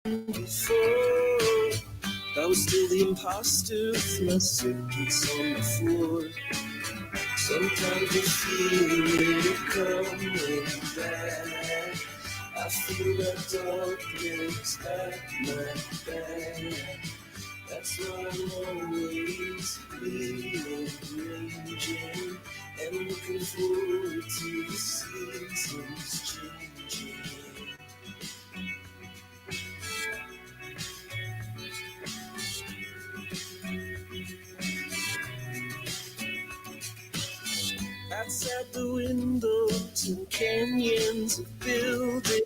before. I was still the imposter with my suitcase on the floor. Sometimes I feel it coming back. I feel that darkness at my back. That's why I'm always rearranging and looking forward to the seasons changing. Outside the windows and canyons of buildings,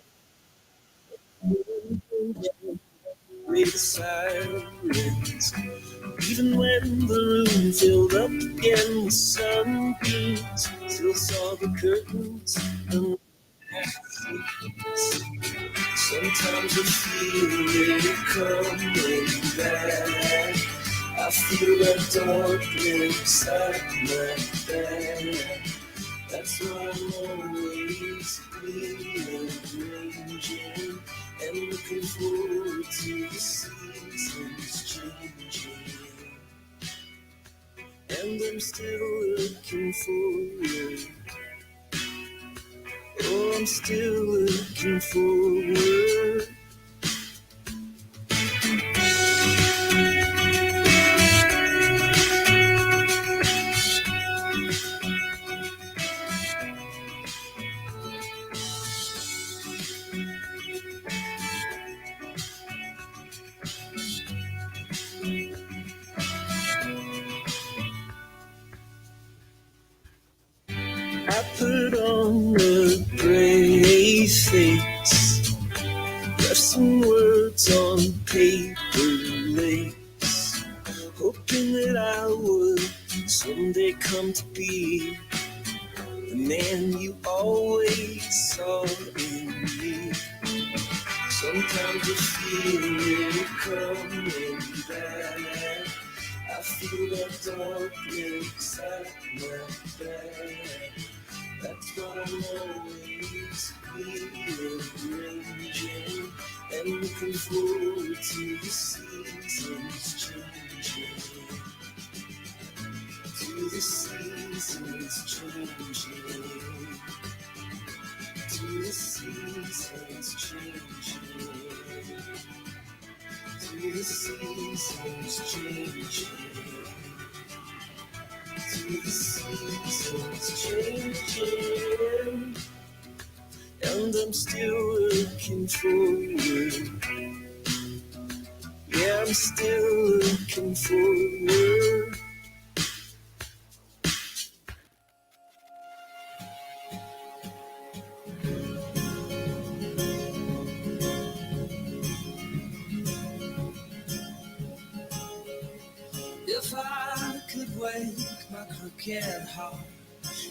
read the sirens. Even when the room filled up again with sunbeams, still saw the curtains and sometimes I feel it coming back. I feel that darkness at my back. That's why I'm always rearranging and looking forward to the seasons changing. And I'm still looking forward. Oh, I'm still looking forward. I put on a brave face, left some words on paper lace, hoping that I would someday come to be the man you always saw in me. Sometimes I feel it coming back. I feel that darkness at my back. That's why I'm always rearranging and looking forward to the seasons changing. To the seasons changing. To the seasons changing. To the seasons changing. To the seasons changing, and I'm still looking forward. Yeah, I'm still looking forward. If I could wake my crooked heart,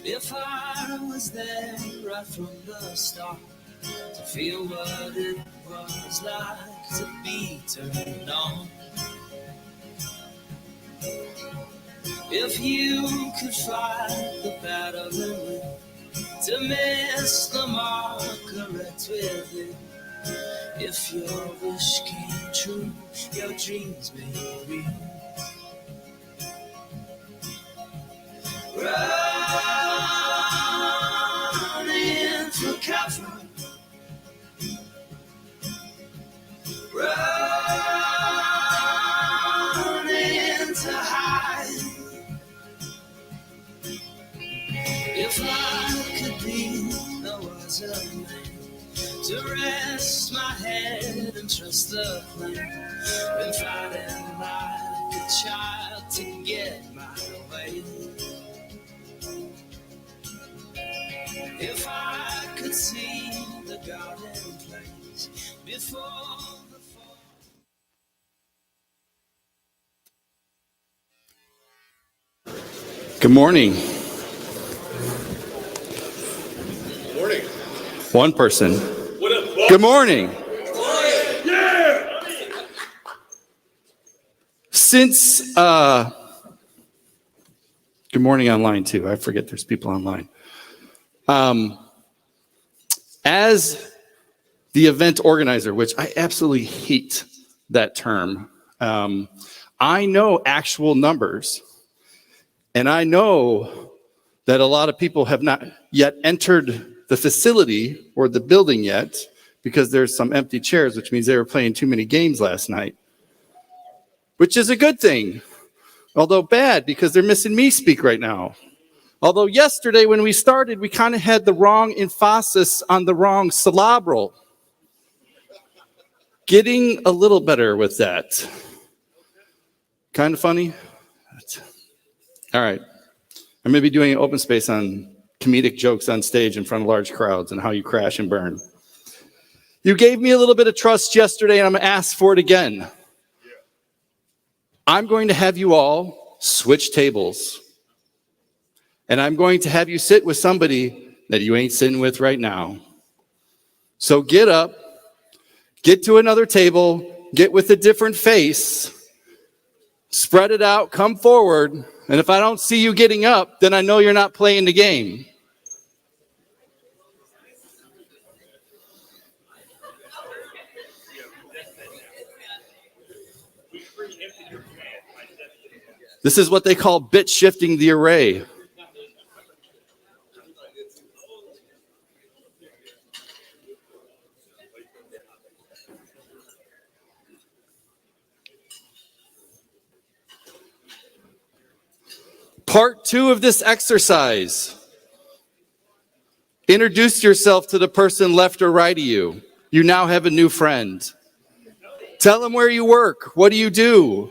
if I was there right from the start, to feel what it was like to be turned on. If you could fight the battle and win, to miss the mark correct with it. If your wish came true, your dreams made real. Running for cover, running to hide. If I could be no other man, to rest my head and trust the plan, been fighting like a child to get my way. If I could see the garden place before the fall. Good morning. Morning. One person. What up? Good morning. Yeah. Since, good morning online too. I forget there's people online. As the event organizer, which I absolutely hate that term. I know actual numbers, and I know that a lot of people have not yet entered the facility or the building yet because there's some empty chairs, which means they were playing too many games last night, which is a good thing, although bad because they're missing me speak right now. Although yesterday when we started, we kind of had the wrong emphasis on the wrong syllable. Getting a little better with that. Kind of funny? All right. I'm going to be doing an open space on comedic jokes on stage in front of large crowds and how you crash and burn. You gave me a little bit of trust yesterday, and I'm going to ask for it again. I'm going to have you all switch tables. And I'm going to have you sit with somebody that you ain't sitting with right now. So get up, get to another table, get with a different face, spread it out, come forward, and if I don't see you getting up, then I know you're not playing the game. This is what they call bit shifting the array. Part 2 of this exercise. Introduce yourself to the person left or right of you. You now have a new friend. Tell them where you work. What do you do?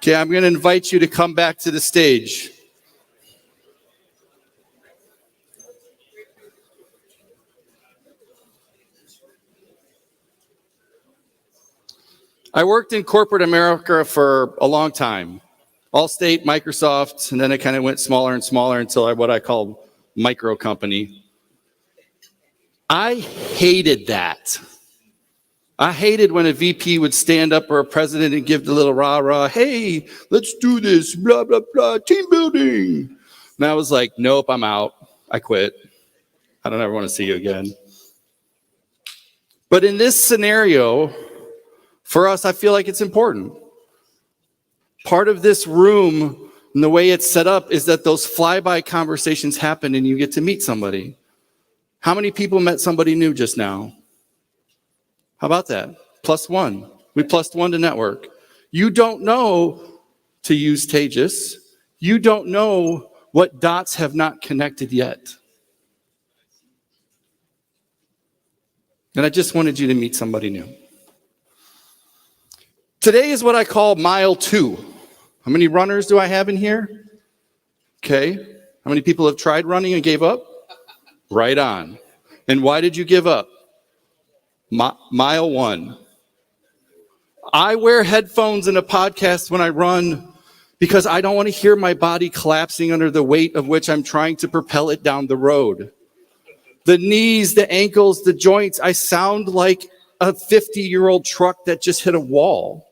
Okay, I'm going to invite you to come back to the stage. I worked in corporate America for a long time. Allstate, Microsoft, and then it kind of went smaller and smaller until what I call micro company. I hated that. I hated when a VP would stand up or a president and give the little rah-rah, hey, let's do this, blah, blah, blah, team building. And I was like, nope, I'm out. I quit. I don't ever want to see you again. But in this scenario, for us, I feel like it's important. Part of this room and the way it's set up is that those flyby conversations happen and you get to meet somebody. How many people met somebody new just now? How about that? +1. We +1 to network. You don't know, to use Tejas, you don't know what dots have not connected yet. And I just wanted you to meet somebody new. Today is what I call mile 2. How many runners do I have in here? Okay. How many people have tried running and gave up? Right on. And why did you give up? Mile 1. I wear headphones and a podcast when I run because I don't want to hear my body collapsing under the weight of which I'm trying to propel it down the road. The knees, the ankles, the joints, I sound like a 50-year-old truck that just hit a wall.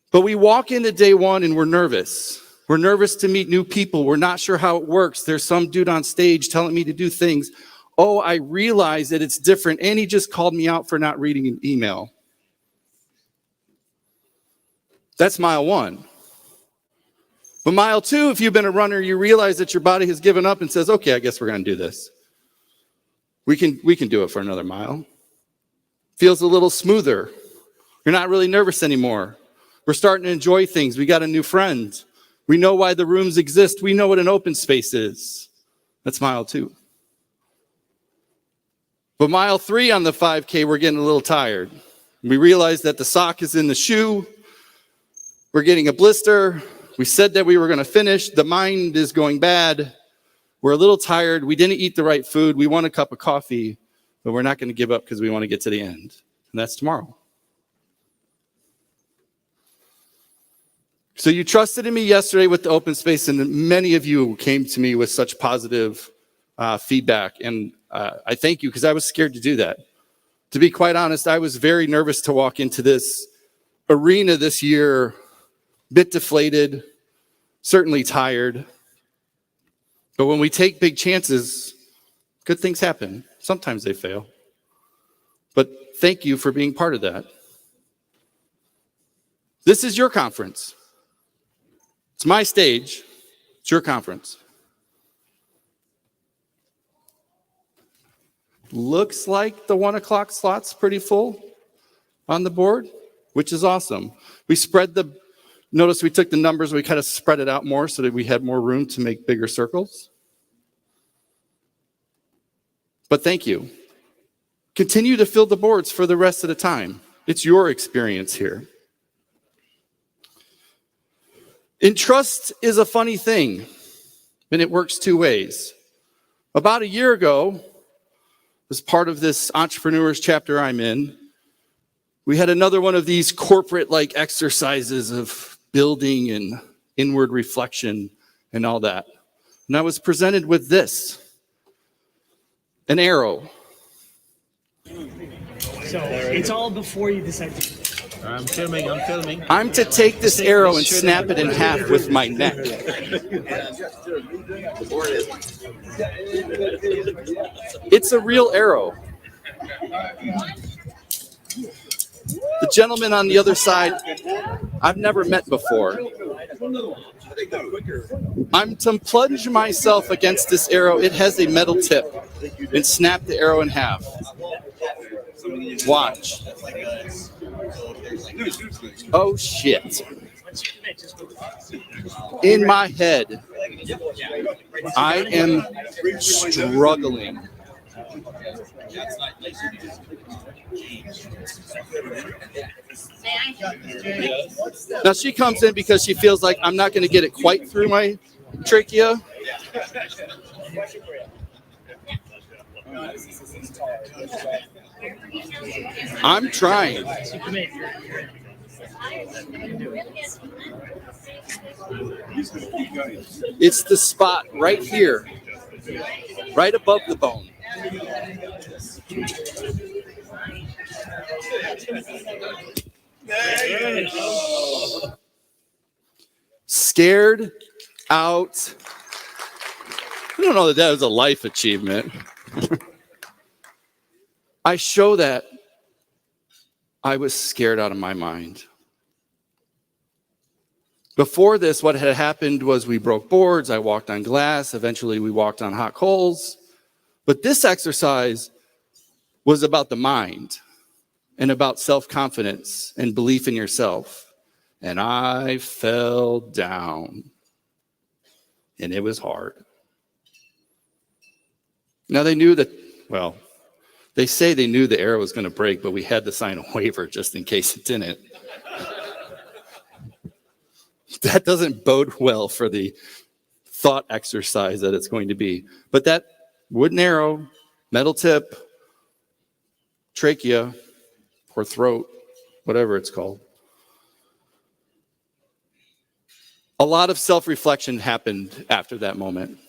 But we walk into day 1 and we're nervous. We're nervous to meet new people. We're not sure how it works. There's some dude on stage telling me to do things. Oh, I realize that it's different. And he just called me out for not reading an email. That's mile 1. But mile 2, if you've been a runner, you realize that your body has given up and says, okay, I guess we're going to do this. We can do it for another mile. Feels a little smoother. You're not really nervous anymore. We're starting to enjoy things. We got a new friend. We know why the rooms exist. We know what an open space is. That's mile 2. But mile 3 on the 5K, we're getting a little tired. We realize that the sock is in the shoe. We're getting a blister. We said that we were going to finish. The mind is going bad. We're a little tired. We didn't eat the right food. We want a cup of coffee, but we're not going to give up because we want to get to the end. And that's tomorrow. So you trusted in me yesterday with the open space, and many of you came to me with such positive feedback. And I thank you, because I was scared to do that. To be quite honest, I was very nervous to walk into this arena this year, a bit deflated, certainly tired. But when we take big chances, good things happen. Sometimes they fail. But thank you for being part of that. This is your conference. It's my stage. It's your conference. Looks like the 1 o'clock slot's pretty full on the board, which is awesome. Notice we took the numbers, we kind of spread it out more so that we had more room to make bigger circles. But thank you. Continue to fill the boards for the rest of the time. It's your experience here. Entrust is a funny thing, and it works two ways. About a year ago, as part of this entrepreneurs chapter I'm in, we had another one of these corporate-like exercises of building and inward reflection and all that. And I was presented with this, an arrow. So it's all before you decide to. I'm filming. I'm to take this arrow and snap it in half with my neck. It's a real arrow. The gentleman on the other side, I've never met before. I'm to plunge myself against this arrow. It has a metal tip, and snap the arrow in half. Watch. Oh, shit. In my head, I am struggling. Now she comes in because she feels like I'm not going to get it quite through my trachea. I'm trying. It's the spot right here, right above the bone. Scared out. I don't know that was a life achievement. I show that I was scared out of my mind. Before this, what had happened was we broke boards, I walked on glass, eventually we walked on hot coals. But this exercise was about the mind and about self-confidence and belief in yourself. And I fell down. And it was hard. Now they knew that, well, they say they knew the arrow was going to break, but we had to sign a waiver just in case it didn't. That doesn't bode well for the thought exercise that it's going to be. But that wooden arrow, metal tip, trachea, or throat, whatever it's called. A lot of self-reflection happened after that moment,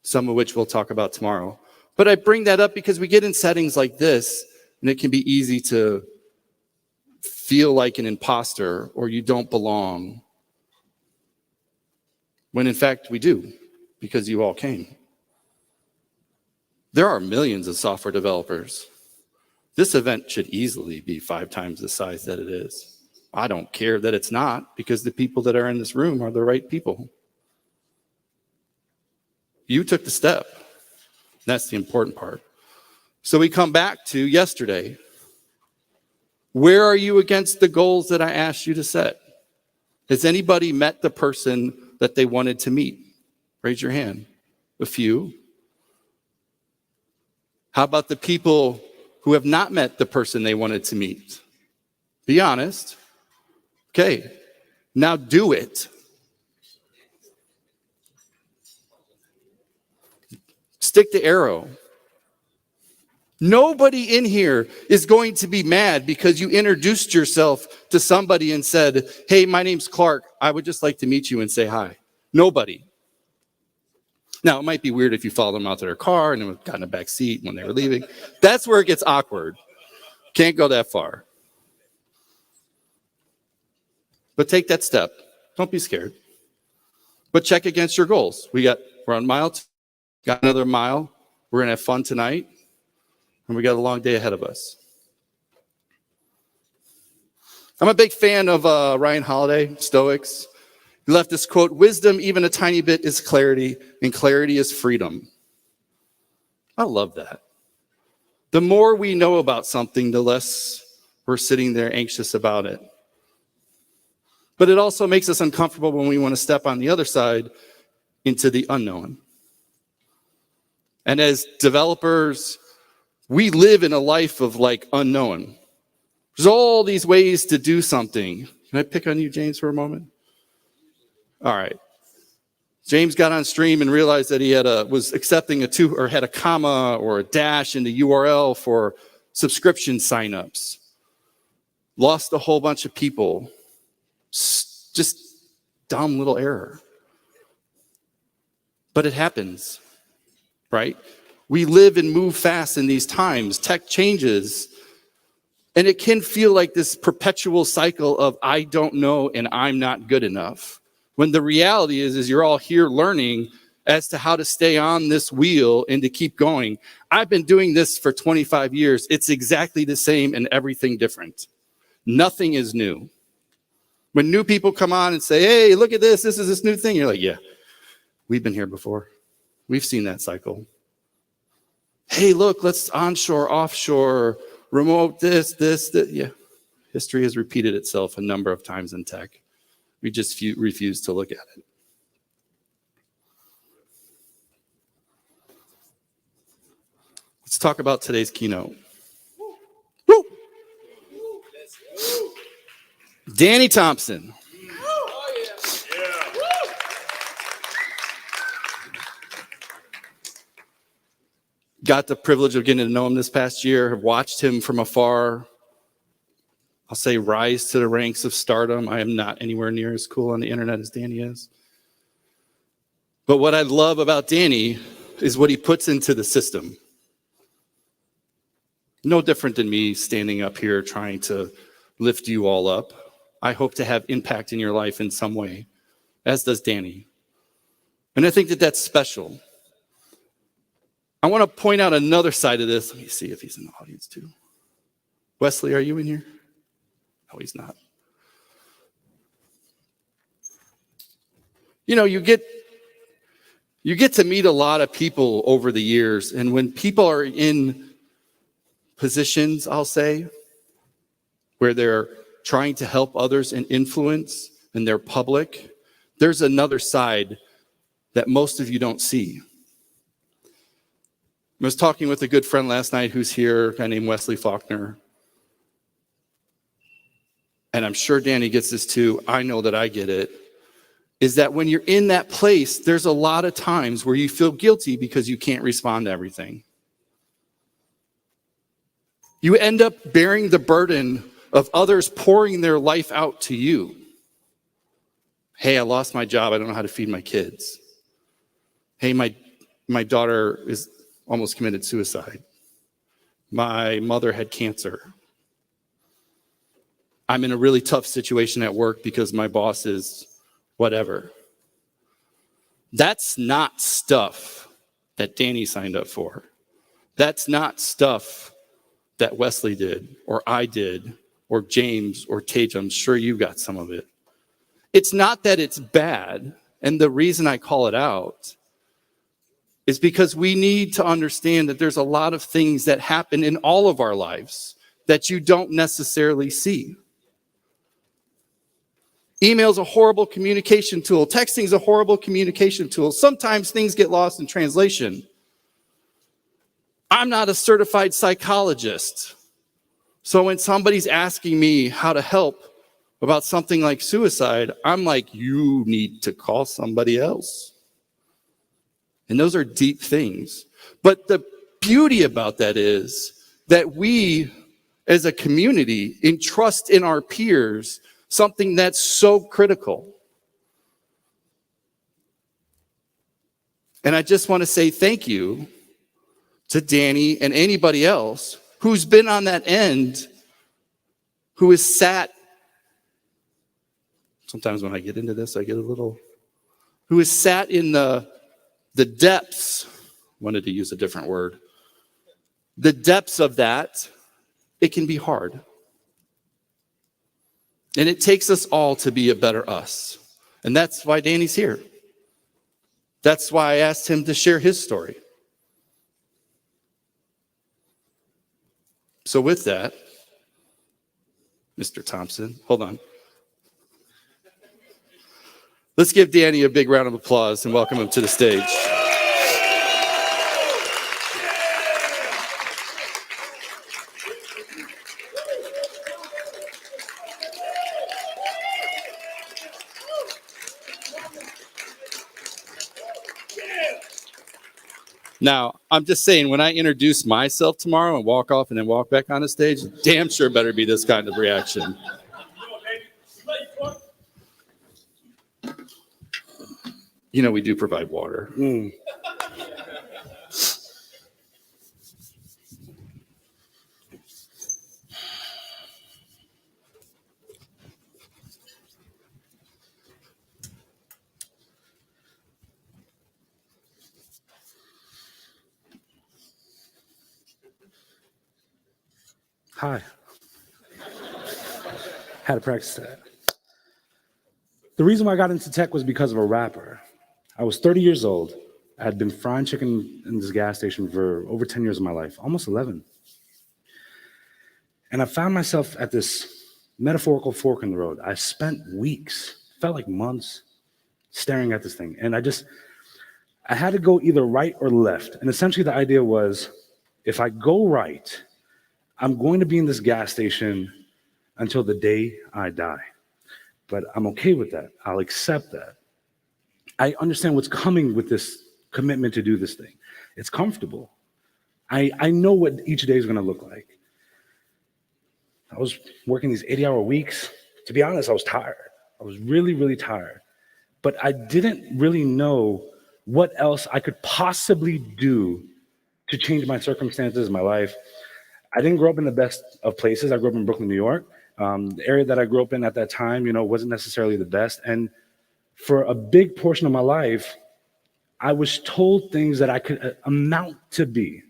some of which we'll talk about tomorrow. But I bring that up because we get in settings like this, and it can be easy to feel like an imposter or you don't belong, when in fact we do, because you all came. There are millions of software developers. This event should easily be 5 times the size that it is. I don't care that it's not, because the people that are in this room are the right people. You took the step. That's the important part. So we come back to yesterday. Where are you against the goals that I asked you to set? Has anybody met the person that they wanted to meet? Raise your hand. A few. How about the people who have not met the person they wanted to meet? Be honest. Okay, now do it. Stick the arrow. Nobody in here is going to be mad because you introduced yourself to somebody and said, hey, my name's Clark. I would just like to meet you and say hi. Nobody. Now, it might be weird if you followed them out to their car and then got in a back seat when they were leaving. That's where it gets awkward. Can't go that far. But take that step. Don't be scared. But check against your goals. We're on mile 2. Got another mile. We're going to have fun tonight. And we got a long day ahead of us. I'm a big fan of Ryan Holiday, Stoics. He left this quote, wisdom, even a tiny bit, is clarity, and clarity is freedom. I love that. The more we know about something, the less we're sitting there anxious about it. But it also makes us uncomfortable when we want to step on the other side into the unknown. And as developers, we live in a life of unknown. There's all these ways to do something. Can I pick on you, James, for a moment? All right. James got on stream and realized that he was accepting had a comma or a dash in the URL for subscription signups. Lost a whole bunch of people. Just dumb little error. But it happens, right? We live and move fast in these times. Tech changes. And it can feel like this perpetual cycle of I don't know and I'm not good enough. When the reality is you're all here learning as to how to stay on this wheel and to keep going. I've been doing this for 25 years. It's exactly the same and everything different. Nothing is new. When new people come on and say, hey, look at this. This is this new thing. You're like, yeah, we've been here before. We've seen that cycle. Hey, look, let's onshore, offshore, remote this. Yeah, history has repeated itself a number of times in tech. We just refuse to look at it. Let's talk about today's keynote. Woo! Danny Thompson. Got the privilege of getting to know him this past year. Have watched him from afar. I'll say rise to the ranks of stardom. I am not anywhere near as cool on the internet as Danny is. But what I love about Danny is what he puts into the system. No different than me standing up here trying to lift you all up. I hope to have impact in your life in some way, as does Danny. And I think that that's special. I want to point out another side of this. Let me see if he's in the audience too. Wesley, are you in here? No, he's not. You know, you get to meet a lot of people over the years, and when people are in positions, I'll say, where they're trying to help others and influence, and they're public, there's another side that most of you don't see. I was talking with a good friend last night who's here, a guy named Wesley Faulkner. And I'm sure Danny gets this too. I know that I get it. Is that when you're in that place, there's a lot of times where you feel guilty because you can't respond to everything. You end up bearing the burden of others pouring their life out to you. Hey, I lost my job. I don't know how to feed my kids. Hey, my daughter is almost committed suicide. My mother had cancer. I'm in a really tough situation at work because my boss is whatever. That's not stuff that Danny signed up for. That's not stuff that Wesley did, or I did, or James, or Tage. I'm sure you got some of it. It's not that it's bad, and the reason I call it out is because we need to understand that there's a lot of things that happen in all of our lives that you don't necessarily see. Email's a horrible communication tool. Texting's a horrible communication tool. Sometimes things get lost in translation. I'm not a certified psychologist. So when somebody's asking me how to help about something like suicide, I'm like, you need to call somebody else. And those are deep things. But the beauty about that is that we, as a community, entrust in our peers something that's so critical. And I just want to say thank you to Danny and anybody else who's been on that end, who has sat. Sometimes when I get into this, I get a little, who has sat in the depths, wanted to use a different word, the depths of that. It can be hard. And it takes us all to be a better us. And that's why Danny's here. That's why I asked him to share his story. So with that, Mr. Thompson, hold on. Let's give Danny a big round of applause and welcome him to the stage. Now, I'm just saying, when I introduce myself tomorrow and walk off and then walk back on the stage, damn sure better be this kind of reaction. You know, we do provide water. Hi. Had to practice that. The reason why I got into tech was because of a rapper. I was 30 years old. I had been frying chicken in this gas station for over 10 years of my life, almost 11. And I found myself at this metaphorical fork in the road. I spent weeks, felt like months, staring at this thing. And I had to go either right or left. And essentially the idea was, if I go right, I'm going to be in this gas station until the day I die. But I'm okay with that. I'll accept that. I understand what's coming with this commitment to do this thing. It's comfortable. I know what each day is going to look like. I was working these 80-hour weeks. To be honest, I was tired. I was really, really tired. But I didn't really know what else I could possibly do to change my circumstances, my life. I didn't grow up in the best of places. I grew up in Brooklyn, New York. The area that I grew up in at that time, wasn't necessarily the best. And for a big portion of my life, I was told things that I could amount to be.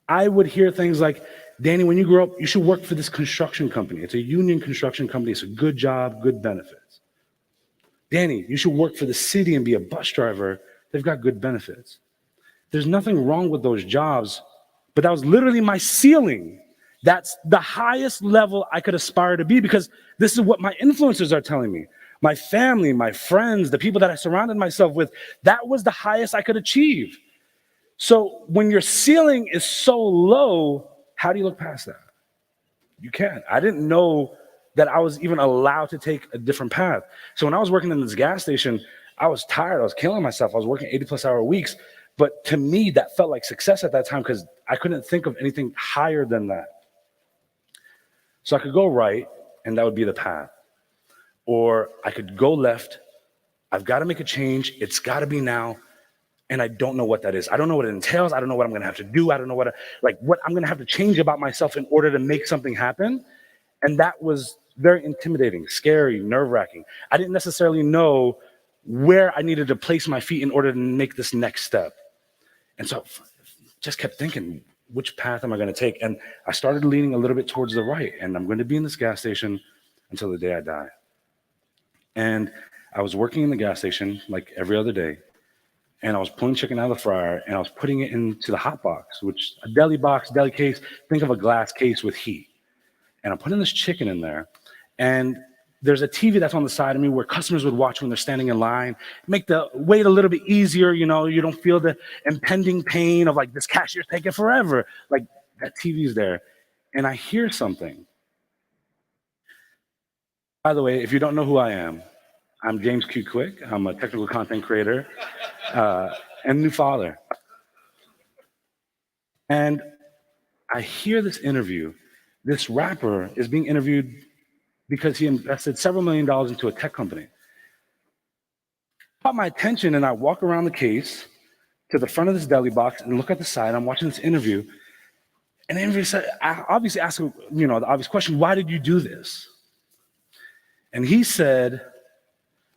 I would hear things like, Danny, when you grow up, you should work for this construction company. It's a union construction company. It's a good job, good benefits. Danny, you should work for the city and be a bus driver. They've got good benefits. There's nothing wrong with those jobs, but that was literally my ceiling. That's the highest level I could aspire to be, because this is what my influencers are telling me. My family, my friends, the people that I surrounded myself with, that was the highest I could achieve. So when your ceiling is so low, how do you look past that? You can't. I didn't know that I was even allowed to take a different path. So when I was working in this gas station, I was tired. I was killing myself. I was working 80-plus-hour weeks. But to me, that felt like success at that time, because I couldn't think of anything higher than that. So I could go right, and that would be the path. Or I could go left. I've got to make a change. It's got to be now. And I don't know what that is. I don't know what it entails. I don't know what I'm going to have to do. I don't know what I'm going to have to change about myself in order to make something happen. And that was very intimidating, scary, nerve-wracking. I didn't necessarily know where I needed to place my feet in order to make this next step. And so I just kept thinking, which path am I going to take? And I started leaning a little bit towards the right. And I'm going to be in this gas station until the day I die. And I was working in the gas station like every other day. And I was pulling chicken out of the fryer, and I was putting it into the hot box, which a deli box, deli case, think of a glass case with heat. And I'm putting this chicken in there, and there's a TV that's on the side of me where customers would watch when they're standing in line, make the wait a little bit easier, you don't feel the impending pain of like this cashier's taking forever. Like that TV's there. And I hear something. By the way, if you don't know who I am, I'm James Q. Quick. I'm a technical content creator and new father. And I hear this interview. This rapper is being interviewed because he invested several $1 million into a tech company. Caught my attention, and I walk around the case to the front of this deli box and look at the side. I'm watching this interview, and the interviewer said, I obviously asked him, the obvious question, why did you do this? And he said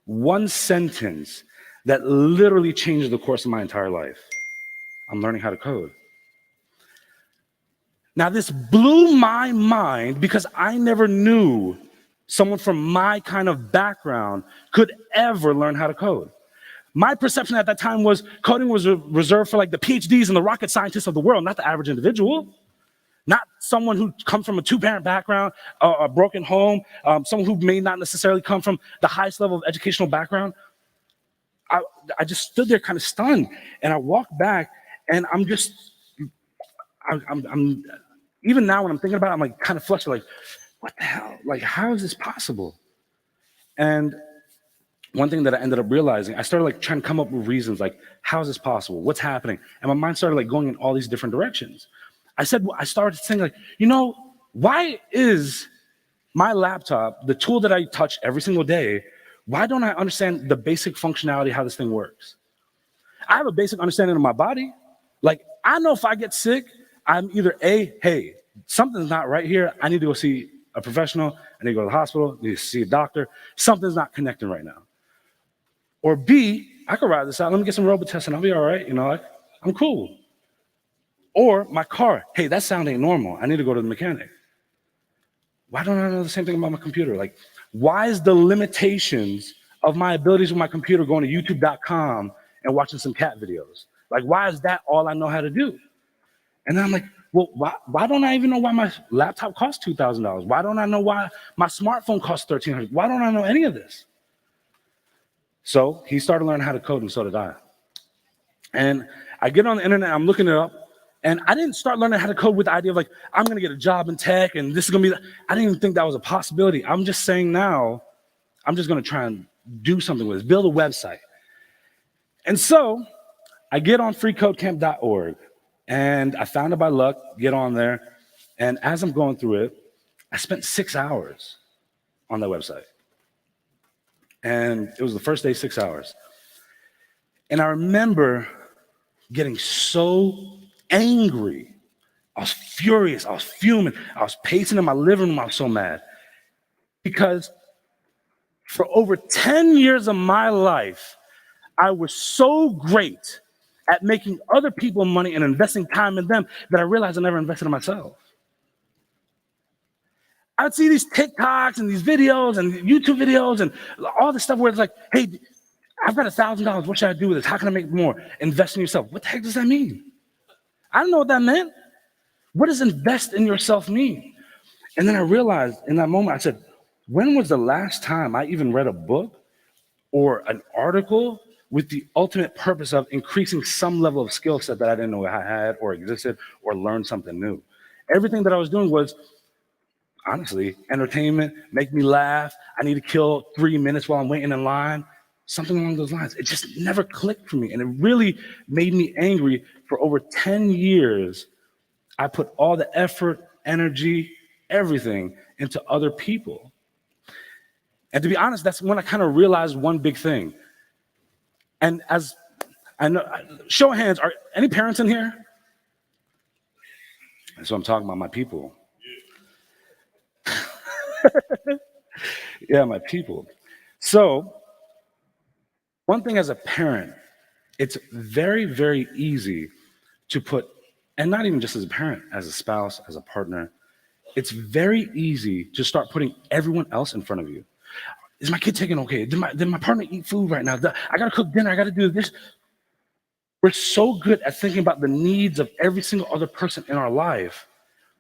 one sentence that literally changed the course of my entire life. I'm learning how to code. Now, this blew my mind because I never knew someone from my kind of background could ever learn how to code. My perception at that time was coding was reserved for like the PhDs and the rocket scientists of the world, not the average individual. Not someone who comes from a two-parent background, a broken home, someone who may not necessarily come from the highest level of educational background. I just stood there kind of stunned, and I walked back, and I'm even now when I'm thinking about it, I'm like kind of flustered, like, what the hell? Like, how is this possible? And one thing that I ended up realizing, I started like trying to come up with reasons, like, how is this possible? What's happening? And my mind started like going in all these different directions. I started saying like, why is my laptop, the tool that I touch every single day, why don't I understand the basic functionality, how this thing works? I have a basic understanding of my body. Like, I know if I get sick, I'm either A, hey, something's not right here. I need to go see a professional. I need to go to the hospital. I need to see a doctor. Something's not connecting right now. Or B, I can ride this out. Let me get some robot tests and I'll be all right. I'm cool. Or my car, hey, that sound ain't normal. I need to go to the mechanic. Why don't I know the same thing about my computer? Like, why is the limitations of my abilities with my computer going to youtube.com and watching some cat videos? Like, why is that all I know how to do? And then I'm like, well, why don't I even know why my laptop costs $2,000? Why don't I know why my smartphone costs $1,300? Why don't I know any of this? So he started learning how to code, and so did I. And I get on the internet, I'm looking it up, and I didn't start learning how to code with the idea of like, I'm gonna get a job in tech, and this is gonna be, I didn't even think that was a possibility. I'm just saying now, I'm just gonna try and do something with it, build a website. And so I get on freecodecamp.org, and I found it by luck, get on there, and as I'm going through it, I spent 6 hours on that website. And it was the first day, 6 hours. And I remember getting so angry. I was furious. I was fuming. I was pacing in my living room. I was so mad. Because for over 10 years of my life, I was so great at making other people money and investing time in them that I realized I never invested in myself. I'd see these TikToks and these videos and YouTube videos and all this stuff where it's like, hey, I've got $1,000. What should I do with this? How can I make more? Invest in yourself. What the heck does that mean? I don't know what that meant. What does invest in yourself mean? And then I realized in that moment, I said, when was the last time I even read a book or an article with the ultimate purpose of increasing some level of skill set that I didn't know I had or existed or learned something new? Everything that I was doing was, honestly, entertainment, make me laugh. I need to kill 3 minutes while I'm waiting in line. Something along those lines. It just never clicked for me. And it really made me angry. For over 10 years, I put all the effort, energy, everything into other people. And to be honest, that's when I kind of realized one big thing. And as I know, show of hands, are any parents in here? And so I'm talking about my people. Yeah, my people. So one thing as a parent, it's very, very easy to put, and not even just as a parent, as a spouse, as a partner, it's very easy to start putting everyone else in front of you. Is my kid taking okay? Did my partner eat food right now? I gotta cook dinner, I gotta do this. We're so good at thinking about the needs of every single other person in our life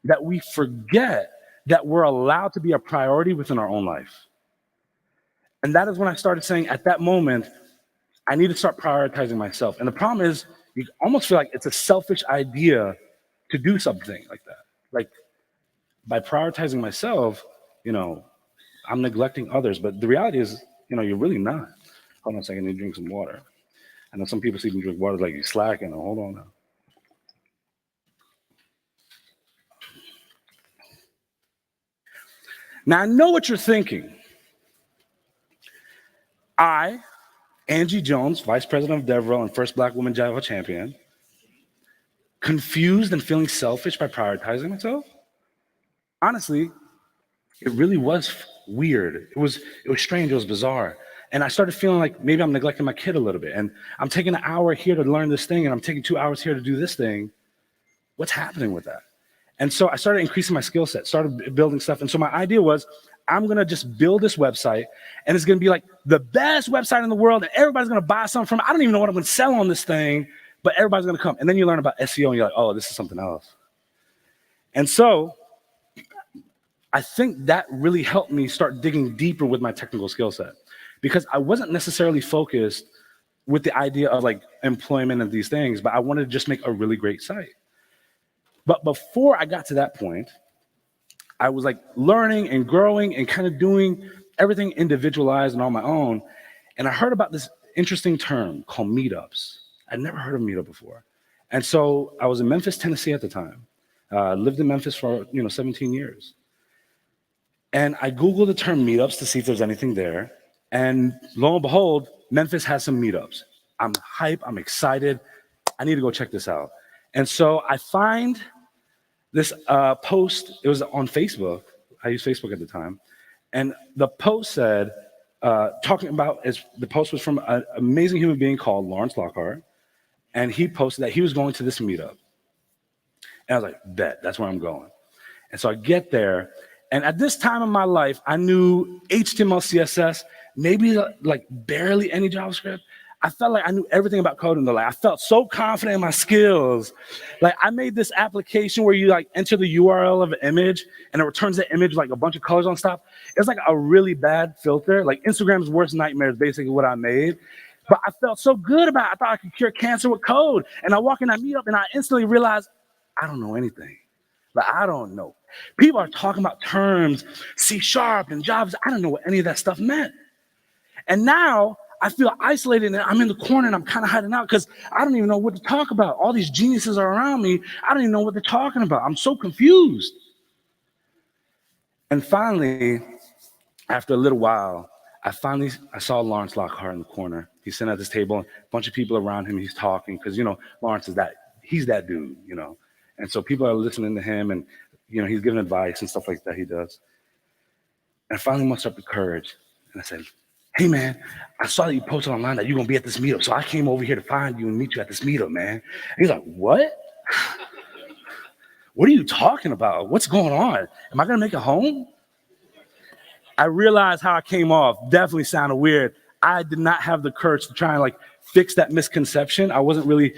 that we forget that we're allowed to be a priority within our own life. And that is when I started saying, at that moment, I need to start prioritizing myself. And the problem is, you almost feel like it's a selfish idea to do something like that. Like, by prioritizing myself, I'm neglecting others. But the reality is, You're really not. Hold on a second, I need to drink some water. I know some people see me drink water like you're slacking. Hold on now. Now, I know what you're thinking. I, Angie Jones, Vice President of DevRel and first Black woman Java champion, confused and feeling selfish by prioritizing myself? Honestly, it really was weird. It was strange, it was bizarre. And I started feeling like maybe I'm neglecting my kid a little bit. And I'm taking an hour here to learn this thing, and I'm taking 2 hours here to do this thing. What's happening with that? And so I started increasing my skill set, started building stuff. And so my idea was, I'm gonna just build this website, and it's gonna be like the best website in the world, and everybody's gonna buy something from it. I don't even know what I'm gonna sell on this thing, but everybody's gonna come. And then you learn about SEO, and you're like, oh, this is something else. And so I think that really helped me start digging deeper with my technical skill set, because I wasn't necessarily focused with the idea of like employment and these things, but I wanted to just make a really great site. But before I got to that point, I was like learning and growing and kind of doing everything individualized and on my own. And I heard about this interesting term called meetups. I'd never heard of meetup before. And so I was in Memphis, Tennessee at the time. Lived in Memphis for 17 years. And I Googled the term meetups to see if there's anything there. And lo and behold, Memphis has some meetups. I'm hype, I'm excited. I need to go check this out. And so I find this post, it was on Facebook. I used Facebook at the time. And the post said, the post was from an amazing human being called Lawrence Lockhart. And he posted that he was going to this meetup. And I was like, bet, that's where I'm going. And so I get there. And at this time in my life, I knew HTML, CSS, maybe like barely any JavaScript. I felt like I knew everything about coding. Like I felt so confident in my skills. Like I made this application where you like enter the URL of an image and it returns the image like a bunch of colors on top. It's like a really bad filter. Like Instagram's worst nightmare is basically what I made. But I felt so good about it. I thought I could cure cancer with code. And I walk in that meetup and I instantly realized I don't know anything. Like I don't know. People are talking about terms, C# and Java. I don't know what any of that stuff meant. And now I feel isolated and I'm in the corner and I'm kind of hiding out because I don't even know what to talk about. All these geniuses are around me. I don't even know what they're talking about. I'm so confused. And finally, after a little while, I saw Lawrence Lockhart in the corner. He's sitting at this table, a bunch of people around him. He's talking because, Lawrence he's that dude, And so people are listening to him and, he's giving advice and stuff like that he does. And I finally mustered up the courage. And I said, hey, man, I saw that you posted online that you're going to be at this meetup. So I came over here to find you and meet you at this meetup, man. And he's like, what? What are you talking about? What's going on? Am I going to make it home? I realized how I came off. Definitely sounded weird. I did not have the courage to try and fix that misconception. I wasn't really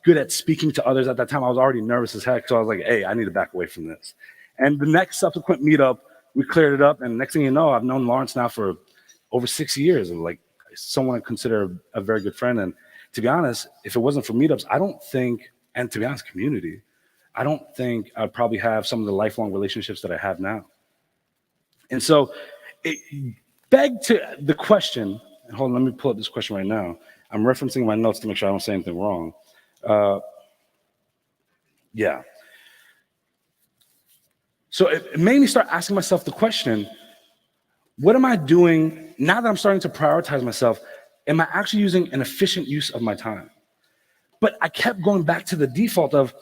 good at speaking to others at that time. I was already nervous as heck. So I was like, hey, I need to back away from this. And the next subsequent meetup, we cleared it up. And next thing you know, I've known Lawrence now for over 6 years, of someone I consider a very good friend. And to be honest, if it wasn't for meetups, and to be honest, community, I don't think I'd probably have some of the lifelong relationships that I have now. And so it begged to the question, hold on, let me pull up this question right now. I'm referencing my notes to make sure I don't say anything wrong. Yeah. So it made me start asking myself the question, what am I doing now that I'm starting to prioritize myself? Am I actually using an efficient use of my time? But I kept going back to the default of,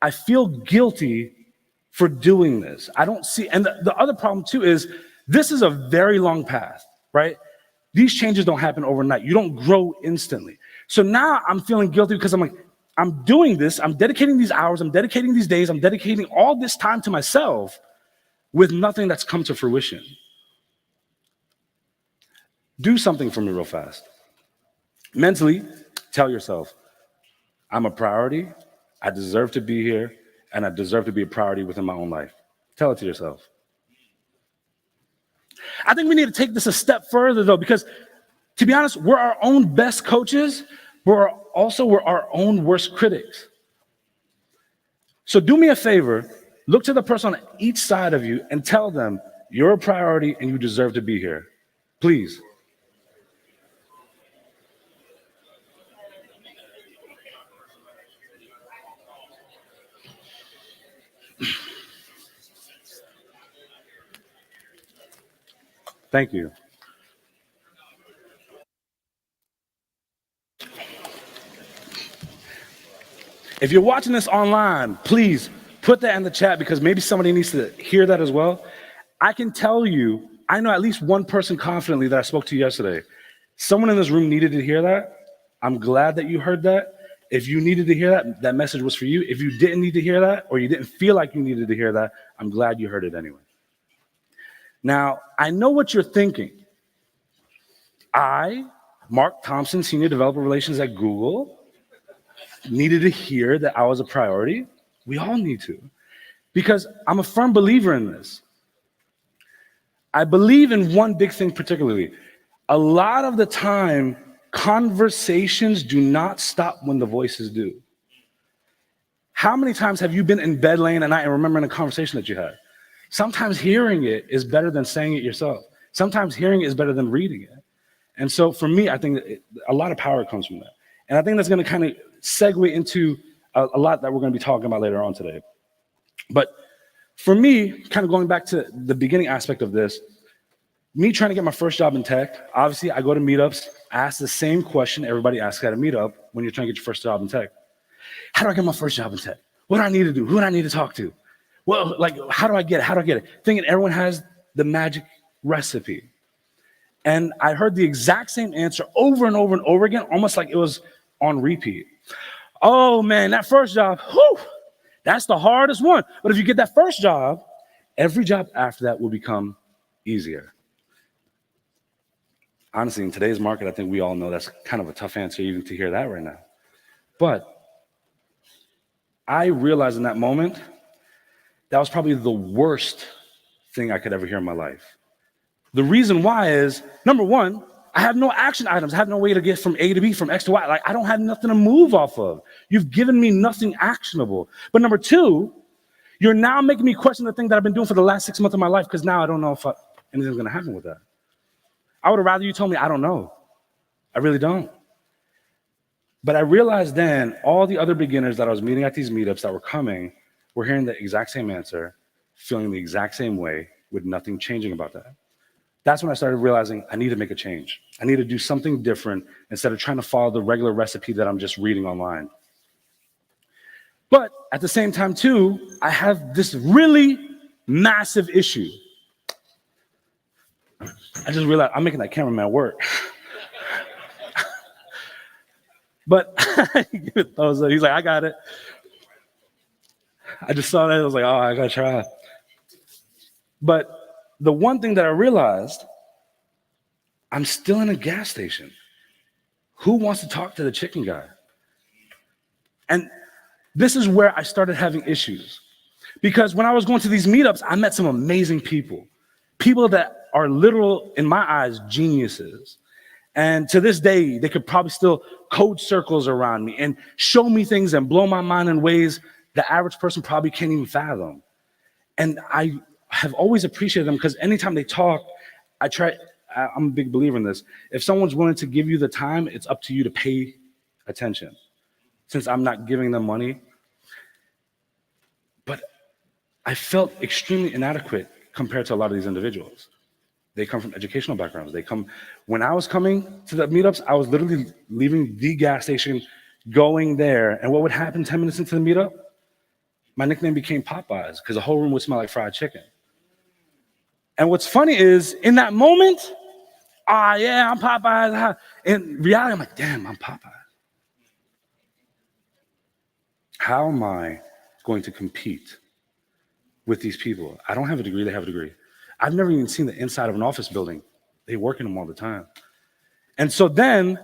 I feel guilty for doing this. I don't see, and the other problem too is, this is a very long path, right? These changes don't happen overnight. You don't grow instantly. So now I'm feeling guilty because I'm like, I'm doing this, I'm dedicating these hours, I'm dedicating these days, I'm dedicating all this time to myself with nothing that's come to fruition. Do something for me real fast. Mentally, tell yourself, I'm a priority, I deserve to be here, and I deserve to be a priority within my own life. Tell it to yourself. I think we need to take this a step further, though, because to be honest, we're our own best coaches, we're our own worst critics. So do me a favor, look to the person on each side of you and tell them you're a priority and you deserve to be here. Please. Thank you. If you're watching this online, please put that in the chat because maybe somebody needs to hear that as well. I can tell you, I know at least one person confidently that I spoke to yesterday. Someone in this room needed to hear that. I'm glad that you heard that. If you needed to hear that, that message was for you. If you didn't need to hear that, or you didn't feel like you needed to hear that, I'm glad you heard it anyway. Now, I know what you're thinking. I, Mark Thompson, Senior Developer Relations at Google, needed to hear that I was a priority. We all need to, because I'm a firm believer in this. I believe in one big thing particularly. A lot of the time, conversations do not stop when the voices do. How many times have you been in bed laying at night and remembering a conversation that you had? Sometimes hearing it is better than saying it yourself. Sometimes hearing it is better than reading it. And so for me, I think that a lot of power comes from that. And I think that's going to kind of segue into a lot that we're going to be talking about later on today. But for me, kind of going back to the beginning aspect of this, me trying to get my first job in tech, obviously I go to meetups, ask the same question everybody asks at a meetup when you're trying to get your first job in tech. How do I get my first job in tech? What do I need to do? Who do I need to talk to? Well, like, how do I get it? How do I get it? Thinking everyone has the magic recipe. And I heard the exact same answer over and over and over again, almost like it was on repeat. Oh man, that first job, whew, that's the hardest one. But if you get that first job, every job after that will become easier. Honestly, in today's market, I think we all know that's kind of a tough answer even to hear that right now. But I realized in that moment, that was probably the worst thing I could ever hear in my life. The reason why is, number one, I have no action items. I have no way to get from A to B, from X to Y. Like, I don't have nothing to move off of. You've given me nothing actionable. But number two, you're now making me question the thing that I've been doing for the last 6 months of my life, because now I don't know if anything's going to happen with that. I would have rather you told me, I don't know. I really don't. But I realized then all the other beginners that I was meeting at these meetups that were coming were hearing the exact same answer, feeling the exact same way, with nothing changing about that. That's when I started realizing I need to make a change. I need to do something different instead of trying to follow the regular recipe that I'm just reading online. But at the same time, too, I have this really massive issue. I just realized I'm making that cameraman work. But he's like, I got it. I just saw that. I was like, oh, I got to try. But the one thing that I realized, I'm still in a gas station. Who wants to talk to the chicken guy? And this is where I started having issues. Because when I was going to these meetups, I met some amazing people. People that are literal, in my eyes, geniuses. And to this day, they could probably still code circles around me and show me things and blow my mind in ways the average person probably can't even fathom. And I have always appreciated them because anytime they talk, I'm a big believer in this. If someone's willing to give you the time, it's up to you to pay attention. Since I'm not giving them money. But I felt extremely inadequate compared to a lot of these individuals. They come from educational backgrounds. When I was coming to the meetups, I was literally leaving the gas station, going there. And what would happen 10 minutes into the meetup? My nickname became Popeyes because the whole room would smell like fried chicken. And what's funny is, in that moment, yeah, I'm Popeyes. In reality, I'm like, damn, I'm Popeyes. How am I going to compete with these people? I don't have a degree, they have a degree. I've never even seen the inside of an office building. They work in them all the time. And so then,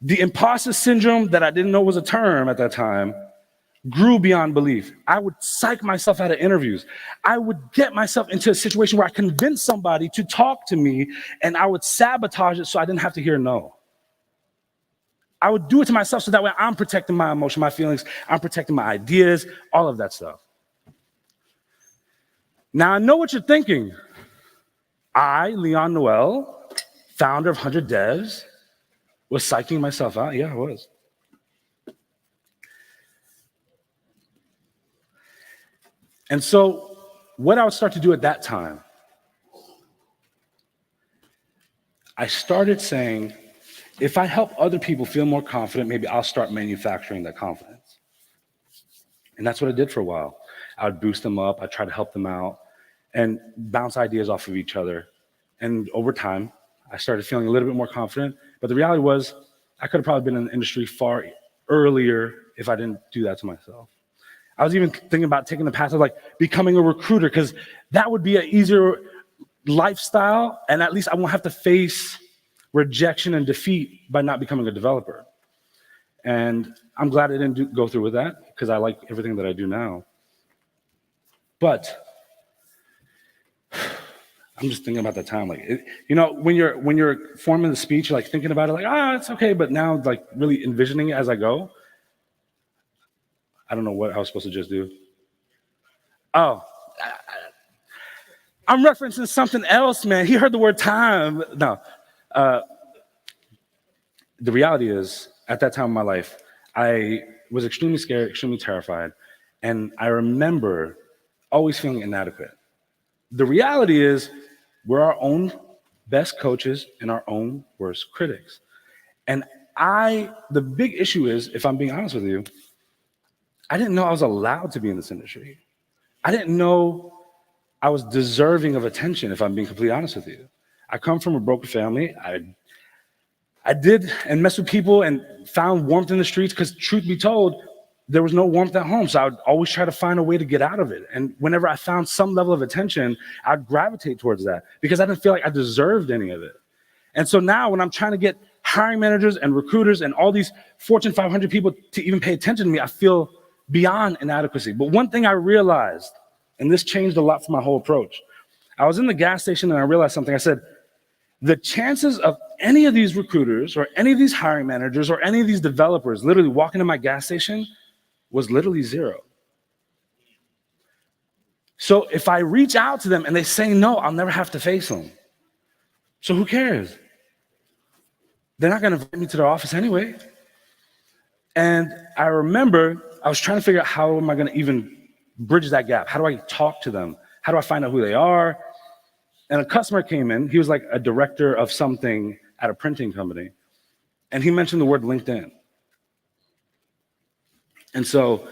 the imposter syndrome that I didn't know was a term at that time grew beyond belief. I would psych myself out of interviews. I would get myself into a situation where I convinced somebody to talk to me, and I would sabotage it so I didn't have to hear no. I would do it to myself so that way I'm protecting my emotion, my feelings, I'm protecting my ideas, all of that stuff. Now I know what you're thinking. I, Leon Noel, founder of 100 Devs, was psyching myself out. Yeah, I was. And so what I would start to do at that time I started saying, if I help other people feel more confident, maybe I'll start manufacturing that confidence. And that's what I did for a while. I would boost them up, I'd try to help them out, and bounce ideas off of each other. And over time, I started feeling a little bit more confident. But the reality was, I could have probably been in the industry far earlier if I didn't do that to myself. I was even thinking about taking the path of like becoming a recruiter, because that would be an easier lifestyle, and at least I won't have to face rejection and defeat by not becoming a developer. And I'm glad I didn't go through with that, because I like everything that I do now. But I'm just thinking about the time, like, when you're forming the speech, you're like thinking about it, like, it's okay. But now, like, really envisioning it as I go, I don't know what I was supposed to just do. I'm referencing something else, man. He heard the word time. No, the reality is, at that time in my life, I was extremely scared, extremely terrified, and I remember always feeling inadequate. The reality is, we're our own best coaches and our own worst critics. And the big issue is, if I'm being honest with you, I didn't know I was allowed to be in this industry. I didn't know I was deserving of attention, if I'm being completely honest with you. I come from a broken family. I did and messed with people and found warmth in the streets, because truth be told, there was no warmth at home. So I would always try to find a way to get out of it. And whenever I found some level of attention, I'd gravitate towards that, because I didn't feel like I deserved any of it. And so now when I'm trying to get hiring managers and recruiters and all these Fortune 500 people to even pay attention to me, I feel beyond inadequacy. But one thing I realized, and this changed a lot for my whole approach, I was in the gas station and I realized something. I said, the chances of any of these recruiters or any of these hiring managers or any of these developers literally walking to my gas station was literally zero. So if I reach out to them and they say no, I'll never have to face them. So who cares? They're not going to invite me to their office anyway. And I remember I was trying to figure out, how am I going to even bridge that gap? How do I talk to them? How do I find out who they are? And a customer came in. He was like a director of something at a printing company. And he mentioned the word LinkedIn. And so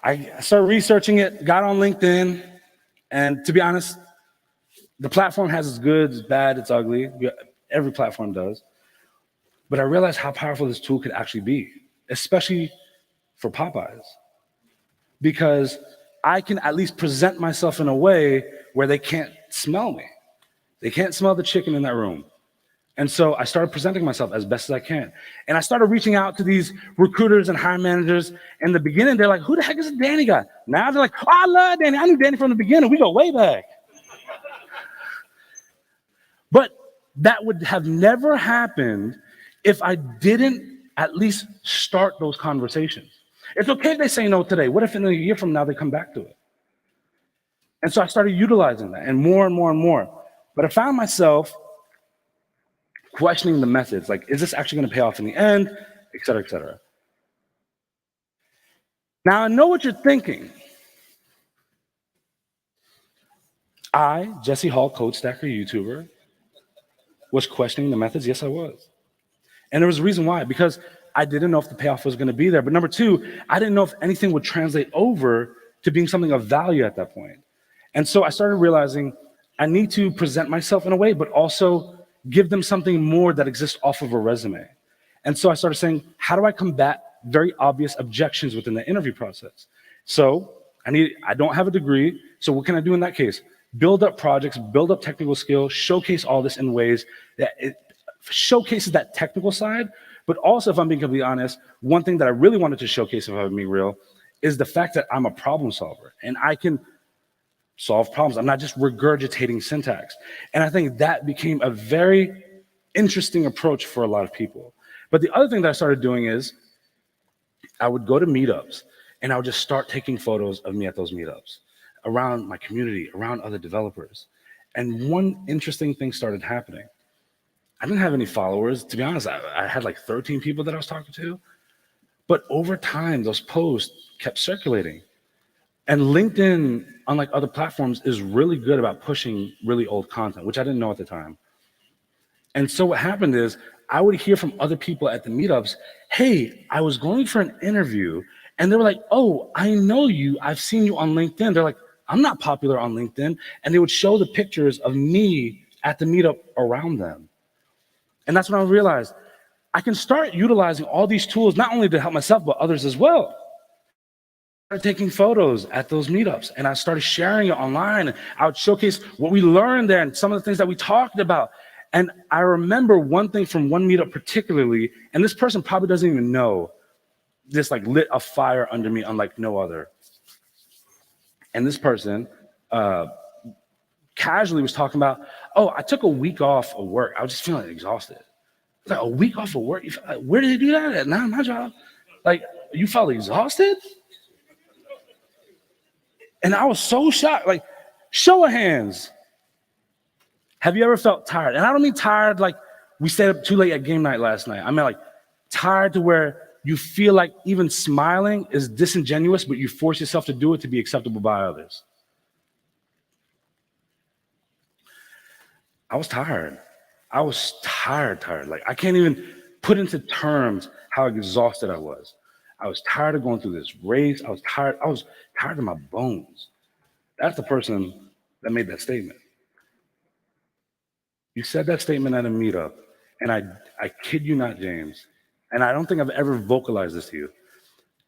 I started researching it, got on LinkedIn. And to be honest, the platform has its good, its bad, its ugly. Every platform does. But I realized how powerful this tool could actually be, especially for Popeyes. Because I can at least present myself in a way where they can't smell me. They can't smell the chicken in that room. And so I started presenting myself as best as I can. And I started reaching out to these recruiters and hiring managers. In the beginning, they're like, who the heck is this Danny guy? Now they're like, oh, I love Danny. I knew Danny from the beginning. We go way back. But that would have never happened if I didn't at least start those conversations. It's okay if they say no today. What if in a year from now they come back to it? And so I started utilizing that, and more and more and more. But I found myself questioning the methods, like, is this actually going to pay off in the end, et cetera, et cetera. Now, I know what you're thinking. I, Jesse Hall, Code Stacker YouTuber, was questioning the methods. Yes, I was. And there was a reason why, because I didn't know if the payoff was going to be there. But number two, I didn't know if anything would translate over to being something of value at that point. And so I started realizing I need to present myself in a way, but also give them something more that exists off of a resume. And so I started saying, how do I combat very obvious objections within the interview process? So I don't have a degree, so what can I do in that case? Build up projects, build up technical skills, showcase all this in ways that it showcases that technical side. But also, if I'm being completely honest, one thing that I really wanted to showcase, if I'm being real, is the fact that I'm a problem solver and I can solve problems. I'm not just regurgitating syntax. And I think that became a very interesting approach for a lot of people. But the other thing that I started doing is I would go to meetups and I would just start taking photos of me at those meetups, around my community, around other developers. And one interesting thing started happening. I didn't have any followers. To be honest, I had like 13 people that I was talking to. But over time, those posts kept circulating. And LinkedIn, unlike other platforms, is really good about pushing really old content, which I didn't know at the time. And so what happened is I would hear from other people at the meetups, hey, I was going for an interview, and they were like, oh, I know you. I've seen you on LinkedIn. They're like, I'm not popular on LinkedIn. And they would show the pictures of me at the meetup around them. And that's when I realized I can start utilizing all these tools, not only to help myself, but others as well. I started taking photos at those meetups, and I started sharing it online. I would showcase what we learned there and some of the things that we talked about. And I remember one thing from one meetup particularly, and this person probably doesn't even know, this like lit a fire under me unlike no other. And this person casually was talking about, oh, I took a week off of work. I was just feeling exhausted. Like, a week off of work? Where did they do that at? Not my job. Like, you felt exhausted? And I was so shocked. Like, show of hands. Have you ever felt tired? And I don't mean tired like we stayed up too late at game night last night. I mean like tired to where you feel like even smiling is disingenuous, but you force yourself to do it to be acceptable by others. I was tired. I was tired. Like, I can't even put into terms how exhausted I was. I was tired of going through this race. I was tired to my bones. That's the person that made that statement. You said that statement at a meetup, and I kid you not, James, and I don't think I've ever vocalized this to you.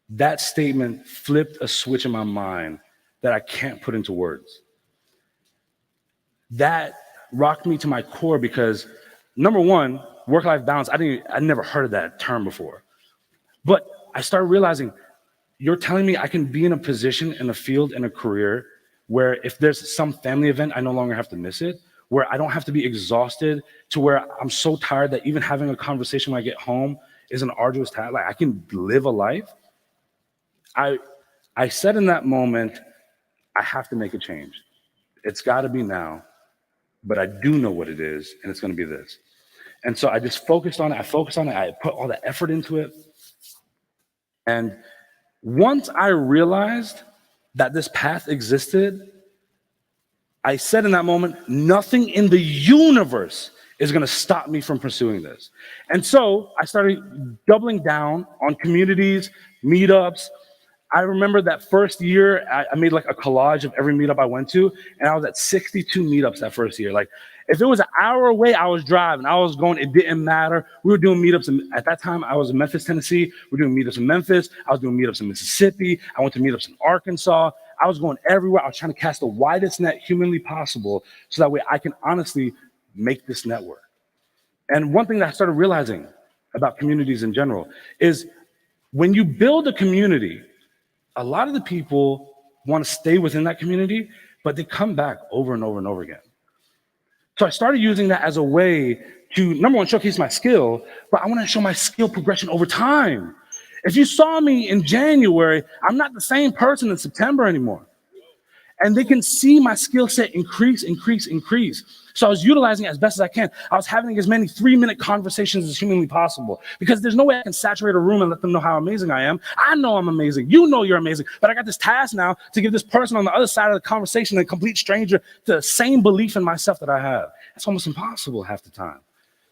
That statement flipped a switch in my mind that I can't put into words. That rocked me to my core because, number one, work-life balance, I never heard of that term before. But I started realizing, you're telling me I can be in a position, in a field, in a career where if there's some family event, I no longer have to miss it, where I don't have to be exhausted to where I'm so tired that even having a conversation when I get home is an arduous task. Like, I can live a life. I said in that moment, I have to make a change. It's got to be now, but I do know what it is, and it's going to be this. And so I just focused on it. I put all the effort into it. And once I realized that this path existed, I said in that moment, nothing in the universe is going to stop me from pursuing this. And so I started doubling down on communities, meetups. I remember that first year, I made like a collage of every meetup I went to, and I was at 62 meetups that first year. Like, if it was an hour away, I was driving. I was going, it didn't matter. We were doing meetups, at that time, I was in Memphis, Tennessee. We were doing meetups in Memphis. I was doing meetups in Mississippi. I went to meetups in Arkansas. I was going everywhere. I was trying to cast the widest net humanly possible so that way I can honestly make this network. And one thing that I started realizing about communities in general is when you build a community, a lot of the people want to stay within that community, but they come back over and over and over again. So I started using that as a way to, number one, showcase my skill, but I want to show my skill progression over time. If you saw me in January, I'm not the same person in September anymore. And they can see my skill set increase. So I was utilizing it as best as I can. I was having as many 3-minute conversations as humanly possible because there's no way I can saturate a room and let them know how amazing I am. I know I'm amazing. You know you're amazing. But I got this task now to give this person on the other side of the conversation, a complete stranger, the same belief in myself that I have. It's almost impossible half the time.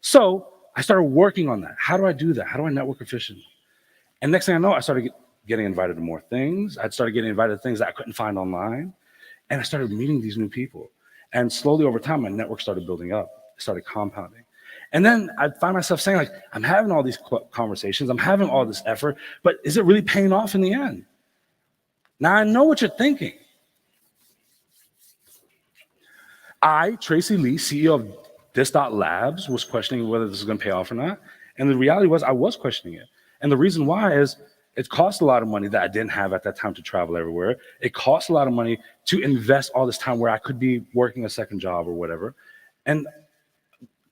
So I started working on that. How do I do that? How do I network efficiently? And next thing I know, I started getting invited to more things. I started getting invited to things that I couldn't find online. And I started meeting these new people. And slowly over time, my network started building up. It started compounding. And then I'd find myself saying, like, I'm having all these conversations. I'm having all this effort. But is it really paying off in the end? Now, I know what you're thinking. I, Tracy Lee, CEO of This.Labs, was questioning whether this is going to pay off or not. And the reality was I was questioning it. And the reason why is it cost a lot of money that I didn't have at that time to travel everywhere. It cost a lot of money to invest all this time where I could be working a second job or whatever. And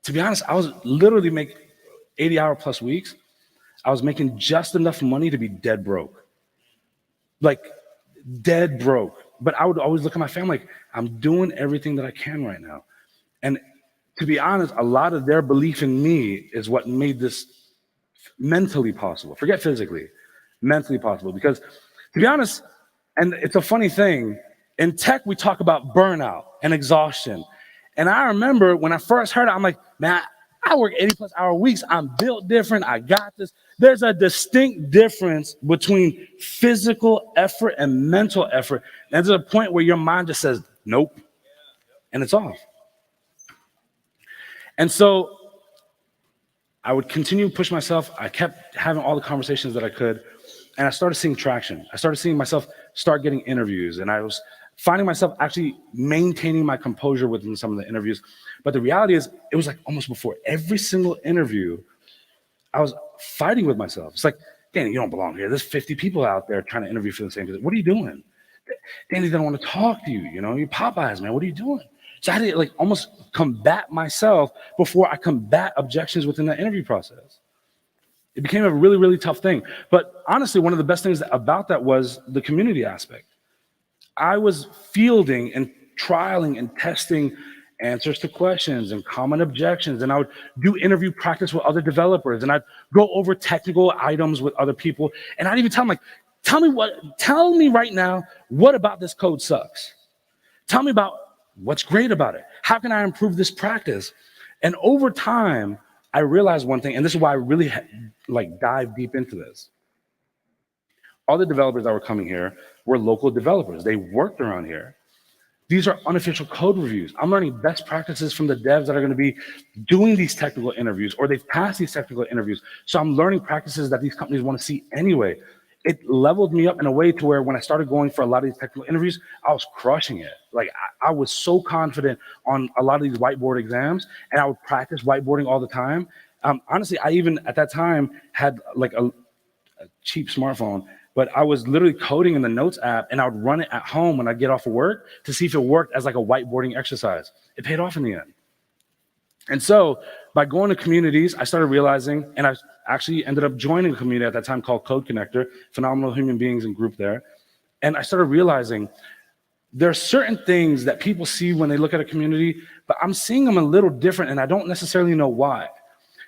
to be honest, I was literally making 80-hour plus weeks. I was making just enough money to be dead broke. Like, dead broke. But I would always look at my family like, I'm doing everything that I can right now. And to be honest, a lot of their belief in me is what made this mentally possible. Forget physically. Mentally possible. Because to be honest, and it's a funny thing, in tech, we talk about burnout and exhaustion. And I remember when I first heard it, I'm like, man, I work 80+ hour weeks. I'm built different. I got this. There's a distinct difference between physical effort and mental effort. And there's a point where your mind just says, nope, and it's off. And so I would continue to push myself. I kept having all the conversations that I could, and I started seeing traction. I started seeing myself start getting interviews, and I was finding myself actually maintaining my composure within some of the interviews. But the reality is, it was like almost before every single interview, I was fighting with myself. It's like, Danny, you don't belong here. There's 50 people out there trying to interview for the same position. What are you doing? Danny doesn't want to talk to you. You know, you Popeyes, man. What are you doing? So I had to like almost combat myself before I combat objections within that interview process. It became a really, really tough thing. But honestly, one of the best things about that was the community aspect. I was fielding and trialing and testing answers to questions and common objections. And I would do interview practice with other developers. And I'd go over technical items with other people. And I'd even tell them, like, tell me right now, what about this code sucks? Tell me about what's great about it. How can I improve this practice? And over time, I realized one thing, and this is why I really dive deep into this. All the developers that were coming here were local developers. They worked around here. These are unofficial code reviews. I'm learning best practices from the devs that are going to be doing these technical interviews, or they've passed these technical interviews. So I'm learning practices that these companies want to see anyway. It leveled me up in a way to where when I started going for a lot of these technical interviews, I was crushing it. Like I was so confident on a lot of these whiteboard exams, and I would practice whiteboarding all the time. Honestly, I even at that time had like a cheap smartphone, but I was literally coding in the Notes app, and I would run it at home when I get off of work to see if it worked as like a whiteboarding exercise. It paid off in the end. And so by going to communities, I started realizing, and I actually ended up joining a community at that time called Code Connector, phenomenal human beings and group there. And I started realizing there are certain things that people see when they look at a community, but I'm seeing them a little different, and I don't necessarily know why.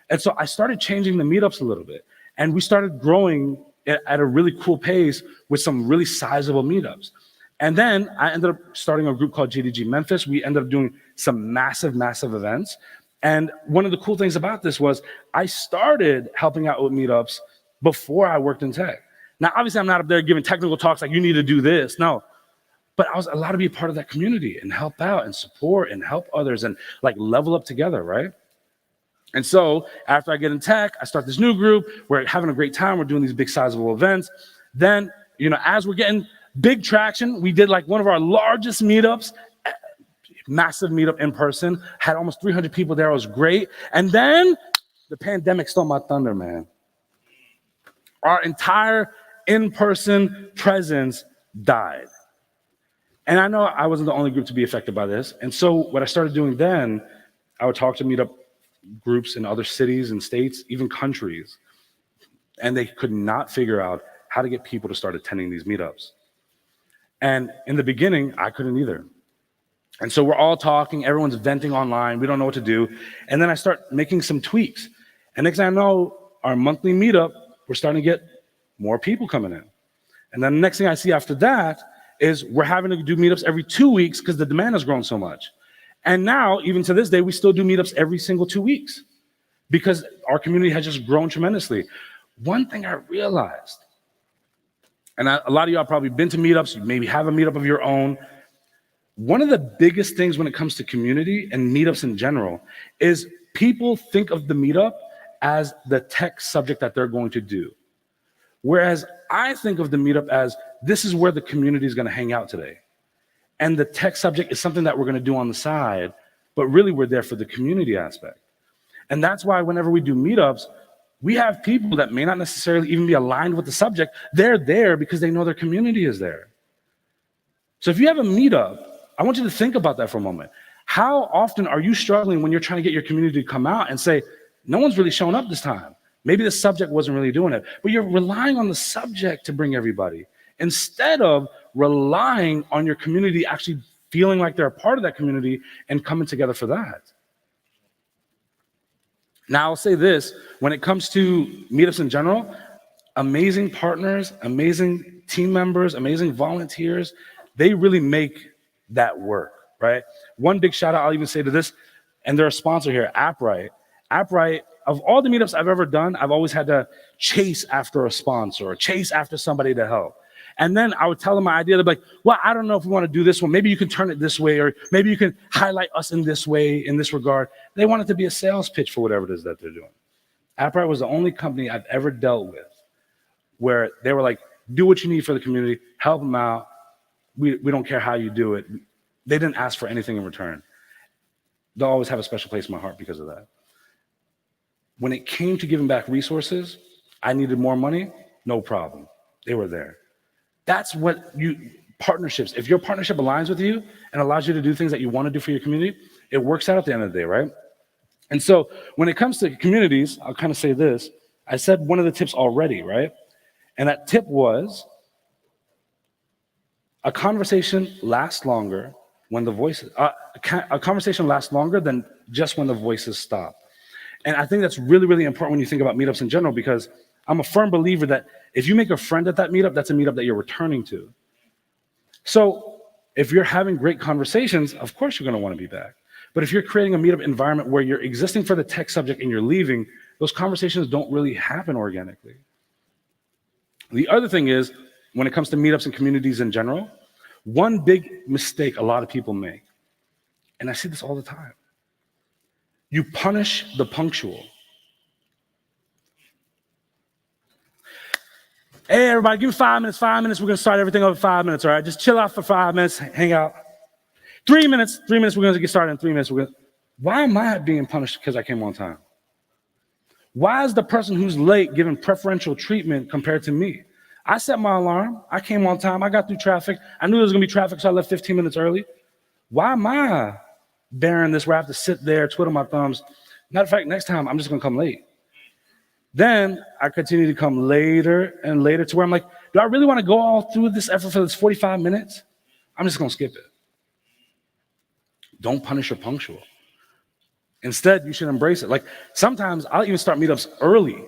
And so I started changing the meetups a little bit, and we started growing at a really cool pace with some really sizable meetups. And then I ended up starting a group called GDG Memphis. We ended up doing some massive, massive events. And one of the cool things about this was I started helping out with meetups before I worked in tech. Now, obviously, I'm not up there giving technical talks like you need to do this. No, but I was allowed to be a part of that community and help out and support and help others and like level up together, right? And so after I get in tech, I start this new group. We're having a great time. We're doing these big sizable events. Then, you know, as we're getting big traction, we did like one of our largest meetups, massive meetup in person, had almost 300 people there. It was great. And then the pandemic stole my thunder, man. Our entire in-person presence died. And I know I wasn't the only group to be affected by this. And so what I started doing then, I would talk to meetup groups in other cities and states, even countries, and they could not figure out how to get people to start attending these meetups. And in the beginning, I couldn't either. And so we're all talking, everyone's venting online, we don't know what to do. And then I start making some tweaks. And next thing I know, our monthly meetup, we're starting to get more people coming in. And then the next thing I see after that is we're having to do meetups every 2 weeks because the demand has grown so much. And now, even to this day, we still do meetups every single 2 weeks because our community has just grown tremendously. One thing I realized, and a lot of y'all probably been to meetups, you maybe have a meetup of your own. One of the biggest things when it comes to community and meetups in general is people think of the meetup as the tech subject that they're going to do. Whereas I think of the meetup as this is where the community is going to hang out today. And the tech subject is something that we're going to do on the side, but really we're there for the community aspect. And that's why whenever we do meetups, we have people that may not necessarily even be aligned with the subject. They're there because they know their community is there. So if you have a meetup, I want you to think about that for a moment. How often are you struggling when you're trying to get your community to come out and say, no one's really showing up this time? Maybe the subject wasn't really doing it, but you're relying on the subject to bring everybody instead of relying on your community actually feeling like they're a part of that community and coming together for that. Now, I'll say this, when it comes to meetups in general, amazing partners, amazing team members, amazing volunteers, they really make that work, right? One big shout out I'll even say to this, and they're a sponsor here, AppRite. Appright, of all the meetups I've ever done, I've always had to chase after a sponsor or chase after somebody to help. And then I would tell them my idea. They'd be like, well, I don't know if we want to do this one. Maybe you can turn it this way, or maybe you can highlight us in this way, in this regard. They want it to be a sales pitch for whatever it is that they're doing. Appright was the only company I've ever dealt with where they were like, do what you need for the community, help them out. We don't care how you do it. They didn't ask for anything in return. They'll always have a special place in my heart because of that. When it came to giving back resources, I needed more money, no problem. They were there. That's what partnerships, if your partnership aligns with you and allows you to do things that you want to do for your community, it works out at the end of the day, right? And so when it comes to communities, I'll kind of say this. I said one of the tips already, right? And that tip was a conversation lasts longer when the voices, a conversation lasts longer than just when the voices stop. And I think that's really, really important when you think about meetups in general, because I'm a firm believer that if you make a friend at that meetup, that's a meetup that you're returning to. So if you're having great conversations, of course you're going to want to be back. But if you're creating a meetup environment where you're existing for the tech subject and you're leaving, those conversations don't really happen organically. The other thing is, when it comes to meetups and communities in general, one big mistake a lot of people make, and I see this all the time, you punish the punctual. Hey, everybody, give me 5 minutes, 5 minutes. We're going to start everything over 5 minutes, all right? Just chill out for 5 minutes, hang out. 3 minutes, we're going to get started in 3 minutes. Why am I being punished because I came on time? Why is the person who's late given preferential treatment compared to me? I set my alarm. I came on time. I got through traffic. I knew there was going to be traffic, so I left 15 minutes early. Why am I bearing this where I have to sit there, twiddle my thumbs? Matter of fact, next time, I'm just going to come late. Then I continue to come later and later to where I'm like, do I really want to go all through this effort for this 45 minutes? I'm just going to skip it. Don't punish your punctual. Instead, you should embrace it. Like sometimes I'll even start meetups early.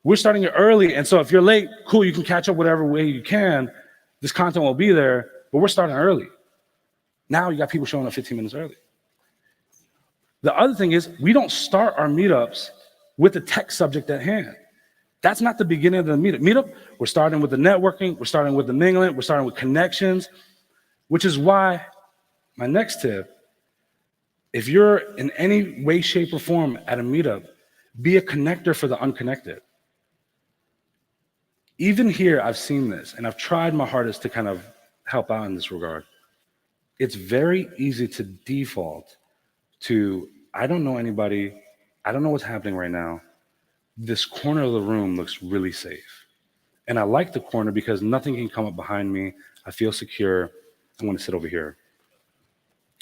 We're starting it early. And so if you're late, cool, you can catch up whatever way you can. This content will be there, but we're starting early. Now you got people showing up 15 minutes early. The other thing is we don't start our meetups with the tech subject at hand. That's not the beginning of the meetup. We're starting with the networking. We're starting with the mingling. We're starting with connections, which is why my next tip, if you're in any way, shape, or form at a meetup, be a connector for the unconnected. Even here, I've seen this, and I've tried my hardest to kind of help out in this regard. It's very easy to default to, I don't know anybody, I don't know what's happening right now. This corner of the room looks really safe. And I like the corner because nothing can come up behind me. I feel secure. I want to sit over here.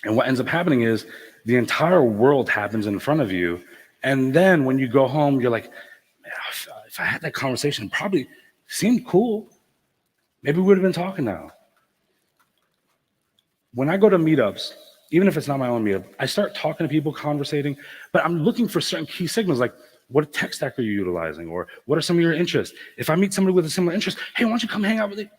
And what ends up happening is the entire world happens in front of you. And then when you go home, you're like, man, if I had that conversation, it probably seemed cool. Maybe we would have been talking now. When I go to meetups, even if it's not my own meetup, I start talking to people, conversating, but I'm looking for certain key signals like, what tech stack are you utilizing? Or what are some of your interests? If I meet somebody with a similar interest, hey, why don't you come hang out with me?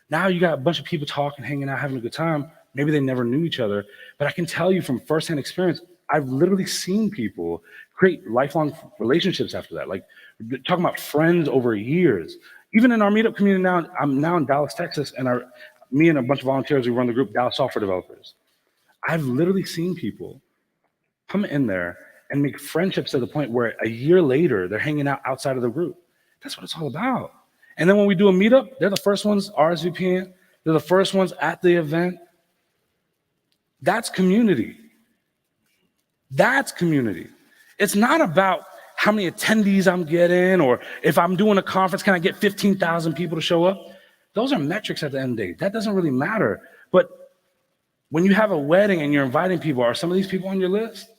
Now you got a bunch of people talking, hanging out, having a good time. Maybe they never knew each other, but I can tell you from firsthand experience, I've literally seen people create lifelong relationships after that. Like talking about friends over years. Even in our meetup community now, I'm now in Dallas, Texas, and me and a bunch of volunteers who run the group, Dallas Software Developers. I've literally seen people come in there and make friendships to the point where a year later, they're hanging out outside of the group. That's what it's all about. And then when we do a meetup, they're the first ones RSVPing. They're the first ones at the event. That's community. That's community. It's not about how many attendees I'm getting, or if I'm doing a conference, can I get 15,000 people to show up? Those are metrics at the end of the day. That doesn't really matter. But when you have a wedding and you're inviting people, are some of these people on your list?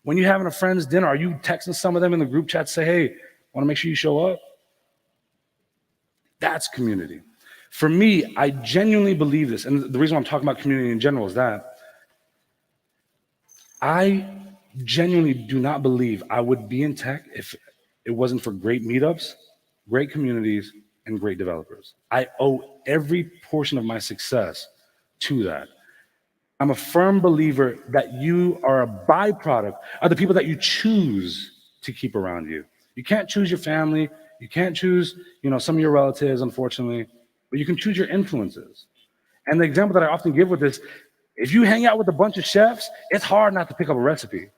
When you're having a friend's dinner, are you texting some of them in the group chat to say, hey, want to make sure you show up? That's community. For me, I genuinely believe this. And the reason I'm talking about community in general is that I genuinely do not believe I would be in tech if it wasn't for great meetups, great communities, and great developers. I owe every portion of my success to that. I'm a firm believer that you are a byproduct of the people that you choose to keep around you. You can't choose your family. You can't choose, some of your relatives, unfortunately, but you can choose your influences. And the example that I often give with this, if you hang out with a bunch of chefs, it's hard not to pick up a recipe.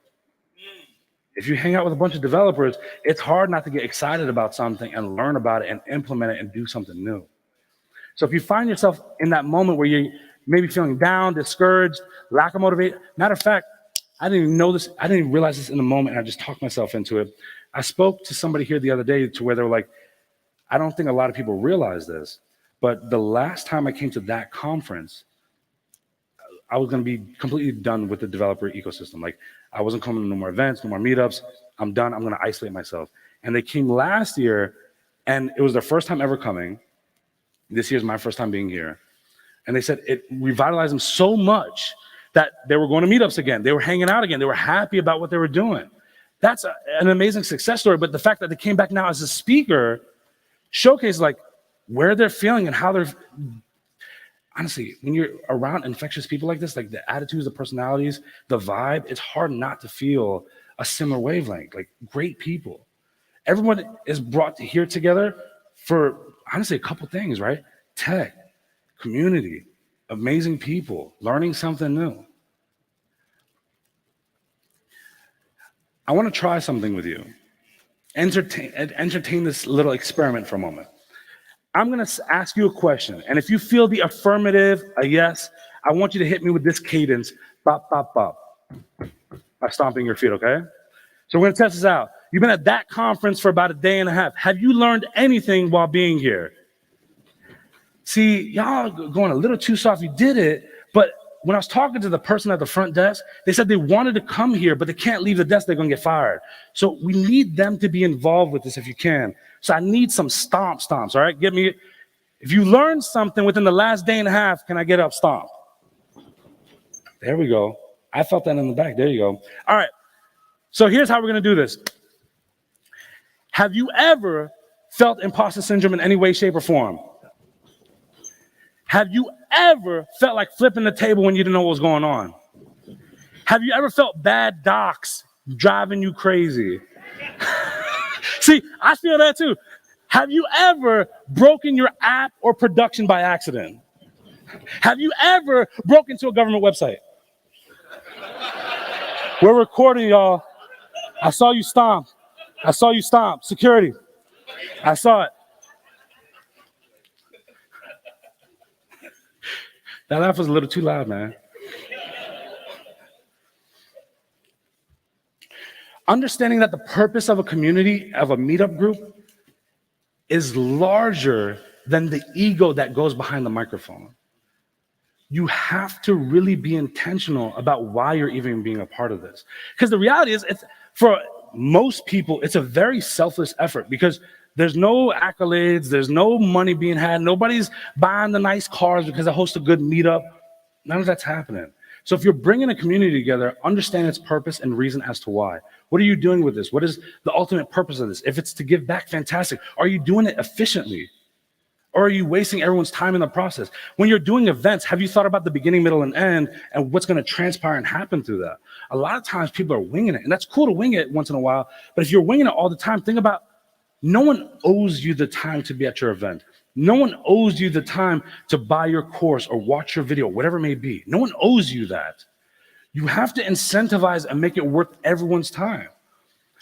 If you hang out with a bunch of developers, it's hard not to get excited about something and learn about it and implement it and do something new. So if you find yourself in that moment where you're maybe feeling down, discouraged, lack of motivation, matter of fact, I didn't even know this, I didn't even realize this in the moment, and I just talked myself into it. I spoke to somebody here the other day to where they were like, I don't think a lot of people realize this, but the last time I came to that conference, I was going to be completely done with the developer ecosystem. Like, I wasn't coming to no more events, no more meetups. I'm done. I'm going to isolate myself. And they came last year, and it was their first time ever coming. This year's my first time being here. And they said it revitalized them so much that they were going to meetups again. They were hanging out again. They were happy about what they were doing. That's an amazing success story. But the fact that they came back now as a speaker showcases like where they're feeling and how they're. Honestly, when you're around infectious people like this, like the attitudes, the personalities, the vibe, it's hard not to feel a similar wavelength, like great people. Everyone is brought here together for, honestly, a couple things, right? Tech, community, amazing people, learning something new. I want to try something with you. Entertain this little experiment for a moment. I'm going to ask you a question, and if you feel the affirmative, a yes, I want you to hit me with this cadence, bop, bop, bop, by stomping your feet, okay? So we're going to test this out. You've been at that conference for about a day and a half. Have you learned anything while being here? See, y'all going a little too soft. You did it, but when I was talking to the person at the front desk, they said they wanted to come here, but they can't leave the desk. They're going to get fired. So we need them to be involved with this if you can. So I need some stomps, all right? Give me, if you learned something within the last day and a half, can I get up stomp? There we go. I felt that in the back. There you go. All right. So here's how we're going to do this. Have you ever felt imposter syndrome in any way, shape, or form? Have you ever felt like flipping the table when you didn't know what was going on? Have you ever felt bad docs driving you crazy? See, I feel that too. Have you ever broken your app or production by accident? Have you ever broken into a government website? We're recording, y'all. I saw you stomp. I saw you stomp. Security. I saw it. That laugh was a little too loud, man. Understanding that the purpose of a community, of a meetup group, is larger than the ego that goes behind the microphone. You have to really be intentional about why you're even being a part of this. Because the reality is, for most people, it's a very selfless effort because there's no accolades, there's no money being had, nobody's buying the nice cars because I host a good meetup. None of that's happening. So if you're bringing a community together, understand its purpose and reason as to why. What are you doing with this? What is the ultimate purpose of this? If it's to give back, fantastic. Are you doing it efficiently? Or are you wasting everyone's time in the process? When you're doing events, have you thought about the beginning, middle, and end and what's going to transpire and happen through that? A lot of times people are winging it, and that's cool to wing it once in a while. But if you're winging it all the time, think about no one owes you the time to be at your event. No one owes you the time to buy your course or watch your video, whatever it may be. No one owes you that. You have to incentivize and make it worth everyone's time.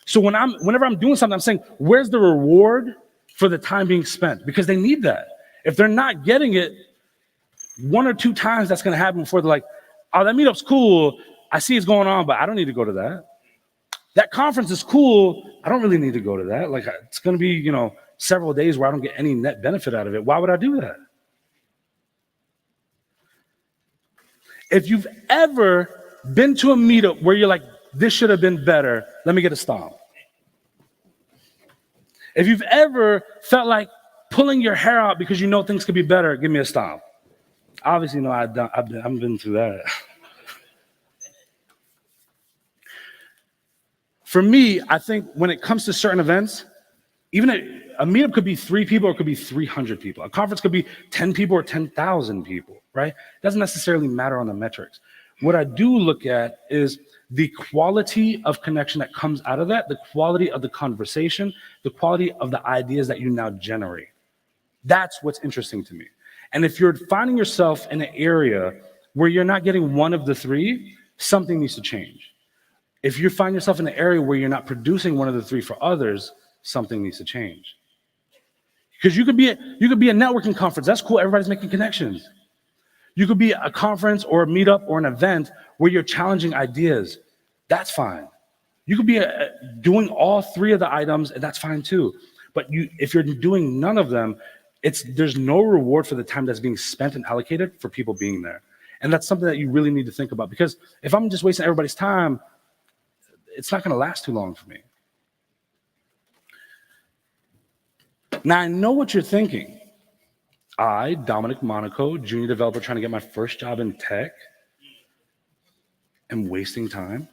So whenever I'm doing something, I'm saying, where's the reward for the time being spent? Because they need that. If they're not getting it, one or two times that's going to happen before they're like, oh, that meetup's cool. I see it's going on, but I don't need to go to that. That conference is cool. I don't really need to go to that. Like, it's going to be, several days where I don't get any net benefit out of it. Why would I do that? If you've ever been to a meetup where you're like, this should have been better, let me get a stomp. If you've ever felt like pulling your hair out because you know things could be better, give me a stomp. Obviously, no, I've been through that. For me, I think when it comes to certain events, even a meetup could be 3 people or it could be 300 people. A conference could be 10 people or 10,000 people, right? It doesn't necessarily matter on the metrics. What I do look at is the quality of connection that comes out of that, the quality of the conversation, the quality of the ideas that you now generate. That's what's interesting to me. And if you're finding yourself in an area where you're not getting one of the three, something needs to change. If you find yourself in an area where you're not producing one of the three for others, something needs to change. Because you could be a networking conference. That's cool. Everybody's making connections. You could be a conference or a meetup or an event where you're challenging ideas. That's fine. You could be doing all three of the items, and that's fine too. But if you're doing none of them, there's no reward for the time that's being spent and allocated for people being there. And that's something that you really need to think about, because if I'm just wasting everybody's time, it's not going to last too long for me. Now, I know what you're thinking. I, Dominic Monaco, junior developer trying to get my first job in tech, am wasting time.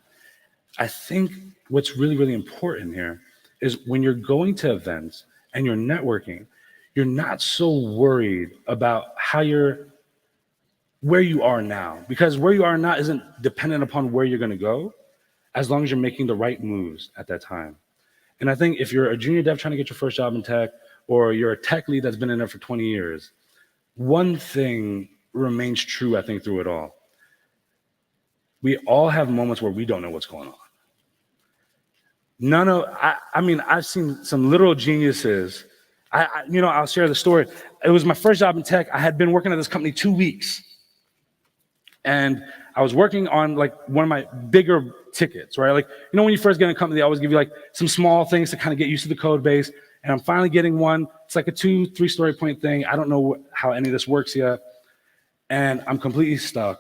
I think what's really, really important here is when you're going to events and you're networking, you're not so worried about where you are now, because where you are now isn't dependent upon where you're going to go, as long as you're making the right moves at that time. And I think if you're a junior dev trying to get your first job in tech, or you're a tech lead that's been in there for 20 years, one thing remains true, I think, through it all. We all have moments where we don't know what's going on. I've seen some literal geniuses. I'll share the story. It was my first job in tech. I had been working at this company 2 weeks. And I was working on like one of my bigger tickets, right? Like, when you first get in a company, they always give you like some small things to kind of get used to the code base. And I'm finally getting one. It's like a 2-3 story point thing. I don't know how any of this works yet. And I'm completely stuck.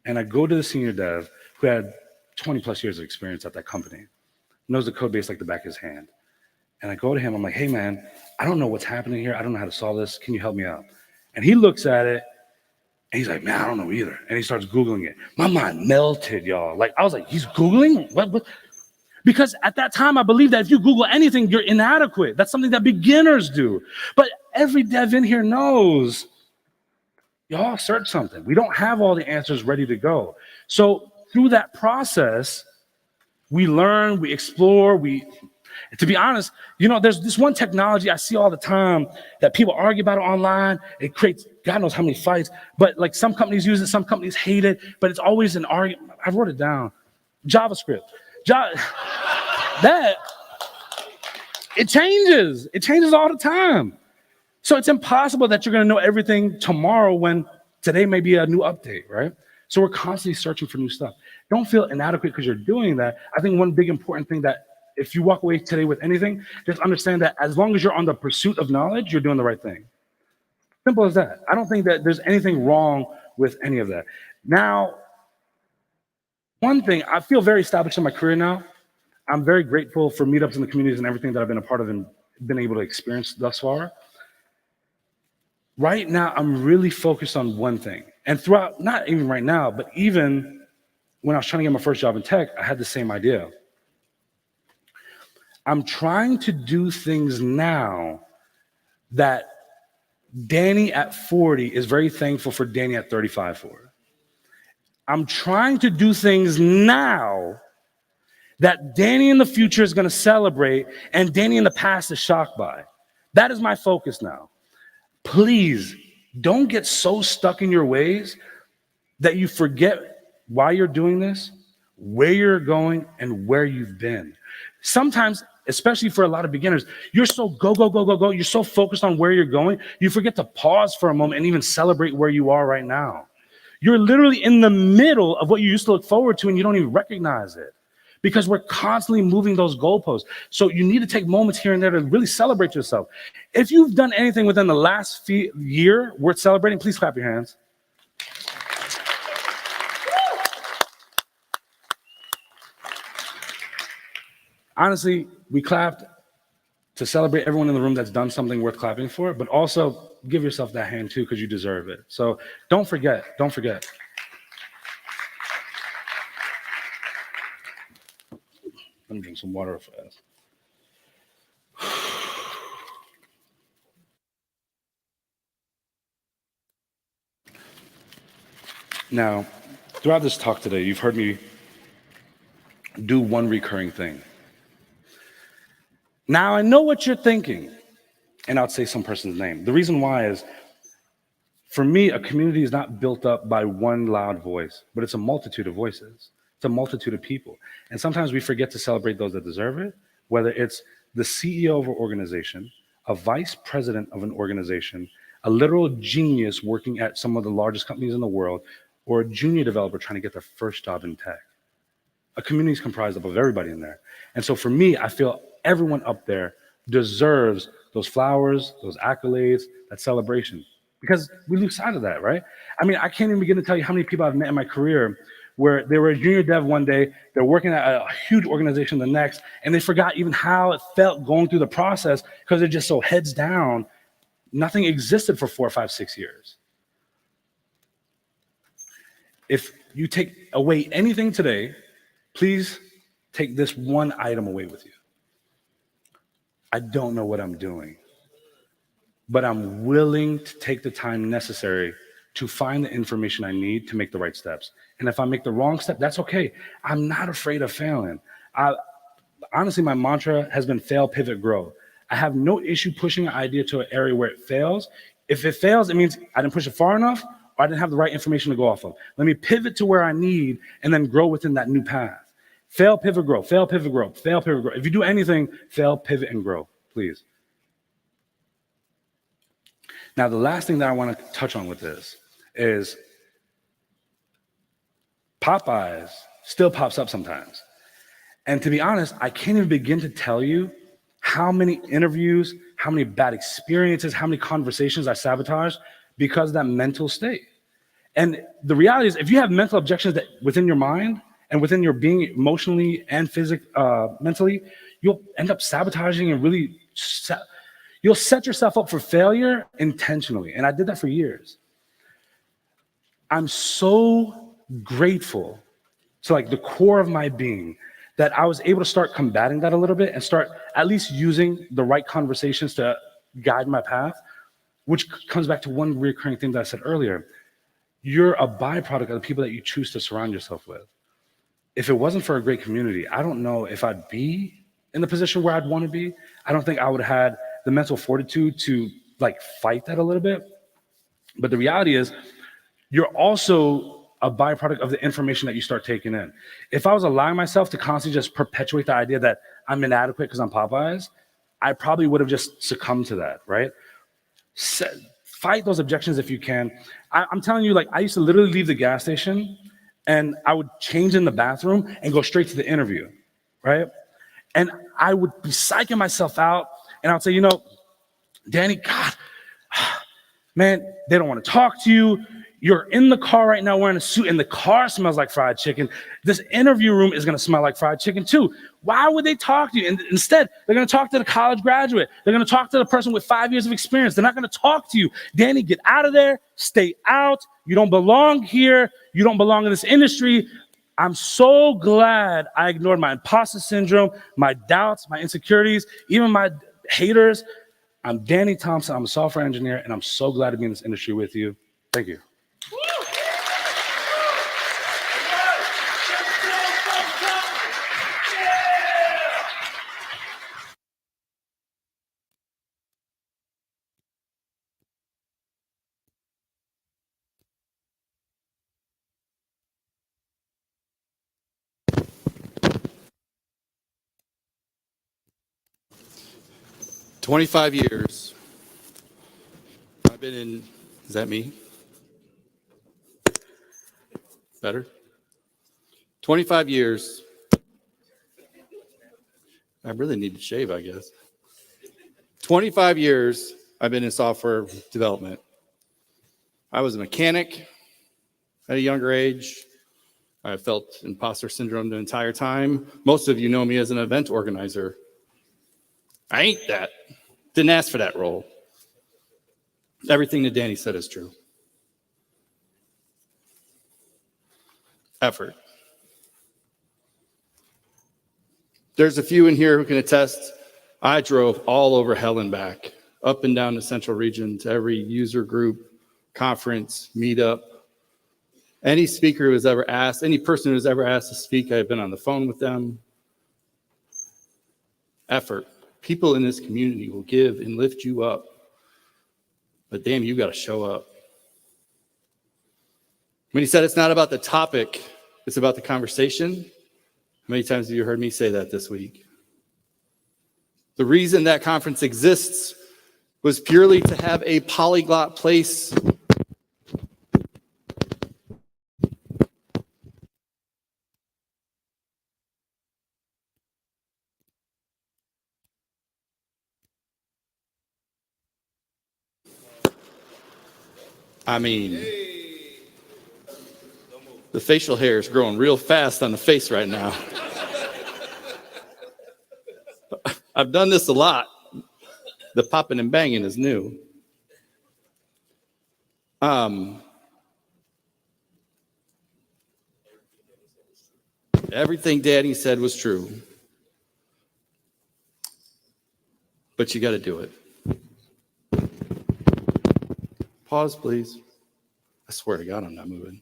And I go to the senior dev who had 20 plus years of experience at that company, knows the code base like the back of his hand. And I go to him, I'm like, hey man, I don't know what's happening here. I don't know how to solve this. Can you help me out? And he looks at it and he's like, man, I don't know either. And he starts Googling it. My mind melted, y'all. Like, I was like, he's Googling? What? Because at that time, I believed that if you Google anything, you're inadequate. That's something that beginners do. But every dev in here knows, y'all search something. We don't have all the answers ready to go. So through that process, we learn, we explore, to be honest, there's this one technology I see all the time that people argue about it online. It creates God knows how many fights, but like some companies use it, some companies hate it, but it's always an argument. I wrote it down. JavaScript. That it changes all the time. So it's impossible that you're going to know everything tomorrow when today may be a new update, right? So we're constantly searching for new stuff. Don't feel inadequate because you're doing that. I think one big important thing that if you walk away today with anything, just understand that as long as you're on the pursuit of knowledge, you're doing the right thing. Simple as that. I don't think that there's anything wrong with any of that. Now, one thing, I feel very established in my career now. I'm very grateful for meetups in the communities and everything that I've been a part of and been able to experience thus far. Right now, I'm really focused on one thing. And throughout, not even right now, but even when I was trying to get my first job in tech, I had the same idea. I'm trying to do things now that Danny at 40 is very thankful for Danny at 35 for. I'm trying to do things now that Danny in the future is going to celebrate and Danny in the past is shocked by. That is my focus now. Please don't get so stuck in your ways that you forget why you're doing this, where you're going, and where you've been. Sometimes, especially for a lot of beginners, you're so go. You're so focused on where you're going, you forget to pause for a moment and even celebrate where you are right now. You're literally in the middle of what you used to look forward to and you don't even recognize it because we're constantly moving those goalposts. So you need to take moments here and there to really celebrate yourself. If you've done anything within the last year worth celebrating, please clap your hands. Honestly, we clapped to celebrate everyone in the room that's done something worth clapping for, but also give yourself that hand too, because you deserve it. So don't forget. Let me drink some water fast. Now, throughout this talk today, you've heard me do one recurring thing. Now, I know what you're thinking, and I'll say some person's name. The reason why is, for me, a community is not built up by one loud voice, but it's a multitude of voices. It's a multitude of people. And sometimes we forget to celebrate those that deserve it, whether it's the CEO of an organization, a vice president of an organization, a literal genius working at some of the largest companies in the world, or a junior developer trying to get their first job in tech. A community is comprised of everybody in there. And so for me, I feel everyone up there deserves those flowers, those accolades, that celebration, because we lose sight of that, right? I mean, I can't even begin to tell you how many people I've met in my career where they were a junior dev one day, they're working at a huge organization the next, and they forgot even how it felt going through the process because they're just so heads down. Nothing existed for 4, 5, 6 years. If you take away anything today, please take this one item away with you. I don't know what I'm doing, but I'm willing to take the time necessary to find the information I need to make the right steps. And if I make the wrong step, that's okay. I'm not afraid of failing. Honestly, my mantra has been fail, pivot, grow. I have no issue pushing an idea to an area where it fails. If it fails, it means I didn't push it far enough, or I didn't have the right information to go off of. Let me pivot to where I need and then grow within that new path. Fail, pivot, grow, fail, pivot, grow, fail, pivot, grow. If you do anything, fail, pivot, and grow, please. Now, the last thing that I want to touch on with this is Popeyes still pops up sometimes. And to be honest, I can't even begin to tell you how many interviews, how many bad experiences, how many conversations I sabotaged because of that mental state. And the reality is, if you have mental objections that within your mind and within your being emotionally and mentally, you'll end up sabotaging and really you'll set yourself up for failure intentionally. And I did that for years. I'm so grateful to like the core of my being that I was able to start combating that a little bit and start at least using the right conversations to guide my path, which comes back to one recurring thing that I said earlier. You're a byproduct of the people that you choose to surround yourself with. If it wasn't for a great community, I don't know if I'd be in the position where I'd want to be. I don't think I would have had the mental fortitude to like fight that a little bit. But the reality is, you're also a byproduct of the information that you start taking in. If I was allowing myself to constantly just perpetuate the idea that I'm inadequate because I'm Popeyes, I probably would have just succumbed to that, right? Fight those objections if you can. I'm telling you, like, I used to literally leave the gas station and I would change in the bathroom and go straight to the interview, right? And I would be psyching myself out and I would say, you know, Danny, God, man, they don't want to talk to you. You're in the car right now wearing a suit and the car smells like fried chicken. This interview room is going to smell like fried chicken too. Why would they talk to you? And instead, they're going to talk to the college graduate. They're going to talk to the person with 5 years of experience. They're not going to talk to you. Danny, get out of there. Stay out. You don't belong here. You don't belong in this industry. I'm so glad I ignored my imposter syndrome, my doubts, my insecurities, even my haters. I'm Danny Thompson. I'm a software engineer, and I'm so glad to be in this industry with you. Thank you. – 25 years. I've been in, is that me? Better? 25 years. I really need to shave, I guess. 25 years I've been in software development. I was a mechanic at a younger age. I felt imposter syndrome the entire time. Most of you know me as an event organizer. I ain't that. Didn't ask for that role. Everything that Danny said is true. Effort. There's a few in here who can attest. I drove all over hell and back, up and down the central region to every user group, conference, meetup, Any speaker who has ever asked, any person who has ever asked to speak, I've been on the phone with them. Effort. People in this community will give and lift you up. But damn, you got to show up. When he said it's not about the topic, it's about the conversation, how many times have you heard me say that this week? The reason that conference exists was purely to have a polyglot place the facial hair is growing real fast on the face right now. I've done this a lot. The popping and banging is new. Everything Daddy said was true. But you got to do it. Pause, please. I swear to God, I'm not moving.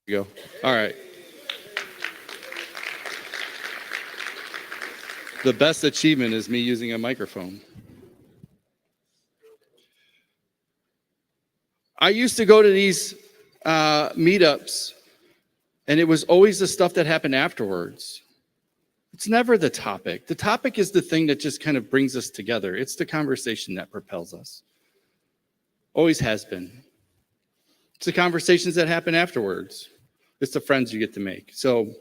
Go. All right. The best achievement is me using a microphone. I used to go to these meetups, and it was always the stuff that happened afterwards. It's never the topic. The topic is the thing that just kind of brings us together. It's the conversation that propels us. Always has been. It's the conversations that happen afterwards. It's the friends you get to make. So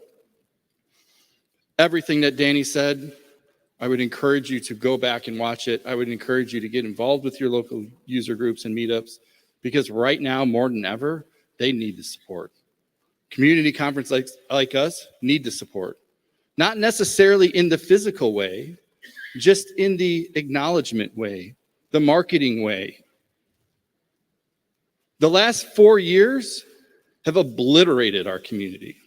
everything that Danny said, I would encourage you to go back and watch it. I would encourage you to get involved with your local user groups and meetups, because right now, more than ever, they need the support. Community conferences like us need the support. Not necessarily in the physical way, just in the acknowledgement way, the marketing way. The last 4 years have obliterated our community.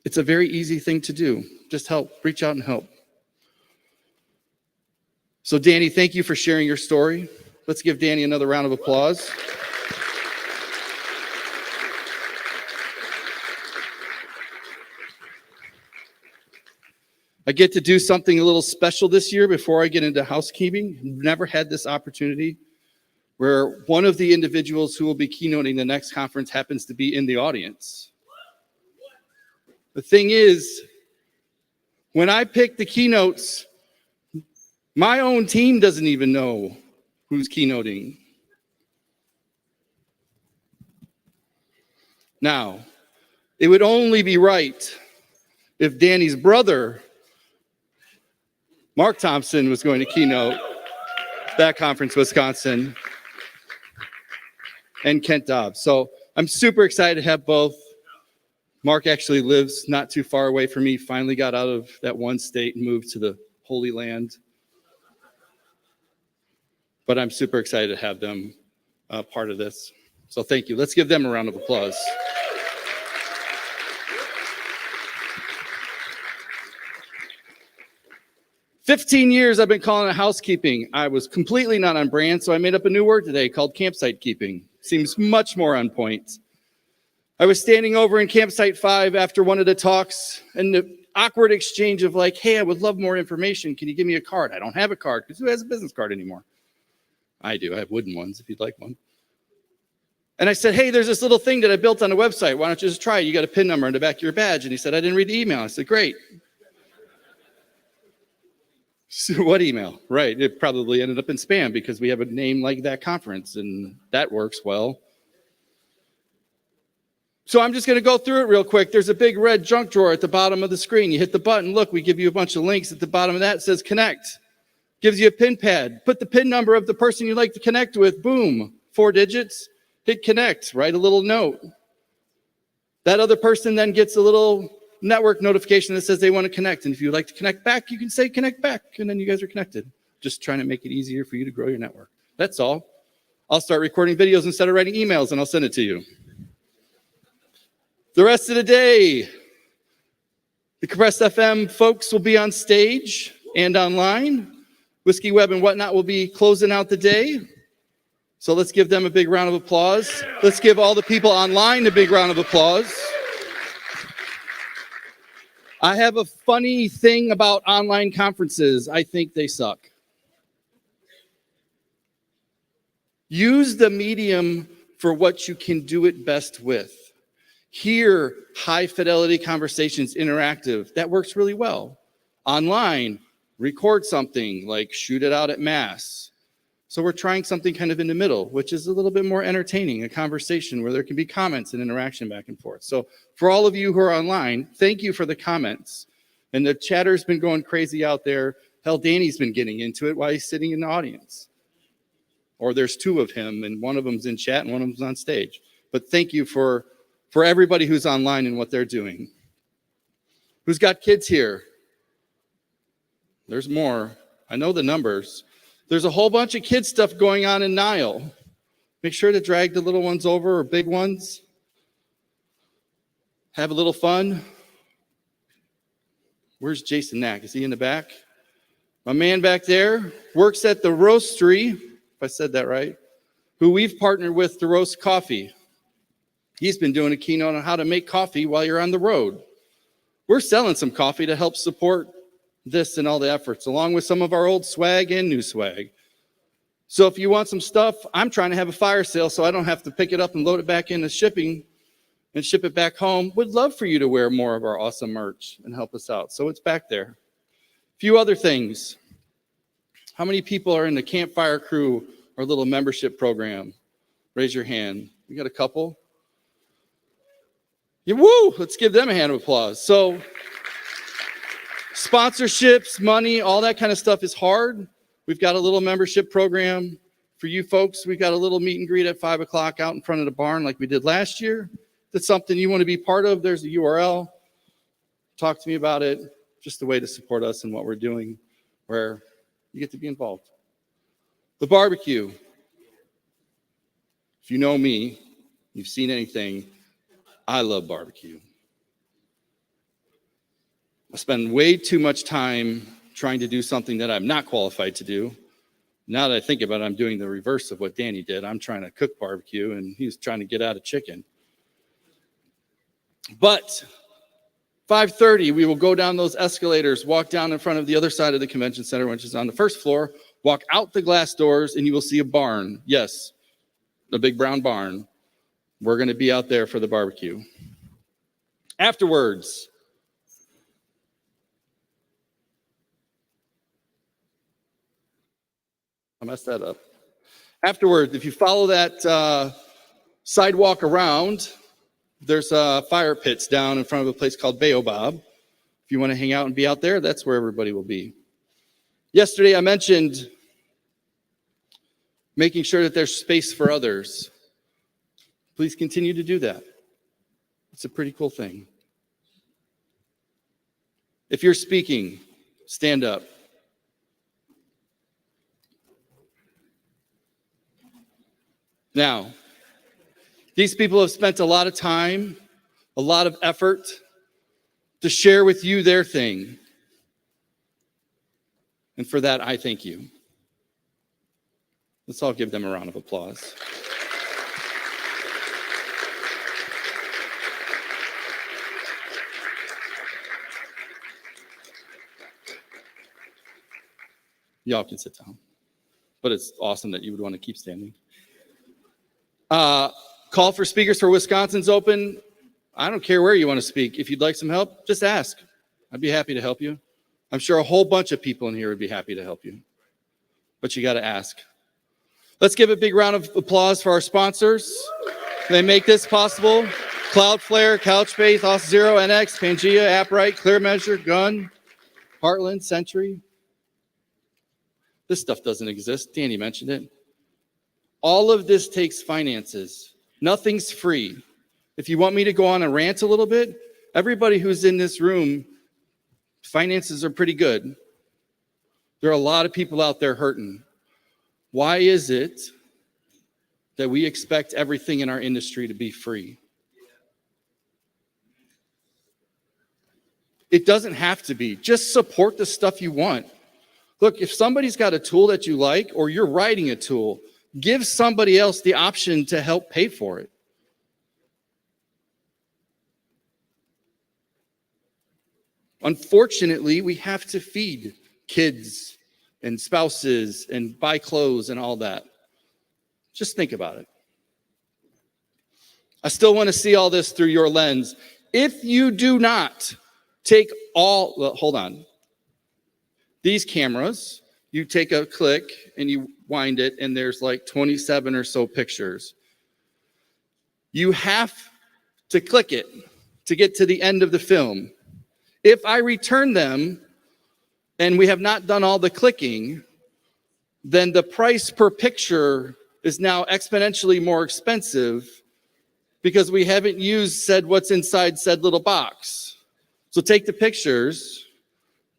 It's a very easy thing to do. Just help, reach out and help. So Danny, thank you for sharing your story. Let's give Danny another round of applause. I get to do something a little special this year before I get into housekeeping. Never had this opportunity, where one of the individuals who will be keynoting the next conference happens to be in the audience. The thing is, when I pick the keynotes, my own team doesn't even know who's keynoting. Now, it would only be right if Danny's brother, Mark Thompson, was going to keynote that conference, Wisconsin, and Kent Dobbs. So I'm super excited to have both. Mark actually lives not too far away from me, finally got out of that one state and moved to the Holy Land. But I'm super excited to have them part of this. So thank you. Let's give them a round of applause. "15 years I've been calling it housekeeping. I was completely not on brand, so I made up a new word today called campsite keeping. Seems much more on point. I was standing over in Campsite 5 after one of the talks, and the awkward exchange of like, hey, I would love more information. Can you give me a card? I don't have a card, because who has a business card anymore? I do. I have wooden ones if you'd like one. And I said, hey, there's this little thing that I built on the website. Why don't you just try it? You got a PIN number on the back of your badge. And he said, I didn't read the email. I said, great. So what email? Right. It probably ended up in spam because we have a name like that conference, and that works well. So I'm just going to go through it real quick. There's a big red junk drawer at the bottom of the screen. You hit the button. Look, we give you a bunch of links at the bottom of that. It says connect. Gives you a PIN pad. Put the PIN number of the person you'd like to connect with. Boom. 4 digits. Hit connect. Write a little note. That other person then gets a little network notification that says they want to connect. And if you'd like to connect back, you can say connect back, and then you guys are connected. Just trying to make it easier for you to grow your network. That's all. I'll start recording videos instead of writing emails, and I'll send it to you. The rest of the day, the Compressed FM folks will be on stage and online. Whiskey Web and whatnot will be closing out the day. So let's give them a big round of applause. Let's give all the people online a big round of applause. I have a funny thing about online conferences. I think they suck. Use the medium for what you can do it best with. Here, high fidelity conversations, interactive, that works really well. Online, record something, like shoot it out at mass. So we're trying something kind of in the middle, which is a little bit more entertaining, a conversation where there can be comments and interaction back and forth. So for all of you who are online, thank you for the comments. And the chatter's been going crazy out there. Hell, Danny's been getting into it while he's sitting in the audience. Or there's two of him, and one of them's in chat and one of them's on stage. But thank you for everybody who's online and what they're doing. Who's got kids here? There's more. I know the numbers. There's a whole bunch of kids stuff going on in Nile. Make sure to drag the little ones over or big ones. Have a little fun. Where's Jason Knack? Is he in the back? My man back there works at the roastery, if I said that right, who we've partnered with to roast coffee. He's been doing a keynote on how to make coffee while you're on the road. We're selling some coffee to help support this and all the efforts, along with some of our old swag and new swag. So if you want some stuff, I'm trying to have a fire sale so I don't have to pick it up and load it back into shipping and ship it back home. Would love for you to wear more of our awesome merch and help us out. So it's back there. A few other things. How many people are in the Campfire Crew, our little membership program? Raise your hand. We got a couple. Yeah, woo! Let's give them a hand of applause. So sponsorships, money, all that kind of stuff is hard. We've got a little membership program for you folks. We've got a little meet and greet at 5 o'clock out in front of the barn like we did last year. If that's something you want to be part of, there's a URL. Talk to me about it. Just a way to support us and what we're doing, where you get to be involved. The barbecue. If you know me, you've seen anything, I love barbecue. I spend way too much time trying to do something that I'm not qualified to do. Now that I think about it, I'm doing the reverse of what Danny did. I'm trying to cook barbecue, and he's trying to get out of chicken. But 5:30, we will go down those escalators, walk down in front of the other side of the convention center, which is on the first floor, walk out the glass doors, and you will see a barn. Yes, a big brown barn. We're going to be out there for the barbecue. Afterwards, I messed that up. Afterwards, if you follow that sidewalk around, there's fire pits down in front of a place called Baobab. If you want to hang out and be out there, that's where everybody will be. Yesterday, I mentioned making sure that there's space for others. Please continue to do that. It's a pretty cool thing. If you're speaking, stand up. Now, these people have spent a lot of time, a lot of effort to share with you their thing. And for that, I thank you. Let's all give them a round of applause. Y'all can sit down. But it's awesome that you would want to keep standing. Call for speakers for Wisconsin's open. I don't care where you want to speak. If you'd like some help, just ask. I'd be happy to help you. I'm sure a whole bunch of people in here would be happy to help you. But you got to ask. Let's give a big round of applause for our sponsors. They make this possible. Cloudflare, Couchbase, Auth0, NX, Pangea, AppWrite, ClearMeasure, Gun, Heartland, Sentry. This stuff doesn't exist. Danny mentioned it. All of this takes finances. Nothing's free. If you want me to go on a rant a little bit, everybody who's in this room, finances are pretty good. There are a lot of people out there hurting. Why is it that we expect everything in our industry to be free? It doesn't have to be. Just support the stuff you want. Look, if somebody's got a tool that you like, or you're writing a tool, give somebody else the option to help pay for it. Unfortunately, we have to feed kids and spouses and buy clothes and all that. Just think about it. I still want to see all this through your lens. If you do not take all, well, hold on. These cameras, you take a click and you wind it, and there's like 27 or so pictures. You have to click it to get to the end of the film. If I return them and we have not done all the clicking, then the price per picture is now exponentially more expensive because we haven't used what's inside said little box. So take the pictures,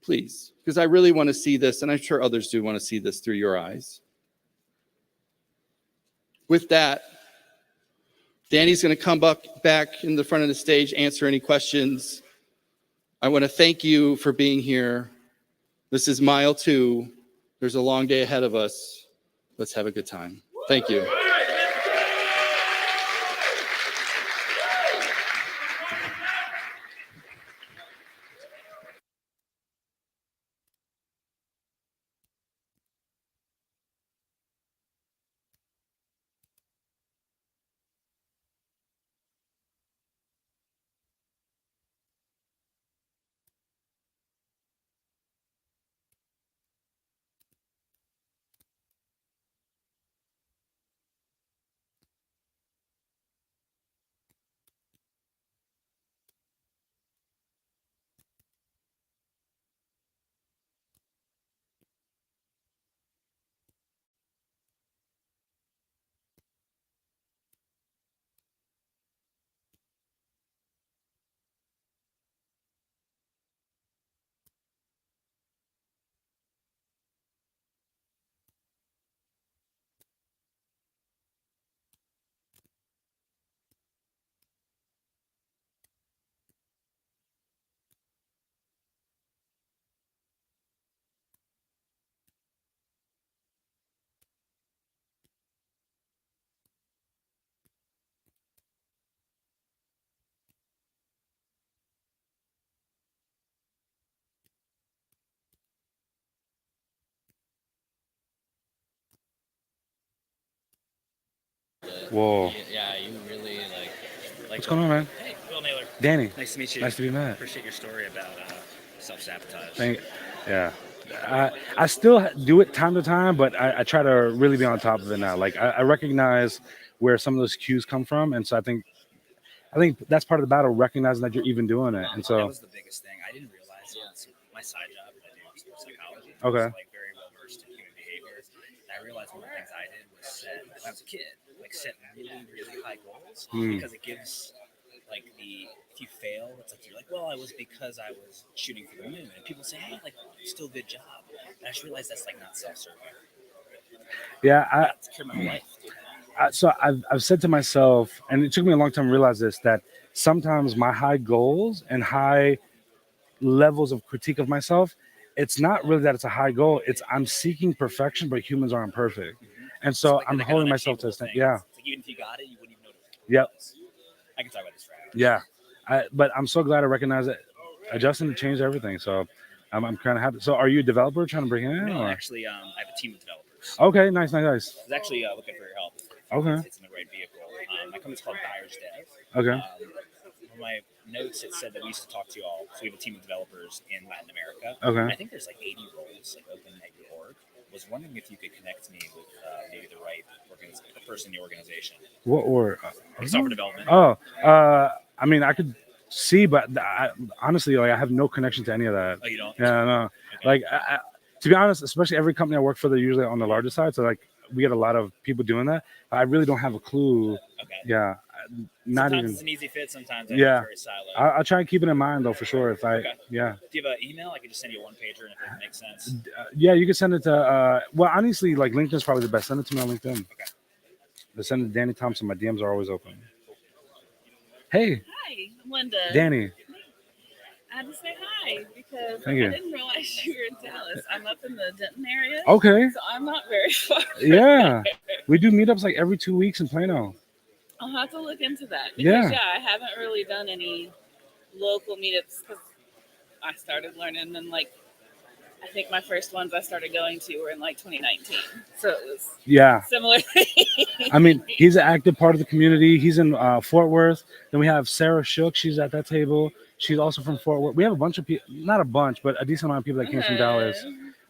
please, because I really want to see this, and I'm sure others do want to see this through your eyes. With that, Danny's going to come back in the front of the stage, answer any questions. I want to thank you for being here. This is mile 2. There's a long day ahead of us. Let's have a good time. Thank you. Whoa. Yeah, you really What's going on, man? Hey, Will Naylor. Danny. Nice to meet you. Nice to be met. Appreciate your story about self-sabotage. Yeah. I still do it time to time, but I try to really be on top of it now. Like I recognize where some of those cues come from, and so I think that's part of the battle, recognizing that you're even doing it. And so that was the biggest thing. I didn't realize my side job, I do sports psychology. Okay. I was very well versed in human behavior, and I realized one of the things I did was when I was a kid, set really high goals because it gives if you fail, it's like you're like, well, I was because I was shooting for the moon, and people say, hey, still good job. And I just realized that's not self-serving. Yeah, I care my whole life. So I've said to myself, and it took me a long time to realize this, that sometimes my high goals and high levels of critique of myself, it's not really that it's a high goal. It's I'm seeking perfection, but humans are imperfect. And so I'm holding myself to a standard. Yeah. Even if you got it, you wouldn't even notice. Yep. I can talk about this for hours. Yeah. But I'm so glad I recognize it. Adjusting to change everything. So I'm kind of happy. So are you a developer trying to bring it in? No, or? actually, I have a team of developers. Okay, nice. I was actually looking for your help. Okay. It's in the right vehicle. My company's called Dyer's Dev. Okay. On my notes, it said that we used to talk to you all. So we have a team of developers in Latin America. Okay. And I think there's 80 roles open at your org. Was wondering if you could connect me with maybe the right person in the organization. What org? Software development. Oh, I mean, I could see, but honestly, I have no connection to any of that. Oh, you don't? Yeah, no. Okay. To be honest, especially every company I work for, they're usually on the larger side. So we get a lot of people doing that. I really don't have a clue. Okay. Yeah. not sometimes even. it's an easy fit. Sometimes Yeah. it's very siloed. I'll try and keep it in mind though for sure. If I Okay. yeah. Do you have an email? I could just send you a one pager, and if it makes sense. Yeah, you can send it to well honestly like LinkedIn's probably the best. Send it to me on LinkedIn. Okay. But send it to Danny Thompson. My DMs are always open. Hey, Hi, Linda. Danny. I had to say hi because Thank you. I didn't realize you were in Dallas. I'm up in the Denton area, Okay. so I'm not very far. Yeah. We do meetups like every 2 weeks in Plano. I'll have to look into that because Yeah. yeah, I haven't really done any local meetups because I started learning and like I think my first ones I started going to were in like 2019, so it was Yeah. similar. I mean, he's an active part of the community. He's in Fort Worth. Then we have Sarah Shook. She's at that table. She's also from Fort Worth. We have a bunch of people, not a bunch, but a decent amount of people that came from Dallas.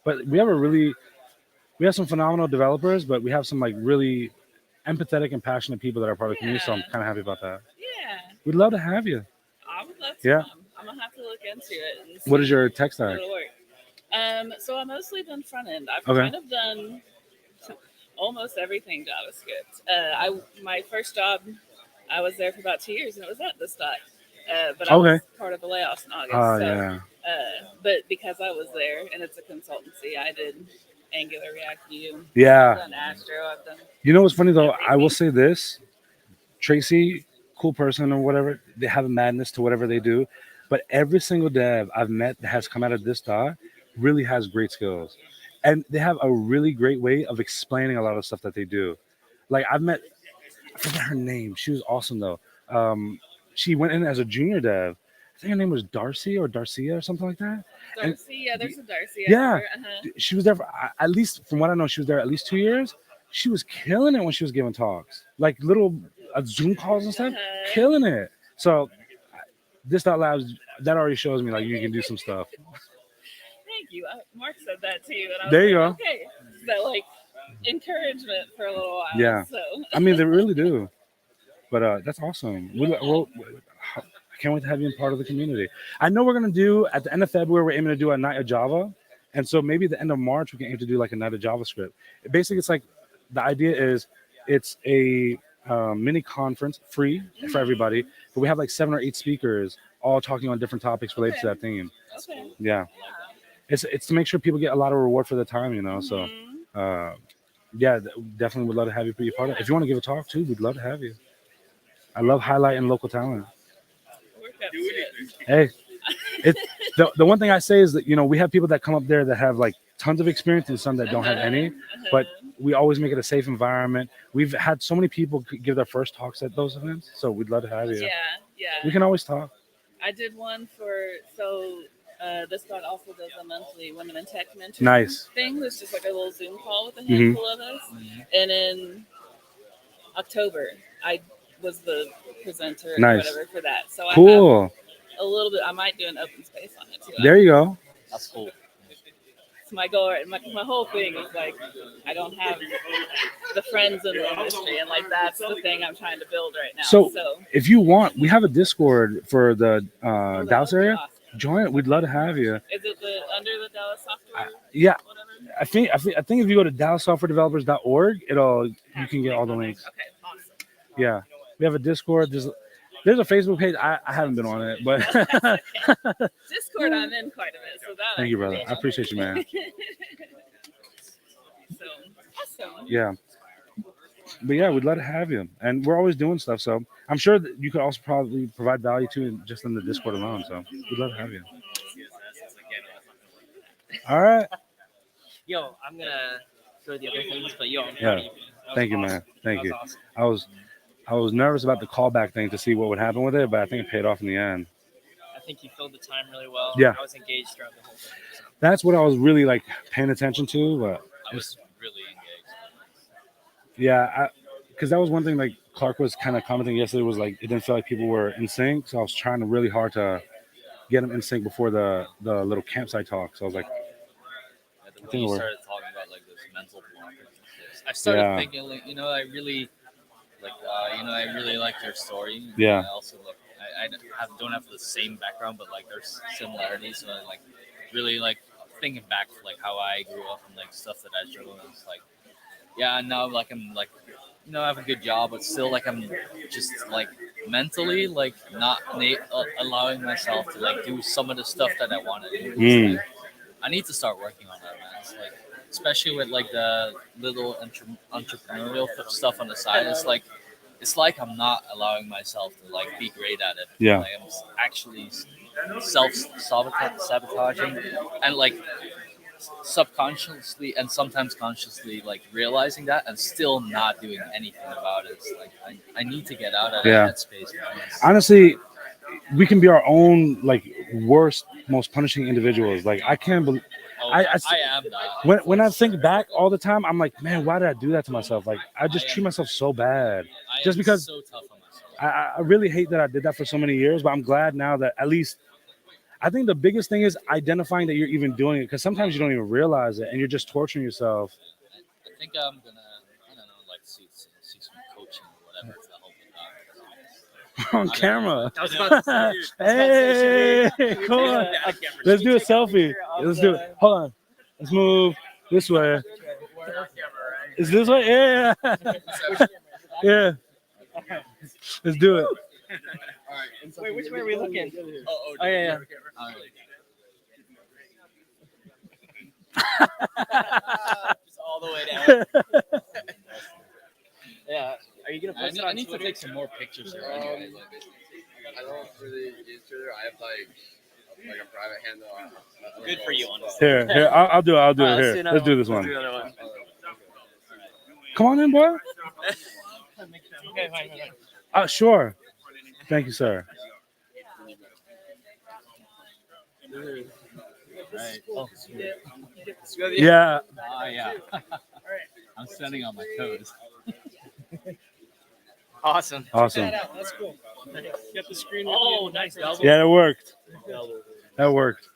But we have some phenomenal developers, but we have some like really empathetic and passionate people that are part of the community. So I'm kind of happy about that. Yeah, We'd love to have you. I would love to. Yeah. Come. I'm gonna have to look into it. And see What is your tech if stack? it'll work. So I've mostly done front end. I've Okay. kind of done almost everything JavaScript. My first job, I was there for about 2 years, and it was at this dot. But I was part of the layoffs in August. Oh so, yeah. But because I was there, and it's a consultancy, I did Angular, React, Vue. Yeah. I've done Astro. I've done. You know what's funny though? I will say this: Tracy, cool person or whatever, they have a madness to whatever they do. But every single dev I've met that has come out of this dot really has great skills. And they have a really great way of explaining a lot of stuff that they do. Like I forget her name. She was awesome though. She went in as a junior dev. I think her name was Darcy or Darcia or something like that. Darcy, yeah, there's a Darcy. Yeah. Uh-huh. She was there for, at least from what I know, she was there at least 2 years. She was killing it when she was giving talks, like little Zoom calls and stuff, killing it. So this labs that already shows me like you can do some stuff. Thank you. Mark said that too. And I was There you like, go. Okay. So like encouragement for a little while. Yeah. So. I mean, they really do. But that's awesome. I can't wait to have you in part of the community. I know we're gonna do at the end of February. We're aiming to do a night of Java, and so maybe at the end of March we can aim to do like a night of JavaScript. Basically, it's like the idea is it's a mini conference, free for everybody, but we have like 7 or 8 speakers all talking on different topics related to that theme. Okay. Yeah, it's to make sure people get a lot of reward for their time, you know. So, yeah, definitely would love to have you be a part of it. If you want to give a talk too, we'd love to have you. I love highlighting local talent. Hey, the one thing I say is that we have people that come up there that have like tons of experience and some that don't have any, but we always make it a safe environment. We've had so many people give their first talks at those events, so we'd love to have you. Yeah. We can always talk. I did one this dot also does a monthly Women in Tech mentoring Nice. thing. It's just like a little Zoom call with a handful of us. And in October, I was the presenter or whatever for that. So Cool. I have a little bit. I might do an open space on it too. There you go. That's cool. It's my goal. My whole thing is like I don't have the friends in the industry, and like that's the thing I'm trying to build right now. So if you want, we have a Discord for the Dallas area. Awesome. Join it. We'd love to have you. Is it under the Dallas software? Yeah. Whatever? I think if you go to DallasSoftwareDevelopers.org, you can get all the links. Okay, awesome. Yeah, we have a Discord. There's a Facebook page. I haven't been on it, but Discord I'm in quite a bit. So that. Thank you, brother. I appreciate you, man. So awesome. Yeah. But yeah, we'd love to have you, and we're always doing stuff. So I'm sure that you could also probably provide value to just in the Discord alone. So we'd love to have you. All right. Yo, I'm gonna show the other things, but I'm Yeah. proud of you. Thank you, man. Thank you. I was nervous about the callback thing to see what would happen with it, but I think it paid off in the end. I think you filled the time really well. Yeah. I was engaged throughout the whole thing. So That's what I was really like paying attention to. But I was really engaged. yeah, because that was one thing like Clark was kind of commenting yesterday was like it didn't feel like people were in sync. So I was trying really hard to get them in sync before the little campsite talk. So I was like, When you started talking about like this mental block, I started thinking, like, I really like your story. Yeah. I also don't have the same background, but like there's similarities. So I like really like thinking back to like how I grew up and like stuff that I struggled with. It's like, yeah, now like I'm like I have a good job, but still like I'm just like mentally like not allowing myself to like do some of the stuff that I want to do. It's like, I need to start working on that, man. It's like, especially with like the little entrepreneurial stuff on the side. It's like I'm not allowing myself to like be great at it. Yeah. Like, I'm actually sabotaging and like subconsciously and sometimes consciously like realizing that and still not doing anything about it. It's like I need to get out of that space. Honestly, we can be our own like worst, most punishing individuals. Like I can't believe. I am that. When I think back all the time, I'm like, man, why did I do that to myself? Like I just treat myself so bad, just because. So tough on myself. I really hate that I did that for so many years, but I'm glad now that at least. I think the biggest thing is identifying that you're even doing it, because sometimes you don't even realize it and you're just torturing yourself. I think I'm gonna, I don't know, like see some coaching or whatever to help with that. On camera. I was about to say, Hey, come on. Let's do a selfie. Let's do it. Hold on. Let's move this way. Is this way? Yeah. Yeah. Let's do it. Wait, which way are we looking? Oh, yeah. Just all the way down. Yeah. Are you gonna post it on I need to Twitter? take some more pictures here. Anyway. I don't really use Twitter. I have like a private handle. Good for you, honestly. Here. I'll do it. I'll do All it. right, Here. Let's do this one. do another one. Come on in, boy. Okay, fine. Sure. Thank you, sir. Right. Oh, sweet. Yeah. Yeah. I'm standing on my toes. Awesome. Awesome. That's cool. Get the screen. Oh, nice. Yeah, that worked. That worked.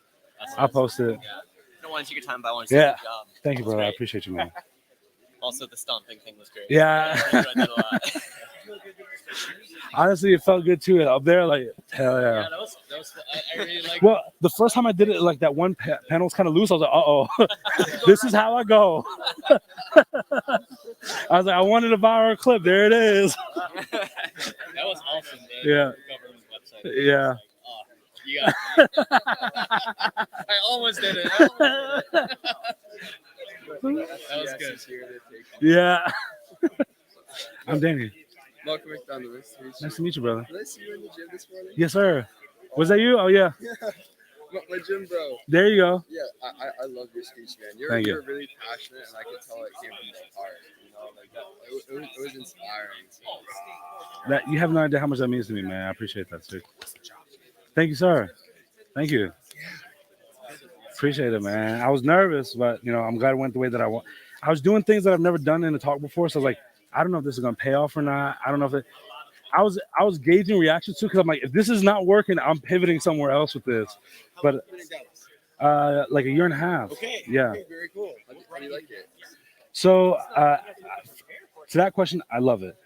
I'll post it. I don't want to take your time, but I want to Yeah. good job. Thank you, brother. I appreciate you, man. Also, the stomping thing was great. Yeah. I enjoyed that a lot. Honestly, it felt good too. Up there, like, hell yeah. Yeah, that was I really like. Well, the first time I did it, like that one panel was kind of loose. I was like, uh-oh, this is how I go. I was like, I wanted a viral clip. There it is. That was awesome. The Yeah. government website. Yeah. You got it. I almost did it. That was good. Yeah. I'm Danny. Welcome down the list. Nice to meet you, brother. Did I see you in the gym this morning? Yes, sir. Was that you? Oh, yeah. My gym bro. There you go. Yeah, I love your speech, man. Thank you. You're really passionate, and I could tell it came from the heart. You know, like that. It was inspiring. So. That you have no idea how much that means to me, man. I appreciate that, sir. Thank you, sir. Thank you. Appreciate it, man. I was nervous, but I'm glad it went the way that I want. I was doing things that I've never done in a talk before, so I was like, I don't know if this is gonna pay off or not. I don't know if it. I was gauging reactions too, because I'm like, if this is not working, I'm pivoting somewhere else with this. But like a year and a half. Okay. Yeah. Okay, very cool. How do you like it? So to that question, I love it.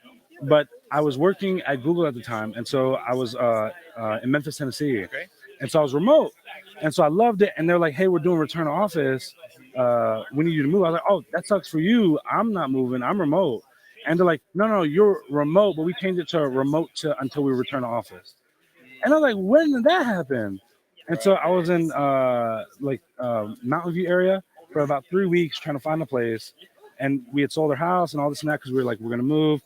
But I was working at Google at the time, and so I was in Memphis, Tennessee. Okay. And so I was remote, and so I loved it. And they're like, "Hey, we're doing return to office. We need you to move." I was like, "Oh, that sucks for you. I'm not moving. I'm remote." And they're like, "No, you're remote, but we changed it to remote until we return to office." And I was like, "When did that happen?" And so I was in Mountain View area for about 3 weeks trying to find a place, and we had sold our house and all this and that because we were like, we're gonna move.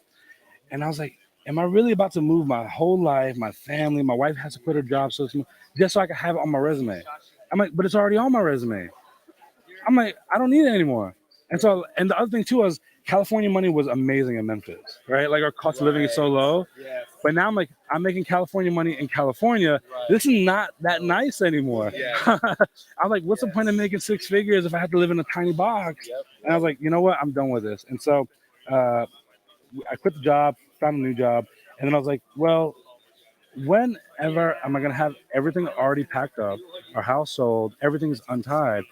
And I was like, am I really about to move my whole life, my family? My wife has to quit her job just so I can have it on my resume. I'm like, but it's already on my resume. I'm like, I don't need it anymore. And so, and the other thing too was California money was amazing in Memphis, right? Like our cost of living is so low. Yeah. But now I'm like, I'm making California money in California. Right. This is not that nice anymore. Yeah. I'm like, what's the point of making six figures if I have to live in a tiny box? Yep. And I was like, you know what? I'm done with this. And so I quit the job, found a new job. And then I was like, well, whenever am I going to have everything already packed up, our house sold, everything's untied.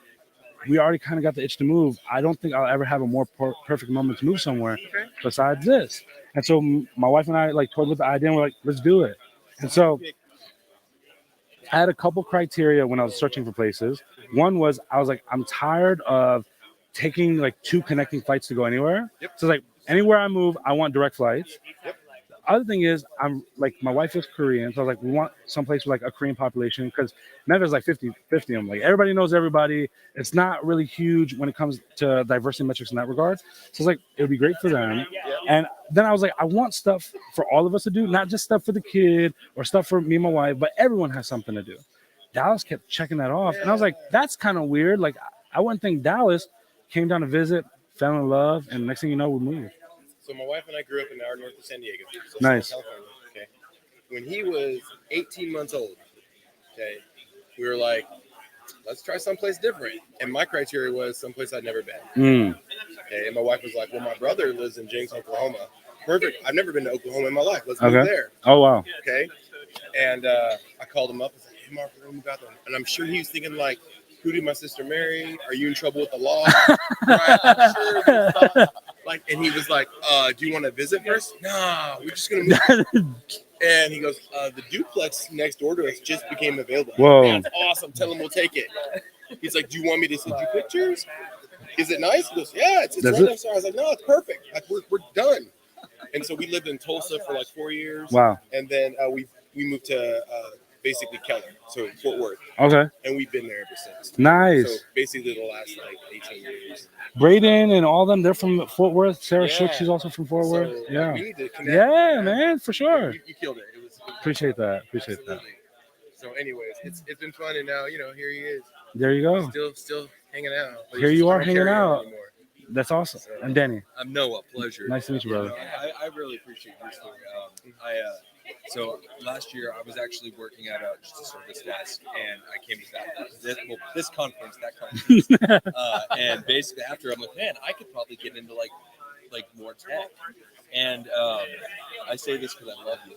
We already kind of got the itch to move. I don't think I'll ever have a more perfect moment to move somewhere besides this. And so my wife and I toyed with the idea, and we're like, let's do it. And so I had a couple criteria when I was searching for places. One was, I was like, I'm tired of taking 2 connecting flights to go anywhere. Yep. So Anywhere I move, I want direct flights. The other thing is, I'm like, my wife is Korean, so I was like, we want someplace with like a Korean population because Memphis is like 50-50. I'm like, everybody knows everybody. It's not really huge when it comes to diversity metrics in that regard. So it's like, it would be great for them. And then I was like, I want stuff for all of us to do, not just stuff for the kid or stuff for me and my wife, but everyone has something to do. Dallas kept checking that off. And I was like, that's kind of weird. Like, I wouldn't think Dallas came down to visit, fell in love, and next thing you know, we moved. So my wife and I grew up an hour north of San Diego. So Nice. Southern California. Okay. When he was 18 months old, okay, we were like, let's try someplace different. And my criteria was someplace I'd never been. Okay. And my wife was like, well, my brother lives in James, Oklahoma. Perfect. I've never been to Oklahoma in my life. Let's move there. Oh, wow. Okay. And I called him up and said, hey, Mark, we're going to move out there. And I'm sure he was thinking, like, who did my sister marry? Are you in trouble with the law? Right? I'm sure. Like, and he was like, do you want to visit first? Nah, we're just going to move. And he goes, the duplex next door to us just became available. Whoa. That's awesome. Tell him we'll take it. He's like, do you want me to send you pictures? Is it nice? He goes, yeah, it's right next door. I was like, no, it's perfect. Like, we're done. And so we lived in Tulsa for like 4 years. Wow. And then we moved to basically Keller, so Fort Worth. Okay. And we've been there ever since. Nice. So basically the last like 18 years. Braden and all them, they're from Fort Worth. Sarah Shook, she's also from Fort Worth. Yeah. We need to connect. Yeah, man, for sure. You killed it. It was Appreciate that. So anyways, it's been fun, and now, here he is. There you go. Still hanging out. But Here you are don't hanging carry out. him anymore. That's awesome. I'm Danny. I'm Noah. Pleasure. Nice to meet you, brother. I really appreciate your story. So last year I was actually working at just a service desk, and I came to this conference, and basically after I'm like, man, I could probably get into like more tech. And I say this because I love you.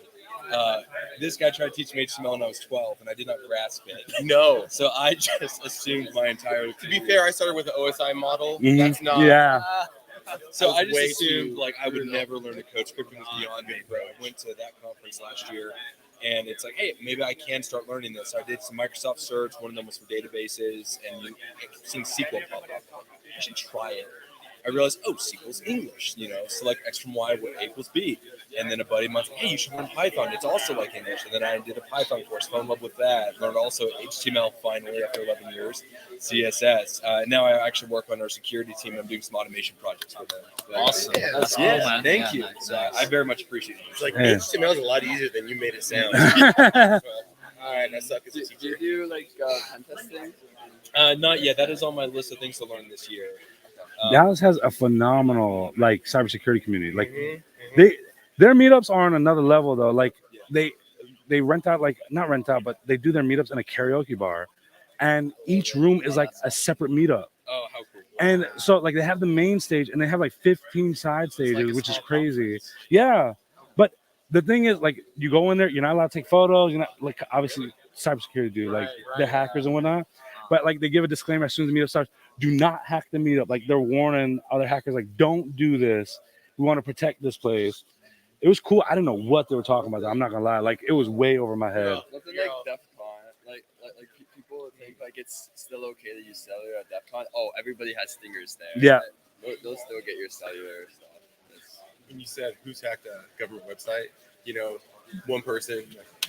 This guy tried to teach me HTML when I was 12, and I did not grasp it. No. So I just assumed my entire career. To be fair, I started with the OSI model. Mhm. That's not. Yeah. So I way just assumed too like I would brutal. never learn to code. Scripting was beyond me, bro. I went to that conference last year, and it's like, hey, maybe I can start learning this. So I did some Microsoft search. One of them was for databases, and seeing SQL pop up. I should try it. I realized, SQL's English, select X from Y, what A equals B. And then a buddy of mine said, hey, you should learn Python. It's also like English. And then I did a Python course, fell in love with that. Learned also HTML finally after 11 years, CSS. Now I actually work on our security team. I'm doing some automation projects with them. Awesome. Yeah, That's cool, Yeah, man. thank Yeah, you. nice. So I very much appreciate it. It's like Yeah. HTML is a lot easier than you made it sound. All right, I suck as a Do teacher. you do like pen testing? Not yet. That is on my list of things to learn this year. Dallas has a phenomenal cybersecurity community. Like Mm-hmm. their meetups are on another level though. Like they rent out not rent out, but they do their meetups in a karaoke bar, and each room is like a separate meetup. Oh, how cool. And so they have the main stage and they have like 15 side stages, like a which is small crazy. Yeah. But the thing is, you go in there, you're not allowed to take photos. You're not obviously cybersecurity do the hackers and whatnot. But they give a disclaimer as soon as the meetup starts, do not hack the meetup. They're warning other hackers, don't do this. We want to protect this place. It was cool. I didn't know what they were talking about. I'm not gonna lie. It was way over my head. Nothing like DEF CON. Like people think it's still okay to use cellular at DEF CON. Oh, everybody has stingers there. Yeah. They'll still get your cellular stuff. When you said who's hacked a government website, one person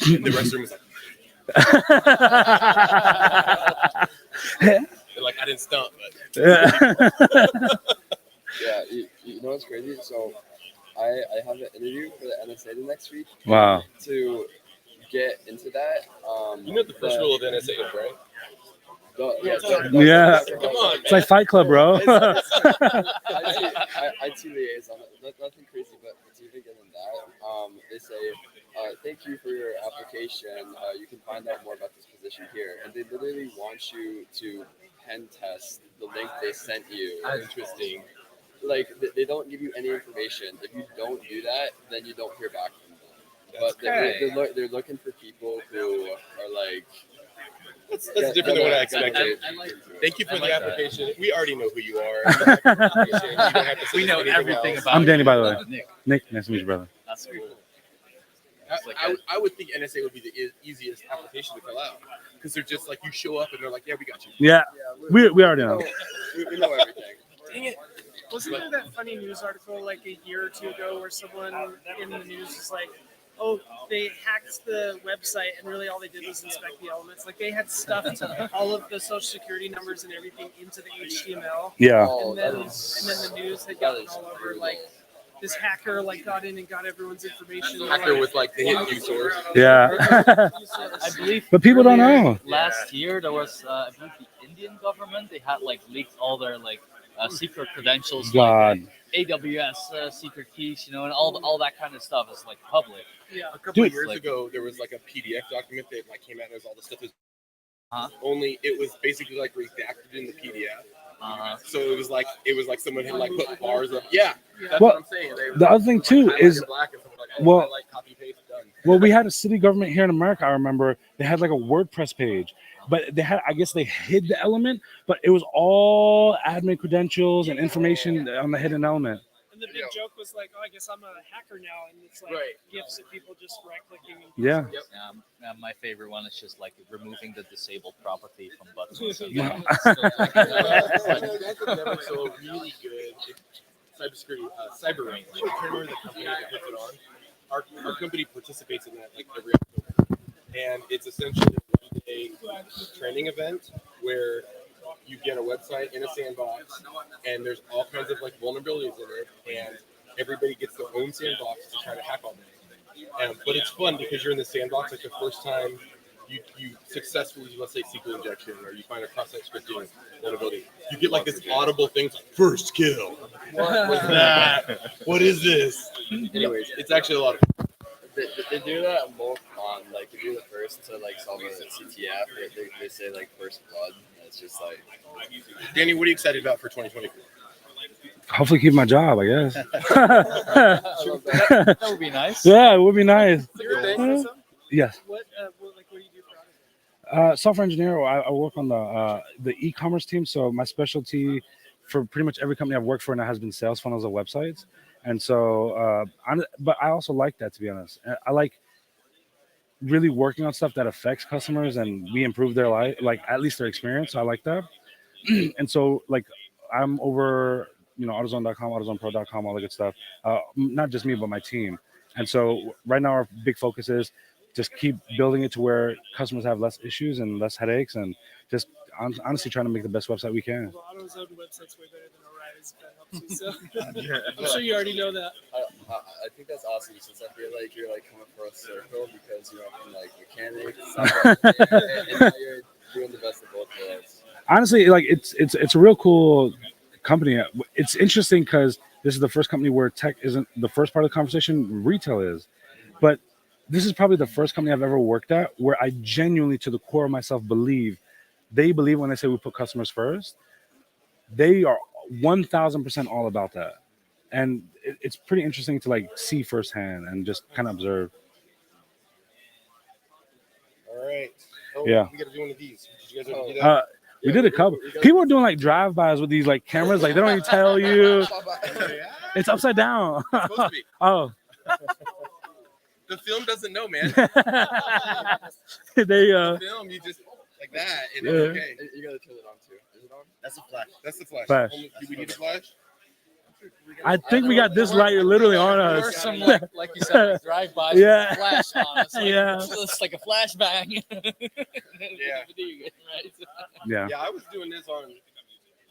in the restroom was like, they're like, I didn't stump, but Yeah, you know what's crazy? So I have an interview for the NSA the next week. Wow. To get into that. you know what the first rule of the NSA is, right? Yeah. Come on, It's like Fight Club, bro. IT liaison, nothing crazy, but it's even getting that. They say, thank you for your application. You can find out more about this position here. And they literally want you to pen test the link they sent you. Interesting. They don't give you any information. If you don't do that, then you don't hear back from them. That's But they're looking for people who are That's different than what I expected. I like Thank you for I the like that. application. We already know who you are. You don't have to say We know anything everything else. about I'm Danny, by the way. Nick. Nick, nice to meet you, brother. That's cool. I would think NSA would be the easiest application to fill out because they're just like you show up and they're like, yeah, we got you. Yeah. We already know. we know everything. Dang it. Wasn't there that funny news article like a year or two ago where someone in the news was like, oh, they hacked the website and really all they did was inspect the elements. Like they had stuffed all of the social security numbers and everything into the HTML. Yeah. And then the news had gotten all over like this hacker like got in and got everyone's information. Hacker with like the hidden news source. Yeah. I believe. But people don't earlier know. Last year there was, I believe the Indian government, they had like leaked all their like secret credentials, God. like AWS secret keys, and all that kind of stuff is like public. Yeah. A couple Dude. of years Like- ago, there was like a PDF document that like came out as all the stuff is. Huh? Only it was basically like redacted in the PDF. So it was like someone had like put bars of that's Well, what I'm saying. the other thing too is, black and someone like, well- highlight, copy paste done. well, we had a city government here in America. I remember they had like a WordPress page, but I guess they hid the element, but it was all admin credentials and information on the hidden element. And the big joke was like, oh, I guess I'm a hacker now, and it's like Right. gifs of people just right-clicking. And Yeah. my favorite one is just like removing the disabled property from buttons. Yeah. That's never so really good. Cybersecurity, cyber range. I can't remember the company that puts it on. Our company participates in that like every October, and it's essentially a training event where you get a website in a sandbox, and there's all kinds of like vulnerabilities in it, and everybody gets their own sandbox to try to hack all that. But it's fun because you're in the sandbox. Like the first time you successfully, let's say, SQL injection, or you find a cross-site scripting vulnerability, you get like this audible thing, like, first kill. What was that? What is this? Anyways, it's actually a lot of fun. They do that both on like if you're the first to like solve a CTF, they say like first blood. It's just like Danny, what are you excited about for 2024? Hopefully keep my job, I guess. That would be nice. Yeah, it would be nice. Yes. What do you do for others? Software engineer. I work on the e-commerce team. So my specialty for pretty much every company I've worked for now has been sales funnels and websites. And so, but I also like that, to be honest. I like really working on stuff that affects customers and we improve their life, like at least their experience. So I like that. And so, like, I'm over, AutoZone.com, AutoZonePro.com, all the good stuff. Not just me, but my team. And so right now our big focus is just keep building it to where customers have less issues and less headaches, and just honestly trying to make the best website we can. Well, AutoZone website's way better than O'Reilly's. If that helps you. So I'm sure you already know that. I think that's awesome since I feel like you're like coming for a circle because you're from like mechanics and now you're doing the best of both worlds. Honestly, like it's a real cool company. It's interesting because this is the first company where tech isn't the first part of the conversation, retail is. But this is probably the first company I've ever worked at where I genuinely, to the core of myself, believe when they say we put customers first. They are 1,000% all about that. And it's pretty interesting to like see firsthand and just kind of observe. All right. Oh, Yeah. We got to do one of these. Did you guys ever do that? We did a couple. People are doing like drive-bys with these like cameras. Like they don't even tell you. It's upside down. It's supposed to be. Oh. The film doesn't know, man. They The film, you just like that, and it's okay. You gotta turn it on too. Is it on? That's a flash. That's the flash. Flash. Do we need a flash? I think we got this light literally on There were us. some like you said, like drive-bys, Yeah. flash on us. Like, Yeah. It's like a flashbang. Yeah. Right? Yeah. Yeah, I was doing this on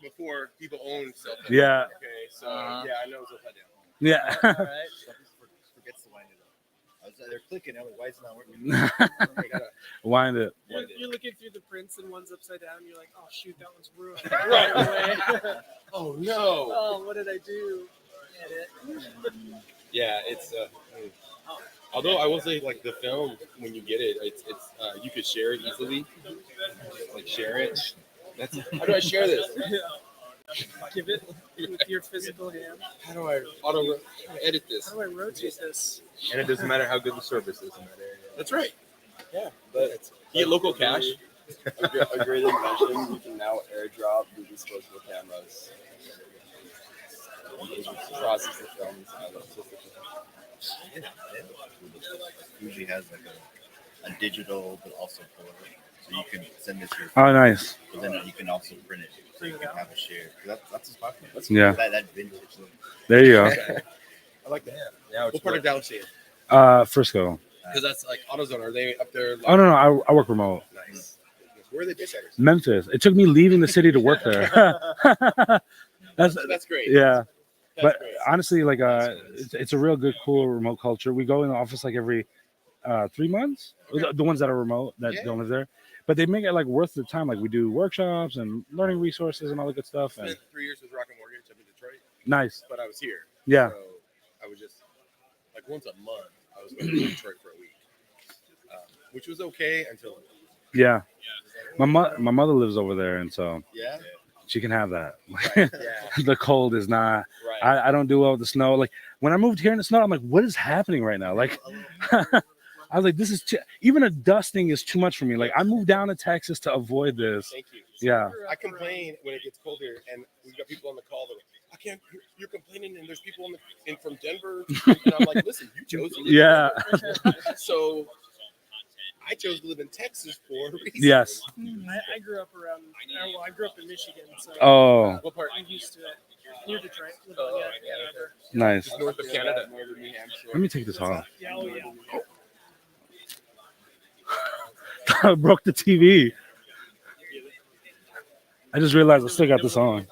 before people owned cell phones. Yeah. Okay, so Uh-huh. yeah, I know it's upside down. Yeah. All right. Forgets to wind it up. They're clicking. I'm like, why is it not working? I gotta Wind it. You're looking through the prints and one's upside down. And you're like, oh shoot, that one's ruined right away. Oh no. Oh, what did I do? Edit. Yeah, it's although I will say like the film when you get it, it's you could share it easily. Like share it. That's how do I share this? Give it with your physical hand. How do I edit this? How do I rotate this? And it doesn't matter how good the service is in that area. That's right. Yeah, but you get local cash. A great invention. You can now airdrop the disposable cameras. Process the film inside of it. Usually has like a digital, but also color. So you can send this your. Oh, nice. But then you can also print it, so you can have a share. That's his pocket. That's Yeah. That vintage look. There you go. I like that. Yeah, What part of Dallas are you in? Frisco. Because that's like AutoZone. Are they up there? Like, Oh no, I work remote. Nice. Where are they based at? Memphis. It took me leaving the city to work there. That's great. Yeah. That's But great. honestly, like it's a real good, cool remote culture. We go in the office like every 3 months. Okay. The ones that are remote that Yeah. don't live there, but they make it like worth the time. Like we do workshops and learning resources and all the good stuff. I And spent 3 years with Rocket Mortgage up in Detroit, nice. but I was here. Yeah. So I was just like once a month. I was going to Detroit for a week, which was okay until. Yeah. My mother lives over there, and so Yeah. she can have that. Yeah. The cold is not. Right. I don't do well with the snow. Like when I moved here in the snow, I'm like, what is happening right now? Like, I was like, this is even a dusting is too much for me. Like I moved down to Texas to avoid this. Thank you. Yeah. I complain when it gets cold here, and we've got people on the call that I can't. You're complaining, and there's people from Denver, and I'm like, listen, you chose to live Yeah. in Denver. So I chose to live in Texas for a reason. Yes. I grew up around. Well, I grew up in Michigan, so Oh. What part? I'm used to it. Near Detroit. Live on Ann Arbor. Nice. Just north of Canada. Northern New Hampshire. Let me take this off. Yeah. Oh yeah. I broke the TV. I just realized I still got this on.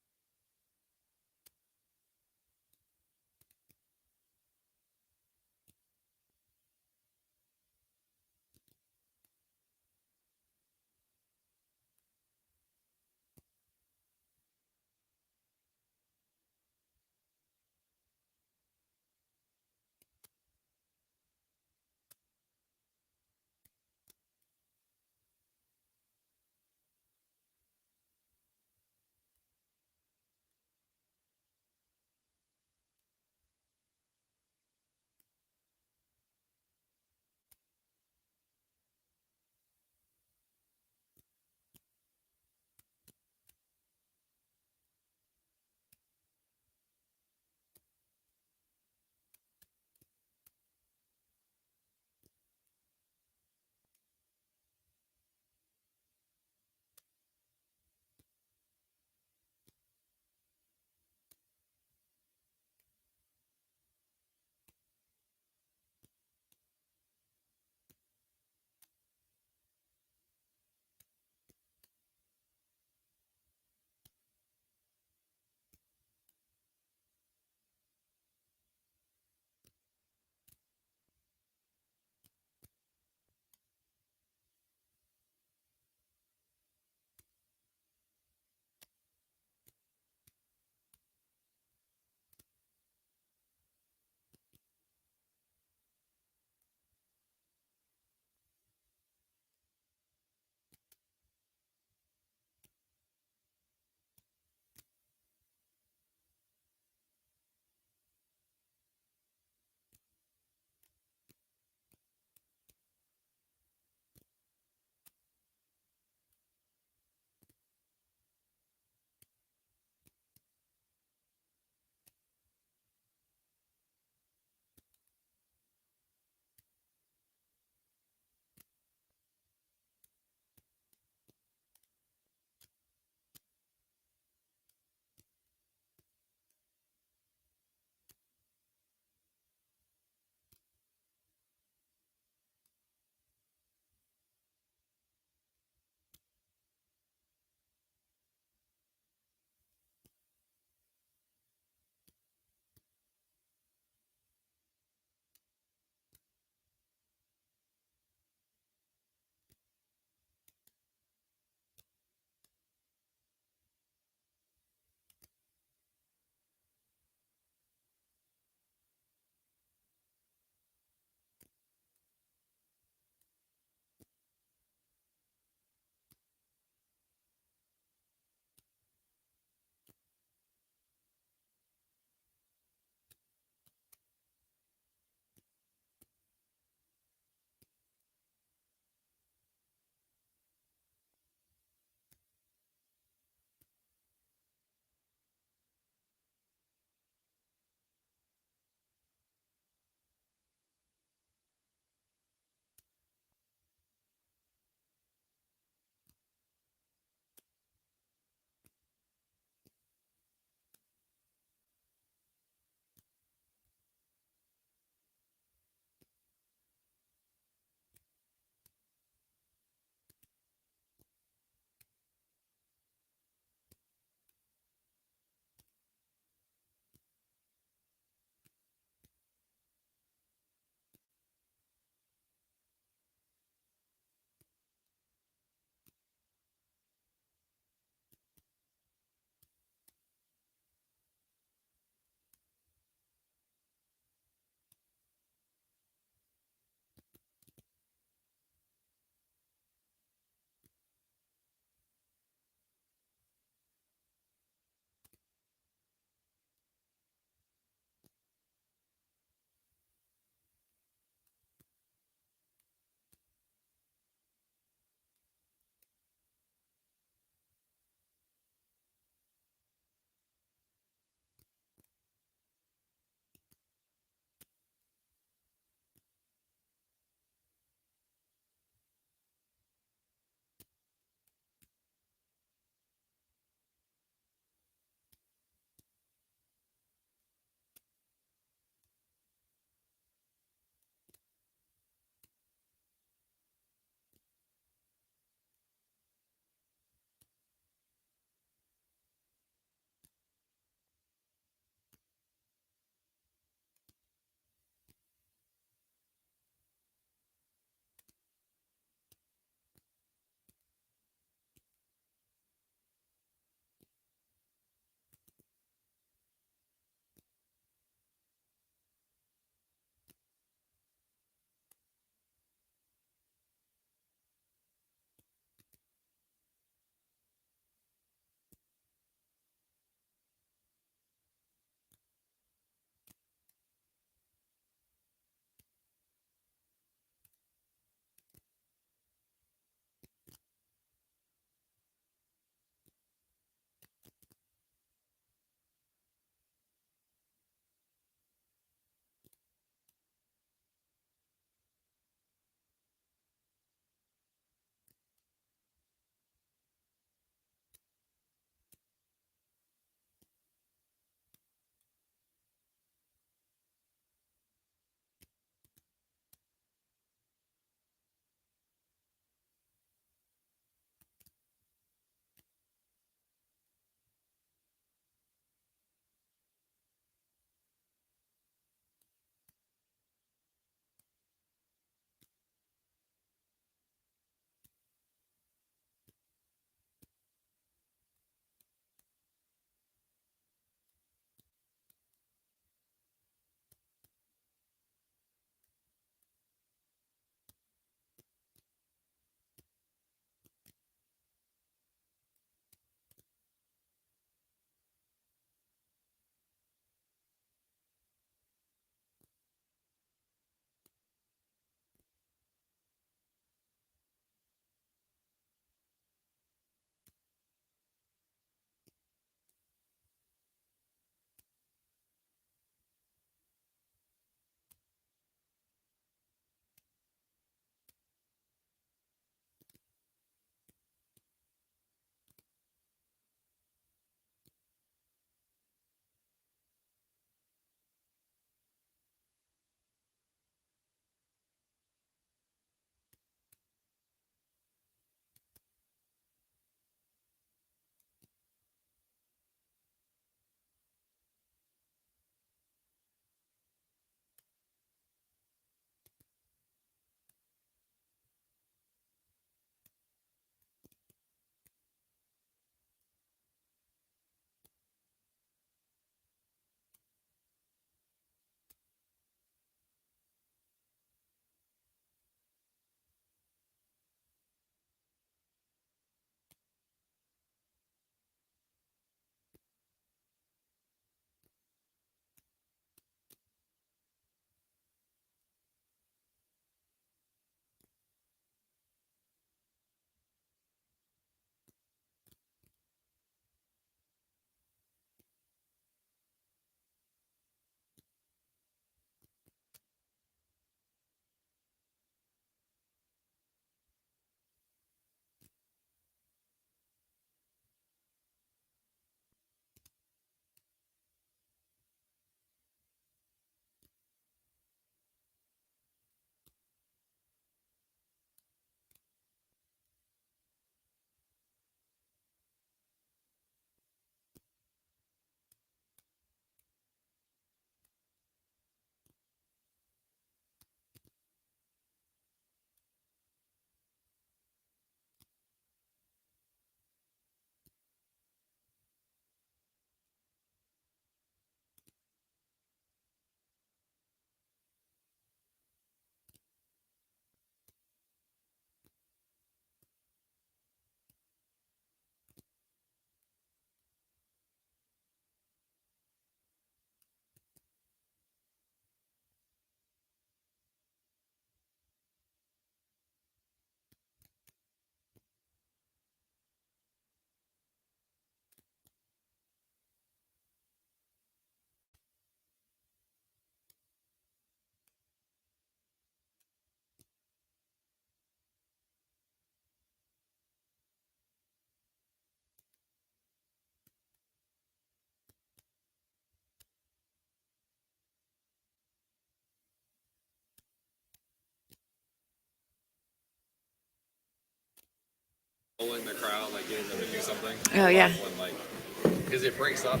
in the crowd, like getting them to do something. Oh, yeah. When like, because it breaks up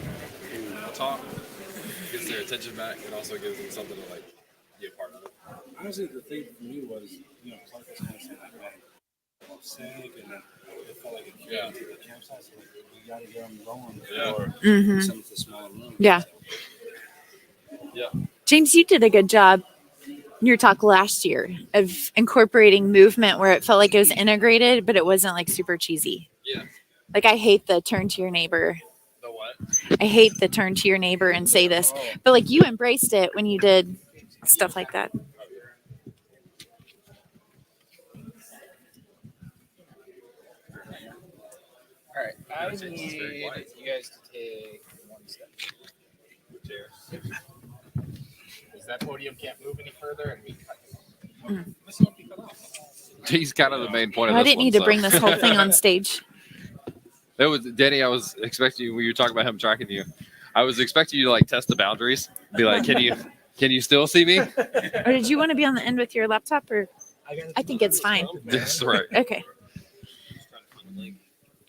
the talk, gets their attention back, and also gives them something to like be a part of it. Honestly, the thing for me was, Clark was kind of saying like, man, sick, and then it felt like it came to the campsite, so like, we got to get them going before we send them to the smaller room. Yeah. Yeah. James, you did a good job in your talk last year of incorporating movement where it felt like it was integrated, but it wasn't like super cheesy. Yeah. Like I hate the turn to your neighbor. The what? I hate the turn to your neighbor and say this, but like you embraced it when you did stuff like that. All right, I need you guys to take one step. Because that podium can't move any further, and we cut it off. This won't be cut off. He's kind of the main point of I this didn't one, need to so. bring this whole thing on stage. That was Danny. I was expecting when you were talking about him tracking you. I was expecting you to like test the boundaries. Be like, can you still see me? Or did you want to be on the end with your laptop? Or I think it's fine. That's right. Okay.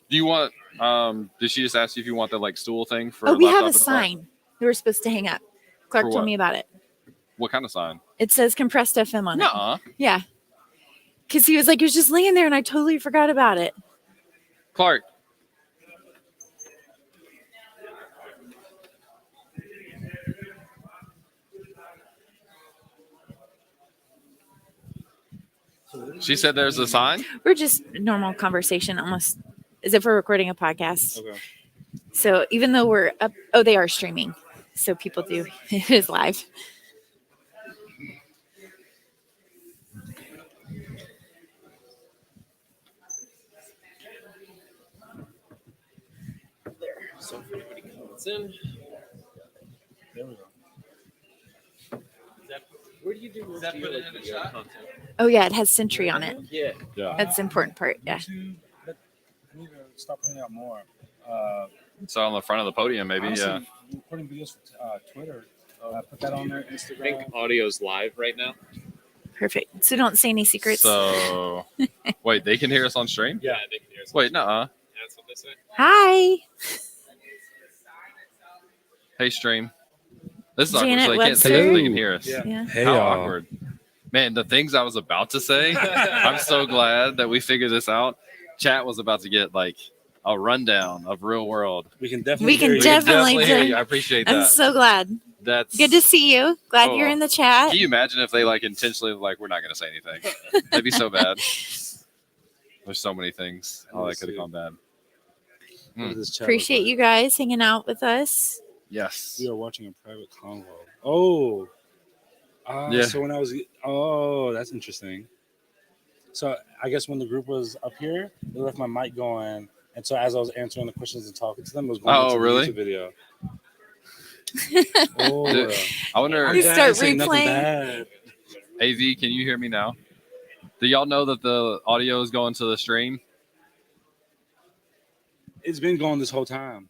Do you want? Did she just ask you if you want the like stool thing for? Oh, we laptop have a in the front? sign that we're supposed to hang up. Clark For told what? me about it. What kind of sign? It says compressed FM on it. Nuh-uh. Yeah. Because he was like, it was just laying there and I totally forgot about it. Clark. She said there's a sign. We're just normal conversation, almost as if we're recording a podcast. Okay. So even though we're up, oh, they are streaming. So people do. It is live. So if anybody comes in, There we go. where do you do most of your like video content? Oh, yeah, it has Sentry on it. Yeah. That's the important part. Yeah. I need to start putting out more. So on the front of the podium, maybe. Honestly, recording videos for Twitter. Put that on there. I Instagram. think audio's live right now. Perfect. So don't say any secrets. So wait, they can hear us on stream? Yeah, they can hear us. Wait, nuh-uh. Yeah, that's what they say. Hi. Hey, stream. This is Janet awkward. So they can't see us, Webster. they can hear us. Yeah. Hey, How y'all. awkward. Man, the things I was about to say, I'm so glad that we figured this out. Chat was about to get like a rundown of real world. We can definitely. We can hear you. definitely hear do- you. I appreciate I'm that. so glad. That's Good to see you. Glad Oh. you're in the chat. Can you imagine if they like intentionally like we're not gonna say anything? That'd be so bad. There's so many things. Oh, that could have gone bad. What is this chat Appreciate look like? you guys hanging out with us. Yes. We are watching a private convo. Oh. Yeah. So when I was, oh, that's interesting. So I guess when the group was up here, they left my mic going, and so as I was answering the questions and talking to them, it was going Oh, into really? the YouTube video. Oh, Dude, I wonder. You Dad start ain't saying nothing replaying. bad. AV, can you hear me now? Do y'all know that the audio is going to the stream? It's been going this whole time.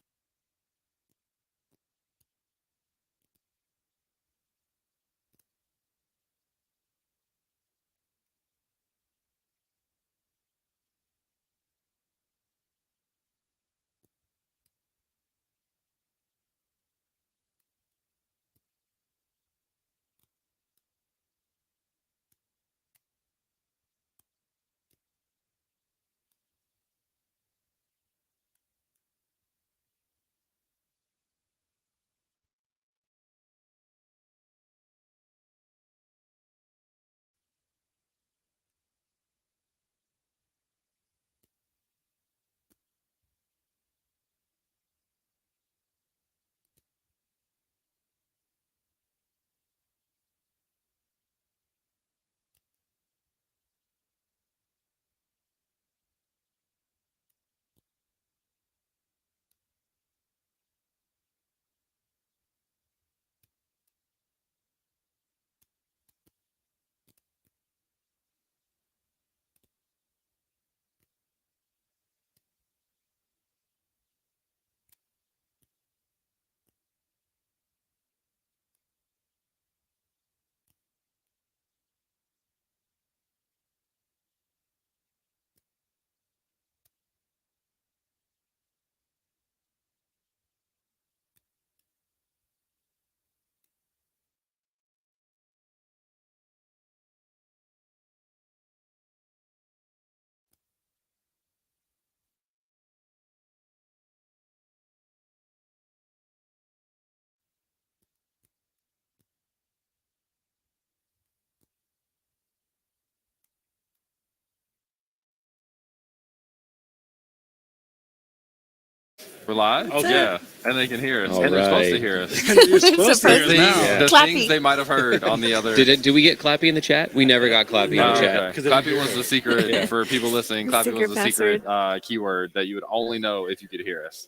We're live? What's Yeah. And they can hear us. All and they're supposed to right. hear us. You're supposed to hear us now. The Clappy. things they might have heard on the other. Do we get Clappy in the chat? We never got Clappy in the chat. Okay. Clappy was the secret for people listening. The Clappy secret was the secret keyword that you would only know if you could hear us.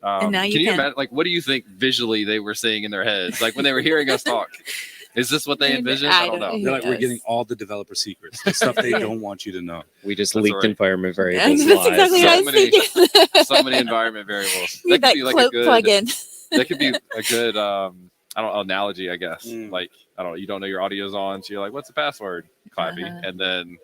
And now you can you can. imagine? Like, what do you think visually they were seeing in their heads? Like when they were hearing us talk. Is this what they envisioned? I don't know. They're like, we're getting all the developer secrets, the stuff they don't want you to know. We just That's leaked right. environment variables That's live. exactly what I was thinking. So many environment variables. Need that cloak plugin. That could be a good I don't know, analogy, I guess. Like, I don't know, you don't know your audio's on, so you're like, what's the password? Clappy. And then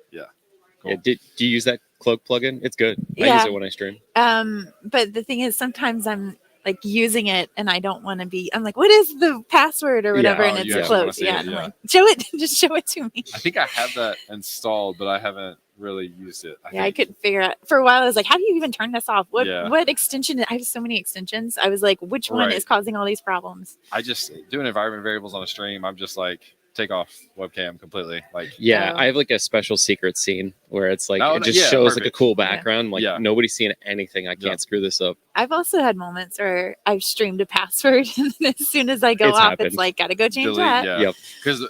cool. Yeah, do you use that cloak plugin? It's good. I Yeah. use it when I stream. But the thing is, sometimes I'm like using it and I don't want to be. I'm like, what is the password or whatever, and it's closed. Yeah, I'm like, show it. Just show it to me. I think I have that installed, but I haven't really used it. I couldn't figure out. For a while, I was like, how do you even turn this off? What Yeah. what extension? I have so many extensions. I was like, which one Right. is causing all these problems? I just doing environment variables on a stream. I'm just like, take off webcam completely. Like, Yeah, I have like a special secret scene where it's like Oh, it just yeah, shows like a perfect. cool background. Like Yeah. nobody's seeing anything. I can't screw this up. I've also had moments where I've streamed a password, and then as soon as I go It's off, happened. it's like, gotta go change delete, that. yeah. Because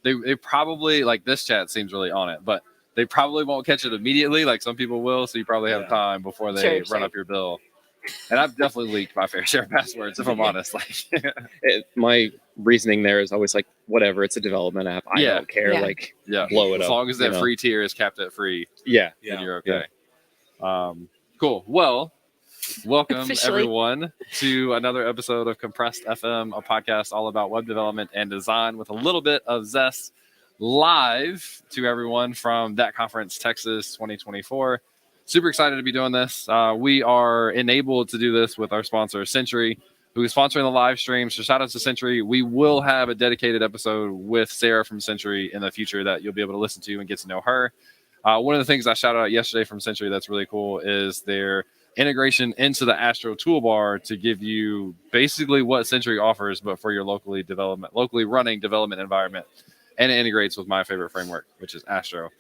they probably, like, this chat seems really on it, but they probably won't catch it immediately. Like some people will, so you probably have time before they run up your bill. And I've definitely leaked my fair share of passwords, if I'm honest. Like, My reasoning there is always like, whatever. It's a development app. I don't care. Like, blow it up. As long as that you know? free tier is capped at free, Yeah. then you're okay. Cool. Well, welcome Officially. everyone to another episode of Compressed FM, a podcast all about web development and design with a little bit of zest, live to everyone from that conference, Texas 2024. Super excited to be doing this. We are enabled to do this with our sponsor, Century, who is sponsoring the live stream. So shout out to Century. We will have a dedicated episode with Sarah from Century in the future that you'll be able to listen to and get to know her. One of the things I shouted out yesterday from Century that's really cool is their integration into the Astro toolbar to give you basically what Century offers, but for your locally running development environment. And it integrates with my favorite framework, which is Astro.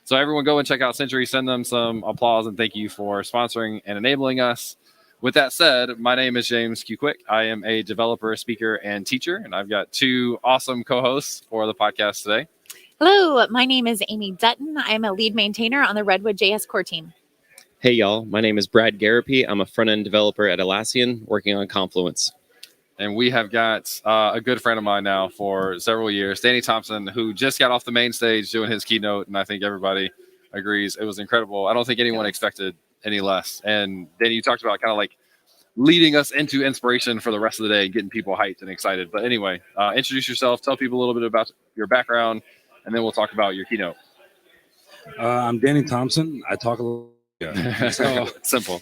So everyone go and check out Century. Send them some applause and thank you for sponsoring and enabling us. With that said, my name is James Q. Quick. I am a developer, speaker, and teacher, and I've got two awesome co-hosts for the podcast today. Hello, my name is Amy Dutton. I'm a lead maintainer on the Redwood JS core team. Hey, y'all. My name is Brad Garapi. I'm a front-end developer at Atlassian working on Confluence. And we have got a good friend of mine now for several years, Danny Thompson, who just got off the main stage doing his keynote. And I think everybody agrees it was incredible. I don't think anyone expected any less. And Danny, you talked about kind of like leading us into inspiration for the rest of the day, getting people hyped and excited. But anyway, introduce yourself, tell people a little bit about your background, and then we'll talk about your keynote. I'm Danny Thompson. I talk a little. So, simple.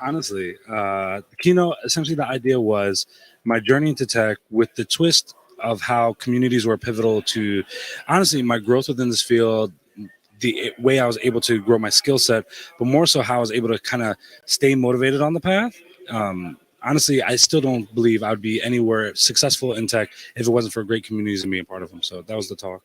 Honestly, the keynote, essentially the idea was my journey into tech with the twist of how communities were pivotal to, honestly, my growth within this field, the way I was able to grow my skill set, but more so how I was able to kind of stay motivated on the path. Honestly, I still don't believe I would be anywhere successful in tech if it wasn't for great communities and being part of them. So that was the talk.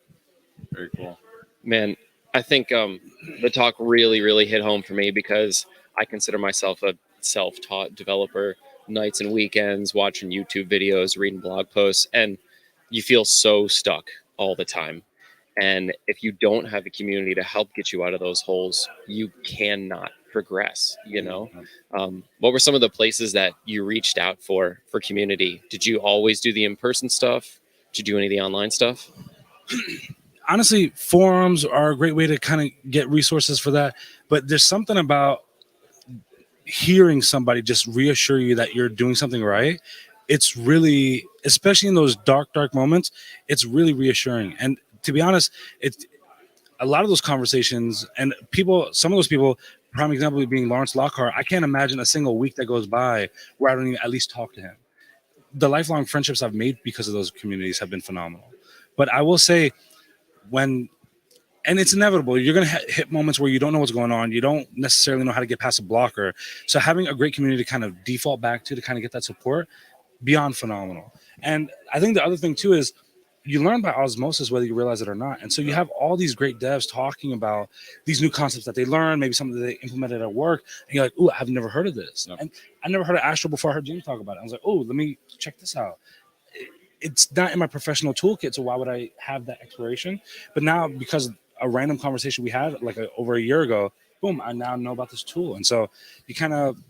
Very cool. Man, I think the talk really, really hit home for me because I consider myself a self-taught developer. Nights and weekends, watching YouTube videos, reading blog posts, and you feel so stuck all the time. And if you don't have a community to help get you out of those holes, you cannot progress, you know? What were some of the places that you reached out for community? Did you always do the in-person stuff? Did you do any of the online stuff? Honestly, forums are a great way to kind of get resources for that. But there's something about hearing somebody just reassure you that you're doing something right. It's really, especially in those dark moments, it's really reassuring. And to be honest, it's a lot of those conversations and people, some of those people, prime example being Lawrence Lockhart, I can't imagine a single week that goes by where I don't even at least talk to him. The lifelong friendships I've made because of those communities have been phenomenal. But I will say, and it's inevitable, you're going to hit moments where you don't know what's going on. You don't necessarily know how to get past a blocker. So having a great community to kind of default back to kind of get that support, beyond phenomenal. And I think the other thing too is you learn by osmosis whether you realize it or not. And so you have all these great devs talking about these new concepts that they learned, maybe something that they implemented at work, and you're like, oh, I've never heard of this. And I never heard of Astro before I heard James talk about it. I was like, oh, let me check this out. It's not in my professional toolkit, so why would I have that exploration? But now, because a random conversation we had over a year ago, boom, I now know about this tool. And so you kind of,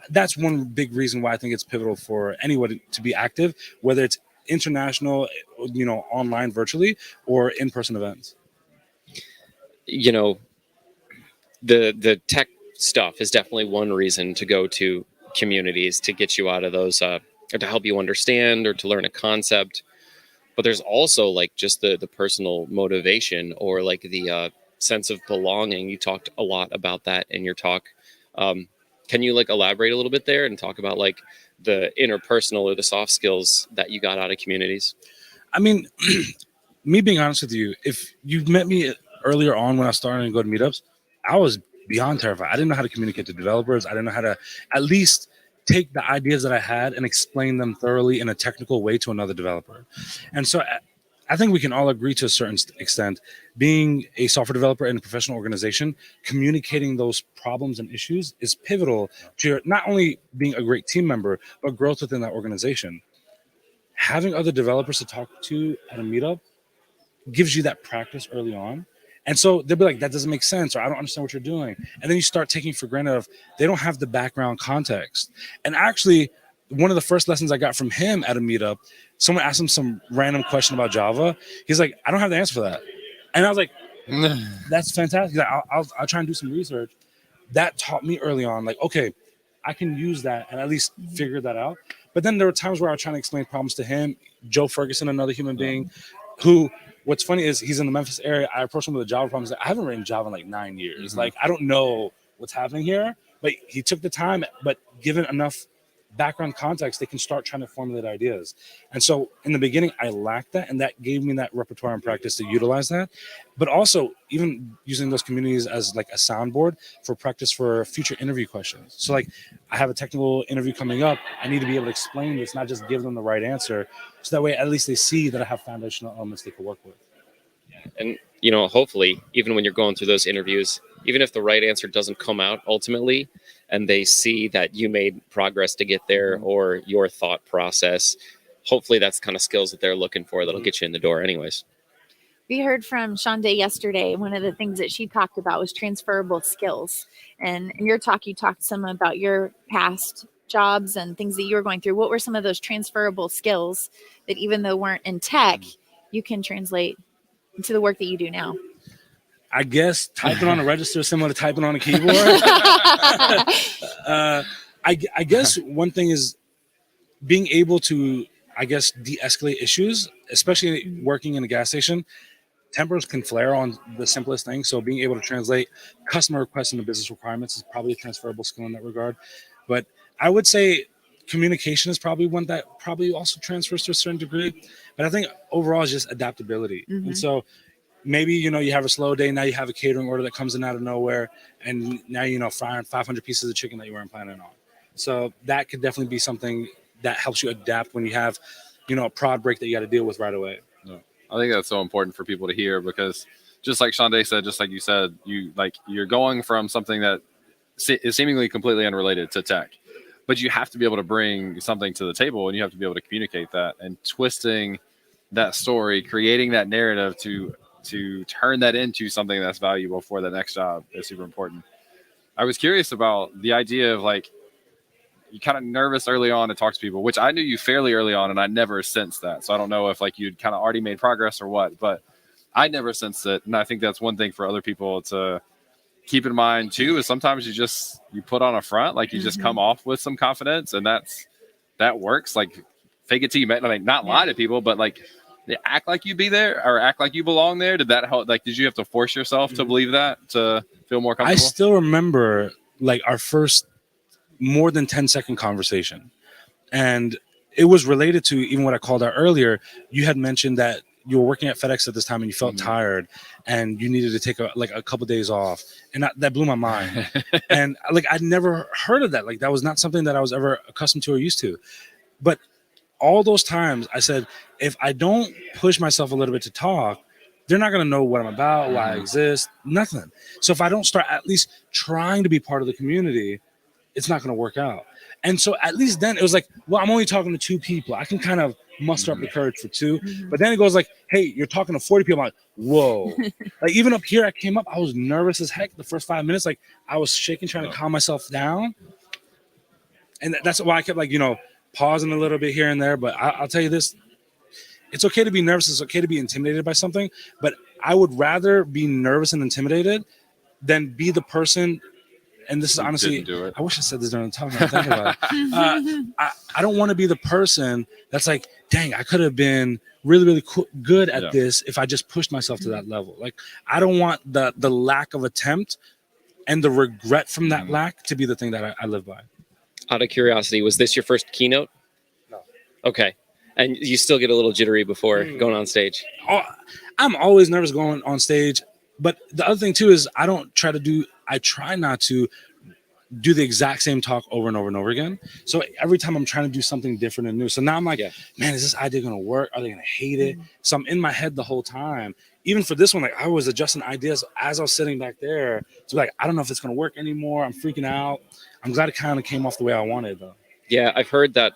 that's one big reason why I think it's pivotal for anyone to be active, whether it's international, online, virtually, or in-person events. The tech stuff is definitely one reason to go to communities, to get you out of those, or to help you understand or to learn a concept. But there's also just the personal motivation or the sense of belonging. You talked a lot about that in your talk. Can you elaborate a little bit there and talk about the interpersonal or the soft skills that you got out of communities? I mean, me being honest with you, if you met me earlier on when I started to go to meetups, I was beyond terrified. I didn't know how to communicate to developers. I didn't know how to at least take the ideas that I had and explain them thoroughly in a technical way to another developer. And so I think we can all agree to a certain extent, being a software developer in a professional organization, communicating those problems and issues is pivotal to your, not only being a great team member, but growth within that organization. Having other developers to talk to at a meetup gives you that practice early on. And so they'll be like, that doesn't make sense, or I don't understand what you're doing. And then you start taking for granted of they don't have the background context. And actually, one of the first lessons I got from him at a meetup, someone asked him some random question about Java. He's like, I don't have the answer for that. And I was like, that's fantastic. I'll try and do some research. That taught me early on, okay, I can use that and at least figure that out. But then there were times where I was trying to explain problems to him. Joe Ferguson, another human being, who, what's funny is he's in the Memphis area. I approached him with a Java problem. I haven't written Java in 9 years. I don't know what's happening here. But he took the time, but given enough background context, they can start trying to formulate ideas. And so in the beginning, I lacked that, and that gave me that repertoire and practice to utilize that. But also even using those communities as a soundboard for practice for future interview questions. So I have a technical interview coming up. I need to be able to explain this, not just give them the right answer. So that way, at least they see that I have foundational elements they can work with. And, hopefully, even when you're going through those interviews, even if the right answer doesn't come out ultimately, and they see that you made progress to get there or your thought process, hopefully that's the kind of skills that they're looking for that'll get you in the door anyways. We heard from Shonda yesterday. One of the things that she talked about was transferable skills. And in your talk, you talked some about your past jobs and things that you were going through. What were some of those transferable skills that even though weren't in tech, you can translate into the work that you do now? I guess typing on a register is similar to typing on a keyboard. I guess one thing is being able to, de-escalate issues, especially working in a gas station. Tempers can flare on the simplest things. So being able to translate customer requests into business requirements is probably a transferable skill in that regard. But I would say communication is probably one that probably also transfers to a certain degree. But I think overall is just adaptability. Mm-hmm. And so maybe, you have a slow day. Now you have a catering order that comes in out of nowhere. And now, frying 500 pieces of chicken that you weren't planning on. So that could definitely be something that helps you adapt when you have, a prod break that you got to deal with right away. Yeah. I think that's so important for people to hear because just like Shonda said, just like you said, you're going from something that is seemingly completely unrelated to tech, but you have to be able to bring something to the table and you have to be able to communicate that, and twisting that story, creating that narrative to turn that into something that's valuable for the next job is super important. I was curious about the idea of you kind of nervous early on to talk to people, which I knew you fairly early on and I never sensed that. So I don't know if you'd kind of already made progress or what, but I never sensed it. And I think that's one thing for other people to keep in mind too, is sometimes you put on a front, you just come off with some confidence, and that works. Fake it till you make, not lie to people, but act like you be there or act like you belong there. Did that help? Did you have to force yourself to believe that to feel more comfortable? I still remember our first more than 10-second conversation. And it was related to even what I called out earlier. You had mentioned that you were working at FedEx at this time and you felt tired and you needed to take a couple days off. And that blew my mind. And I'd never heard of that. That was not something that I was ever accustomed to or used to. But all those times I said, if I don't push myself a little bit to talk, they're not going to know what I'm about, why I exist, nothing. So if I don't start at least trying to be part of the community, it's not going to work out. And so at least then it was like, well, I'm only talking to 2 people. I can kind of muster up the courage for 2. But then it goes like, hey, you're talking to 40 people. I'm like, whoa. Like even up here, I came up, I was nervous as heck the first 5 minutes. Like I was shaking, trying to calm myself down. And that's why I kept like, pausing a little bit here and there. But I'll tell you this, it's okay to be nervous. It's okay to be intimidated by something. But I would rather be nervous and intimidated than be the person. And this is honestly, I wish I said this during the talk. I'm thinking about it. I don't want to be the person that's like, dang, I could have been really, really good at this if I just pushed myself to that level. Like, I don't want the lack of attempt and the regret from that lack to be the thing that I live by. Out of curiosity, was this your first keynote? No. Okay. And you still get a little jittery before going on stage? Oh, I'm always nervous going on stage. But the other thing, too, is I try not to do the exact same talk over and over and over again. So every time I'm trying to do something different and new. So now I'm like, man, is this idea going to work? Are they going to hate it? So I'm in my head the whole time. Even for this one, like I was adjusting ideas as I was sitting back there. So like, I don't know if it's going to work anymore. I'm freaking out. I'm glad it kind of came off the way I wanted, though. Yeah, I've heard that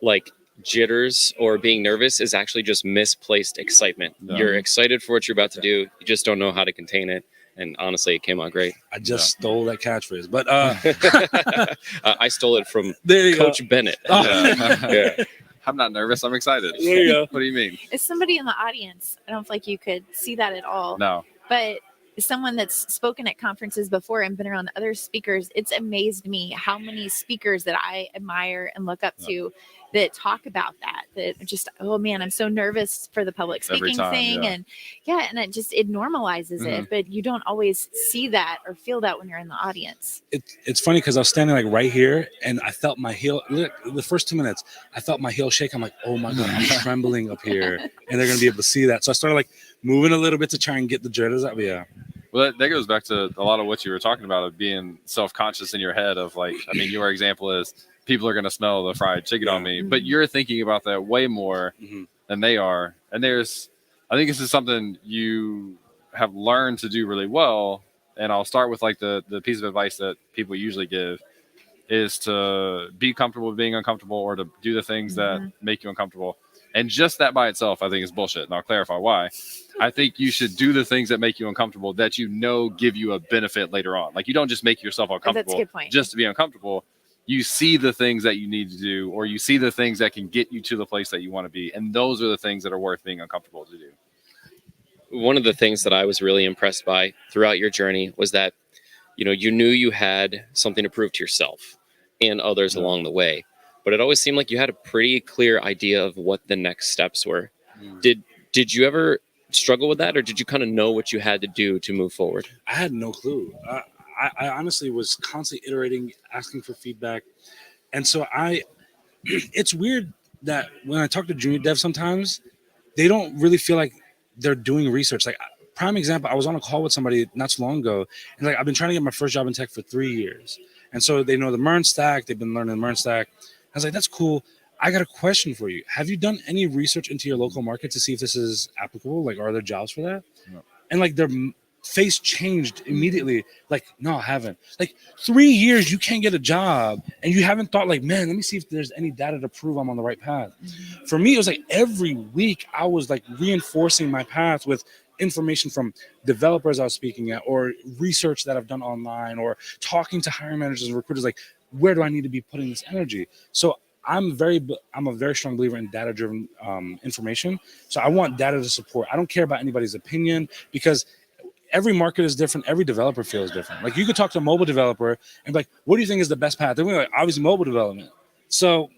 like jitters or being nervous is actually just misplaced excitement. No. You're excited for what you're about to do. You just don't know how to contain it. And honestly, it came out great. I just stole that catchphrase, but I stole it from Coach Bennett. Oh. Yeah. I'm not nervous. I'm excited. There you go. What do you mean? Is somebody in the audience? I don't feel like you could see that at all. No. But someone that's spoken at conferences before and been around other speakers, it's amazed me how many speakers that I admire and look up to that talk about that just, oh man, I'm so nervous for the public speaking thing. And it normalizes it, but you don't always see that or feel that when you're in the audience. It's funny because I was standing like right here and I felt my heel, look, the first 2 minutes, I felt my heel shake. I'm like, oh my God, I'm trembling up here and they're going to be able to see that. So I started like moving a little bit to try and get the jitters out. But yeah. Well, that goes back to a lot of what you were talking about of being self-conscious in your head of like, I mean, your example is people are going to smell the fried chicken on me, but you're thinking about that way more than they are. And I think this is something you have learned to do really well. And I'll start with like the piece of advice that people usually give is to be comfortable with being uncomfortable or to do the things that make you uncomfortable. And just that by itself, I think is bullshit. And I'll clarify why. I think you should do the things that make you uncomfortable that you know give you a benefit later on. Like you don't just make yourself uncomfortable That's a good point. just to be uncomfortable. You see the things that you need to do, or you see the things that can get you to the place that you want to be. And those are the things that are worth being uncomfortable to do. One of the things that I was really impressed by throughout your journey was that, you knew you had something to prove to yourself and others along the way. But it always seemed like you had a pretty clear idea of what the next steps were. Did you ever struggle with that, or did you kind of know what you had to do to move forward? I had no clue. I honestly was constantly iterating, asking for feedback. And so it's weird that when I talk to junior devs sometimes, they don't really feel like they're doing research. Like prime example, I was on a call with somebody not so long ago, and like I've been trying to get my first job in tech for 3 years. And so they know the MERN stack, they've been learning the MERN stack. I was like, that's cool. I got a question for you. Have you done any research into your local market to see if this is applicable? Like, are there jobs for that? No. And like their face changed immediately. Like, no, I haven't. Like 3 years, you can't get a job and you haven't thought like, man, let me see if there's any data to prove I'm on the right path. For me, it was like every week I was like reinforcing my path with information from developers I was speaking at or research that I've done online or talking to hiring managers and recruiters. Like, where do I need to be putting this energy? So I'm a very strong believer in data-driven information. So I want data to support. I don't care about anybody's opinion because every market is different. Every developer feels different. Like you could talk to a mobile developer and be like, what do you think is the best path? They're like, obviously mobile development. So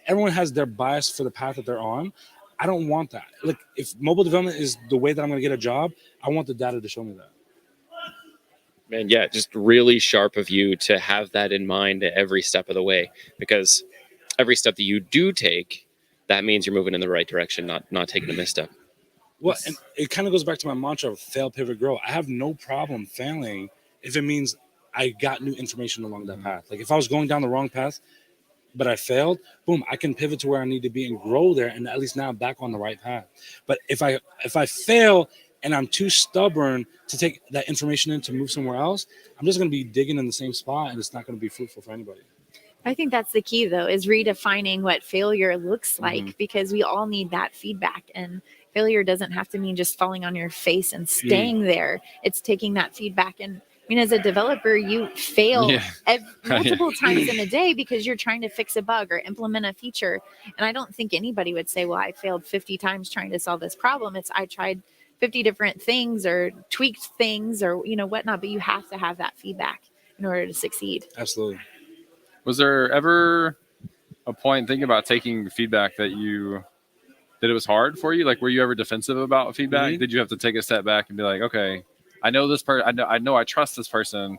everyone has their bias for the path that they're on. I don't want that. Like if mobile development is the way that I'm going to get a job, I want the data to show me that. Man, yeah, just really sharp of you to have that in mind every step of the way, because every step that you do take, that means you're moving in the right direction, not taking a misstep. Well, and it kind of goes back to my mantra of fail, pivot, grow. I have no problem failing if it means I got new information along that path. Like if I was going down the wrong path, but I failed, boom, I can pivot to where I need to be and grow there, and at least now I'm back on the right path. But if I fail and I'm too stubborn to take that information in to move somewhere else, I'm just going to be digging in the same spot, and it's not going to be fruitful for anybody. I think that's the key, though, is redefining what failure looks like, because we all need that feedback. And failure doesn't have to mean just falling on your face and staying there. It's taking that feedback. And I mean, as a developer, you fail multiple times in a day because you're trying to fix a bug or implement a feature. And I don't think anybody would say, well, I failed 50 times trying to solve this problem. It's I tried 50 different things or tweaked things or, whatnot, but you have to have that feedback in order to succeed. Absolutely. Was there ever a point thinking about taking feedback that it was hard for you? Like, were you ever defensive about feedback? Mm-hmm. Did you have to take a step back and be like, okay, I know this person, I know I trust this person.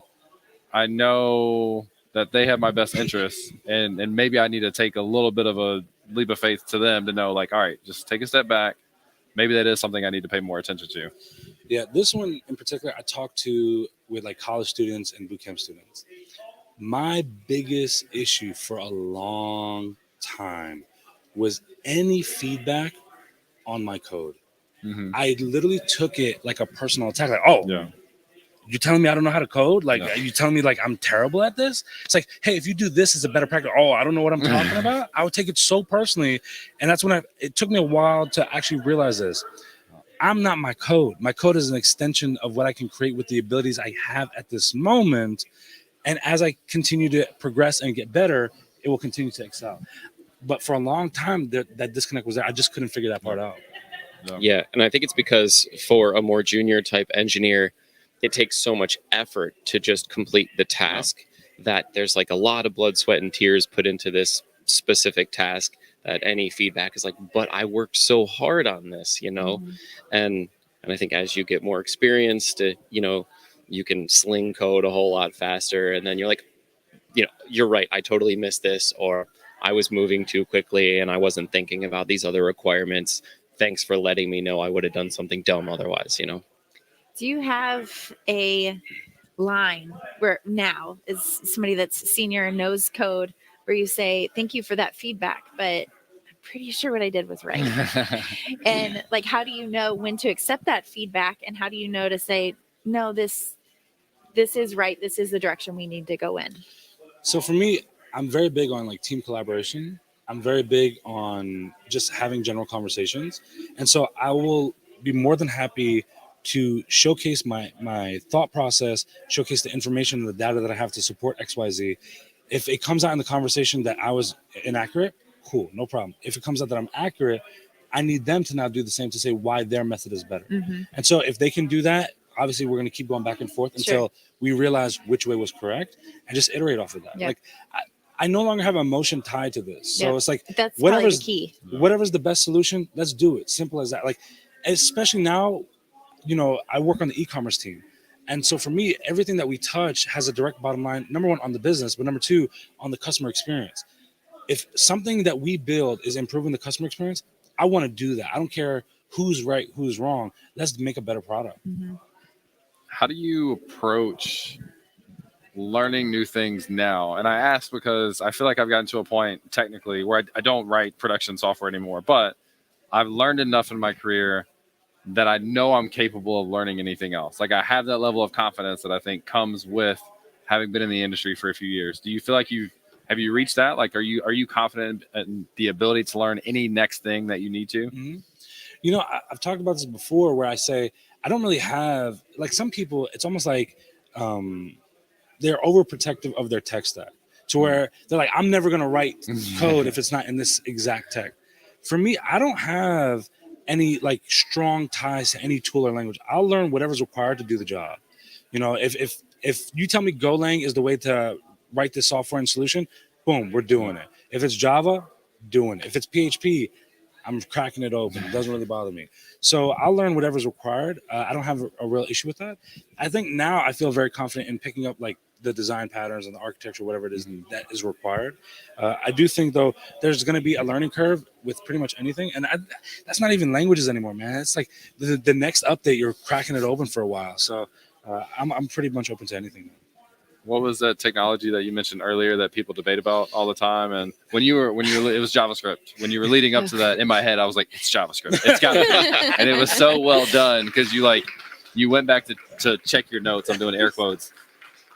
I know that they have my best interests, and maybe I need to take a little bit of a leap of faith to them to know, like, all right, just take a step back. Maybe that is something I need to pay more attention to. Yeah, this one in particular, I talked with like college students and bootcamp students. My biggest issue for a long time was any feedback on my code. Mm-hmm. I literally took it like a personal attack. Like, you're telling me I don't know how to code? Like, you telling me like I'm terrible at this? It's like, hey, if you do this, it's a better practice. Oh, I don't know what I'm talking about. I would take it so personally. And that's when it took me a while to actually realize this. I'm not my code. My code is an extension of what I can create with the abilities I have at this moment. And as I continue to progress and get better, it will continue to excel. But for a long time, that disconnect was there. I just couldn't figure that part out. Yeah, and I think it's because for a more junior type engineer, it takes so much effort to just complete the task that there's like a lot of blood, sweat, and tears put into this specific task that any feedback is like, but I worked so hard on this, and I think as you get more experienced, you can sling code a whole lot faster. And then you're like, you're right. I totally missed this, or I was moving too quickly and I wasn't thinking about these other requirements. Thanks for letting me know. I would have done something dumb otherwise, Do you have a line where now, as somebody that's senior and knows code, where you say, thank you for that feedback, but I'm pretty sure what I did was right? And like, how do you know when to accept that feedback? And how do you know to say, no, this is right. This is the direction we need to go in. So for me, I'm very big on like team collaboration. I'm very big on just having general conversations. And so I will be more than happy to showcase my thought process, showcase the information and the data that I have to support XYZ. If it comes out in the conversation that I was inaccurate, cool, no problem. If it comes out that I'm accurate, I need them to now do the same to say why their method is better. Mm-hmm. And so if they can do that, obviously we're going to keep going back and forth until we realize which way was correct and just iterate off of that. Yep. Like I no longer have emotion tied to this. So it's like, that's whatever's the key. Whatever's the best solution, let's do it. Simple as that. Like, especially now, I work on the e-commerce team. And so for me, everything that we touch has a direct bottom line, number one, on the business, but number two, on the customer experience. If something that we build is improving the customer experience, I want to do that. I don't care who's right, who's wrong. Let's make a better product. Mm-hmm. How do you approach learning new things now? And I ask because I feel like I've gotten to a point technically where I don't write production software anymore, but I've learned enough in my career that I know I'm capable of learning anything else. Like I have that level of confidence that I think comes with having been in the industry for a few years. Do you feel like have you reached that? Like, are you confident in the ability to learn any next thing that you need to? Mm-hmm. I've talked about this before where I say, I don't really have, like some people, it's almost like they're overprotective of their tech stack to where they're like, I'm never going to write code if it's not in this exact tech. For me, I don't have any like strong ties to any tool or language. I'll learn whatever's required to do the job. If you tell me Golang is the way to write this software and solution, boom, we're doing it. If it's Java, doing it. If it's PHP, I'm cracking it open. It doesn't really bother me. So I'll learn whatever's required. I don't have a real issue with that. I think now I feel very confident in picking up like the design patterns and the architecture, whatever it is that is required. I do think though, there's going to be a learning curve with pretty much anything. And that's not even languages anymore, man. It's like the next update, you're cracking it open for a while. So I'm pretty much open to anything. what was that technology that you mentioned earlier that people debate about all the time? And when you were it was JavaScript. When you were leading up to that, in my head, I was like, it's JavaScript. It's got to be. And it was so well done because you went back to check your notes. I'm doing air quotes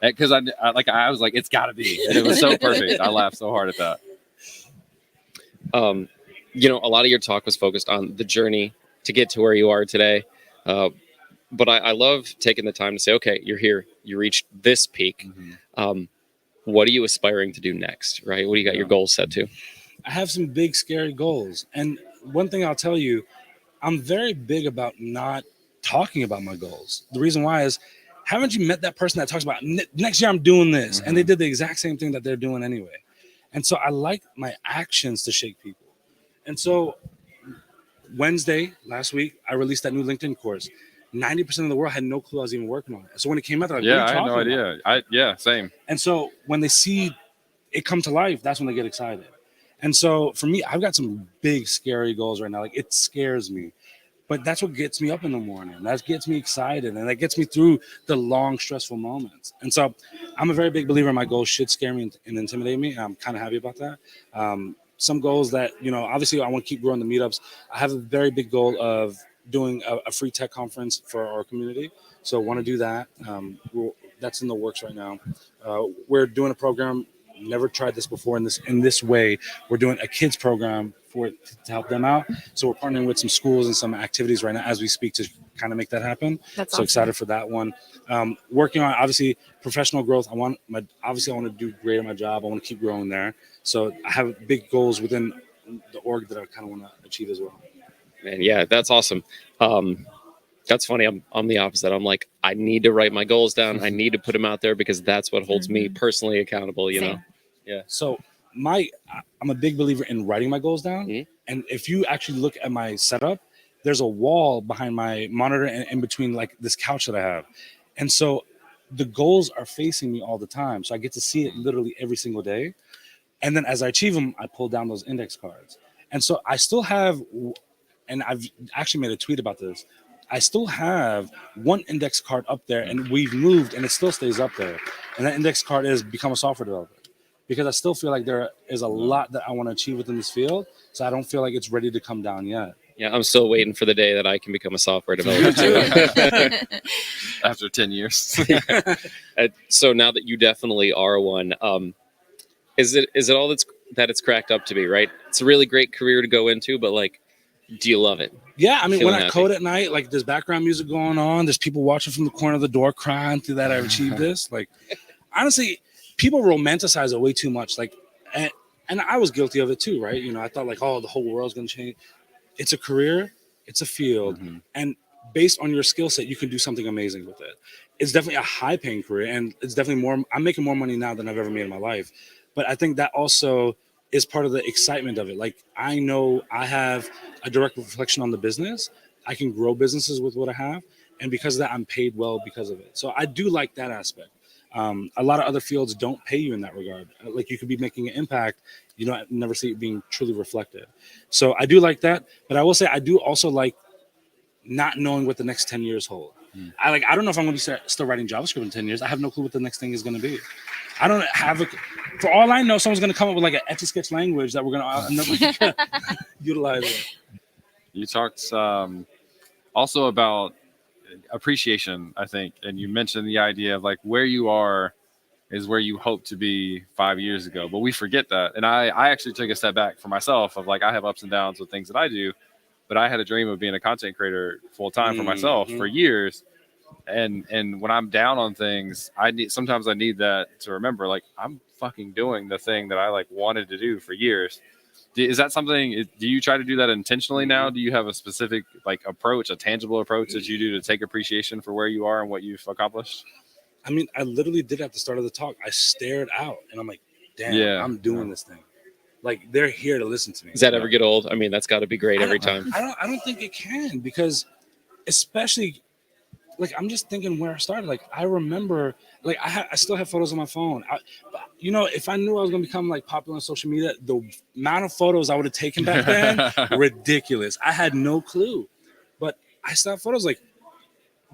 because I was like, it's got to be. And it was so perfect. I laughed so hard at that. You know, a lot of your talk was focused on the journey to get to where you are today. But I love taking the time to say, okay, you're here, you reached this peak. What are you aspiring to do next, right? What do you got your goals set to? I have some big, scary goals. And one thing I'll tell you, I'm very big about not talking about my goals. The reason why is, haven't you met that person that talks about next year I'm doing this? And they did the exact same thing that they're doing anyway. And so I like my actions to shake people. And so Wednesday, last week, I released that new LinkedIn course. 90% of the world had no clue I was even working on it. So when it came out, they're like, yeah, I had no idea. Same. And so when they see it come to life, that's when they get excited. And so for me, I've got some big, scary goals right now. Like, it scares me. But that's what gets me up in the morning. That gets me excited. And that gets me through the long, stressful moments. And so I'm a very big believer my goals should scare me and intimidate me. And I'm kind of happy about that. Some goals that, you know, obviously I want to keep growing the meetups. I have a very big goal of doing a free tech conference for our community. So I want to do that. That's in the works right now. We're doing a program. Never tried this before in this way. We're doing a kids program to help them out. So we're partnering with some schools and some activities right now as we speak to kind of make that happen. That's so awesome. Excited for that one. Working on obviously professional growth. I want to do great at my job. I want to keep growing there. So I have big goals within the org that I kind of want to achieve as well. Man, yeah, that's awesome. That's funny. I'm the opposite. I'm like, I need to write my goals down. I need to put them out there because that's what holds me personally accountable, you know? Yeah. So I'm a big believer in writing my goals down. And if you actually look at my setup, there's a wall behind my monitor and in between like this couch that I have. And so the goals are facing me all the time. So I get to see it literally every single day. And then as I achieve them, I pull down those index cards. And so I still have, and I've actually made a tweet about this, I still have one index card up there and we've moved and it still stays up there. And that index card is become a software developer. Because I still feel like there is a lot that I want to achieve within this field. So I don't feel like it's ready to come down yet. Yeah, I'm still waiting for the day that I can become a software developer too. After 10 years. So now that you definitely are one, is it all that it's cracked up to be, right? It's a really great career to go into, but like, do you love it? Yeah, I mean, Feeling when I happy? code at night, like there's background music going on. There's people watching from the corner of the door crying through that I've achieved this. Like, honestly, people romanticize it way too much. Like, and I was guilty of it too, right? You know, I thought like, oh, the whole world's going to change. It's a career. It's a field. And based on your skill set, you can do something amazing with it. It's definitely a high paying career. And it's definitely I'm making more money now than I've ever made in my life. But I think that also is part of the excitement of it. Like, I know I have a direct reflection on the business. I can grow businesses with what I have. And because of that, I'm paid well because of it. So I do like that aspect. A lot of other fields don't pay you in that regard. Like, you could be making an impact. You don't never see it being truly reflected. So I do like that. But I will say I do also like not knowing what the next 10 years hold. I don't know if I'm going to be still writing JavaScript in 10 years. I have no clue what the next thing is going to be. I don't have for all I know, someone's going to come up with like an Etch-a-Sketch language that we're going to utilize it. You talked also about appreciation, I think, and you mentioned the idea of like where you are is where you hope to be 5 years ago, but we forget that. And I actually took a step back for myself of like, I have ups and downs with things that I do, but I had a dream of being a content creator full time for myself for years. And when I'm down on things, sometimes I need that to remember, like, I'm fucking doing the thing that I like wanted to do for years. Is that something, do you try to do that intentionally now? Do you have a specific like approach, a tangible approach that you do to take appreciation for where you are and what you've accomplished? I mean, I literally did at the start of the talk. I stared out and I'm like, damn, I'm doing this thing. Like, they're here to listen to me. Does that ever get old? I mean, that's got to be great every time. I don't think it can, because especially like, I'm just thinking where I started. Like, I remember, like, I still have photos on my phone. You know, if I knew I was going to become like popular on social media, the amount of photos I would have taken back then, ridiculous. I had no clue, but I still have photos. Like,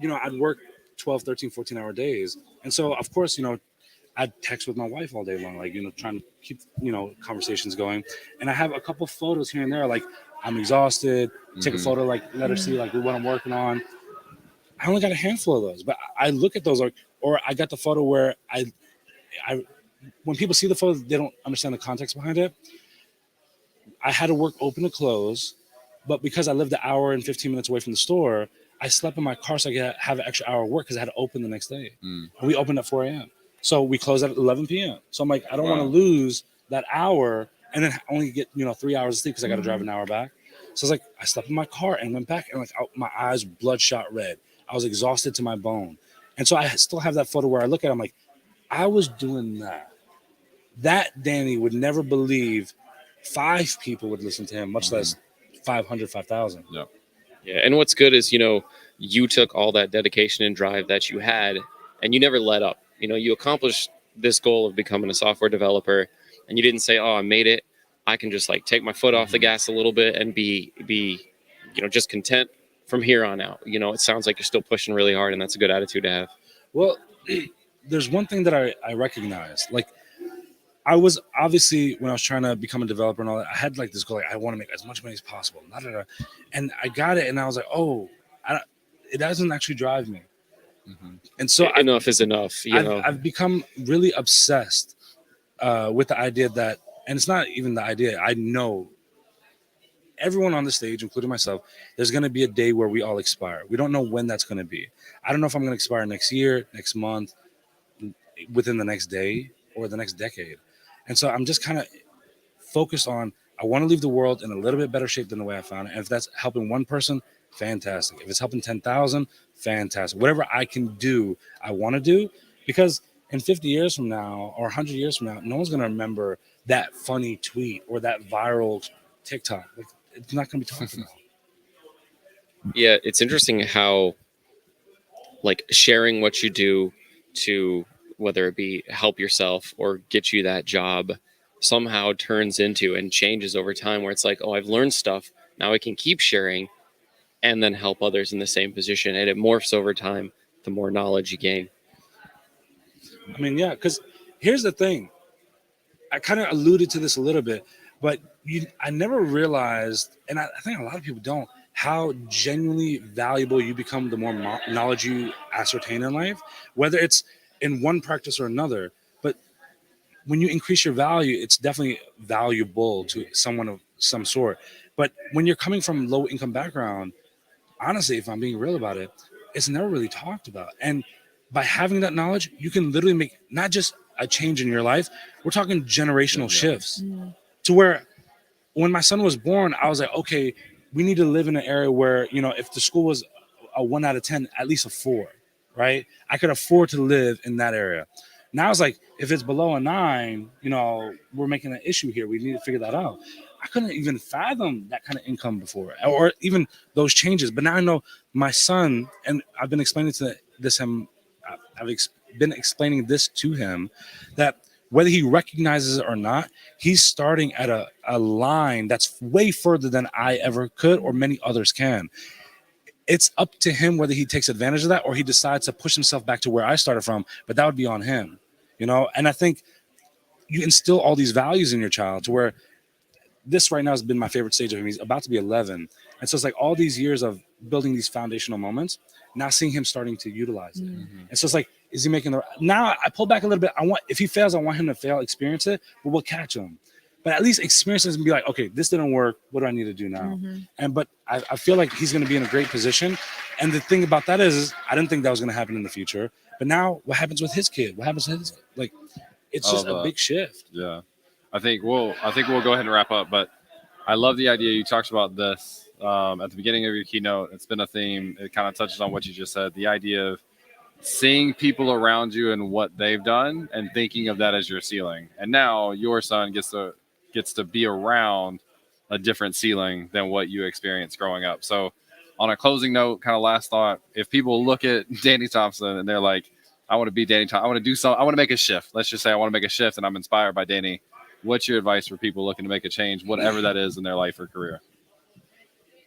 you know, I'd work 12, 13, 14-hour days. And so, of course, you know, I text with my wife all day long, like, trying to keep, conversations going. And I have a couple photos here and there, like I'm exhausted, take a photo, like let her see like what I'm working on. I only got a handful of those, but I look at those, like, or I got the photo where I when people see the photo, they don't understand the context behind it. I had to work open to close, but because I lived an hour and 15 minutes away from the store, I slept in my car so I could have an extra hour of work because I had to open the next day. And we opened at 4 a.m. So we closed at 11 p.m. So I'm like, I don't want to lose that hour and then only get 3 hours of sleep because I got to drive an hour back. So I was like, I slept in my car and went back, and like my eyes bloodshot red. I was exhausted to my bone. And so I still have that photo where I look at it, I'm like, I was doing that. That Danny would never believe 5 people would listen to him, much less 500, 5,000. Yeah. Yeah. And what's good is, you took all that dedication and drive that you had and you never let up. You accomplished this goal of becoming a software developer, and you didn't say, oh, I made it. I can just like take my foot off the gas a little bit and be, just content from here on out. It sounds like you're still pushing really hard, and that's a good attitude to have. Well, there's one thing that I recognize. Like, I was obviously, when I was trying to become a developer and all that, I had like this goal, like I want to make as much money as possible. And I got it, and I was like, oh, it doesn't actually drive me. And so enough is enough. I've become really obsessed with the idea that, and it's not even the idea. I know everyone on the stage, including myself, there's going to be a day where we all expire. We don't know when that's going to be. I don't know if I'm going to expire next year, next month, within the next day, or the next decade. And so I'm just kind of focused on, I want to leave the world in a little bit better shape than the way I found it. And if that's helping one person, fantastic. If it's helping 10,000, fantastic. Whatever I can do, I want to do, because in 50 years from now or 100 years from now, no one's going to remember that funny tweet or that viral TikTok. Like, it's not going to be talked about. Yeah, it's interesting how, like, sharing what you do to, whether it be help yourself or get you that job, somehow turns into and changes over time, where it's like, oh, I've learned stuff. Now I can keep sharing and then help others in the same position. And it morphs over time, the more knowledge you gain. I mean, yeah, because here's the thing. I kind of alluded to this a little bit, but I never realized, and I think a lot of people don't, how genuinely valuable you become the more knowledge you ascertain in life, whether it's in one practice or another. But when you increase your value, it's definitely valuable to someone of some sort. But when you're coming from low income background, honestly, if I'm being real about it, it's never really talked about. And by having that knowledge, you can literally make not just a change in your life, we're talking generational shifts to where when my son was born, I was like, okay, we need to live in an area where, if the school was a 1 out of 10, at least a 4, right? I could afford to live in that area. Now it's like, if it's below a 9, we're making an issue here. We need to figure that out. I couldn't even fathom that kind of income before, or even those changes. But now I know my son, and I've been explaining been explaining this to him, that whether he recognizes it or not, he's starting at a line that's way further than I ever could or many others can. It's up to him whether he takes advantage of that or he decides to push himself back to where I started from, but that would be on him, And I think you instill all these values in your child to where this right now has been my favorite stage of him. He's about to be 11. And so it's like all these years of building these foundational moments, now seeing him starting to utilize it. And so it's like, is he making now I pull back a little bit. If he fails, I want him to fail, experience it, but we'll catch him. But at least experience it and be like, okay, this didn't work. What do I need to do now? But I feel like he's going to be in a great position. And the thing about that is I didn't think that was going to happen in the future. But now what happens with his kid? What happens to his, it's just a big shift. Yeah. I think we'll go ahead and wrap up, but I love the idea you talked about this at the beginning of your keynote. It's been a theme. It kind of touches on what you just said, the idea of seeing people around you and what they've done and thinking of that as your ceiling. And now your son gets to be around a different ceiling than what you experienced growing up. So on a closing note, kind of last thought, if people look at Danny Thompson and they're like, I want to be Danny Thompson, I want to do something, I want to make a shift. Let's just say I want to make a shift and I'm inspired by Danny. What's your advice for people looking to make a change, whatever that is in their life or career?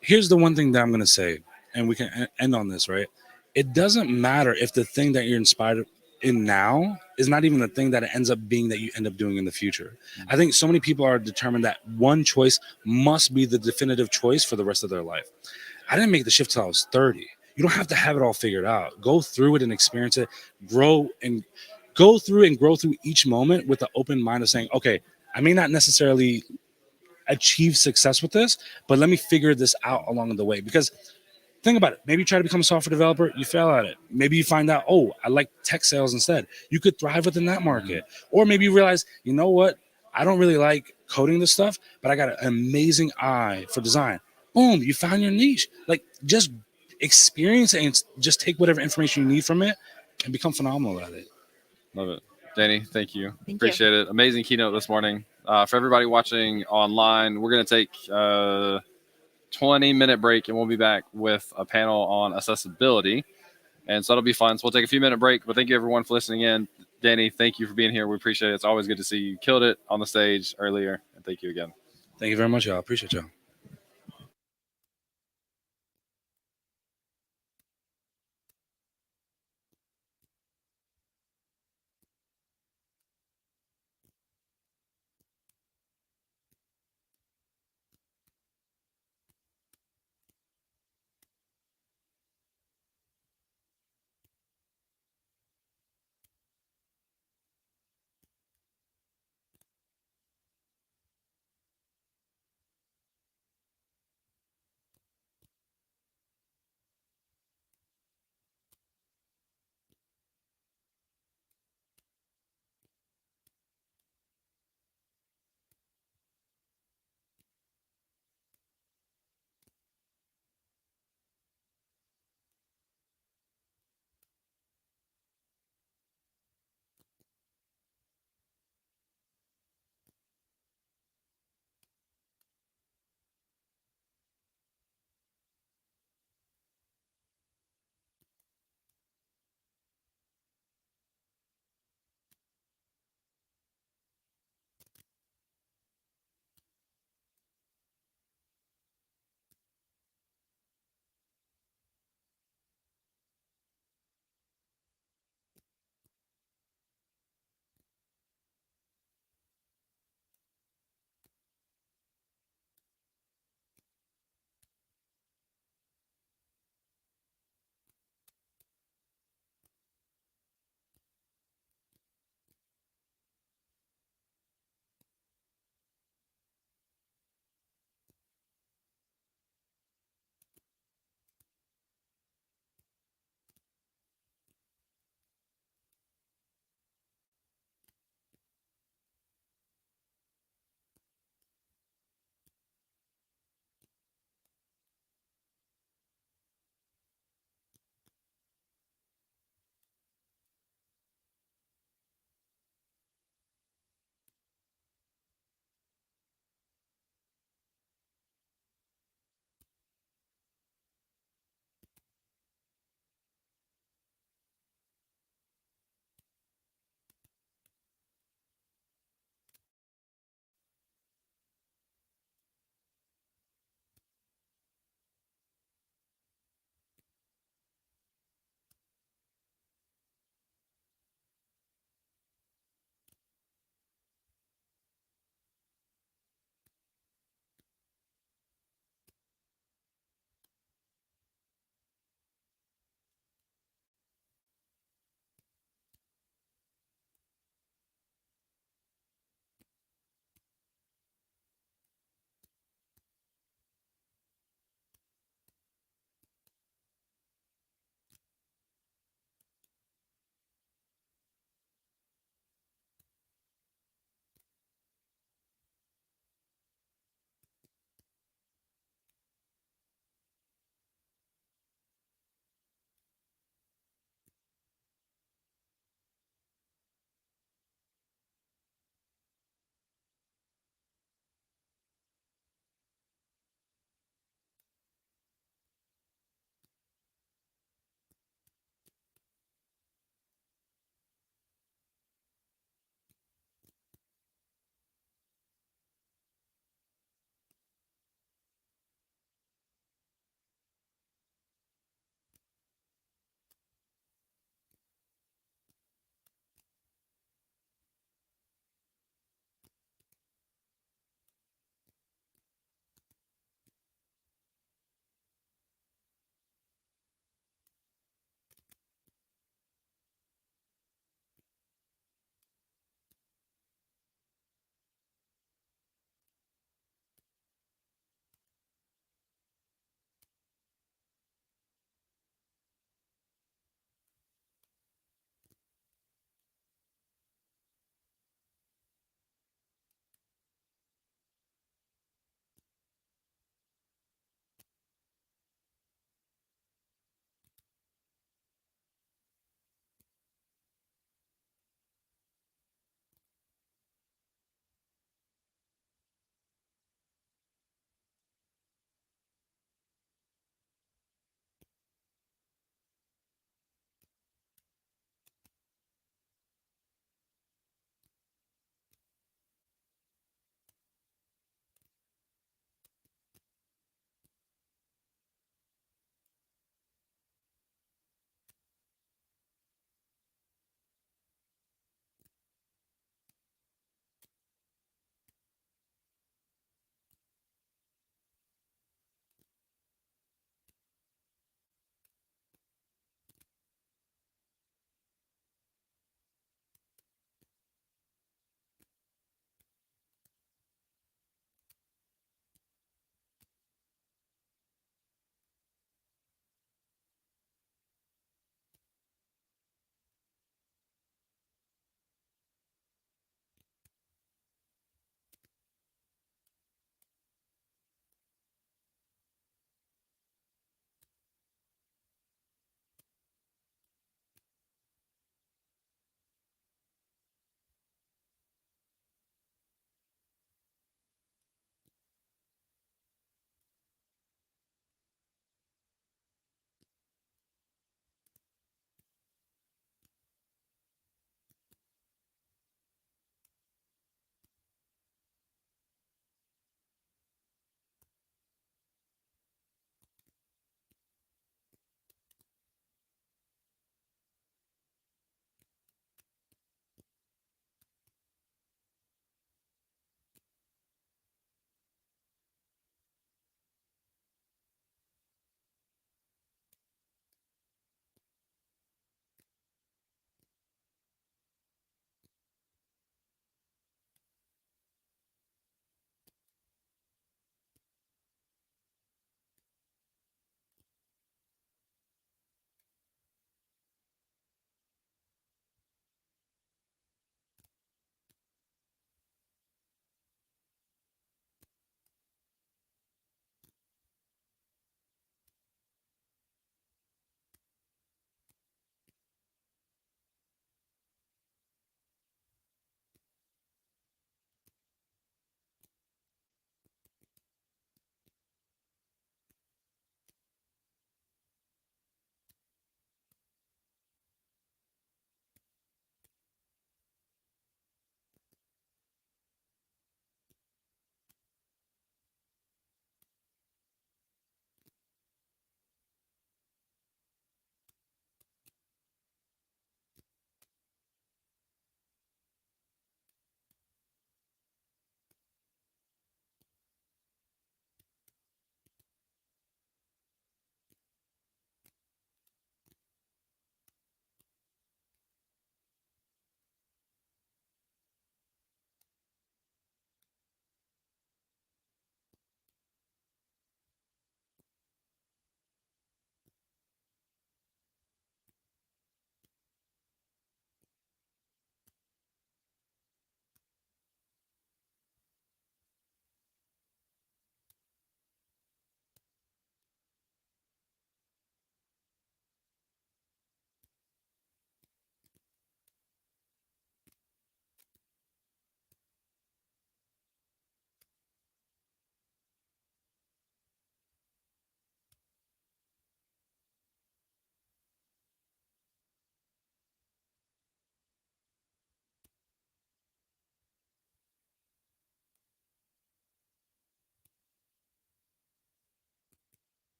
Here's the one thing that I'm going to say, and we can end on this, right? It doesn't matter if the thing that you're inspired in now is not even the thing that it ends up being that you end up doing in the future. I think so many people are determined that one choice must be the definitive choice for the rest of their life. I didn't make the shift till I was 30. You don't have to have it all figured out. Go through it and experience it, grow and go through and grow through each moment with the open mind of saying, okay, I may not necessarily achieve success with this, but let me figure this out along the way. Because think about it. Maybe you try to become a software developer, you fail at it. Maybe you find out, oh, I like tech sales instead. You could thrive within that market. Or maybe you realize, you know what? I don't really like coding this stuff, but I got an amazing eye for design. Boom, you found your niche. Like, just experience it and just take whatever information you need from it and become phenomenal at it. Love it. Danny, thank you. Thank Appreciate it. Amazing keynote this morning. For everybody watching online, we're going to take 20-minute break and we'll be back with a panel on accessibility. And so it'll be fun. So we'll take a few minute break. But thank you everyone for listening in. Danny, thank you for being here. We appreciate it. It's always good to see you. You killed it on the stage earlier. And thank you again. Thank you very much, y'all. Appreciate y'all.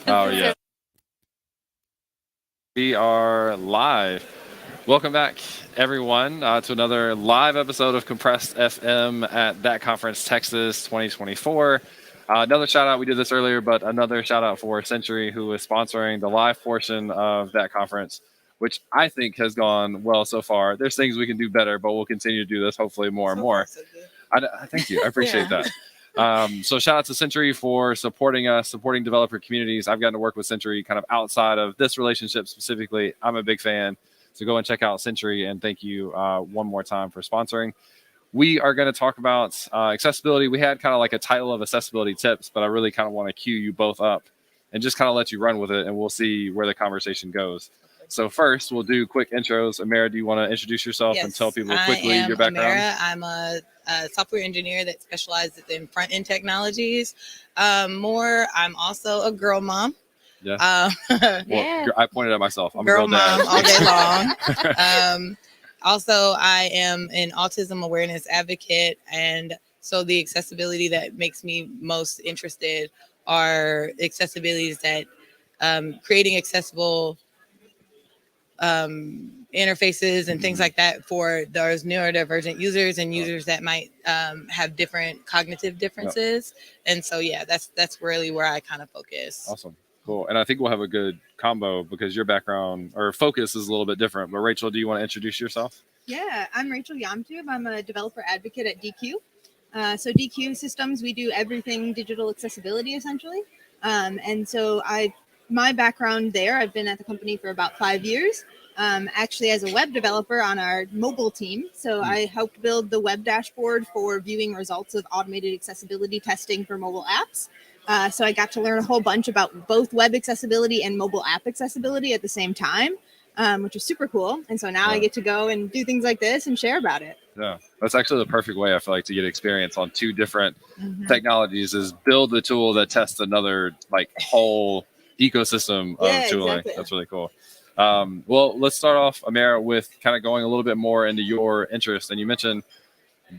Oh yeah. We are live. Welcome back, everyone, to another live episode of Compressed FM at That Conference Texas 2024. Another shout out, we did this earlier, but another shout out for Century, who is sponsoring the live portion of that conference, which I think has gone well so far. There's things we can do better, but we'll continue to do this hopefully more and more. Thank you. I appreciate that. So shout out to Century for supporting us, supporting developer communities. I've gotten to work with Century kind of outside of this relationship specifically. I'm a big fan. So go and check out Century, and thank you one more time for sponsoring. We are going to talk about accessibility. We had kind of like a title of accessibility tips, but I really kind of want to cue you both up and just kind of let you run with it, and we'll see where the conversation goes. So first, we'll do quick intros. Amara, do you want to introduce yourself and tell people quickly your background? Amara. I'm a software engineer that specializes in front-end technologies. I'm also a girl mom. Yeah. Well, I pointed at myself. I'm girl a girl dad. mom all day long. Also, I am an autism awareness advocate, and so the accessibility that makes me most interested are accessibilities that creating accessible interfaces and things like that for those neurodivergent users and users that might have different cognitive differences. And so, yeah, that's really where I kind of focus. Awesome. Cool. And I think we'll have a good combo because your background or focus is a little bit different. But Rachel, do you want to introduce yourself? Yeah, I'm Rachel Yamtube. I'm a developer advocate at DQ. So DQ Systems, we do everything digital accessibility essentially. And so my background there, I've been at the company for about 5 years, actually as a web developer on our mobile team. So I helped build the web dashboard for viewing results of automated accessibility testing for mobile apps. So I got to learn a whole bunch about both web accessibility and mobile app accessibility at the same time, which was super cool. And so now I get to go and do things like this and share about it. Yeah, that's actually the perfect way I feel like to get experience on two different technologies is build the tool that tests another like whole ecosystem of tooling. Exactly. That's really cool. Well, let's start off, Amara, with kind of going a little bit more into your interest. And you mentioned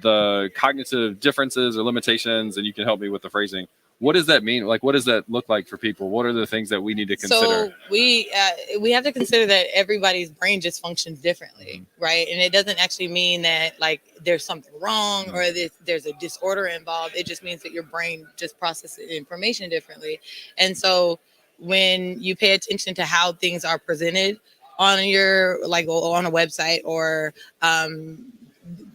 the cognitive differences or limitations, and you can help me with the phrasing. What does that mean? Like, what does that look like for people? What are the things that we need to consider? So we have to consider that everybody's brain just functions differently, right? And it doesn't actually mean that like there's something wrong or there's a disorder involved. It just means that your brain just processes information differently. And so when you pay attention to how things are presented on your like on a website or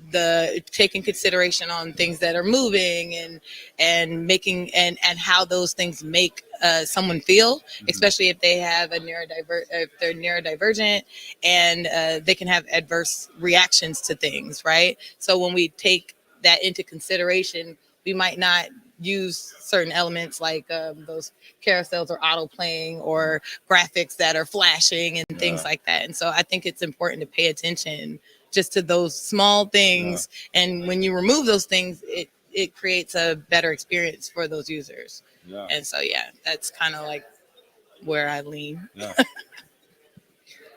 the taking consideration on things that are moving and making and how those things make someone feel, especially if they have if they're neurodivergent and they can have adverse reactions to things, right? So when we take that into consideration, we might not use certain elements like those carousels or auto playing or graphics that are flashing and things like that. And so I think it's important to pay attention just to those small things. And when you remove those things, it creates a better experience for those users. And so, yeah, that's kind of like where I lean.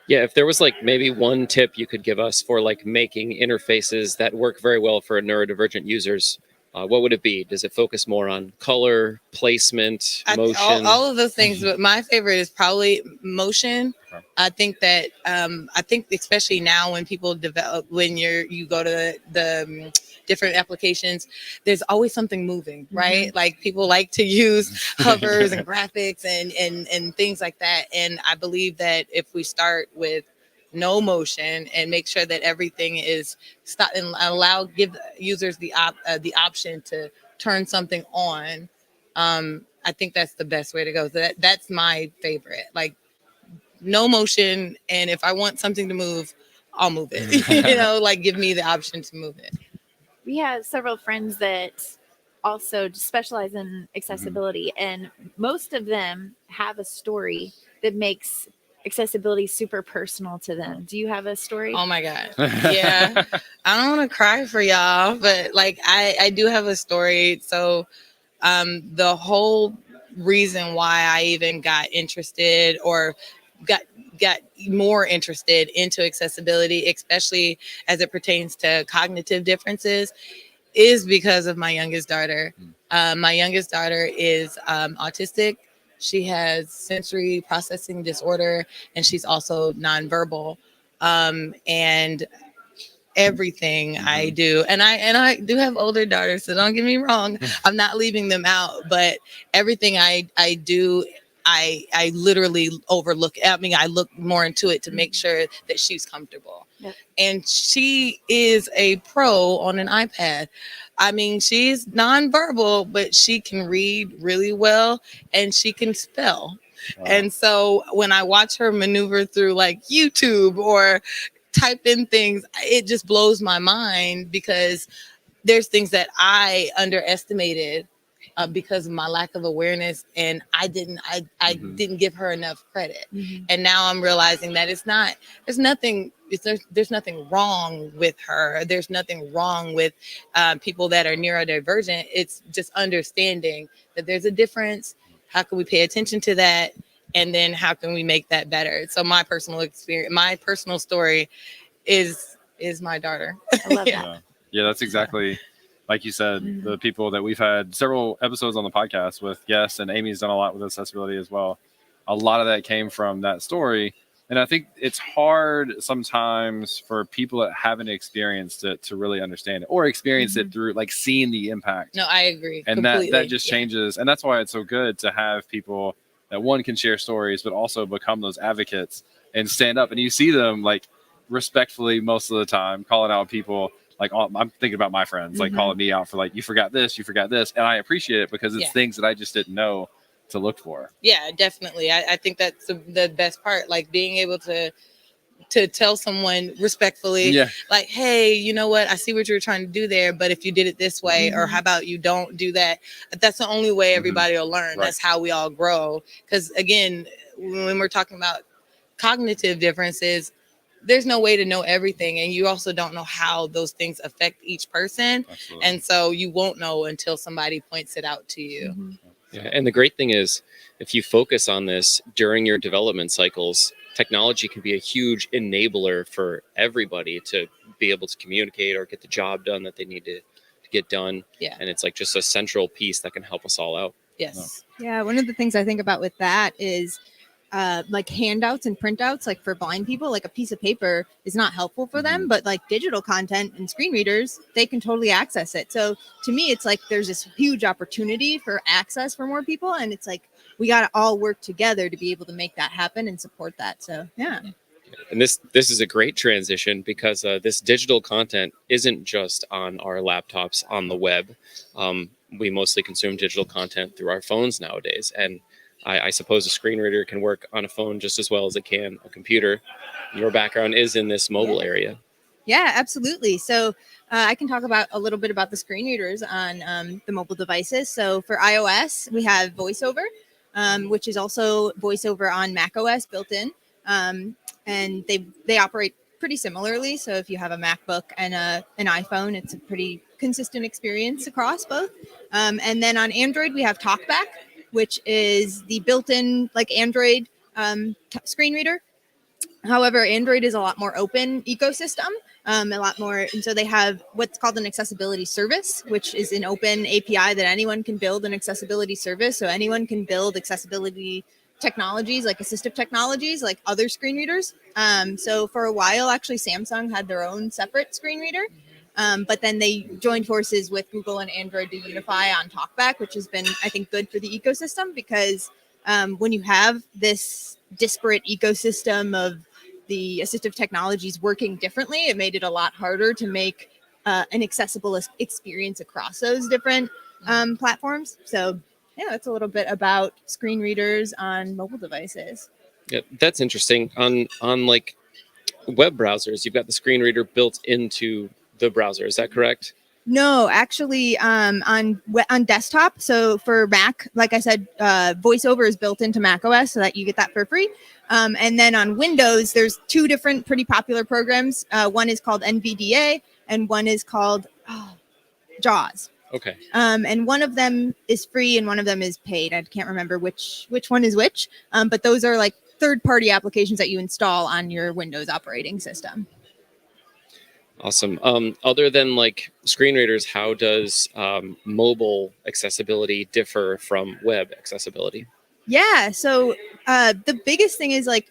Yeah, if there was like maybe one tip you could give us for like making interfaces that work very well for neurodivergent users, what would it be? Does it focus more on color, placement, motion? All of those things, but my favorite is probably motion. I think that especially now when people develop, when you go to the different applications, there's always something moving, right? Like people like to use hovers and graphics and things like that. And I believe that if we start with no motion and make sure that everything is stop and give users the option to turn something on, I think that's the best way to go. So that's my favorite. Like no motion, and if I want something to move, I'll move it. Like give me the option to move it. We have several friends that also specialize in accessibility, and most of them have a story that makes accessibility super personal to them. Do you have a story? Oh my God. Yeah. I don't want to cry for y'all, but like I do have a story. So the whole reason why I even got interested or got more interested into accessibility, especially as it pertains to cognitive differences, is because of my youngest daughter. My youngest daughter is autistic. She has sensory processing disorder, and she's also nonverbal. And everything I do, and I do have older daughters, so don't get me wrong, I'm not leaving them out, but everything I do, I literally overlook. I mean, I look more into it to make sure that she's comfortable. Yep. And she is a pro on an iPad. I mean, she's nonverbal, but she can read really well and she can spell. And so when I watch her maneuver through like YouTube or type in things, it just blows my mind, because there's things that I underestimated because of my lack of awareness, and I didn't give her enough credit. And now I'm realizing that there's nothing wrong with her. There's nothing wrong with people that are neurodivergent. It's just understanding that there's a difference. How can we pay attention to that? And then how can we make that better? So my personal experience, my personal story is my daughter. I love that. Yeah, that's exactly like you said. The people that we've had several episodes on the podcast with guests, and Amy's done a lot with accessibility as well. A lot of that came from that story. And I think it's hard sometimes for people that haven't experienced it to really understand it, or experience it through like seeing the impact. No, I agree. And completely. that just changes. And that's why it's so good to have people that one can share stories, but also become those advocates and stand up. And you see them like respectfully most of the time calling out people. Like, I'm thinking about my friends, like calling me out for like, you forgot this. And I appreciate it because it's things that I just didn't know to look for. Yeah, definitely. I think that's the best part, like being able to tell someone respectfully, like, hey, you know what, I see what you're trying to do there, but if you did it this way, or how about you don't do that? That's the only way everybody will learn. Right. That's how we all grow. Because again, when we're talking about cognitive differences, there's no way to know everything, and you also don't know how those things affect each person. Absolutely. And so you won't know until somebody points it out to you. Yeah, and the great thing is, if you focus on this during your development cycles, technology can be a huge enabler for everybody to be able to communicate or get the job done that they need to get done. Yeah. And it's like just a central piece that can help us all out. Yes. Yeah, one of the things I think about with that is like handouts and printouts, like for blind people, like a piece of paper is not helpful for them, but like digital content and screen readers, they can totally access it. So to me, it's like there's this huge opportunity for access for more people, and it's like we got to all work together to be able to make that happen and support that. So yeah. And this is a great transition, because this digital content isn't just on our laptops on the web. We mostly consume digital content through our phones nowadays, and I suppose a screen reader can work on a phone just as well as it can a computer. Your background is in this mobile area. Yeah, absolutely. So I can talk about a little bit about the screen readers on the mobile devices. So for iOS, we have VoiceOver, which is also VoiceOver on macOS built in. And they operate pretty similarly. So if you have a MacBook and an iPhone, it's a pretty consistent experience across both. And then on Android, we have TalkBack, which is the built-in like Android screen reader. However, Android is a lot more open ecosystem, a lot more. And so they have what's called an accessibility service, which is an open API that anyone can build an accessibility service. So anyone can build accessibility technologies, like assistive technologies, like other screen readers. So for a while, actually, Samsung had their own separate screen reader. But then they joined forces with Google and Android to unify on TalkBack, which has been, I think, good for the ecosystem, because when you have this disparate ecosystem of the assistive technologies working differently, it made it a lot harder to make an accessible experience across those different platforms. So yeah, that's a little bit about screen readers on mobile devices. Yeah, that's interesting. On like web browsers, you've got the screen reader built into the browser. Is that correct? No, actually, on desktop. So for Mac, like I said, VoiceOver is built into macOS, so that you get that for free. And then on Windows, there's two different pretty popular programs. One is called NVDA, and one is called JAWS. Okay. And one of them is free, and one of them is paid. I can't remember which one is which. But those are like third-party applications that you install on your Windows operating system. Awesome. Other than like screen readers, how does mobile accessibility differ from web accessibility? Yeah. So the biggest thing is like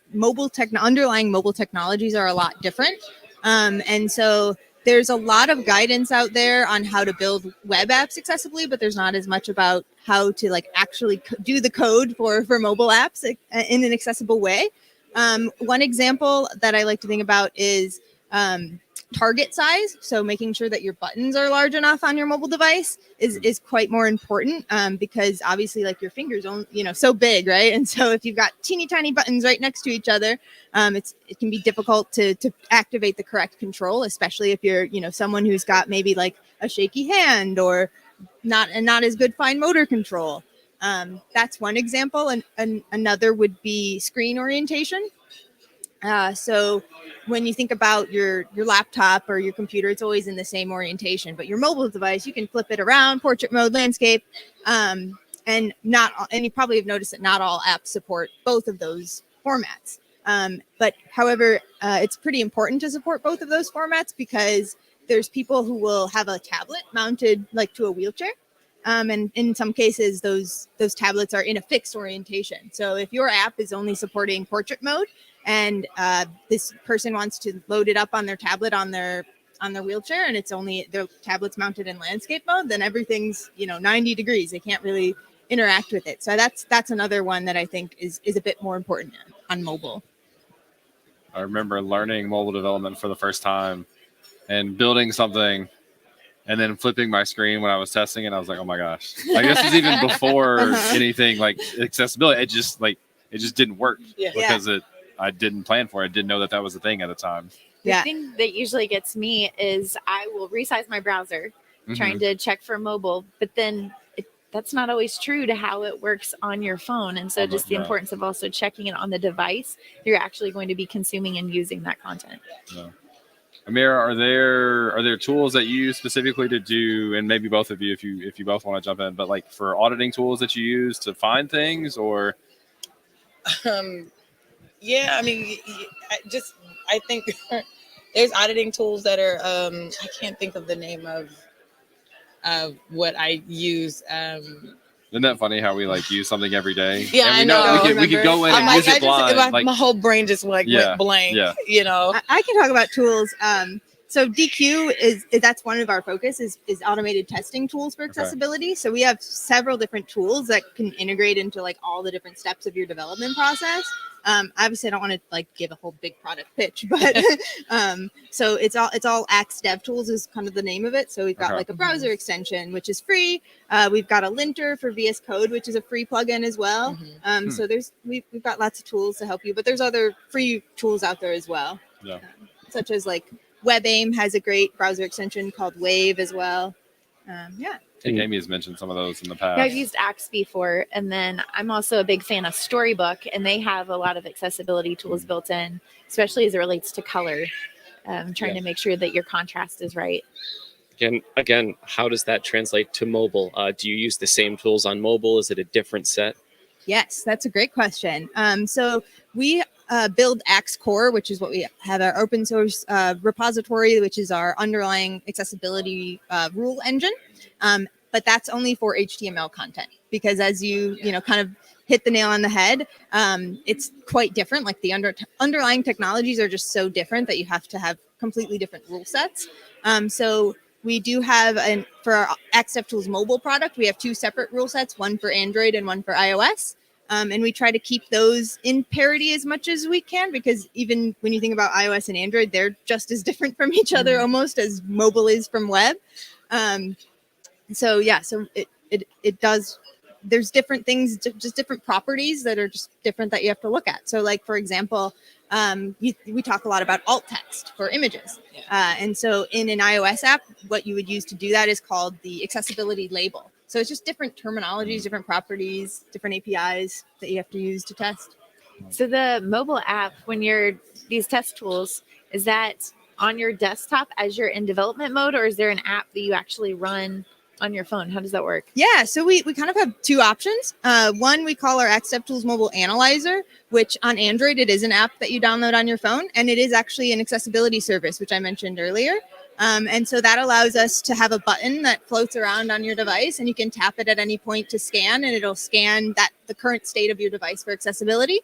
underlying mobile technologies are a lot different. And so there's a lot of guidance out there on how to build web apps accessibly, but there's not as much about how to like actually do the code for mobile apps in an accessible way. One example that I like to think about is target size. So making sure that your buttons are large enough on your mobile device is quite more important because obviously like your fingers only, so big, right? And so if you've got teeny tiny buttons right next to each other, it can be difficult to activate the correct control, especially if you're, someone who's got maybe like a shaky hand or not as good fine motor control. That's one example. And another would be screen orientation. So when you think about your laptop or your computer, it's always in the same orientation, but your mobile device, you can flip it around, portrait mode, landscape, and you probably have noticed that not all apps support both of those formats. But however, it's pretty important to support both of those formats because there's people who will have a tablet mounted like to a wheelchair. And in some cases, those tablets are in a fixed orientation. So if your app is only supporting portrait mode, and this person wants to load it up on their tablet on their wheelchair, and it's only their tablet's mounted in landscape mode, then everything's 90 degrees. They can't really interact with it. So that's another one that I think is a bit more important on mobile. I remember learning mobile development for the first time and building something and then flipping my screen when I was testing it. I was like, oh my gosh. Like this is even before anything like accessibility. It just didn't work because I didn't plan for it. I didn't know that was a thing at the time. The thing that usually gets me is I will resize my browser trying to check for mobile, but then that's not always true to how it works on your phone. And so just the importance of also checking it on the device you're actually going to be consuming and using that content. Yeah. Amir, are there tools that you use specifically to do, and maybe both of you, if you both want to jump in, but like for auditing tools that you use to find things, or? Yeah, I mean, I think there's auditing tools that are, I can't think of the name of what I use. Isn't that funny how we like use something every day? Yeah, and I know. We could go in and use it blind. My whole brain just went blank. Yeah. I can talk about tools. So DQ that's one of our focus is automated testing tools for accessibility. Okay. So we have several different tools that can integrate into like all the different steps of your development process. Obviously I don't want to like give a whole big product pitch, but so it's all Axe Dev Tools is kind of the name of it. So we've got like a browser extension, which is free. We've got a linter for VS Code, which is a free plugin as well. So we've got lots of tools to help you, but there's other free tools out there as well. Yeah. Such as like WebAIM has a great browser extension called Wave as well. I think Amy has mentioned some of those in the past. Yeah, I've used Axe before, and then I'm also a big fan of Storybook, and they have a lot of accessibility tools built in, especially as it relates to color, trying to make sure that your contrast is right. Again, how does that translate to mobile? Do you use the same tools on mobile? Is it a different set? Yes, that's a great question. So we build Axe Core, which is what we have our open source repository, which is our underlying accessibility rule engine. But that's only for HTML content because as you kind of hit the nail on the head, it's quite different. Like the underlying technologies are just so different that you have to have completely different rule sets. So we do have, for our Axe Dev Tools mobile product, we have two separate rule sets, one for Android and one for iOS. And we try to keep those in parity as much as we can because even when you think about iOS and Android, they're just as different from each other almost as mobile is from web. So it does, there's different things, just different properties that are just different that you have to look at. So like, for example, we talk a lot about alt text for images. And so in an iOS app, what you would use to do that is called the accessibility label. So it's just different terminologies, different properties, different APIs that you have to use to test. So the mobile app, when you're these test tools, is that on your desktop as you're in development mode, or is there an app that you actually run on your phone? How does that work? Yeah, so we kind of have two options. One we call our Axe Dev Tools Mobile Analyzer, which on Android, it is an app that you download on your phone, and it is actually an accessibility service, which I mentioned earlier. And so that allows us to have a button that floats around on your device, and you can tap it at any point to scan, and it'll scan the current state of your device for accessibility.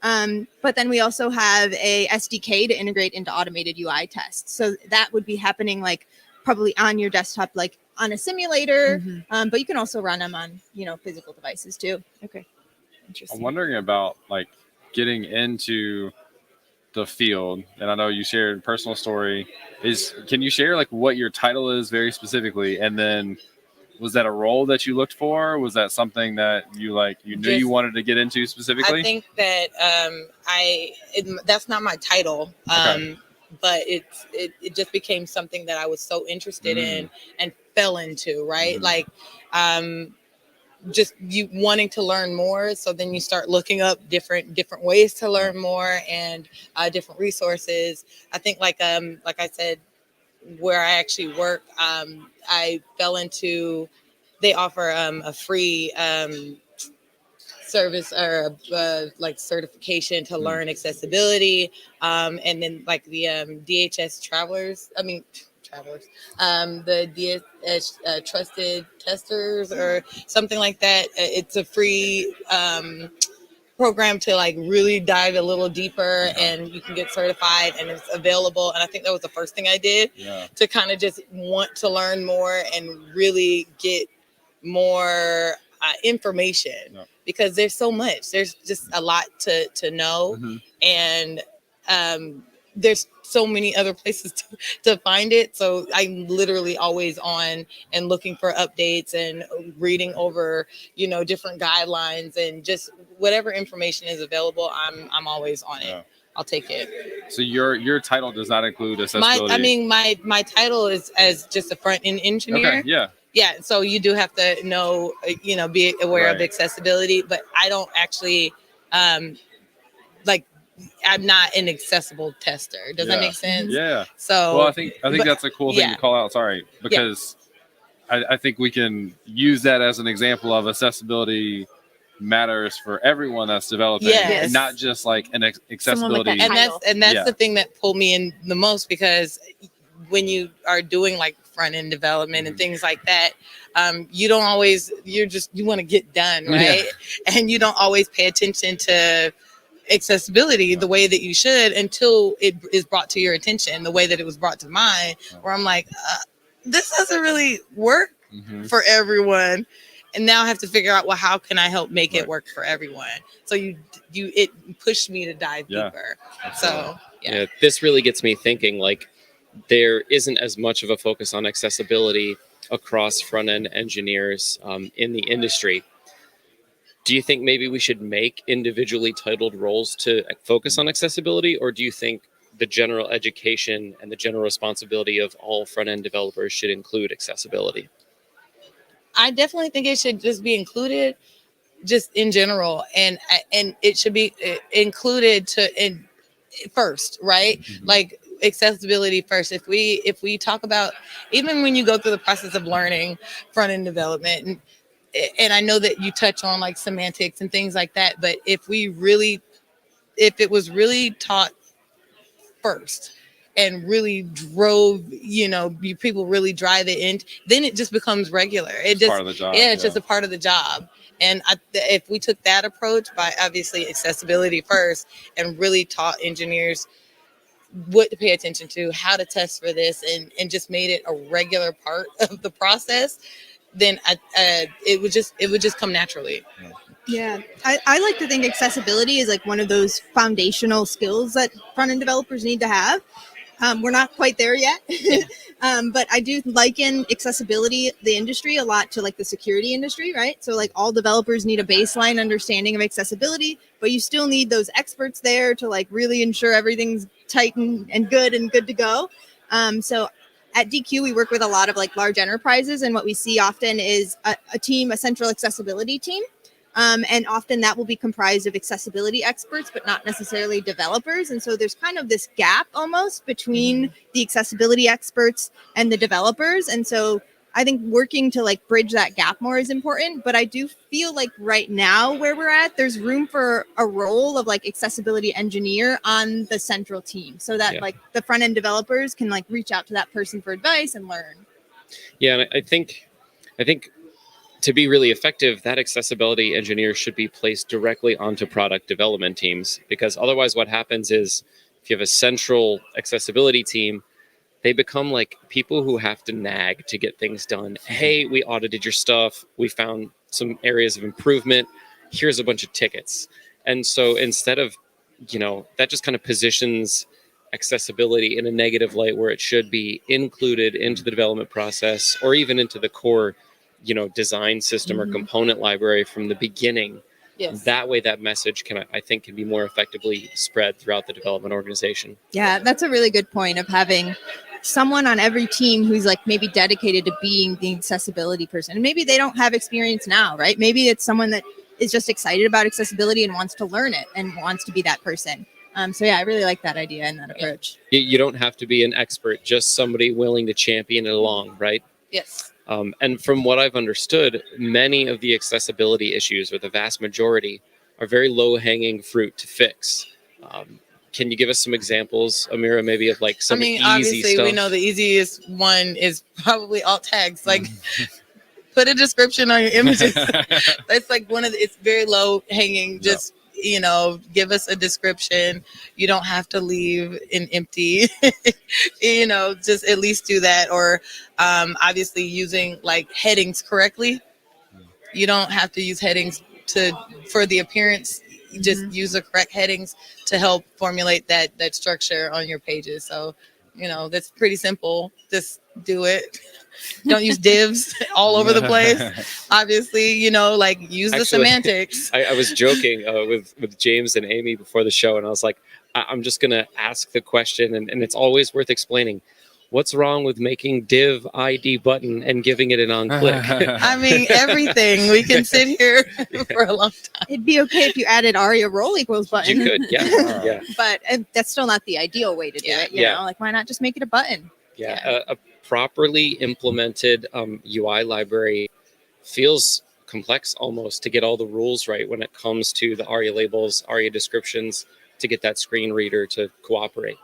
But then we also have a SDK to integrate into automated UI tests. So that would be happening like probably on your desktop, like on a simulator, but you can also run them on, physical devices too. Okay. Interesting. I'm wondering about like getting into the field, and I know you shared a personal story. Can you share like what your title is very specifically, and then was that a role that you looked for? Was that something that you knew you wanted to get into specifically? I think that that's not my title, Okay. but it just became something that I was so interested in and fell into, right? Like just you wanting to learn more, so then you start looking up different ways to learn more and different resources. I think like I said, where I actually work, I fell into, they offer a free service or like certification to learn accessibility, and then like the DHS travelers, the DHS trusted testers or something like that. It's a free program to like really dive a little deeper, and you can get certified, and it's available. And I think that was the first thing I did to kind of just want to learn more and really get more information, because there's so much, there's just a lot to know. And there's so many other places to find it. So I'm literally always on and looking for updates and reading over, different guidelines, and just whatever information is available, I'm always on it. I'll take it. So your title does not include accessibility. My title is as just a front end engineer. Okay, yeah. Yeah, so you do have to know, be aware of accessibility, but I don't actually, I'm not an accessible tester. Does that make sense? Yeah. So, well, I think that's a cool thing to call out. Sorry, because I think we can use that as an example of accessibility matters for everyone that's developing, and not just like an accessibility. And that's the thing that pulled me in the most, because when you are doing like front end development and things like that, you don't always, you want to get done, right? And you don't always pay attention to accessibility the way that you should until it is brought to your attention the way that it was brought to mine, where I'm like, this doesn't really work for everyone. And now I have to figure out, well, how can I help make it work for everyone? So it pushed me to dive deeper. So yeah, this really gets me thinking, like, there isn't as much of a focus on accessibility across front-end engineers in the industry. Do you think maybe we should make individually titled roles to focus on accessibility, or do you think the general education and the general responsibility of all front-end developers should include accessibility? I definitely think it should just be included, just in general, and it should be included first, right? Like accessibility first. If we talk about, even when you go through the process of learning front-end development, and I know that you touch on like semantics and things like that, but if it was really taught first and really drove, people really drive it in, then it just becomes regular. It's part of the job. It's just a part of the job. And if we took that approach by obviously accessibility first and really taught engineers what to pay attention to, how to test for this, and just made it a regular part of the process, then it would just come naturally. Yeah, I like to think accessibility is like one of those foundational skills that front-end developers need to have. We're not quite there yet, but I do liken accessibility, the industry, a lot to like the security industry, right? So like all developers need a baseline understanding of accessibility, but you still need those experts there to like really ensure everything's tight and good to go. So at DQ, we work with a lot of like large enterprises, and what we see often is a central accessibility team. And often that will be comprised of accessibility experts, but not necessarily developers. And so there's kind of this gap almost between the accessibility experts and the developers. And so I think working to like bridge that gap more is important. But I do feel like right now where we're at, there's room for a role of like accessibility engineer on the central team, so that like the front end developers can like reach out to that person for advice and learn. Yeah, and I think to be really effective, that accessibility engineer should be placed directly onto product development teams, because otherwise what happens is if you have a central accessibility team, they become like people who have to nag to get things done. Hey, we audited your stuff. We found some areas of improvement. Here's a bunch of tickets. And so instead of, that just kind of positions accessibility in a negative light where it should be included into the development process or even into the core, design system or component library from the beginning. Yes. That way, that message I think can be more effectively spread throughout the development organization. Yeah, that's a really good point of having someone on every team who's like maybe dedicated to being the accessibility person. And maybe they don't have experience now, right? Maybe it's someone that is just excited about accessibility and wants to learn it and wants to be that person. So yeah, I really like that idea and that approach. You don't have to be an expert, just somebody willing to champion it along, right? Yes. And from what I've understood, many of the accessibility issues, or the vast majority, are very low-hanging fruit to fix. Can you give us some examples, Amira, maybe of like some easy obviously, stuff? we know the easiest one is probably alt tags. Like, put a description on your images. That's like it's very low hanging. Just, give us a description. You don't have to leave an empty, just at least do that. Or obviously using like headings correctly. You don't have to use headings for the appearance. You just use the correct headings to help formulate that structure on your pages. So, that's pretty simple. Just do it. Don't use divs all over the place. Obviously, use the semantics. I was joking with James and Amy before the show, and I was like, I'm just going to ask the question, and it's always worth explaining. What's wrong with making div ID button and giving it an on click? I mean, everything. We can sit here for a long time. It'd be okay if you added ARIA role equals button. You could, yeah. Yeah. But that's still not the ideal way to do it. You know, like why not just make it a button? Yeah. A properly implemented UI library feels complex almost to get all the rules right when it comes to the ARIA labels, ARIA descriptions, to get that screen reader to cooperate.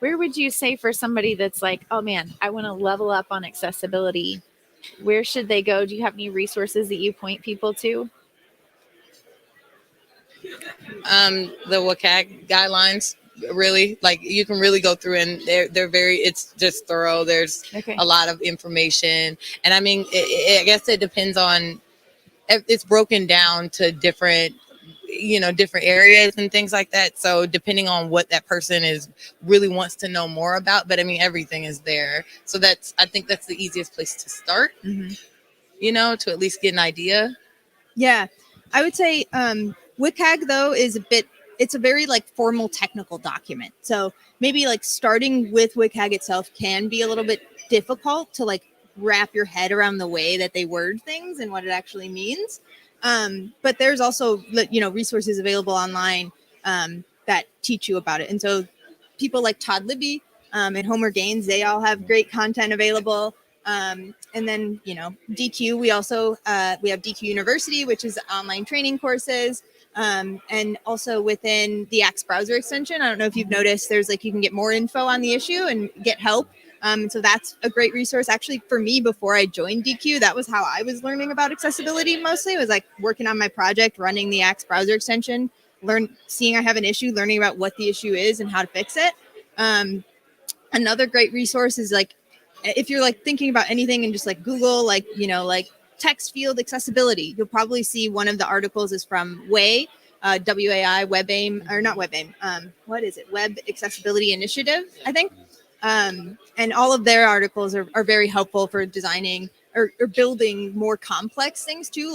Where would you say for somebody that's like, oh man, I want to level up on accessibility, where should they go? Do you have any resources that you point people to? The WCAG guidelines, really, like you can really go through and they're very, it's just thorough. There's a lot of information. And I mean, I guess it depends on, it's broken down to different areas and things like that. So depending on what that person really wants to know more about, but I mean, everything is there. So I think that's the easiest place to start, to at least get an idea. Yeah, I would say WCAG though it's a very like formal technical document. So maybe like starting with WCAG itself can be a little bit difficult to like wrap your head around the way that they word things and what it actually means. But there's also, resources available online that teach you about it. And so people like Todd Libby and Homer Gaines, they all have great content available. And then, DQ, we also, we have DQ University, which is online training courses. And also within the Axe browser extension, I don't know if you've noticed, there's you can get more info on the issue and get help. So that's a great resource. Actually, for me, before I joined DQ, that was how I was learning about accessibility mostly. It was like working on my project, running the Axe browser extension, seeing I have an issue, learning about what the issue is and how to fix it. Another great resource is if you're thinking about anything and just Google, text field accessibility, you'll probably see one of the articles is from WAI, WAI, WebAIM, or not WebAIM. What is it? Web Accessibility Initiative, I think. And all of their articles are very helpful for designing or building more complex things too,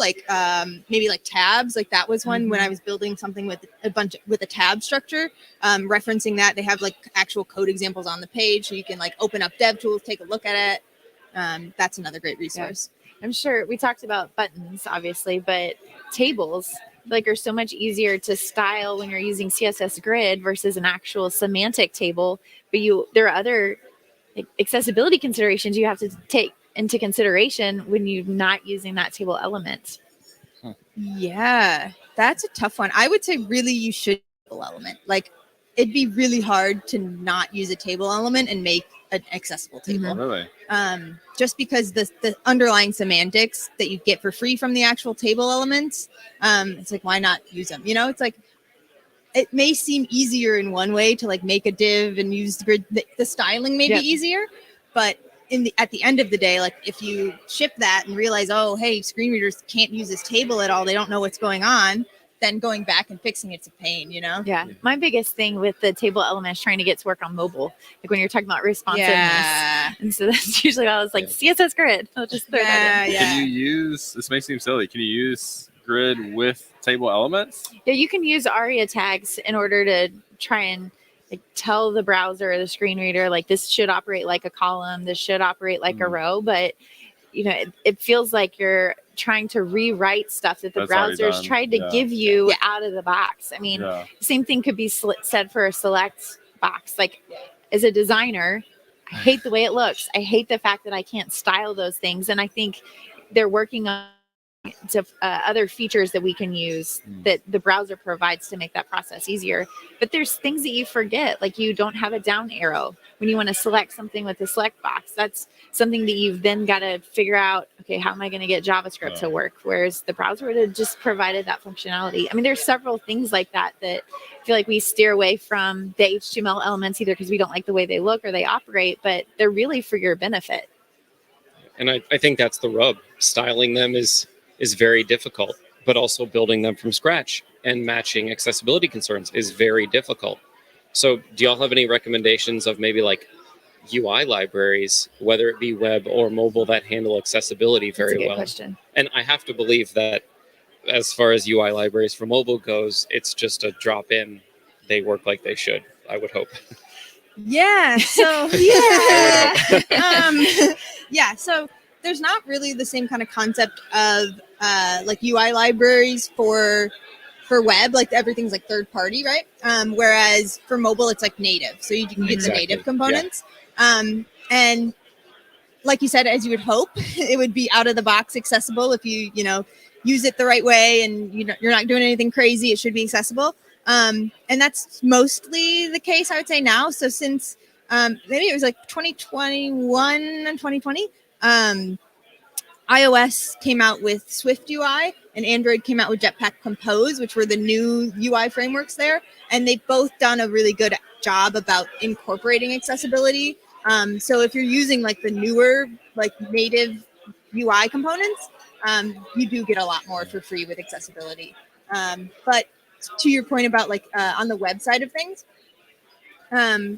maybe tabs. That was one when I was building something with a tab structure, referencing that. They have actual code examples on the page, so you can open up DevTools, take a look at it. That's another great resource. Yeah. I'm sure we talked about buttons, obviously, but tables are so much easier to style when you're using CSS Grid versus an actual semantic table. But there are other accessibility considerations you have to take into consideration when you're not using that table element. Yeah, that's a tough one. I would say really you should use a table element. It'd be really hard to not use a table element and make an accessible table. Really? Just because the underlying semantics that you get for free from the actual table elements, it's like, why not use them? You know, it's like, it may seem easier in one way to like make a div and use the grid. The styling may be easier, but at the end of the day, like if you ship that and realize, oh, hey, screen readers can't use this table at all, they don't know what's going on, then going back and fixing it's a pain, you know? Yeah. My biggest thing with the table element is trying to get to work on mobile. Like when you're talking about responsiveness. Yeah. And so that's usually why I was like, CSS grid. I'll just throw that in. Can you use, this may seem silly, can you use grid with table elements? Yeah, you can use ARIA tags in order to try and like tell the browser or the screen reader, like this should operate like a column, this should operate like a row, but you know, it feels like you're trying to rewrite stuff that the browser's tried to give you out of the box. I mean, same thing could be said for a select box. Like as a designer, I hate the way it looks. I hate the fact that I can't style those things. And I think they're working on other features that we can use that the browser provides to make that process easier. But there's things that you forget, like you don't have a down arrow when you want to select something with the select box. That's something that you've then got to figure out, okay, how am I going to get JavaScript to work? Whereas the browser would have just provided that functionality. I mean, there's several things like that I feel like we steer away from the HTML elements either because we don't like the way they look or they operate, but they're really for your benefit. And I think that's the rub. Styling them is very difficult, but also building them from scratch and matching accessibility concerns is very difficult. So do y'all have any recommendations of maybe like UI libraries, whether it be web or mobile, that handle accessibility very well? Question. And I have to believe that as far as UI libraries for mobile goes, it's just a drop in. They work like they should, I would hope. Yeah. So so there's not really the same kind of concept of like UI libraries for web, like everything's like third party, right? Whereas for mobile, it's like native, so you can get the native components. And like you said, as you would hope, it would be out of the box accessible if you use it the right way and you're not doing anything crazy. It should be accessible. And that's mostly the case, I would say now. So since maybe it was like 2021 and 2020, iOS came out with Swift UI and Android came out with Jetpack Compose, which were the new UI frameworks there. And they've both done a really good job about incorporating accessibility. So if you're using like the newer, like native UI components, you do get a lot more for free with accessibility. But to your point about like on the web side of things,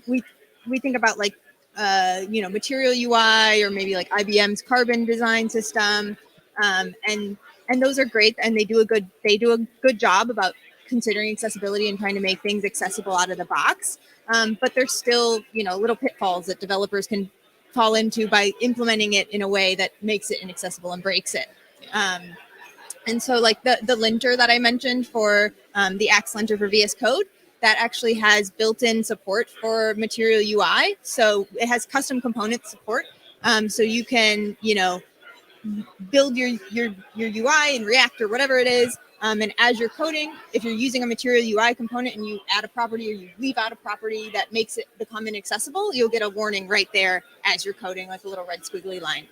we think about like Material UI or maybe like IBM's Carbon design system, and those are great, and they do a good job about considering accessibility and trying to make things accessible out of the box. But there's still little pitfalls that developers can fall into by implementing it in a way that makes it inaccessible and breaks it. And so like the linter that I mentioned for the Axe linter for VS Code, that actually has built-in support for Material UI. So it has custom component support. So you can, build your UI in React or whatever it is. And as you're coding, if you're using a Material UI component and you add a property or you leave out a property that makes it become inaccessible, you'll get a warning right there as you're coding, like a little red squiggly line.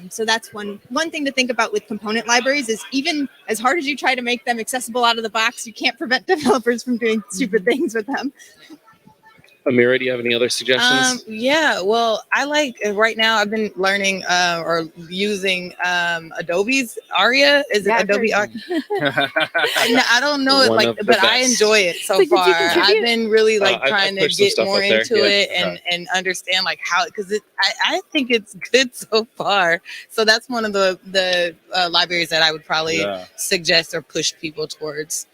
So that's one thing to think about with component libraries is even as hard as you try to make them accessible out of the box, you can't prevent developers from doing stupid things with them. Amira, do you have any other suggestions? Yeah, well, I like right now I've been learning or using Adobe's Aria. Is it Adobe Aria? I don't know it like, but I enjoy it so far. I've been really like trying to get more into it and understand like how, because I think it's good so far. So that's one of the libraries that I would probably suggest or push people towards.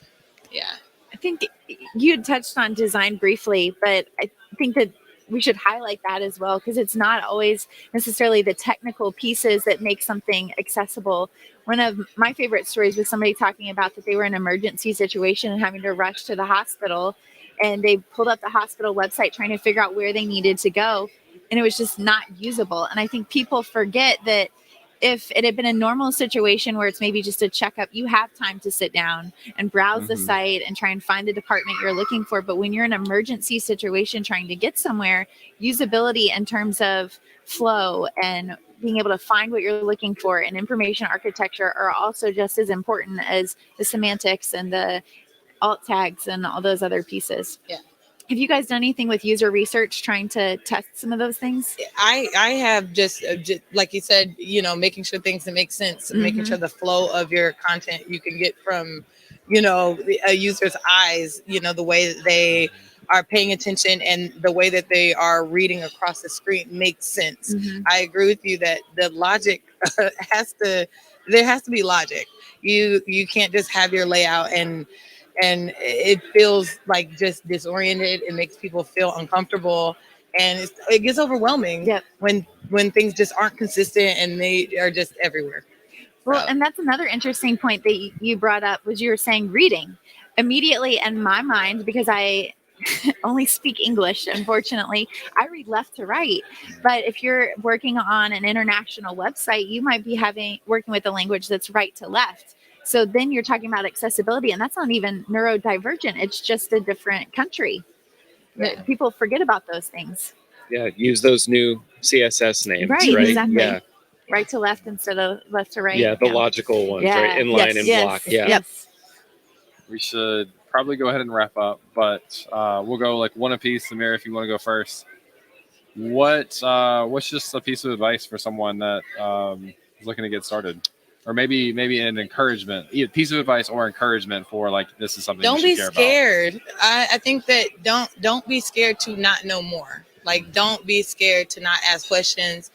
Yeah. I think you had touched on design briefly, but I think that we should highlight that as well, because it's not always necessarily the technical pieces that make something accessible. One of my favorite stories was somebody talking about that they were in an emergency situation and having to rush to the hospital, and they pulled up the hospital website trying to figure out where they needed to go, and it was just not usable. And I think people forget that if it had been a normal situation where it's maybe just a checkup, you have time to sit down and browse the site and try and find the department you're looking for. But when you're in an emergency situation trying to get somewhere, usability in terms of flow and being able to find what you're looking for and information architecture are also just as important as the semantics and the alt tags and all those other pieces. Yeah. Have you guys done anything with user research trying to test some of those things? I have just like you said, making sure things that make sense, making sure the flow of your content you can get from, a user's eyes, the way that they are paying attention and the way that they are reading across the screen makes sense. I agree with you that the logic there has to be logic. You can't just have your layout and it feels like just disoriented. It makes people feel uncomfortable, and it gets overwhelming when things just aren't consistent and they are just everywhere. Well, and that's another interesting point that you brought up was you were saying reading. Immediately in my mind, because I only speak English, unfortunately, I read left to right. But if you're working on an international website, you might be working with a language that's right to left. So then you're talking about accessibility, and that's not even neurodivergent. It's just a different country. People forget about those things. Yeah, use those new CSS names, right? Exactly. Yeah. Right to left instead of left to right. Yeah, the logical ones, right? Inline and block. Yeah. Yes. We should probably go ahead and wrap up, but we'll go like one apiece. Samir, if you want to go first, what's just a piece of advice for someone that is looking to get started, or maybe an encouragement, either piece of advice or encouragement for like this is something. Don't you be should care scared. I think that don't be scared to not know more. Like don't be scared to not ask questions.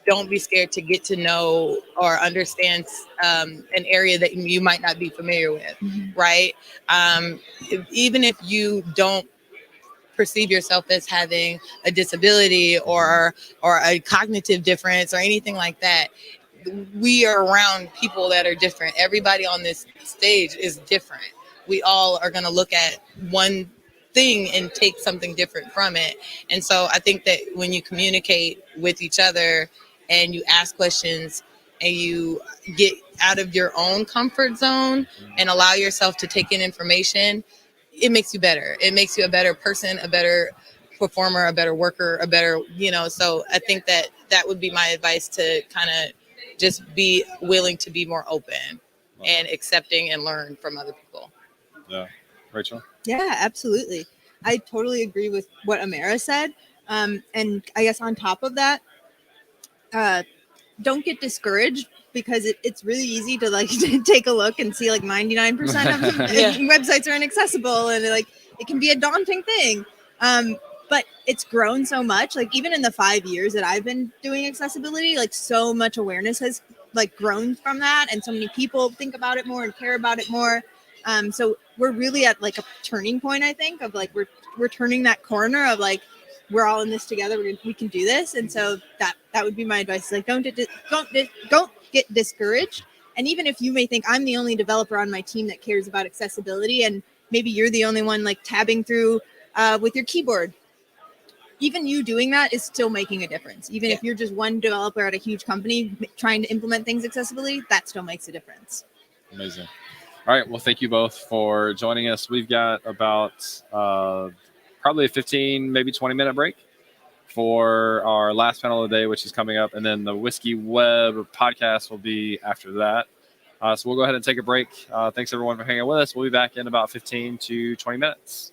Don't be scared to get to know or understand an area that you might not be familiar with, right? Even if you don't perceive yourself as having a disability or a cognitive difference or anything like that, we are around people that are different. Everybody on this stage is different. We all are going to look at one thing and take something different from it. And so I think that when you communicate with each other and you ask questions and you get out of your own comfort zone and allow yourself to take in information, it makes you better. It makes you a better person, a better performer, a better worker, a better, so I think that would be my advice, to kind of just be willing to be more open and accepting and learn from other people. Yeah. Rachel? Yeah, absolutely. I totally agree with what Amara said. And I guess on top of that, don't get discouraged, because it's really easy to like take a look and see like 99% of websites are inaccessible, and like it can be a daunting thing. But it's grown so much, like even in the 5 years that I've been doing accessibility, like so much awareness has like grown from that, and so many people think about it more and care about it more. So we're really at like a turning point, I think, of like we're turning that corner of like we're all in this together. We can do this, and so that would be my advice. Like don't get discouraged. And even if you may think I'm the only developer on my team that cares about accessibility, and maybe you're the only one like tabbing through with your keyboard, even you doing that is still making a difference. Even if you're just one developer at a huge company trying to implement things accessibly, that still makes a difference. Amazing. All right. Well, thank you both for joining us. We've got about probably a 15, maybe 20-minute break for our last panel of the day, which is coming up. And then the Whiskey Web podcast will be after that. So we'll go ahead and take a break. Thanks, everyone, for hanging with us. We'll be back in about 15 to 20 minutes.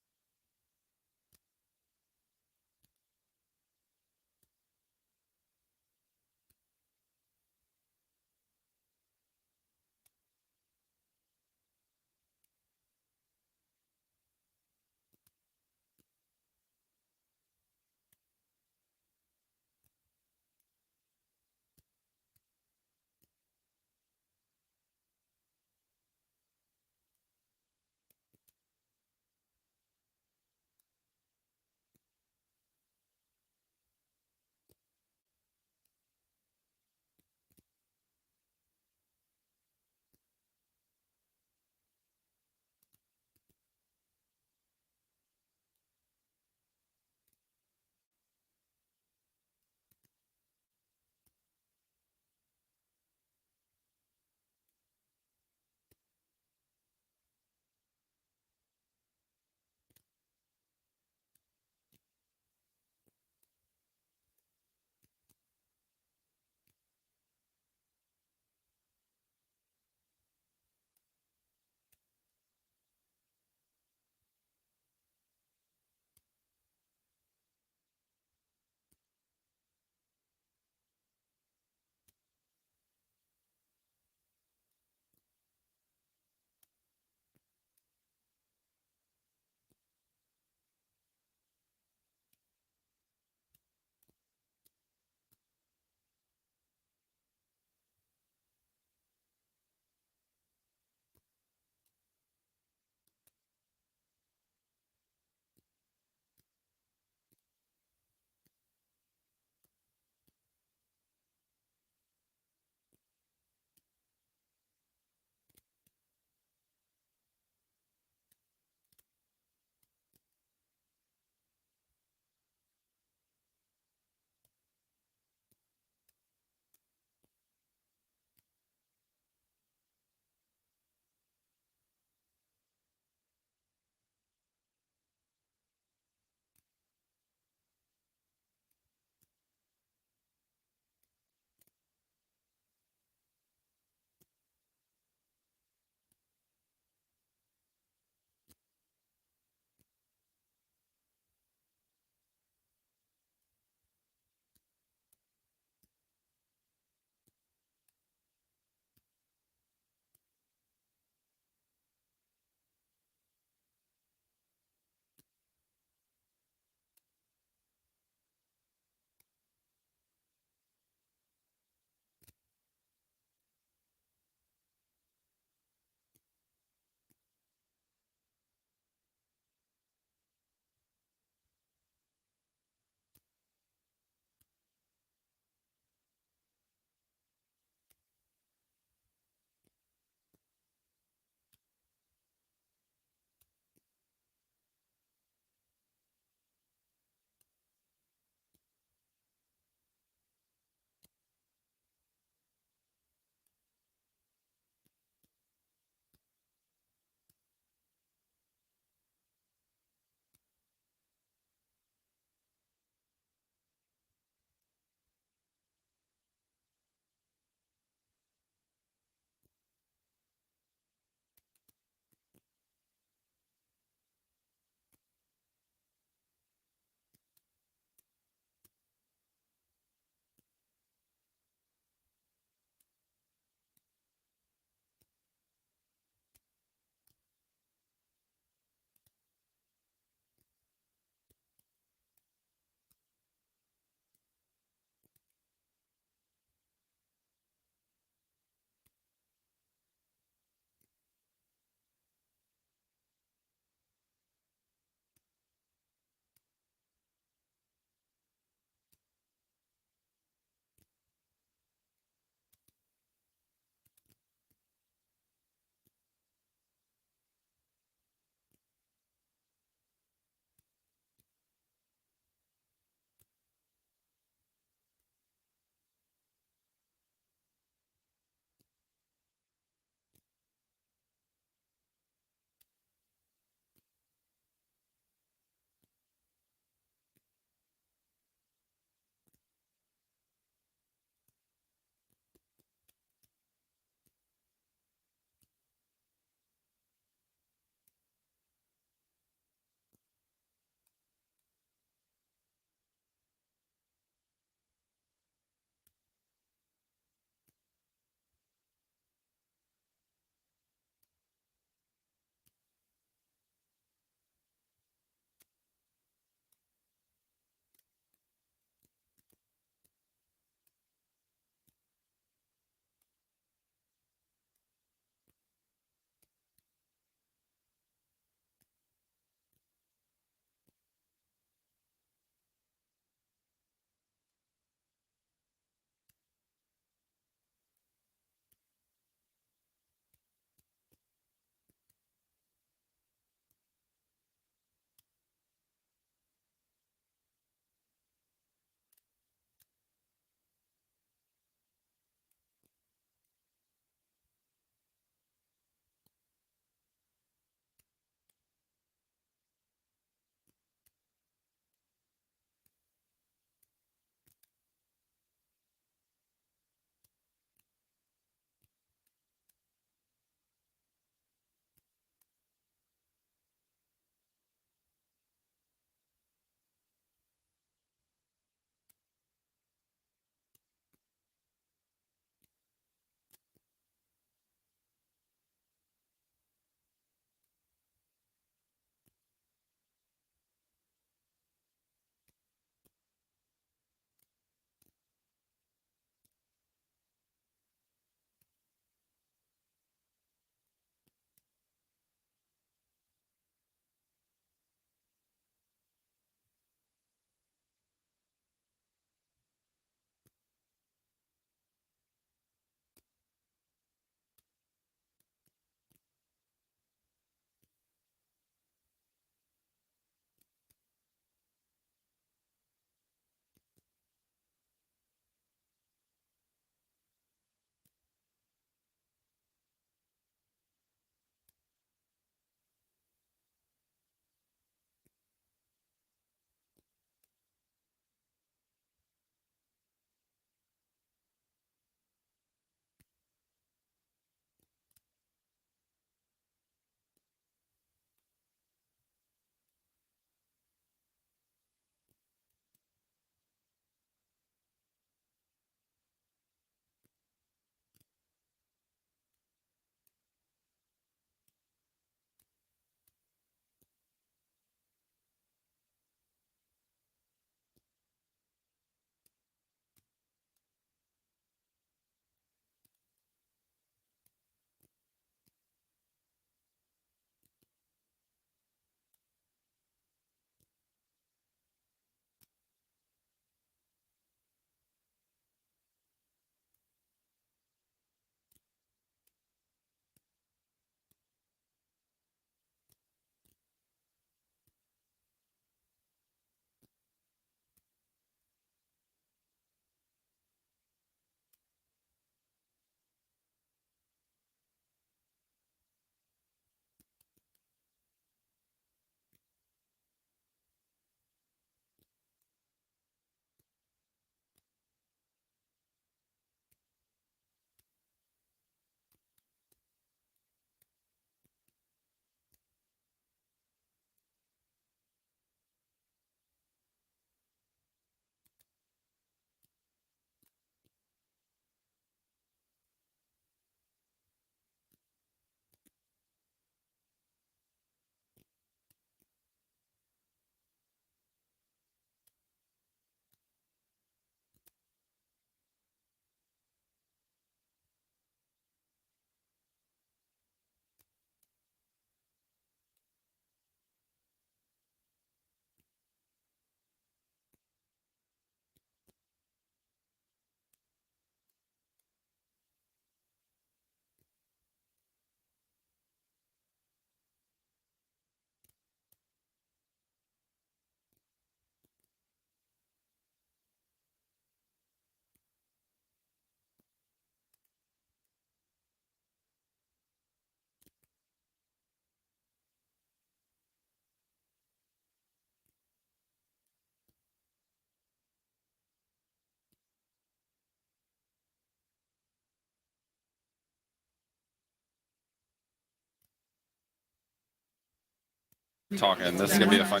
talking. This is gonna be a fun.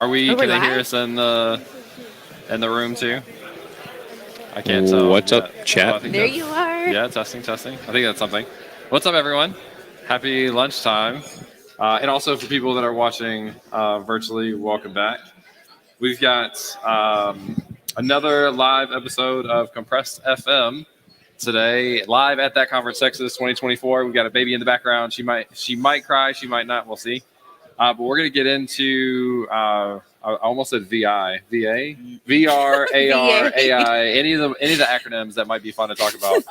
Are we? Oh, we're Can they hear live? us in the room too? I can't tell. What's up, yet. chat? I think There that's- you are. Yeah, testing. I think that's something. What's up, everyone? Happy lunchtime. And also for people that are watching virtually, welcome back. We've got another live episode of Compressed FM today, live at That Conference Texas 2024. We've got a baby in the background. She might cry, she might not. We'll see. But we're going to get into, I almost said VR, AR, AI, any of the acronyms that might be fun to talk about.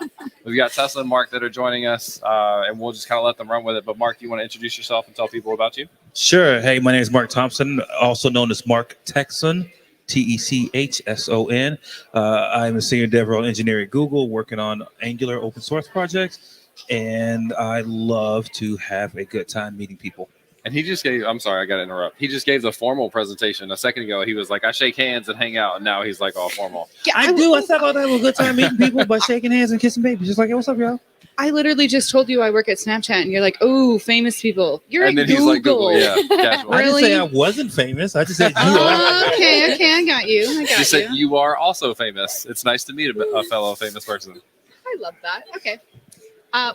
We've got Tessa and Mark that are joining us, and we'll just kind of let them run with it. But Mark, you want to introduce yourself and tell people about you? Sure. Hey, my name is Mark Thompson, also known as Mark Texon, Techson. I'm a senior DevRel engineer at Google, working on Angular open source projects, and I love to have a good time meeting people. And he just gave, I'm sorry, I got to interrupt. He just gave the formal presentation a second ago. He was like, I shake hands and hang out. And now he's like all formal. Yeah, I do. I thought I'd have a good time meeting people by shaking hands and kissing babies. Just like, hey, what's up, y'all? I literally just told you I work at Snapchat, and you're like, "Oh, famous people." You're And at then he's Google. like, Google, yeah, casual. I didn't Really? say I wasn't famous. I just said you are. Oh, okay, I got you. I got You said you. you are also famous. It's nice to meet a fellow famous person. I love that. Okay.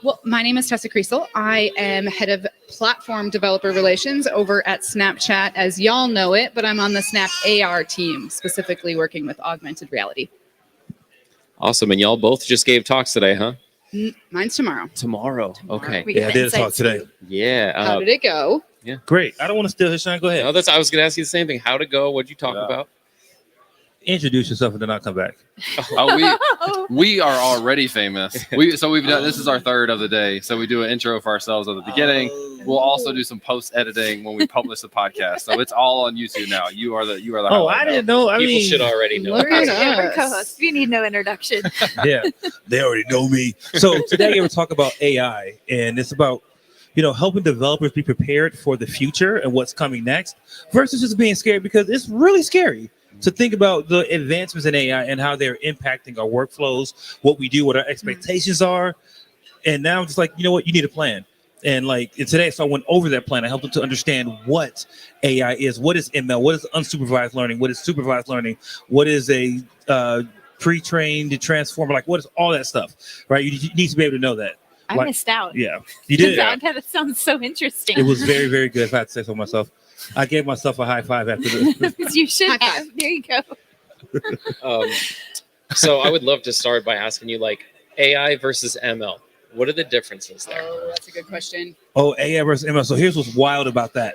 Well, my name is Tessa Kriesel. I am head of platform developer relations over at Snapchat, as y'all know it, but I'm on the Snap AR team, specifically working with augmented reality. Awesome. And y'all both just gave talks today, huh? Mine's tomorrow. Tomorrow. Okay. We Yeah, got I did a talk insights today. too. Yeah. How did it go? Yeah. Great. I don't want to steal his shine. Go ahead. No, I was going to ask you the same thing. How'd it go? What'd you talk about? Introduce yourself and then I'll come back. Oh, we are already famous. We've done, this is our third of the day. So we do an intro for ourselves at the beginning. We'll also do some post editing when we publish the podcast. So it's all on YouTube now. You are the Oh, highlight I now. didn't know. I People mean, should already know. Look at We're us. co-hosts. You need no introduction. yeah, they already know me. So today I'm going to talk about AI, and it's about helping developers be prepared for the future and what's coming next, versus just being scared, because it's really scary to think about the advancements in AI and how they're impacting our workflows, what we do, what our expectations are. And now I'm just like, you know what, you need a plan. And today, so I went over that plan. I helped them to understand what AI is, what is ML, what is unsupervised learning, what is supervised learning, what is a pre-trained transformer, like what is all that stuff, right? You need to be able to know that. I missed out. Yeah, you did. That sounds so interesting. It was very, very good, if I had to say so myself. I gave myself a high five after this. You should have. There you go. So I would love to start by asking you, like, AI versus ML. What are the differences there? Oh, that's a good question. Oh, AI versus ML. So here's what's wild about that.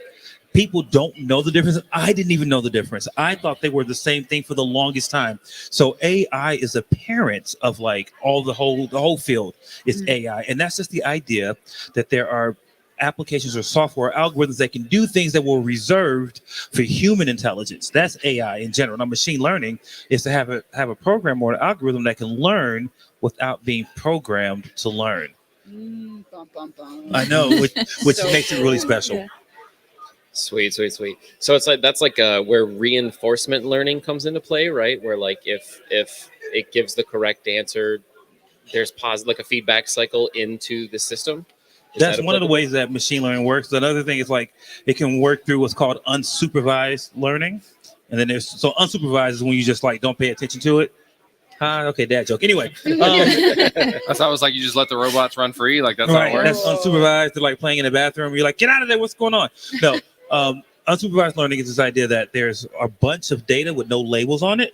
People don't know the difference. I didn't even know the difference. I thought they were the same thing for the longest time. So AI is a parent of the whole field is AI. And that's just the idea that there are applications or software algorithms that can do things that were reserved for human intelligence. That's AI in general. Now, machine learning is to have a program or an algorithm that can learn without being programmed to learn. Bum, bum, bum. I know, which So makes it really cool. special. Yeah. Sweet. So it's that's where reinforcement learning comes into play, right? Where if it gives the correct answer, there's a feedback cycle into the system. That's one of the ways that machine learning works. Another thing is it can work through what's called unsupervised learning. And then unsupervised is when you just don't pay attention to it. Okay, dad joke. Anyway. That's how it's like you just let the robots run free. Like that's how it works. That's unsupervised. They're playing in the bathroom. You're like, get out of there. What's going on? No. Unsupervised learning is this idea that there's a bunch of data with no labels on it.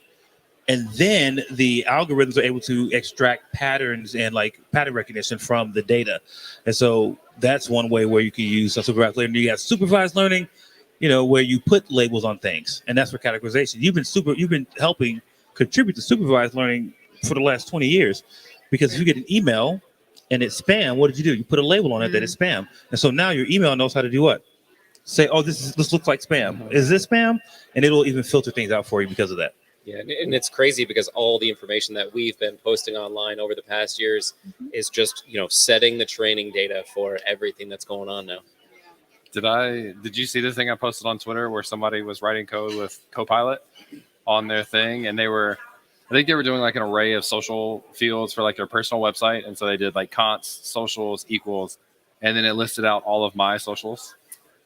And then the algorithms are able to extract patterns and pattern recognition from the data. And so that's one way where you can use unsupervised learning. You got supervised learning, where you put labels on things. And that's for categorization. You've been helping contribute to supervised learning for the last 20 years. Because if you get an email and it's spam, what did you do? You put a label on it that it's spam. And so now your email knows how to do what? Say, oh, this looks like spam. Is this spam? And it'll even filter things out for you because of that. Yeah, and it's crazy because all the information that we've been posting online over the past years is just, setting the training data for everything that's going on now. Did you see the thing I posted on Twitter where somebody was writing code with Copilot on their thing, and they were I think they were doing like an array of social fields for like their personal website. And so they did like conts, socials, equals, and then it listed out all of my socials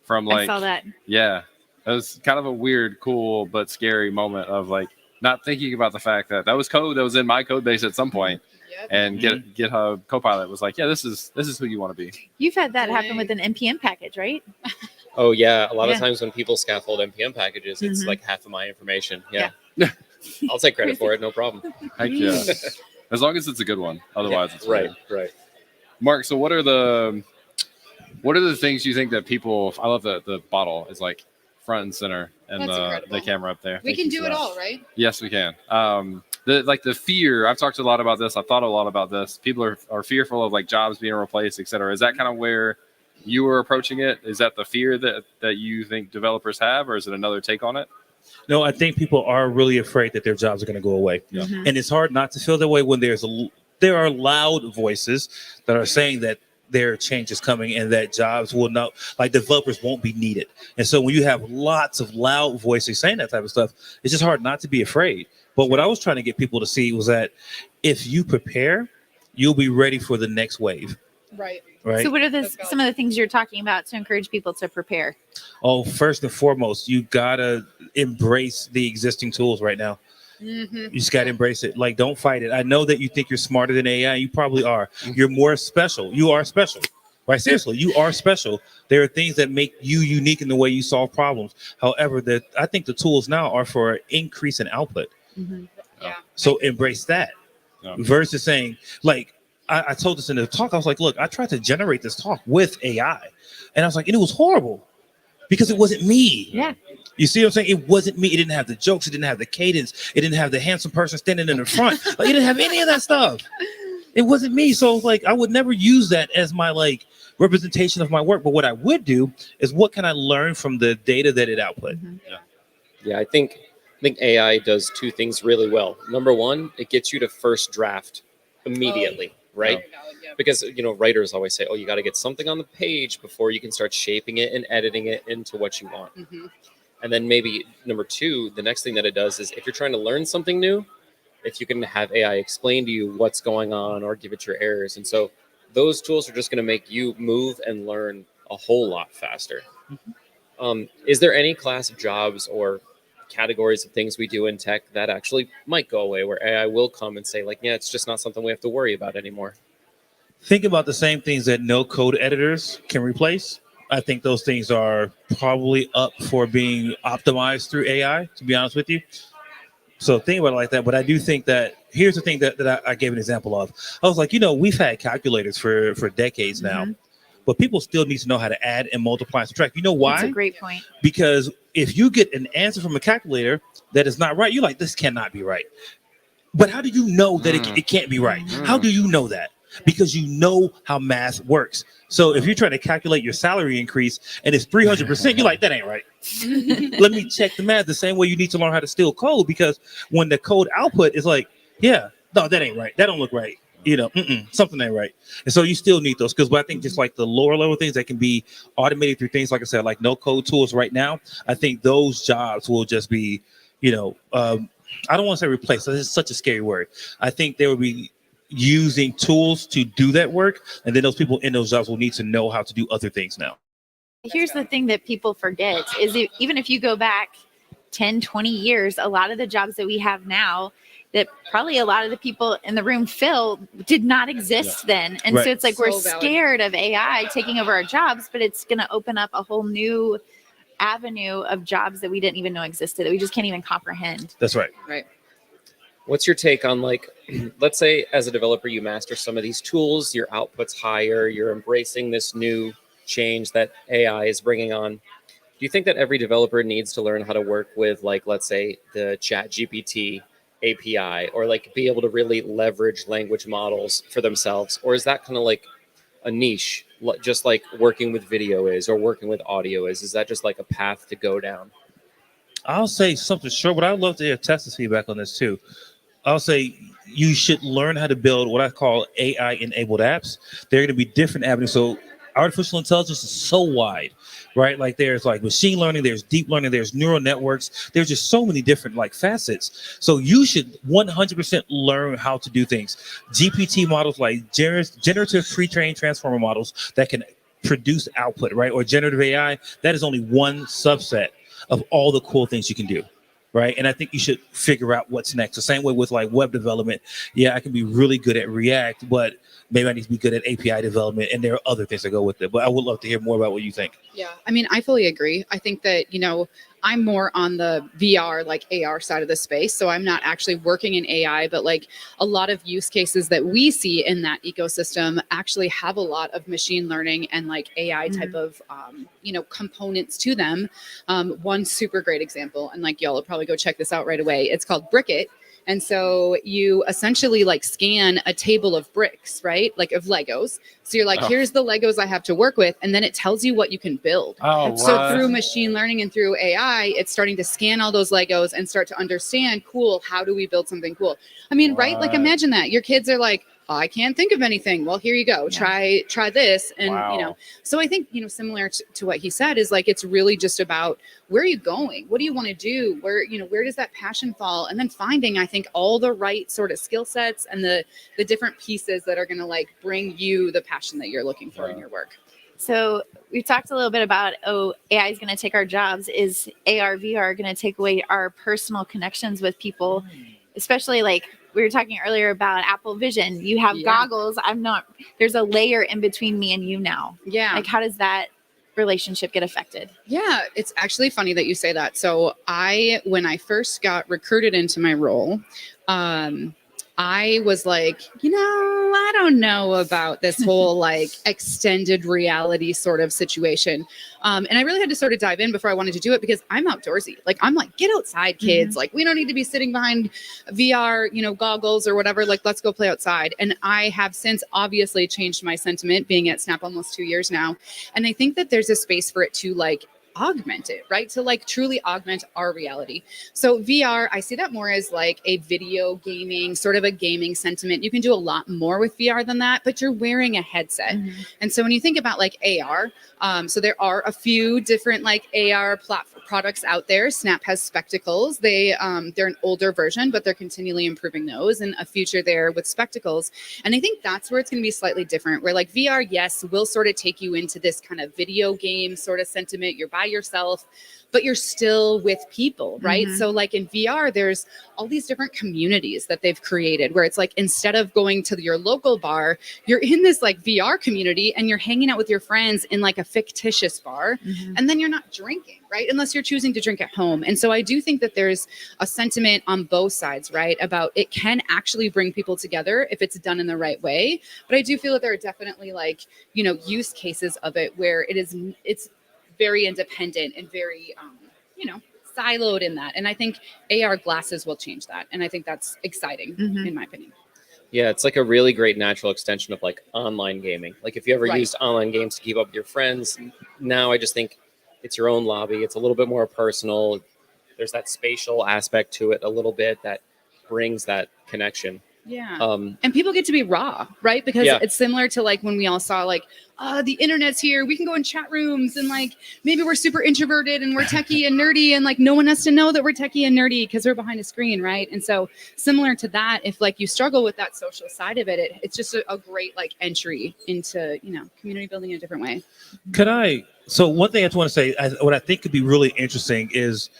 from like, I saw that. yeah, it was kind of a weird, cool, but scary moment of like not thinking about the fact that that was code that was in my code base at some point. And GitHub Copilot was like, yeah, this is who you want to be. You've had that happen with an NPM package, right? Oh yeah, a lot of Yeah. times when people scaffold NPM packages, it's Mhm. like half of my information. Yeah. I'll take credit for it, no problem. Heck yeah. As long as it's a good one. Otherwise, it's right, weird. right. Mark, so what are the things you think that people? I love the bottle is like front and center and That's the incredible. camera up there. We Thank can you do for it that. all, right? Yes, we can. The fear. I've talked a lot about this. I've thought a lot about this. People are fearful of like jobs being replaced, et cetera. Is that kind of where you were approaching it? Is that the fear that you think developers have, or is it another take on it? No, I think people are really afraid that their jobs are going to go away. Yeah. Mm-hmm. And it's hard not to feel that way when there are loud voices that are saying that there change is coming and that jobs will not, like developers won't be needed. And so when you have lots of loud voices saying that type of stuff, it's just hard not to be afraid. But what I was trying to get people to see was that if you prepare, you'll be ready for the next wave. Right. Right. So what are some of the things you're talking about to encourage people to prepare? Oh, first and foremost, you gotta embrace the existing tools right now. Mm-hmm. You just gotta embrace it. Like, don't fight it. I know that you think you're smarter than AI. You probably are. You're more special. You are special. Right? Seriously, you are special. There are things that make you unique in the way you solve problems. However, I think the tools now are for an increase in output. Mm-hmm. Yeah. So embrace that. Yeah. Versus saying, like, I told this in the talk. I was like, look, I tried to generate this talk with AI. And I was like, and it was horrible because it wasn't me. Yeah. You see what I'm saying? It wasn't me. It didn't have the jokes. It didn't have the cadence. It didn't have the handsome person standing in the front. Like, it didn't have any of that stuff. It wasn't me. So like, I would never use that as my like representation of my work. But what I would do is what can I learn from the data that it output? Mm-hmm. Yeah, I think AI does two things really well. Number one, it gets you to first draft immediately, right? Because writers always say, oh, you got to get something on the page before you can start shaping it and editing it into what you want. Mm-hmm. And then maybe number two, the next thing that it does is if you're trying to learn something new, if you can have AI explain to you what's going on or give it your errors. And so those tools are just going to make you move and learn a whole lot faster. Is there any class of jobs or categories of things we do in tech that actually might go away where AI will come and say like, yeah, it's just not something we have to worry about anymore? Think about the same things that no code editors can replace. I think those things are probably up for being optimized through AI, to be honest with you. So think about it like that. But I do think that here's the thing that I gave an example of. I was like, we've had calculators for decades now, Mm-hmm. but people still need to know how to add and multiply and subtract. You know why? That's a great point. Because if you get an answer from a calculator that is not right, you're like, this cannot be right. But how do you know that it can't be right? How do you know that? Because you know how math works. So if you're trying to calculate your salary increase and it's 300%, you're like, that ain't right. Let me check the math the same way you need to learn how to steal code, because when the code output is like, yeah, no, that ain't right. That don't look right. Something ain't right. And so you still need those skills. But I think just like the lower level things that can be automated through things, like I said, like no code tools right now, I think those jobs will just be, I don't want to say replaced. This is such a scary word. I think they will be using tools to do that work. And then those people in those jobs will need to know how to do other things now. Here's the thing that people forget is even if you go back 10, 20 years, a lot of the jobs that we have now that probably a lot of the people in the room fill did not exist then. And so it's like we're scared of AI taking over our jobs, but it's going to open up a whole new avenue of jobs that we didn't even know existed, that we just can't even comprehend. That's right. Right. What's your take on, like, let's say as a developer, you master some of these tools, your output's higher, you're embracing this new change that AI is bringing on. Do you think that every developer needs to learn how to work with, like, let's say the ChatGPT API, or like be able to really leverage language models for themselves? Or is that kind of like a niche, just like working with video is or working with audio is? Is that just like a path to go down? I'll say something short, but I'd love to hear Tessa's feedback on this too. I'll say you should learn how to build what I call AI-enabled apps. There are going to be different avenues. So artificial intelligence is so wide, right? Like there's like machine learning, there's deep learning, there's neural networks. There's just so many different like facets. So you should 100% learn how to do things. GPT models like generative pre-trained transformer models that can produce output, right? Or generative AI, that is only one subset of all the cool things you can do. Right. And I think you should figure out what's next. The same way with like web development. Yeah, I can be really good at React, but maybe I need to be good at API development. And there are other things that go with it. But I would love to hear more about what you think. Yeah, I mean, I fully agree. I think that, I'm more on the VR, like AR side of the space. So I'm not actually working in AI, but like a lot of use cases that we see in that ecosystem actually have a lot of machine learning and like AI type of, components to them. One super great example, and like y'all will probably go check this out right away. It's called Brickit. And so you essentially like scan a table of bricks, right? Like of Legos. So you're like, here's the Legos I have to work with. And then it tells you what you can build. So through machine learning and through AI, it's starting to scan all those Legos and start to understand, cool, how do we build something cool? I mean, right? Like imagine that. Your kids are like, I can't think of anything. Well, here you go. Try this. And, so I think, similar to what he said is like, it's really just about where are you going? What do you want to do? Where does that passion fall? And then finding, I think, all the right sort of skill sets and the different pieces that are going to like bring you the passion that you're looking for in your work. So we've talked a little bit about, AI is going to take our jobs. Is AR, VR going to take away our personal connections with people? Especially like we were talking earlier about Apple Vision. You have goggles. There's a layer in between me and you now. Yeah. Like how does that relationship get affected? Yeah, it's actually funny that you say that. So when I first got recruited into my role, I was like, I don't know about this whole like extended reality sort of situation. And I really had to sort of dive in before I wanted to do it because I'm outdoorsy. Like, I'm like, get outside, kids. Like, we don't need to be sitting behind VR, goggles or whatever. Like, let's go play outside. And I have since obviously changed my sentiment being at Snap almost 2 years now. And I think that there's a space for it to like augment it, right? To like truly augment our reality. So VR, I see that more as like a video gaming, sort of a gaming sentiment. You can do a lot more with VR than that, but you're wearing a headset. And so when you think about like AR, so there are a few different like AR products out there. Snap has spectacles. They're an older version, but they're continually improving those, and a future there with spectacles. And I think that's where it's going to be slightly different, where like VR, yes, will sort of take you into this kind of video game sort of sentiment. You're by yourself, but you're still with people, right? So like in VR, there's all these different communities that they've created where it's like, instead of going to your local bar, you're in this like VR community and you're hanging out with your friends in like a fictitious bar. And then you're not drinking, right? Unless you're choosing to drink at home. And so I do think that there's a sentiment on both sides, right? About it can actually bring people together if it's done in the right way. But I do feel that there are definitely like, use cases of it where it's very independent and very, siloed in that. And I think AR glasses will change that. And I think that's exciting in my opinion. Yeah, it's like a really great natural extension of like online gaming. Like if you ever used online games to keep up with your friends, now I just think it's your own lobby. It's a little bit more personal. There's that spatial aspect to it a little bit that brings that connection. Yeah. And people get to be raw, right? Because it's similar to like when we all saw like, the internet's here. We can go in chat rooms and like maybe we're super introverted and we're techie and nerdy and like no one has to know that we're techie and nerdy because we're behind a screen, right? And so similar to that, if like you struggle with that social side of it, it's just a great like entry into, community building in a different way. So one thing I just want to say, what I think could be really interesting is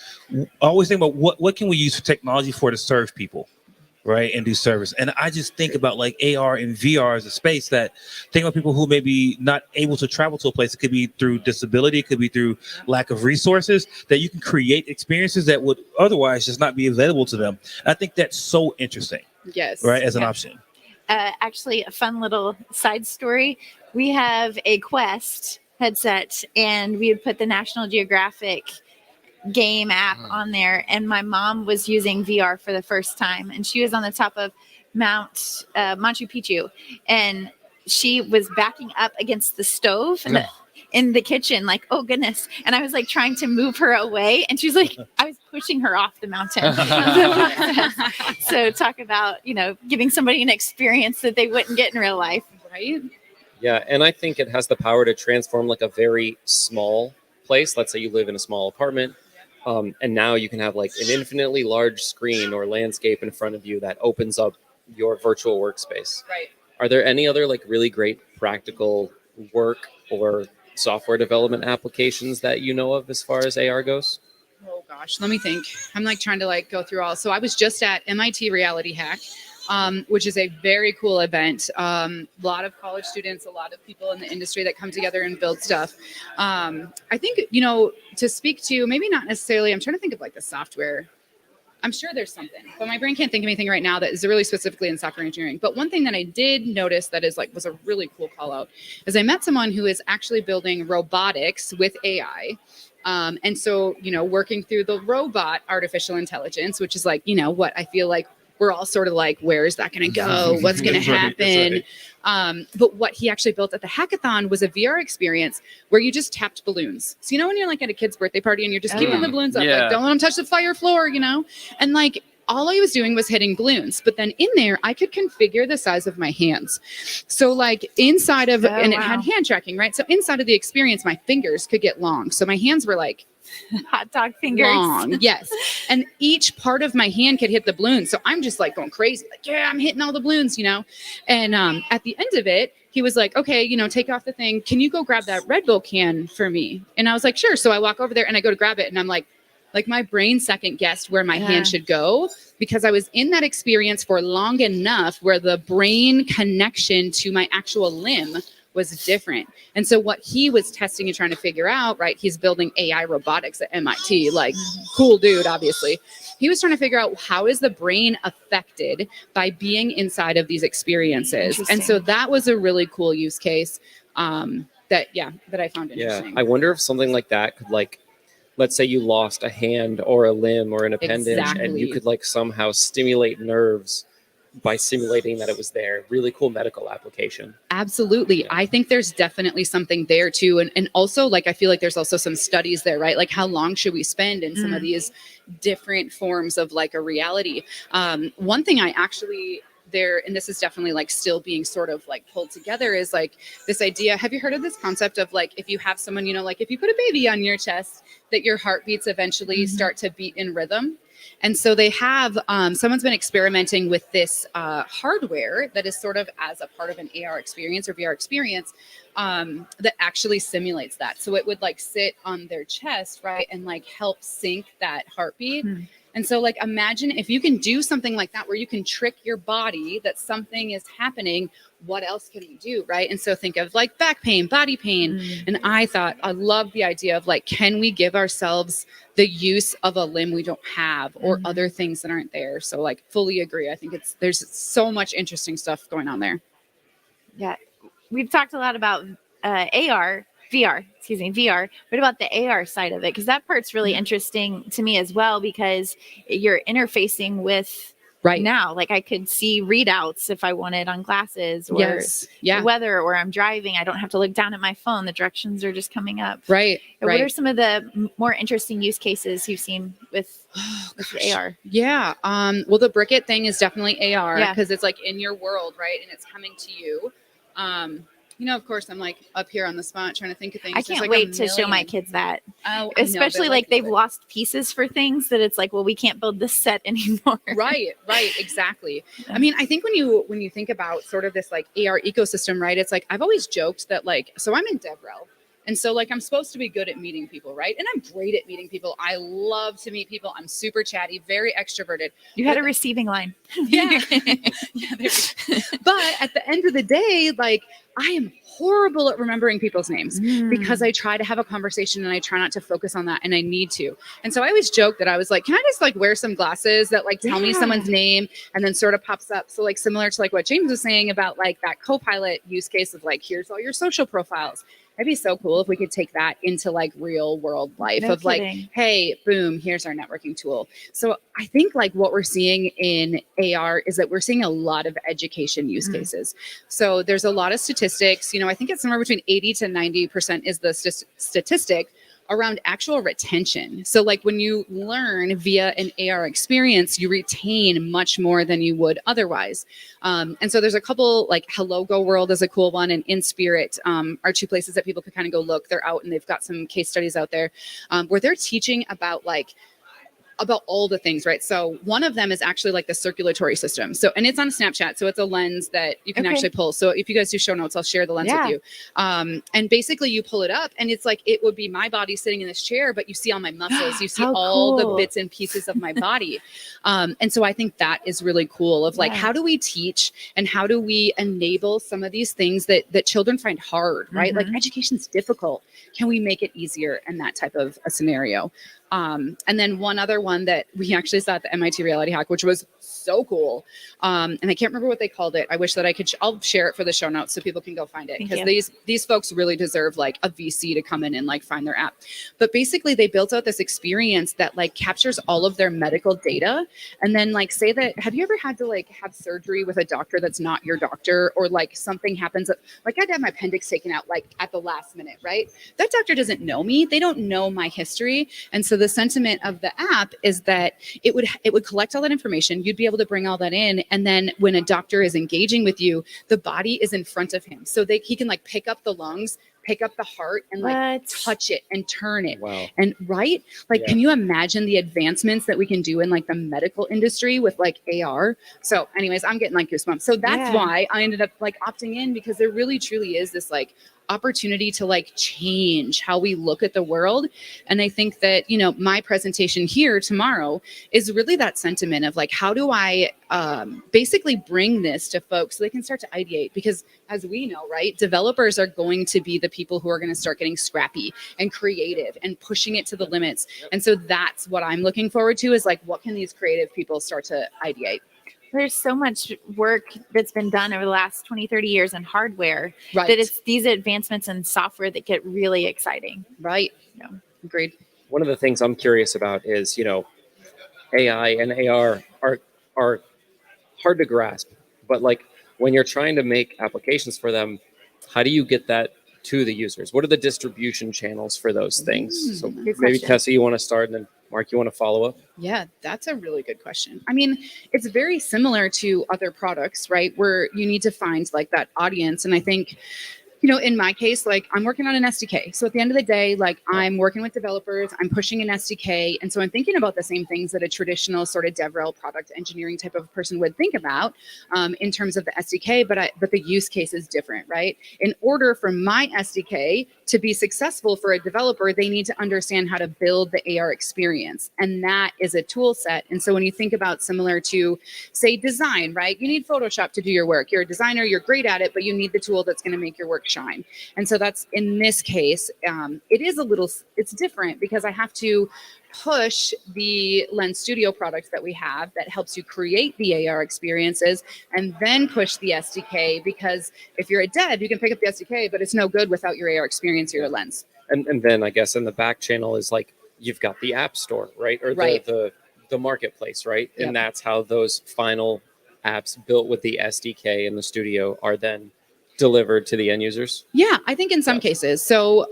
always think about what can we use technology for to serve people, right? And do service. And I just think about like AR and VR as a space that think about people who may be not able to travel to a place. It could be through disability, it could be through lack of resources, that you can create experiences that would otherwise just not be available to them. I think that's so interesting. Yes. Right? As an option. Actually, a fun little side story. We have a Quest headset and we had put the National Geographic game app on there, and my mom was using VR for the first time, and she was on the top of Mount Machu Picchu, and she was backing up against the stove in the kitchen, like, oh goodness. And I was like trying to move her away, and she was like, I was pushing her off the mountain. So talk about, giving somebody an experience that they wouldn't get in real life, right? Yeah, and I think it has the power to transform like a very small place. Let's say you live in a small apartment, and now you can have like an infinitely large screen or landscape in front of you that opens up your virtual workspace. Right. Are there any other like really great practical work or software development applications that you know of as far as AR goes? Oh gosh, let me think. I'm like trying to like go through all. So I was just at MIT Reality Hack, which is a very cool event. A lot of college students, a lot of people in the industry that come together and build stuff. I think, to speak to, maybe not necessarily, I'm trying to think of like the software. I'm sure there's something, but my brain can't think of anything right now that is really specifically in software engineering. But one thing that I did notice that was a really cool call out is I met someone who is actually building robotics with AI. And so, working through the robot artificial intelligence, which is like, what I feel like we're all sort of like, where is that going to go? What's going to happen? But what he actually built at the hackathon was a VR experience where you just tapped balloons. So, when you're like at a kid's birthday party and you're just keeping the balloons up, like don't let them touch the fire floor, and like, all I was doing was hitting balloons, but then in there, I could configure the size of my hands. So like inside of, and it had hand tracking, right? So inside of the experience, my fingers could get long. So my hands were like hot dog fingers. Long, yes. And each part of my hand could hit the balloon. So I'm just like going crazy, like, yeah, I'm hitting all the balloons, And at the end of it, he was like, okay, take off the thing. Can you go grab that Red Bull can for me? And I was like, sure. So I walk over there and I go to grab it and I'm like my brain second guessed where my hand should go because I was in that experience for long enough where the brain connection to my actual limb was different. And so what he was testing and trying to figure out, right, he's building AI robotics at MIT, like cool dude, obviously. He was trying to figure out how is the brain affected by being inside of these experiences. And so that was a really cool use case that I found interesting. Yeah, I wonder if something like that could let's say you lost a hand or a limb or an appendage and you could somehow stimulate nerves by simulating that it was there. Really cool medical application. Absolutely. Yeah. I think there's definitely something there too. And also I feel like there's also some studies there, right? Like how long should we spend in some of these different forms of a reality? One thing I actually there, and this is definitely still being sort of pulled together is this idea. Have you heard of this concept of if you have someone, if you put a baby on your chest, that your heartbeats eventually start to beat in rhythm? And so they have, someone's been experimenting with this hardware that is sort of as a part of an AR experience or VR experience that actually simulates that. So it would sit on their chest, right? And help sync that heartbeat. And so imagine if you can do something like that, where you can trick your body that something is happening, what else can we do, right? And so think of back pain, body pain. And I love the idea of can we give ourselves the use of a limb we don't have or other things that aren't there? So fully agree. I think there's so much interesting stuff going on there. Yeah. We've talked a lot about VR. What about the AR side of it? Because that part's really interesting to me as well, because you're interfacing with now. I could see readouts if I wanted on glasses or the weather, or I'm driving. I don't have to look down at my phone. The directions are just coming up. Right. What are some of the more interesting use cases you've seen with AR? Yeah. Well, the Bricket thing is definitely AR because it's in your world, right? And it's coming to you. Of course, I'm up here on the spot trying to think of things. I can't wait to show my kids that. Oh, especially they've lost pieces for things that it's well, we can't build this set anymore. Right, exactly. I mean, I think when you think about sort of this AR ecosystem, right? It's I've always joked that so I'm in DevRel. And so I'm supposed to be good at meeting people, right? And I'm great at meeting people. I love to meet people. I'm super chatty, very extroverted. You had a receiving line. Yeah. But at the end of the day, I am horrible at remembering people's names because I try to have a conversation and I try not to focus on that, and I need to. And so I always joke that I was can I just wear some glasses that tell me someone's name and then sort of pops up. So similar to what James was saying about that Copilot use case of here's all your social profiles. It'd be so cool if we could take that into real world life hey, boom, here's our networking tool. So I think what we're seeing in AR is that we're seeing a lot of education use cases. So there's a lot of statistics, I think it's somewhere between 80 to 90% is the statistic around actual retention. So like when you learn via an AR experience, you retain much more than you would otherwise. And so there's a couple, like Hello Go World is a cool one, and In Spirit are two places that people could kind of go look. They're out and they've got some case studies out there where they're teaching about all the things, right? So one of them is actually like the circulatory system. So, and it's on Snapchat. So it's a lens that you can actually pull. So if you guys do show notes, I'll share the lens with you. And basically you pull it up and it's like, it would be my body sitting in this chair, but you see all my muscles, you see all the bits and pieces of my body. And so I think that is really cool of like, how do we teach and how do we enable some of these things that children find hard, right? Like education's difficult. Can we make it easier in that type of a scenario? And then one other one that we actually saw at the MIT Reality Hack, which was so cool. And I can't remember what they called it. I wish that I could, I'll share it for the show notes so people can go find it. Because these folks really deserve like a VC to come in and like find their app. But basically they built out this experience that like captures all of their medical data. And then like say that, have you ever had to like have surgery with a doctor that's not your doctor, or like something happens, like I had to have my appendix taken out like at the last minute, right? That doctor doesn't know me. They don't know my history. And so the sentiment of the app is that it would collect all that information. You'd be able to bring all that in. And then when a doctor is engaging with you, the body is in front of him. So he can like pick up the lungs, pick up the heart and like touch it and turn it. Wow. And right? Like, can you imagine the advancements that we can do in like the medical industry with like AR? So anyways, I'm getting like goosebumps. So that's why I ended up like opting in, because there really truly is this like opportunity to like change how we look at the world. And I think that, you know, my presentation here tomorrow is really that sentiment of like, how do I basically bring this to folks so they can start to ideate? Because as we know, right, developers are going to be the people who are going to start getting scrappy and creative and pushing it to the limits. And so that's what I'm looking forward to, is like, what can these creative people start to ideate? There's so much work that's been done over the last 20, 30 years in hardware Right. that it's these advancements in software that get really exciting. Right. Yeah. Agreed. One of the things I'm curious about is, you know, AI and AR are hard to grasp, but like when you're trying to make applications for them, how do you get that to the users? What are the distribution channels for those things? So maybe question. Tessa, you want to start, and then Mark, you want to follow up? Yeah, that's a really good question. I mean, it's very similar to other products, right? Where you need to find like that audience. And I think, you know, in my case, like I'm working on an SDK. So at the end of the day, like I'm working with developers, I'm pushing an SDK. And so I'm thinking about the same things that a traditional sort of DevRel product engineering type of person would think about in terms of the SDK, but the use case is different, right? In order for my SDK to be successful for a developer, they need to understand how to build the AR experience. And that is a tool set. And so when you think about similar to, say, design, right? You need Photoshop to do your work. You're a designer, you're great at it, but you need the tool that's going to make your work shine. And so that's, in this case, it's different because I have to push the Lens Studio products that we have that helps you create the AR experiences, and then push the SDK, because if you're a dev, you can pick up the SDK, but it's no good without your AR experience or your lens. And then I guess in the back channel is like, you've got the app store, right? Or the marketplace, right? Yep. And that's how those final apps built with the SDK in the studio are then delivered to the end users? Yeah, I think in some cases. So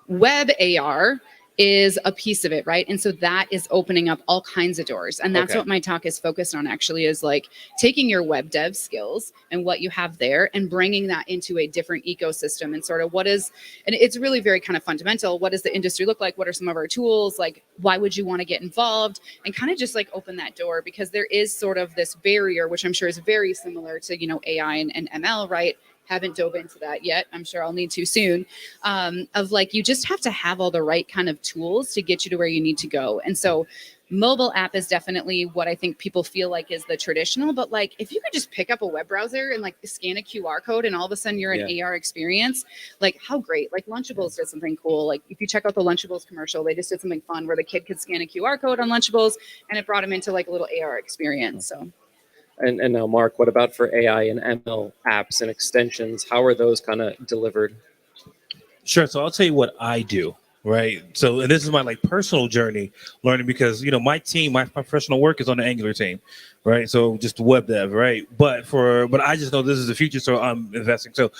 web AR is a piece of it, right? And so that is opening up all kinds of doors. And that's what my talk is focused on, actually, is like taking your web dev skills and what you have there and bringing that into a different ecosystem, and sort of and it's really very kind of fundamental. What does the industry look like? What are some of our tools? Like, why would you want to get involved? And kind of just like open that door, because there is sort of this barrier, which I'm sure is very similar to, you know, AI and ML, right? Haven't dove into that yet. I'm sure I'll need to soon. Of like, you just have to have all the right kind of tools to get you to where you need to go. And so mobile app is definitely what I think people feel like is the traditional, but like, if you could just pick up a web browser and like scan a QR code and all of a sudden you're an AR experience, like how great. Like Lunchables did something cool. Like if you check out the Lunchables commercial, they just did something fun where the kid could scan a QR code on Lunchables and it brought him into like a little AR experience. So. And now, Mark, what about for AI and ML apps and extensions? How are those kind of delivered? Sure. So I'll tell you what I do, right? So, and this is my like personal journey learning, because, you know, my team, my professional work is on the Angular team, right? So just web dev, right? But I just know this is the future, so I'm investing. So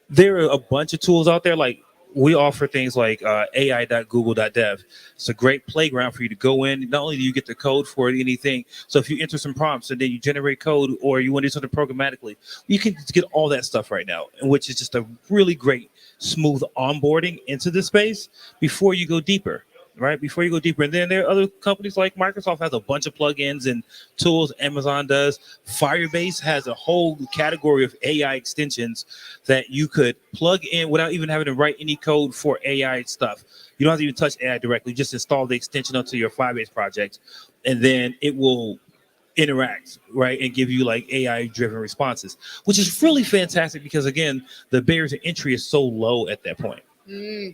there are a bunch of tools out there. Like we offer things like ai.google.dev. It's a great playground for you to go in. Not only do you get the code for anything, so if you enter some prompts and then you generate code or you want to do something programmatically, you can get all that stuff right now, which is just a really great, smooth onboarding into this space before you go deeper. Right before you go deeper, and then there are other companies like Microsoft has a bunch of plugins and tools. Amazon does. Firebase has a whole category of AI extensions that you could plug in without even having to write any code for AI stuff. You don't have to even touch AI directly. Just install the extension onto your Firebase project, and then it will interact, right, and give you like AI-driven responses, which is really fantastic because again, the barrier to entry is so low at that point.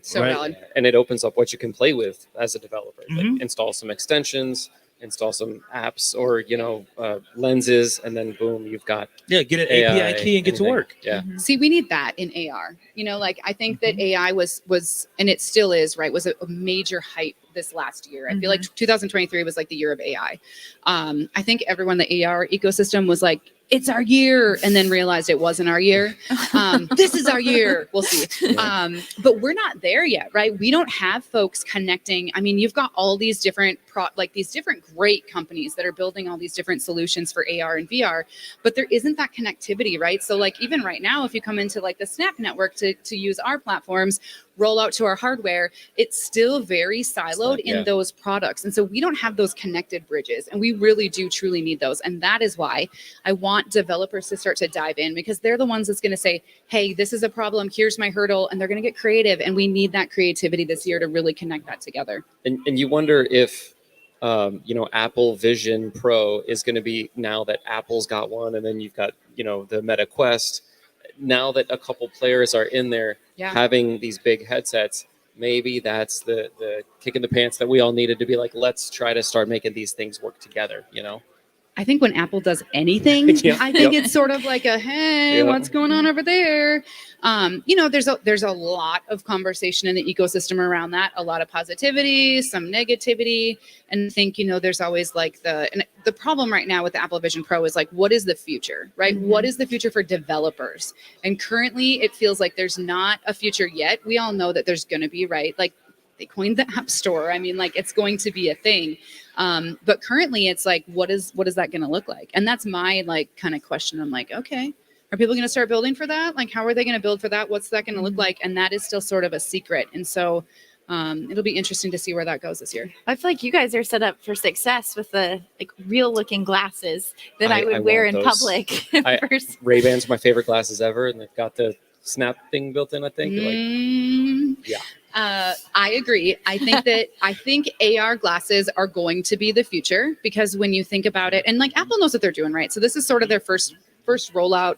So right? valid. And it opens up what you can play with as a developer. Like install some extensions, install some apps or lenses, and then boom, you've got get an AI, API key and get to anything. work. Yeah. See, we need that in AR. Like I think that AI was, and it still is, right, was a major hype this last year. I feel like 2023 was like the year of AI. I think everyone in the AR ecosystem was like, it's our year, and then realized it wasn't our year. This is our year. We'll see. But we're not there yet, right? We don't have folks connecting. I mean, you've got all these different these different great companies that are building all these different solutions for AR and VR, but there isn't that connectivity, right? So like even right now, if you come into like the Snap network to use our platforms, roll out to our hardware, it's still very siloed in those products. And so we don't have those connected bridges, and we really do truly need those. And that is why I want developers to start to dive in, because they're the ones that's going to say, hey, this is a problem, here's my hurdle, and they're going to get creative. And we need that creativity this year to really connect that together. And you wonder if Apple Vision Pro is going to be, now that Apple's got one, and then you've got the Meta Quest. Now that a couple players are in there having these big headsets, maybe that's the kick in the pants that we all needed to be like, let's try to start making these things work together, I think when Apple does anything, I think it's sort of like a, hey, what's going on over there? There's a lot of conversation in the ecosystem around that, a lot of positivity, some negativity. And I think, there's always like the problem right now with the Apple Vision Pro is like, what is the future, right? What is the future for developers? And currently it feels like there's not a future yet. We all know that there's going to be, right? Like they coined the App Store. I mean, like it's going to be a thing. But currently it's like, what is that going to look like? And that's my like kind of question. I'm like, okay, are people going to start building for that? Like, how are they going to build for that? What's that going to look like? And that is still sort of a secret. And so it'll be interesting to see where that goes this year. I feel like you guys are set up for success with the like real looking glasses that I would wear in public. Ray-Bans are my favorite glasses ever, and they've got the Snap thing built in, I think. I agree. I think AR glasses are going to be the future, because when you think about it, and like Apple knows what they're doing, right? So this is sort of their first rollout.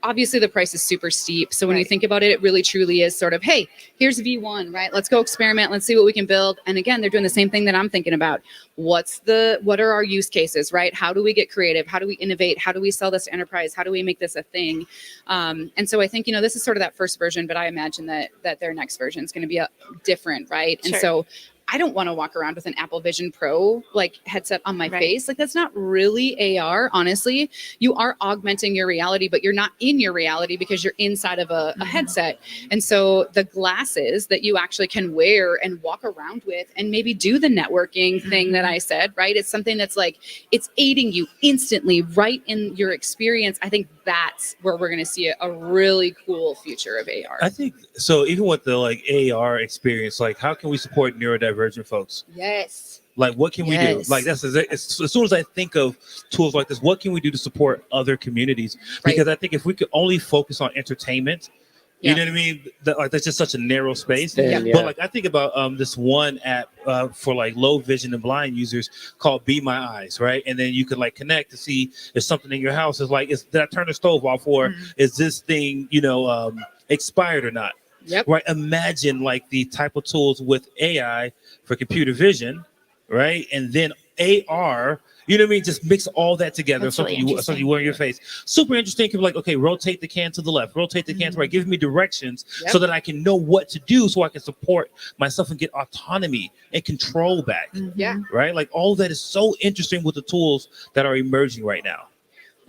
Obviously the price is super steep. So when you think about it, it really truly is sort of, hey, here's V1, right? Let's go experiment. Let's see what we can build. And again, they're doing the same thing that I'm thinking about. What are our use cases, right? How do we get creative? How do we innovate? How do we sell this to enterprise? How do we make this a thing? And so I think, this is sort of that first version, but I imagine that their next version is going to be different, right? Sure. And so I don't want to walk around with an Apple Vision Pro like headset on my face. Like that's not really AR, honestly. You are augmenting your reality, but you're not in your reality because you're inside of a headset. And so the glasses that you actually can wear and walk around with and maybe do the networking thing that I said, right? It's something that's like, it's aiding you instantly right in your experience. I think that's where we're going to see a really cool future of AR. I think so. Even with the like AR experience, like how can we support neurodivergent folks? Yes. Like what can we do? Like as soon as I think of tools like this, what can we do to support other communities? Because I think if we could only focus on entertainment, you know what I mean? That's just such a narrow space. But like I think about this one app for like low vision and blind users called Be My Eyes, right? And then you could like connect to see if something in your house is like, did I turn the stove off, or is this thing, expired or not? Right. Imagine like the type of tools with AI for computer vision, right? And then AR, you know what I mean? Just mix all that together. That's Something really you wear in your face. Super interesting. Could be like, okay, rotate the can to the left, rotate the can to right. Give me directions so that I can know what to do, so I can support myself and get autonomy and control back. Yeah. Right. Like all of that is so interesting with the tools that are emerging right now.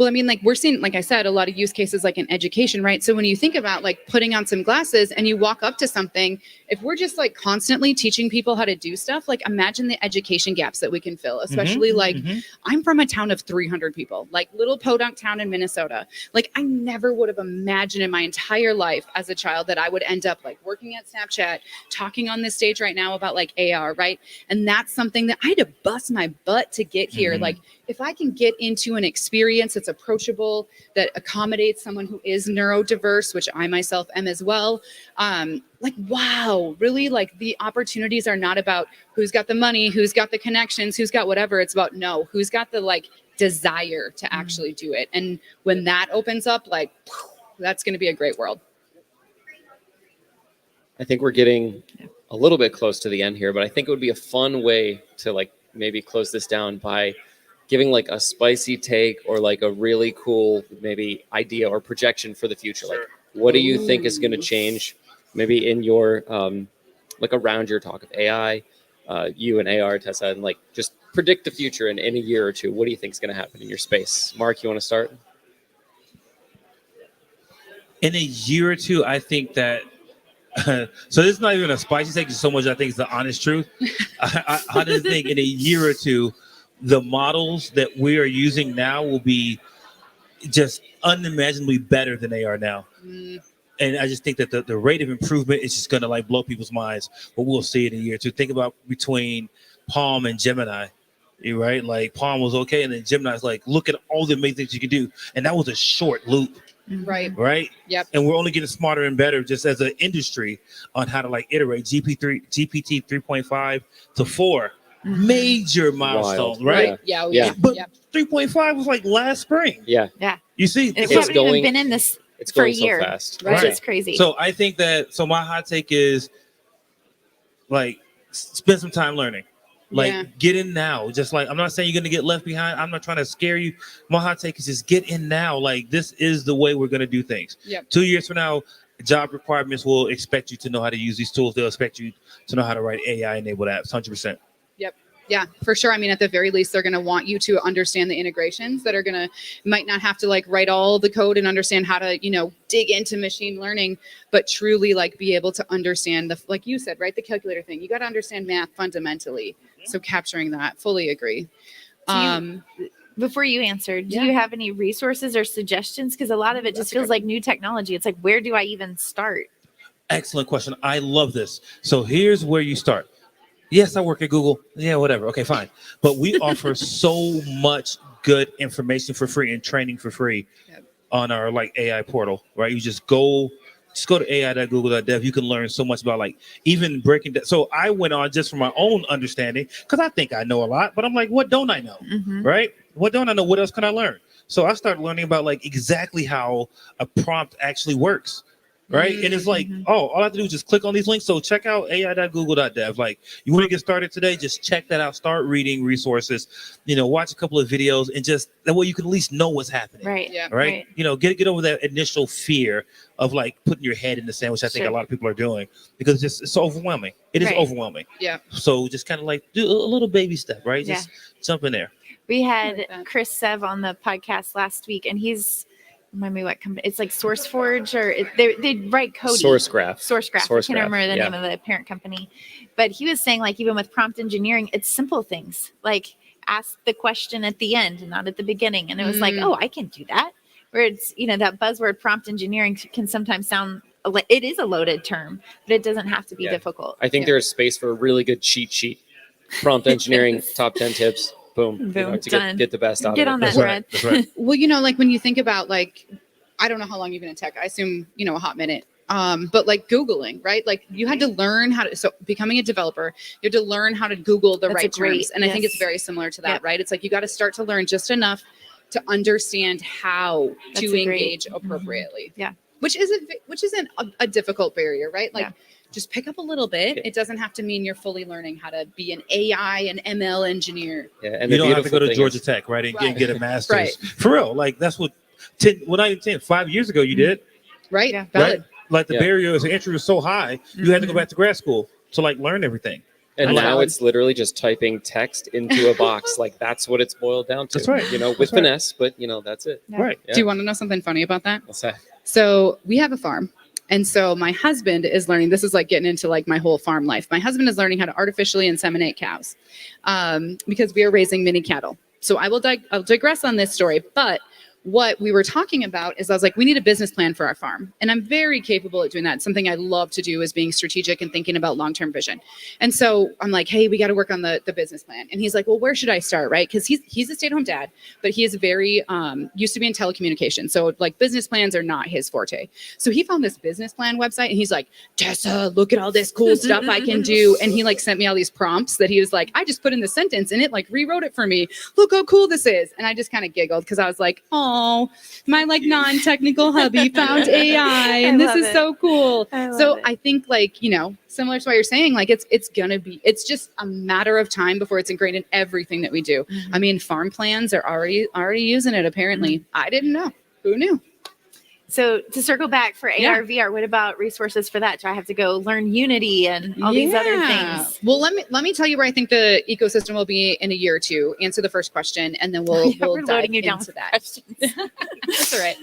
Well, I mean, like we're seeing, like I said, a lot of use cases like in education, right? So when you think about like putting on some glasses and you walk up to something, if we're just like constantly teaching people how to do stuff, like imagine the education gaps that we can fill, especially like I'm from a town of 300 people, like little podunk town in Minnesota. Like I never would have imagined in my entire life as a child that I would end up like working at Snapchat, talking on this stage right now about like AR, right? And that's something that I had to bust my butt to get here. Like if I can get into an experience that's approachable, that accommodates someone who is neurodiverse, which I myself am as well, like, wow, really, like the opportunities are not about who's got the money, who's got the connections, who's got whatever. It's about who's got the like desire to actually do it. And when that opens up, like, that's going to be a great world. I think we're getting a little bit close to the end here, but I think it would be a fun way to like maybe close this down by giving like a spicy take or like a really cool maybe idea or projection for the future. Like, what do you think is going to change maybe in your like around your talk of AI, you and AR, Tessa, and like just predict the future in a year or two. What do you think is going to happen in your space? Mark, you want to start? In a year or two, I think that so this is not even a spicy take, so much I think it's the honest truth. I just think in a year or two, the models that we are using now will be just unimaginably better than they are now. And I just think that the rate of improvement is just going to like blow people's minds, but we'll see it in a year or two. Think about between Palm and Gemini, right? Like Palm was okay, and then Gemini's like, look at all the amazing things you can do. And that was a short loop. Right. Right. Yep. And we're only getting smarter and better just as an industry on how to like iterate GPT 3.5 to 4 major milestones. Wild. Right. Yeah. But 3.5 was like last spring. Yeah. You see, We haven't even been in this for a year. So fast. Right. It's crazy. So I think that, so my hot take is like, spend some time learning. Like get in now. Just like, I'm not saying you're going to get left behind. I'm not trying to scare you. My hot take is just get in now. Like this is the way we're going to do things. 2 years from now, job requirements will expect you to know how to use these tools. They'll expect you to know how to write AI enabled apps. 100%. Yep. Yeah, for sure. I mean, at the very least, they're going to want you to understand the integrations that are going to, might not have to like write all the code and understand how to, dig into machine learning, but truly like be able to understand the, like you said, right? The calculator thing. You got to understand math fundamentally. So capturing that, fully agree. Before you answer, do you have any resources or suggestions? Because a lot of it just feels like new technology. It's like, where do I even start? Excellent question. I love this. So here's where you start. Yes, I work at Google. Yeah, whatever. Okay, fine. But we offer so much good information for free and training for free on our like AI portal, right? You just go to ai.google.dev. You can learn so much about like even breaking down. So I went on just from my own understanding because I think I know a lot, but I'm like, what don't I know? Right? What don't I know? What else can I learn? So I started learning about like exactly how a prompt actually works. Right. And it's like, all I have to do is just click on these links. So check out ai.google.dev. Like you want to get started today, just check that out. Start reading resources, watch a couple of videos and just that way you can at least know what's happening. Right. Yeah. Right. Get over that initial fear of like putting your head in the sand, which I think a lot of people are doing because it's overwhelming. It is overwhelming. Yeah. So just kind of like do a little baby step, right? Just jump in there. We had Chris Sev on the podcast last week, and he's, remind me what company, it's like SourceForge, or they write code. SourceGraph. I can't remember the name of the parent company. But he was saying like even with prompt engineering, it's simple things. Like ask the question at the end and not at the beginning. And it was like, oh, I can do that. Where it's, that buzzword prompt engineering can sometimes sound, it is a loaded term, but it doesn't have to be difficult. I think there's space for a really good cheat sheet. Prompt engineering, top 10 tips. Boom. To get the best out of it. Get on that thread. That's right. Well, like when you think about like, I don't know how long you've been in tech. I assume, a hot minute. But like Googling, right? Like you had to learn how to, so becoming a developer, you had to learn how to Google the right terms. And I think it's very similar to that, right? It's like, you got to start to learn just enough to understand how to engage appropriately. Yeah. Which isn't a difficult barrier, right? Like just pick up a little bit. It doesn't have to mean you're fully learning how to be an AI and ML engineer. Yeah, and you don't have to go to Georgia Tech, right? And get a master's. Right. For real. Like that's what 5 years ago you did. Right. Yeah. Valid. Right? Like the barrier of entry was so high, you had to go back to grad school to like learn everything. And now it's literally just typing text into a box. Like that's what it's boiled down to. That's right. You know, with finesse, but you know, that's it. Right. Yeah. Do you want to know something funny about that? What's that? So we have a farm. And so my husband is learning, this is like getting into like my whole farm life. My husband is learning how to artificially inseminate cows because we are raising mini cattle. So I'll digress on this story, but what we were talking about is I was like, we need a business plan for our farm. And I'm very capable at doing that. It's something I love to do is being strategic and thinking about long-term vision. And so I'm like, hey, we got to work on the business plan. And he's like, well, where should I start? Right. Because he's a stay-at-home dad, but he is very used to be in telecommunications. So like business plans are not his forte. So he found this business plan website and he's like, Tessa, look at all this cool stuff I can do. And he like sent me all these prompts that he was like, I just put in the sentence and it like rewrote it for me. Look how cool this is. And I just kind of giggled because I was like, oh, my like non-technical hubby found AI and this is so cool. I think like, you know, similar to what you're saying, like it's just a matter of time before it's ingrained in everything that we do. I mean, farm plans are already using it apparently. I didn't know. Who knew? So to circle back for AR, VR, what about resources for that? Do I have to go learn Unity and all these other things? Well, let me tell you where I think the ecosystem will be in a year or two. Answer the first question, and then we'll dive into that. That's all right.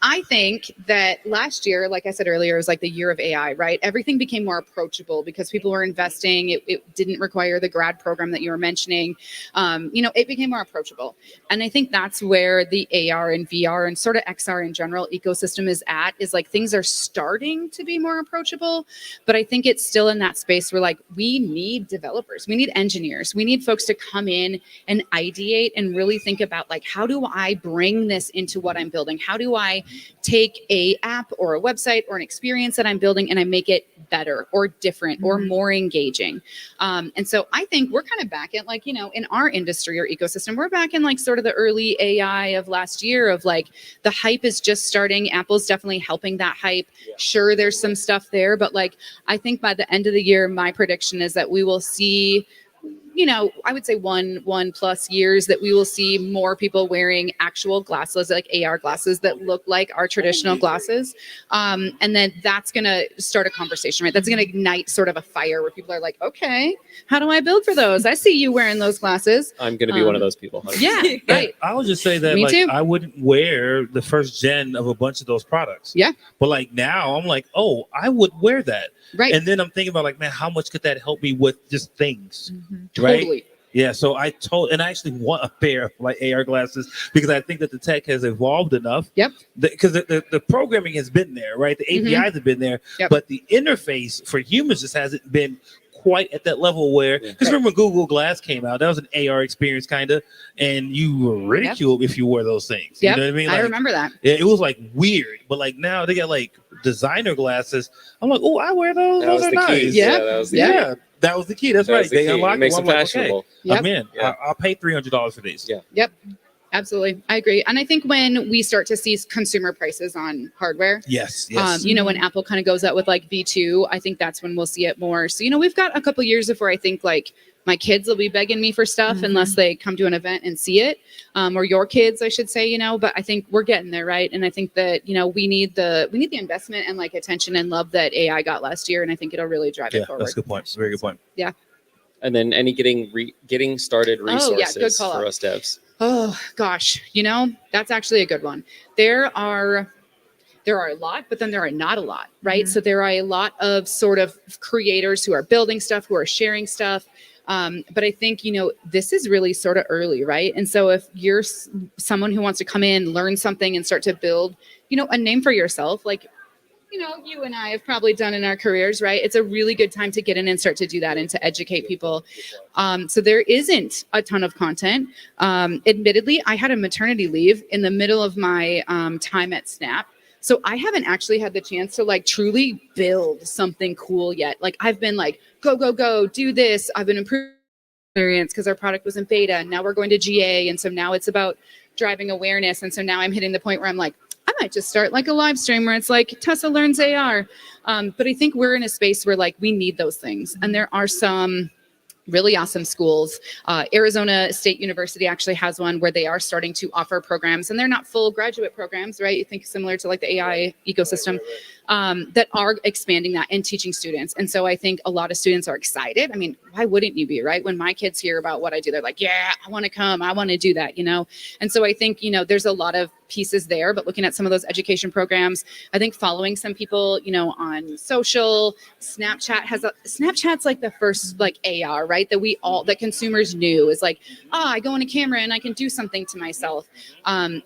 I think that last year, like I said earlier, was like the year of AI, right? Everything became more approachable because people were investing. It didn't require the grad program that you were mentioning. You know, it became more approachable, and I think that's where the AR and VR and sort of XR in general ecosystem is like things are starting to be more approachable, but I think it's still in that space where like we need developers, we need engineers, we need folks to come in and ideate and really think about like, how do I bring this into what I'm building? How do I take a app or a website or an experience that I'm building and I make it better or different or more engaging? And so I think we're kind of back at like, you know, in our industry or ecosystem, we're back in like sort of the early AI of last year of like the hype is just starting. Apple's definitely helping that hype. Sure, there's some stuff there, but like I think by the end of the year, my prediction is that we will see, you know, I would say one plus years that we will see more people wearing actual glasses, like AR glasses that look like our traditional glasses. And then that's going to start a conversation, right? That's going to ignite sort of a fire where people are like, okay, how do I build for those? I see you wearing those glasses. I'm going to be one of those people. 100%. Yeah, right. I would just say that Me like too. I wouldn't wear the first gen of a bunch of those products. Yeah. But like now I'm like, oh, I would wear that. Right. And then I'm thinking about like, man, how much could that help me with just things? Right. Totally. Yeah, so I actually want a pair of like AR glasses because I think that the tech has evolved enough. Yep. Because the programming has been there, right? The APIs have been there, but the interface for humans just hasn't been quite at that level where, because remember when Google Glass came out, that was an AR experience kind of, and you were ridiculed if you wore those things. You know what I mean? Like, I remember that. It was like weird, but like now they got like designer glasses. I'm like, oh, I wear those. Those are nice. Yeah, that was the key. That was the key. That's right. They unlocked makes them. it fashionable. I'm in. I'll pay $300 for these. Yeah. Yep. Absolutely. I agree. And I think when we start to see consumer prices on hardware, Yes. you know, when Apple kind of goes out with like V2, I think that's when we'll see it more. So, you know, we've got a couple years before I think like my kids will be begging me for stuff unless they come to an event and see it, or your kids, I should say, you know, but I think we're getting there. Right. And I think that, you know, we need the investment and like attention and love that AI got last year. And I think it'll really drive it forward. That's a good point. Very good point. Yeah. And then any getting started resources good call for out. us devs. Oh gosh, you know, that's actually a good one. There are a lot, but then there are not a lot, right? So there are a lot of sort of creators who are building stuff, who are sharing stuff. But I think, you know, this is really sort of early, right? And so if you're someone who wants to come in, learn something and start to build, you know, a name for yourself, like, you know, you and I have probably done in our careers, right? It's a really good time to get in and start to do that and to educate people. So there isn't a ton of content. Admittedly, I had a maternity leave in the middle of my time at Snap. So I haven't actually had the chance to like truly build something cool yet. Like I've been like, go, do this. I've been improving experience because our product was in beta and now we're going to GA. And so now it's about driving awareness. And so now I'm hitting the point where I'm like, I might just start like a live stream where it's like Tessa learns AR. But I think we're in a space where like we need those things. And there are some really awesome schools. Arizona State University actually has one where they are starting to offer programs, and they're not full graduate programs, right? You think similar to like the AI ecosystem. that are expanding that and teaching students. And so I think a lot of students are excited. I mean, why wouldn't you be, right? When my kids hear about what I do, they're like, yeah, I want to come, I want to do that, you know? And so I think, you know, there's a lot of pieces there, but looking at some of those education programs, I think following some people, you know, on social, Snapchat's like the first like AR, right? That consumers knew is like, I go on a camera and I can do something to myself.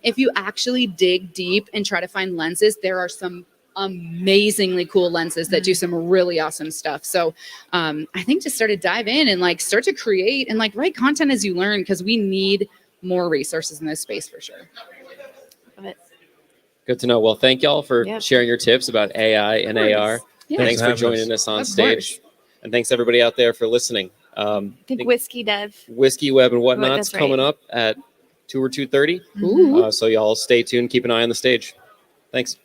If you actually dig deep and try to find lenses, there are some amazingly cool lenses that do some really awesome stuff. So I think just start to dive in and like start to create and like write content as you learn, because we need more resources in this space for sure. Good to know. Well, thank y'all for Yep. sharing your tips about AI and Of course. AR. Yeah. Thanks for having joining us. us on Of stage. course. And thanks everybody out there for listening. I think Whiskey Dev. Whiskey Web and Whatnot's That's right. coming up at 2 or 2:30. Ooh. So y'all stay tuned. Keep an eye on the stage. Thanks.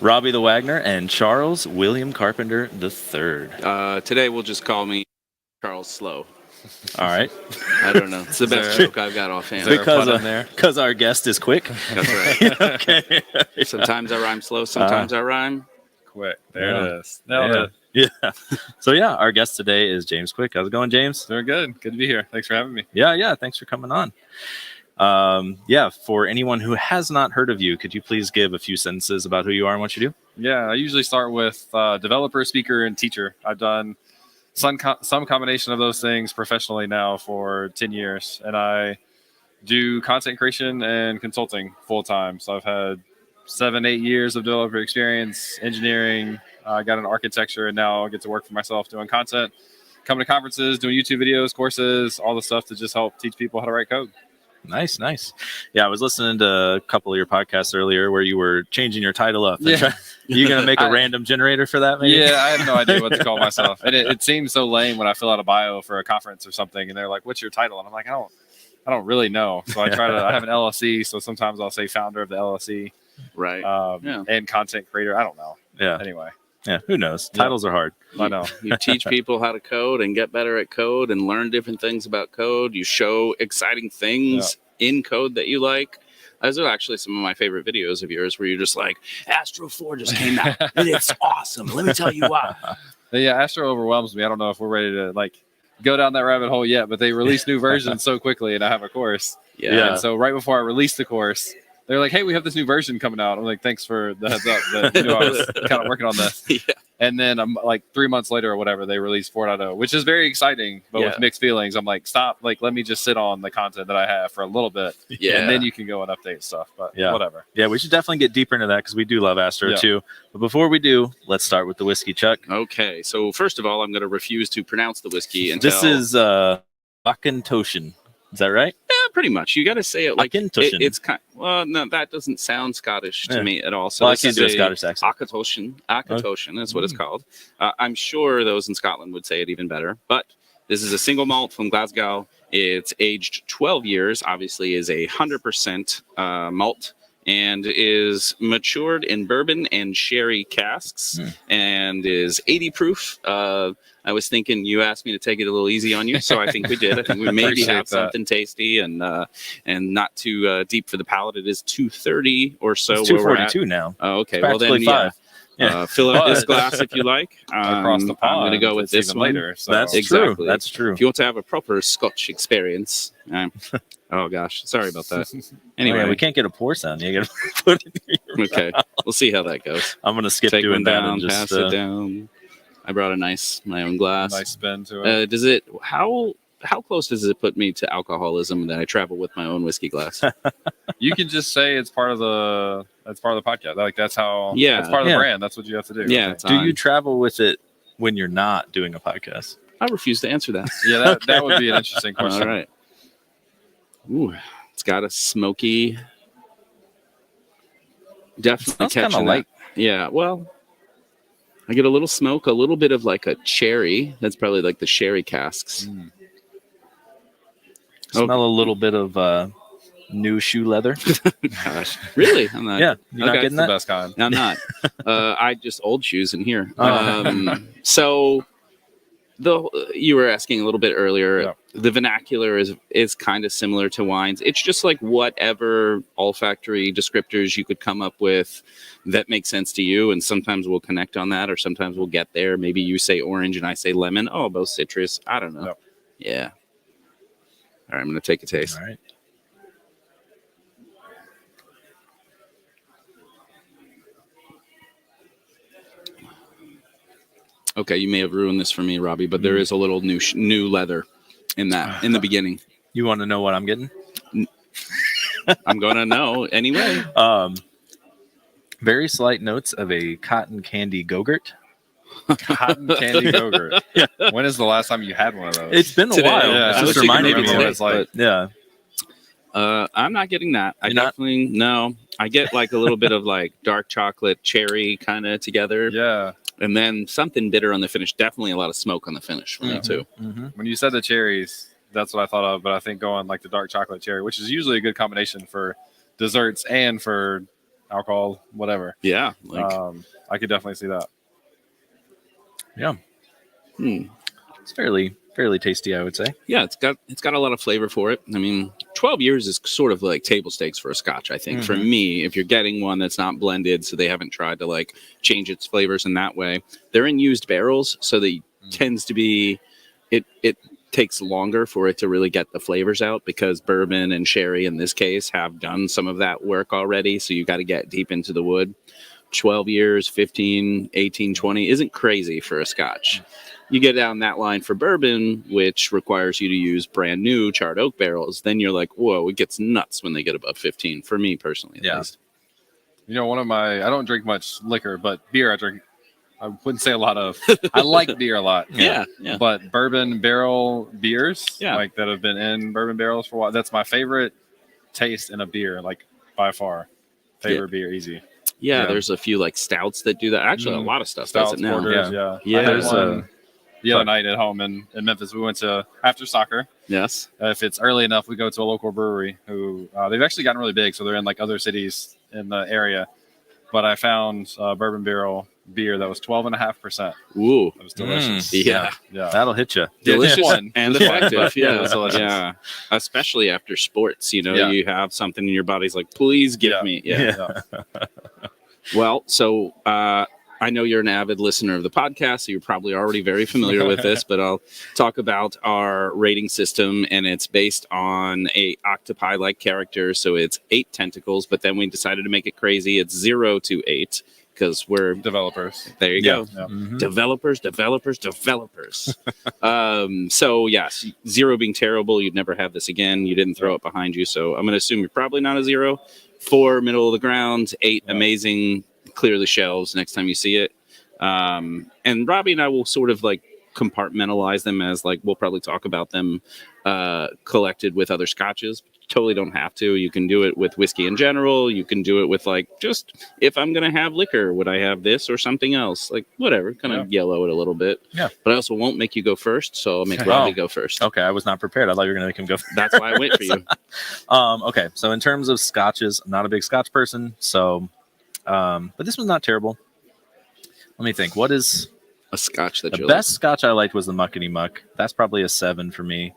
Robbie the Wagner, and Charles William Carpenter III. Today we'll just call me Charles Slow. All right. I don't know. It's the best joke I've got offhand. Because our guest is quick. That's right. Okay. Sometimes I rhyme slow. Sometimes I rhyme quick. There Yeah. it is. Nailed it. Yeah. So yeah, our guest today is James Quick. How's it going, James? Doing good. Good to be here. Thanks for having me. Yeah. Thanks for coming on. For anyone who has not heard of you, could you please give a few sentences about who you are and what you do? Yeah, I usually start with developer, speaker, and teacher. I've done some combination of those things professionally now for 10 years, and I do content creation and consulting full time. So I've had 7-8 years of developer experience, engineering. I got an architecture, and now I get to work for myself doing content, coming to conferences, doing YouTube videos, courses, all the stuff to just help teach people how to write code. Nice. Yeah, I was listening to a couple of your podcasts earlier where you were changing your title up. Yeah. You going to make a random generator for that, maybe? Yeah, I have no idea what to call myself. And it seems so lame when I fill out a bio for a conference or something, and they're like, what's your title? And I'm like, I don't really know. So I have an LLC, so sometimes I'll say founder of the LLC. Right. And content creator. I don't know. Yeah. Anyway. Yeah, who knows? Titles are hard. I know. You teach people how to code and get better at code and learn different things about code. You show exciting things in code that you like. Those are actually some of my favorite videos of yours where you're just like, Astro 4 just came out and it's awesome. Let me tell you why. Yeah, Astro overwhelms me. I don't know if we're ready to go down that rabbit hole yet, but they release new versions so quickly, and I have a course. Yeah. And so right before I released the course, they're like, hey, we have this new version coming out. I'm like, thanks for the heads up. But, I was kind of working on this. Yeah. And then I'm like 3 months later or whatever, they released 4.0, which is very exciting, but with mixed feelings. I'm like, stop. Let me just sit on the content that I have for a little bit. Yeah. And then you can go and update stuff. But whatever. Yeah, we should definitely get deeper into that because we do love Astro too. But before we do, let's start with the whiskey, Chuck. Okay. So first of all, I'm going to refuse to pronounce the whiskey until... This is Akintoshin. Is that right? Yeah, pretty much. You got to say it like Akintoshin. it's kind. Well, no, that doesn't sound Scottish to me at all. So I this can't is do a Scottish accent. Akintoshin. That's what it's called. I'm sure those in Scotland would say it even better. But this is a single malt from Glasgow. It's aged 12 years. Obviously, is 100% malt and is matured in bourbon and sherry casks and is 80 proof. I was thinking you asked me to take it a little easy on you, so I think we did. I think we maybe have something tasty and not too deep for the palate. It is 230 or so. It's 242 now. Oh, okay. It's Well, then, practically 5. fill up this glass if you like. Across the pond, I'm going to go with it's this even one. later. So. That's Exactly. true. That's true. If you want to have a proper Scotch experience. Oh, gosh. Sorry about that. Anyway. We can't get a pour sound. You got to put it in your Okay. We'll see how that goes. I'm going to skip Take doing one that down, and just pass it down. I brought my own glass. Nice spin to it. Does it, how close does it put me to alcoholism that I travel with my own whiskey glass? You can just say it's part of the podcast. Like that's how. Yeah. It's part of the brand. That's what you have to do. Yeah. Do you travel with it when you're not doing a podcast? I refuse to answer that. Yeah, that would be an interesting question. All right. Ooh, it's got a smoky. Definitely catching light. Yeah, well, I get a little smoke, a little bit of like a cherry. That's probably like the sherry casks. Smell a little bit of new shoe leather. Gosh, really? I'm not. Yeah, you're not getting the that? best kind. I'm not. I just old shoes in here. So you were asking a little bit earlier. Yeah. The vernacular is kind of similar to wines. It's just like whatever olfactory descriptors you could come up with that make sense to you, and sometimes we'll connect on that, or sometimes we'll get there. Maybe you say orange and I say lemon. Oh, both citrus. I don't know. Yep. Yeah. All right, I'm going to take a taste. All right. Okay, you may have ruined this for me, Robbie, but there is a little new leather in the beginning. You want to know what I'm getting? I'm going to know anyway. Very slight notes of a cotton candy Go-Gurt. Cotton candy Go-Gurt. Yeah. When is the last time you had one of those? It's been a Today. while. Yeah, It's I just wish you could reminding maybe me what today, it's like. but- Yeah. I'm not getting that. I You're not? definitely no. I get like a little bit of like dark chocolate, cherry kind of together. Yeah. And then something bitter on the finish. Definitely a lot of smoke on the finish for me too. When you said the cherries, that's what I thought of. But I think going like the dark chocolate cherry, which is usually a good combination for desserts and for alcohol, whatever. Yeah, I could definitely see that. Yeah. Hmm. It's fairly tasty, I would say. Yeah, it's got a lot of flavor for it. I mean, 12 years is sort of like table stakes for a Scotch, I think. For me, if you're getting one that's not blended, so they haven't tried to like change its flavors in that way. They're in used barrels, so they tends to be it takes longer for it to really get the flavors out because bourbon and sherry in this case have done some of that work already, so you got to get deep into the wood. 12 years, 15, 18, 20 isn't crazy for a Scotch. You get down that line for bourbon, which requires you to use brand new charred oak barrels. Then you're like, whoa, it gets nuts when they get above 15, for me personally, at least. You know, I don't drink much liquor, but beer I drink. I wouldn't say a lot of. I like beer a lot. Yeah. But bourbon barrel beers, like that have been in bourbon barrels for a while, that's my favorite taste in a beer, like by far. Favorite beer, easy. Yeah, there's a few like stouts that do that. Actually, a lot of stuff does it now. Porters, Yeah. I had one the other night at home in Memphis. We went to, after soccer. Yes. If it's early enough, we go to a local brewery who they've actually gotten really big, so they're in like other cities in the area. But I found bourbon barrel beer that was 12.5%. Ooh, it was delicious. Yeah, that'll hit you. Delicious and effective. Yeah, yeah. Especially after sports, you have something in your body's like, please give me. Yeah. Well, so I know you're an avid listener of the podcast, so you're probably already very familiar with this, but I'll talk about our rating system, and it's based on a octopi-like character, so it's 8 tentacles, but then we decided to make it crazy. It's 0 to 8, because we're developers. There you go. Yeah. Mm-hmm. Developers. So, yes, 0 being terrible, you'd never have this again. You didn't throw it behind you, so I'm going to assume you're probably not a 0. 4, middle of the ground. 8, amazing. Clear the shelves next time you see it. And Robbie and I will sort of like compartmentalize them as like we'll probably talk about them collected with other scotches. Totally don't have to. You can do it with whiskey in general. You can do it with like just if I'm gonna have liquor, would I have this or something else? Like whatever, kind of yellow it a little bit. Yeah. But I also won't make you go first, so I'll make Robbie go first. Okay, I was not prepared. I thought you were gonna make him go first. That's why I went for you. Okay, so in terms of scotches, I'm not a big scotch person, so but this was not terrible. Let me think. What is a scotch that the best scotch I liked was the Muckety Muck. That's probably a 7 for me.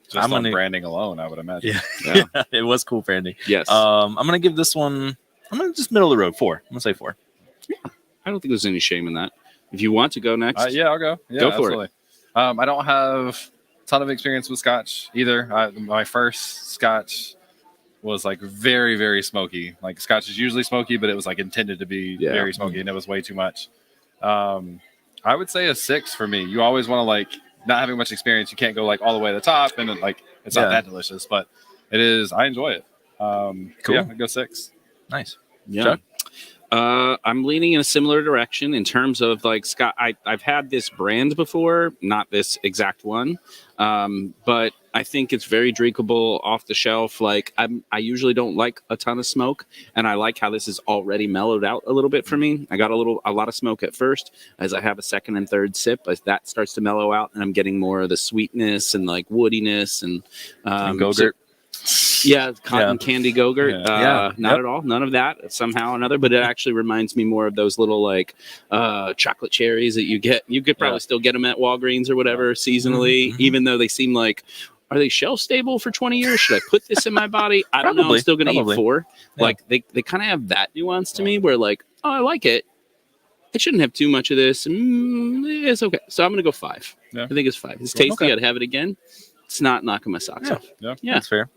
Just on branding alone, I would imagine. Yeah. It was cool branding. Yes. I'm gonna give this one. I'm gonna just middle of the road 4. I'm gonna say 4. Yeah. I don't think there's any shame in that. If you want to go next, yeah, I'll go. Yeah, go for absolutely. I don't have a ton of experience with scotch either. My first scotch was like very, very smoky. Like scotch is usually smoky, but it was like intended to be very smoky, and it was way too much. I would say a 6 for me. You always want to like not having much experience. You can't go like all the way to the top, and then, like it's not that delicious, but it is. I enjoy it. Cool. Yeah, I'd go 6. Nice. Yeah. Chuck? I'm leaning in a similar direction in terms of like Scott. I've had this brand before, not this exact one, but I think it's very drinkable off the shelf. Like I usually don't like a ton of smoke, and I like how this is already mellowed out a little bit for me. I got a lot of smoke at first. As I have a second and third sip, as that starts to mellow out, and I'm getting more of the sweetness and like woodiness and Go-Gurt. Yeah, cotton candy Go-Gurt. Not at all. None of that somehow or another, but it actually reminds me more of those little like chocolate cherries that you get. You could probably still get them at Walgreens or whatever seasonally, even though they seem like, are they shelf stable for 20 years? Should I put this in my body? I don't know. I'm still going to eat 4. Yeah. Like they kind of have that nuance to me where like, oh, I like it. I shouldn't have too much of this. It's okay. So I'm going to go 5. Yeah. I think it's 5. It's tasty. I'd have it again. It's not knocking my socks off. Yeah, that's fair.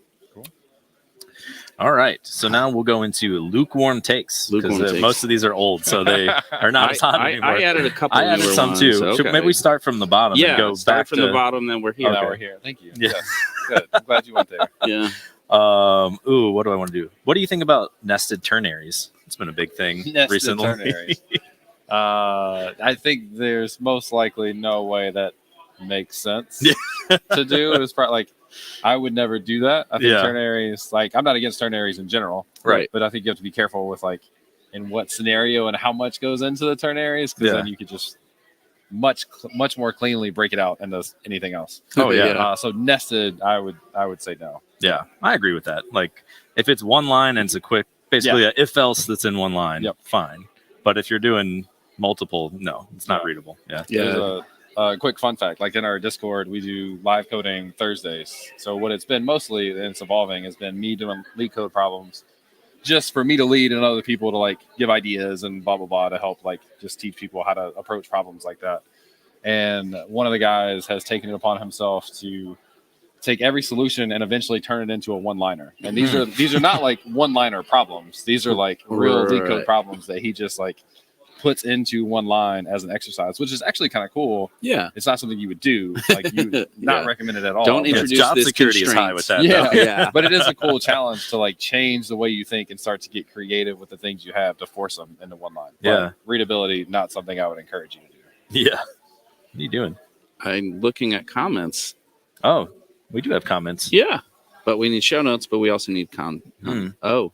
All right, so now we'll go into lukewarm takes because most of these are old, so they are not as hot anymore. I added a couple. I added some too. So maybe we start from the bottom. Yeah, and go start back from the bottom. Then we're here. Now we're here. Thank you. Yeah. Yes. Good. I'm glad you went there. Yeah. Ooh, what do I want to do? What do you think about nested ternaries? It's been a big thing recently. Ternaries. I think there's most likely no way that makes sense to do. It's probably like. I would never do that. I think ternaries, like, I'm not against ternaries in general, right? But I think you have to be careful with like in what scenario and how much goes into the ternaries, because then you could just much more cleanly break it out into anything else. Oh yeah. So nested, I would say no. Yeah, I agree with that. Like if it's one line and it's a quick basically a if else that's in one line. Yep, fine. But if you're doing multiple, no, it's not readable. Yeah. There's a quick fun fact. Like in our Discord, we do live coding Thursdays. So what it's been mostly, and it's evolving, has been me doing lead code problems, just for me to lead and other people to like give ideas and blah blah blah to help like just teach people how to approach problems like that. And one of the guys has taken it upon himself to take every solution and eventually turn it into a one-liner. And these are not like one-liner problems. These are like real lead code problems that he just like puts into one line as an exercise, which is actually kind of cool. Yeah. It's not something you would do. Like you would not recommend it at all. Don't introduce job this security is high with that. Yeah, though. yeah. But it is a cool challenge to like change the way you think and start to get creative with the things you have to force them into one line. But Yeah. readability, not something I would encourage you to do. Yeah. What are you doing? I'm looking at comments. Oh, we do have comments. Yeah. But we need show notes, but we also need Oh.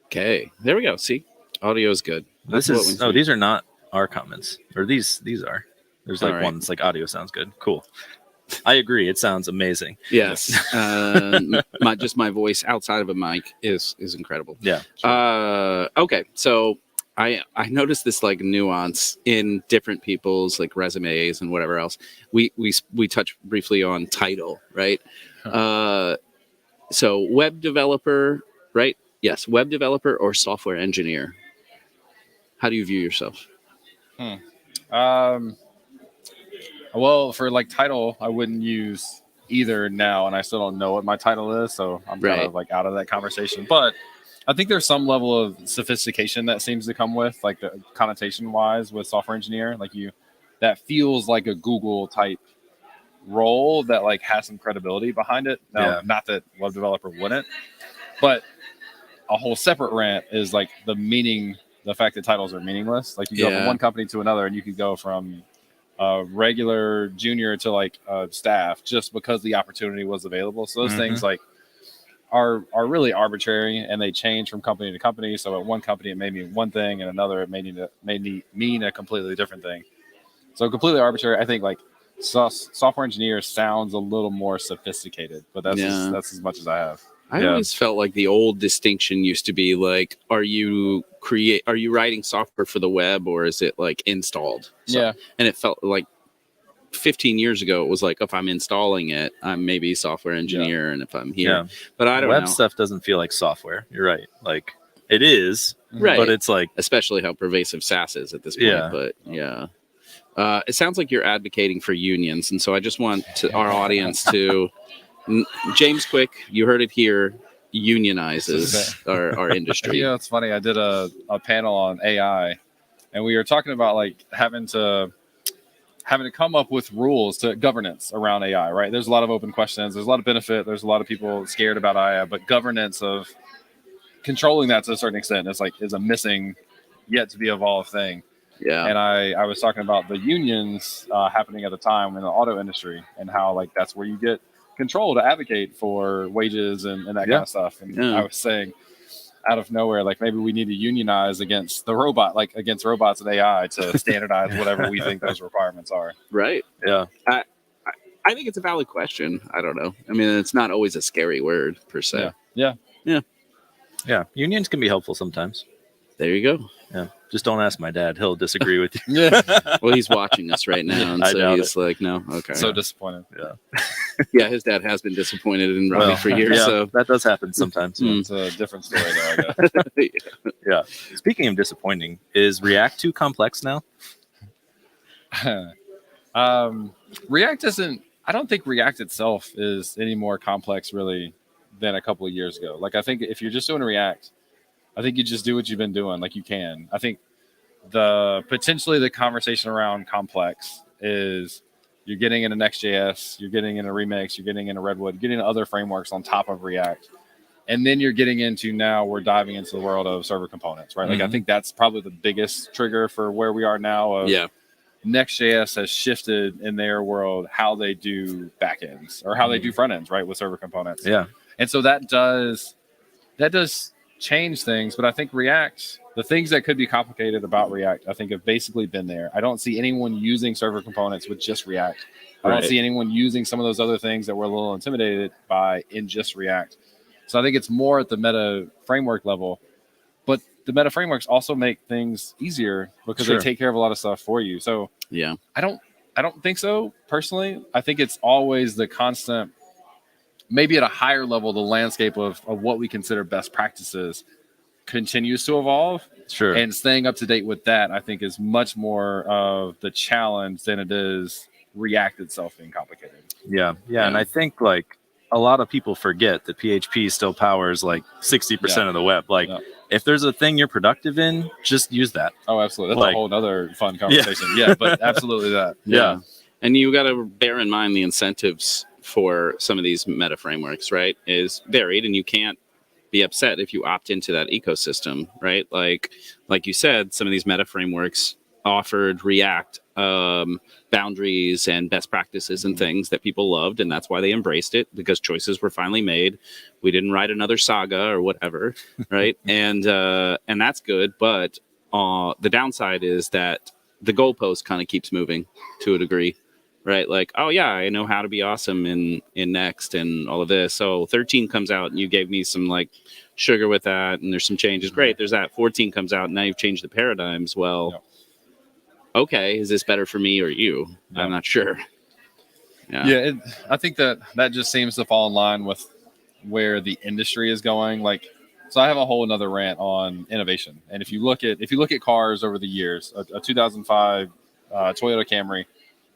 Okay. There we go. See? Audio is good. These are not our comments. Or these are. There's like All right. one that's like audio sounds good. Cool. I agree. It sounds amazing. Yes. My voice outside of a mic is incredible. Yeah. Okay. So I noticed this like nuance in different people's like resumes and whatever else. We touched briefly on title, right? So web developer, right? Yes, web developer or software engineer. How do you view yourself? Well, for like title, I wouldn't use either now, and I still don't know what my title is, so I'm kind of like out of that conversation. But I think there's some level of sophistication that seems to come with like the connotation wise with software engineer. Like that feels like a Google type role that like has some credibility behind it. Now, not that web developer wouldn't, but a whole separate rant is like the fact that titles are meaningless. Like you go from one company to another and you could go from regular junior to like staff just because the opportunity was available. So those things like are really arbitrary and they change from company to company. So at one company, it may mean one thing and another, it may mean a completely different thing. So completely arbitrary. I think like software engineer sounds a little more sophisticated, but that's as much as I have. I always felt like the old distinction used to be like, are you writing software for the web or is it like installed? Yeah. And it felt like 15 years ago, it was like, if I'm installing it, I'm maybe a software engineer. And if I'm here, but I don't know. Web stuff doesn't feel like software. You're right. Like it is, but it's like, especially how pervasive SaaS is at this point. But it sounds like you're advocating for unions. And so I just want our audience to, James Quick, you heard it here, unionizes our industry. It's funny. I did a panel on AI and we were talking about like having to come up with rules to governance around AI, right? There's a lot of open questions. There's a lot of benefit. There's a lot of people scared about AI, but governance of controlling that to a certain extent is a missing, yet to be evolved thing. Yeah. And I was talking about the unions happening at the time in the auto industry and how like that's where you get control to advocate for wages and that kind of stuff. And I was saying out of nowhere, like maybe we need to unionize against the robot, like against robots and AI to standardize whatever we think those requirements are. Right. Yeah. I think it's a valid question. I don't know. I mean, it's not always a scary word per se. Yeah. Unions can be helpful sometimes. There you go. Yeah. Just don't ask my dad. He'll disagree with you. Well, he's watching us right now. And so he's like, no, okay. So disappointed. Yeah, his dad has been disappointed in Robbie for years. Yeah, so that does happen sometimes. It's a different story though, I guess. Yeah. Speaking of disappointing, is React too complex now? React isn't, I don't think React itself is any more complex really than a couple of years ago. Like I think if you're just doing React, I think you just do what you've been doing. Like you can. I think potentially the conversation around complex is you're getting into Next.js, you're getting into Remix, you're getting into Redwood, you're getting into other frameworks on top of React. And then you're getting into now we're diving into the world of server components, right? Like I think that's probably the biggest trigger for where we are now. Next.js has shifted in their world how they do backends or how they do front ends, right? With server components. Yeah. And so that does change things, but I think React, the things that could be complicated about React, I think have basically been there. I don't see anyone using server components with just React. I don't see anyone using some of those other things that we're a little intimidated by in just React. So I think it's more at the meta framework level. but the meta frameworks also make things easier because Sure. they take care of a lot of stuff for you. So yeah, I don't think so personally. I think it's always the constant, maybe at a higher level, the landscape of what we consider best practices continues to evolve. Sure. And staying up to date with that, I think, is much more of the challenge than it is React itself being complicated. Yeah. And I think like a lot of people forget that PHP still powers like 60% of the web. Like if there's a thing you're productive in, just use that. Oh, absolutely. That's Like- a whole other fun conversation. Yeah, but absolutely that. Yeah. And you got to bear in mind the incentives for some of these meta frameworks, right, is varied, and you can't be upset if you opt into that ecosystem, right? Like you said, some of these meta frameworks offered React boundaries and best practices and things that people loved, and that's why they embraced it, because choices were finally made. We didn't write another saga or whatever, right? and that's good, but the downside is that the goalpost kind of keeps moving to a degree, right? Like, oh yeah, I know how to be awesome in Next and all of this. So 13 comes out and you gave me some like sugar with that, and there's some changes. Great, there's that. 14 comes out and now you've changed the paradigms. Well, okay, is this better for me or you? I'm not sure. Yeah, I think that just seems to fall in line with where the industry is going. Like, so I have a whole another rant on innovation. And if you look at cars over the years, a 2005 Toyota Camry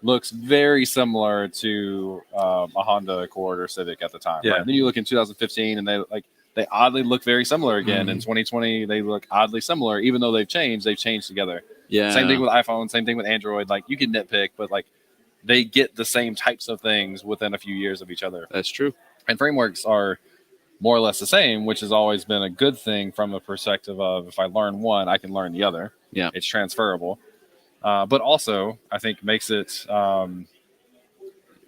looks very similar to a Honda Accord or Civic at the time. Yeah. Right? Then you look in 2015 and they oddly look very similar again. In 2020, they look oddly similar, even though they've changed together. Yeah. Same thing with iPhone, same thing with Android. Like, you can nitpick, but like they get the same types of things within a few years of each other. That's true. And frameworks are more or less the same, which has always been a good thing from a perspective of, if I learn one, I can learn the other. Yeah. It's transferable. But also, I think makes it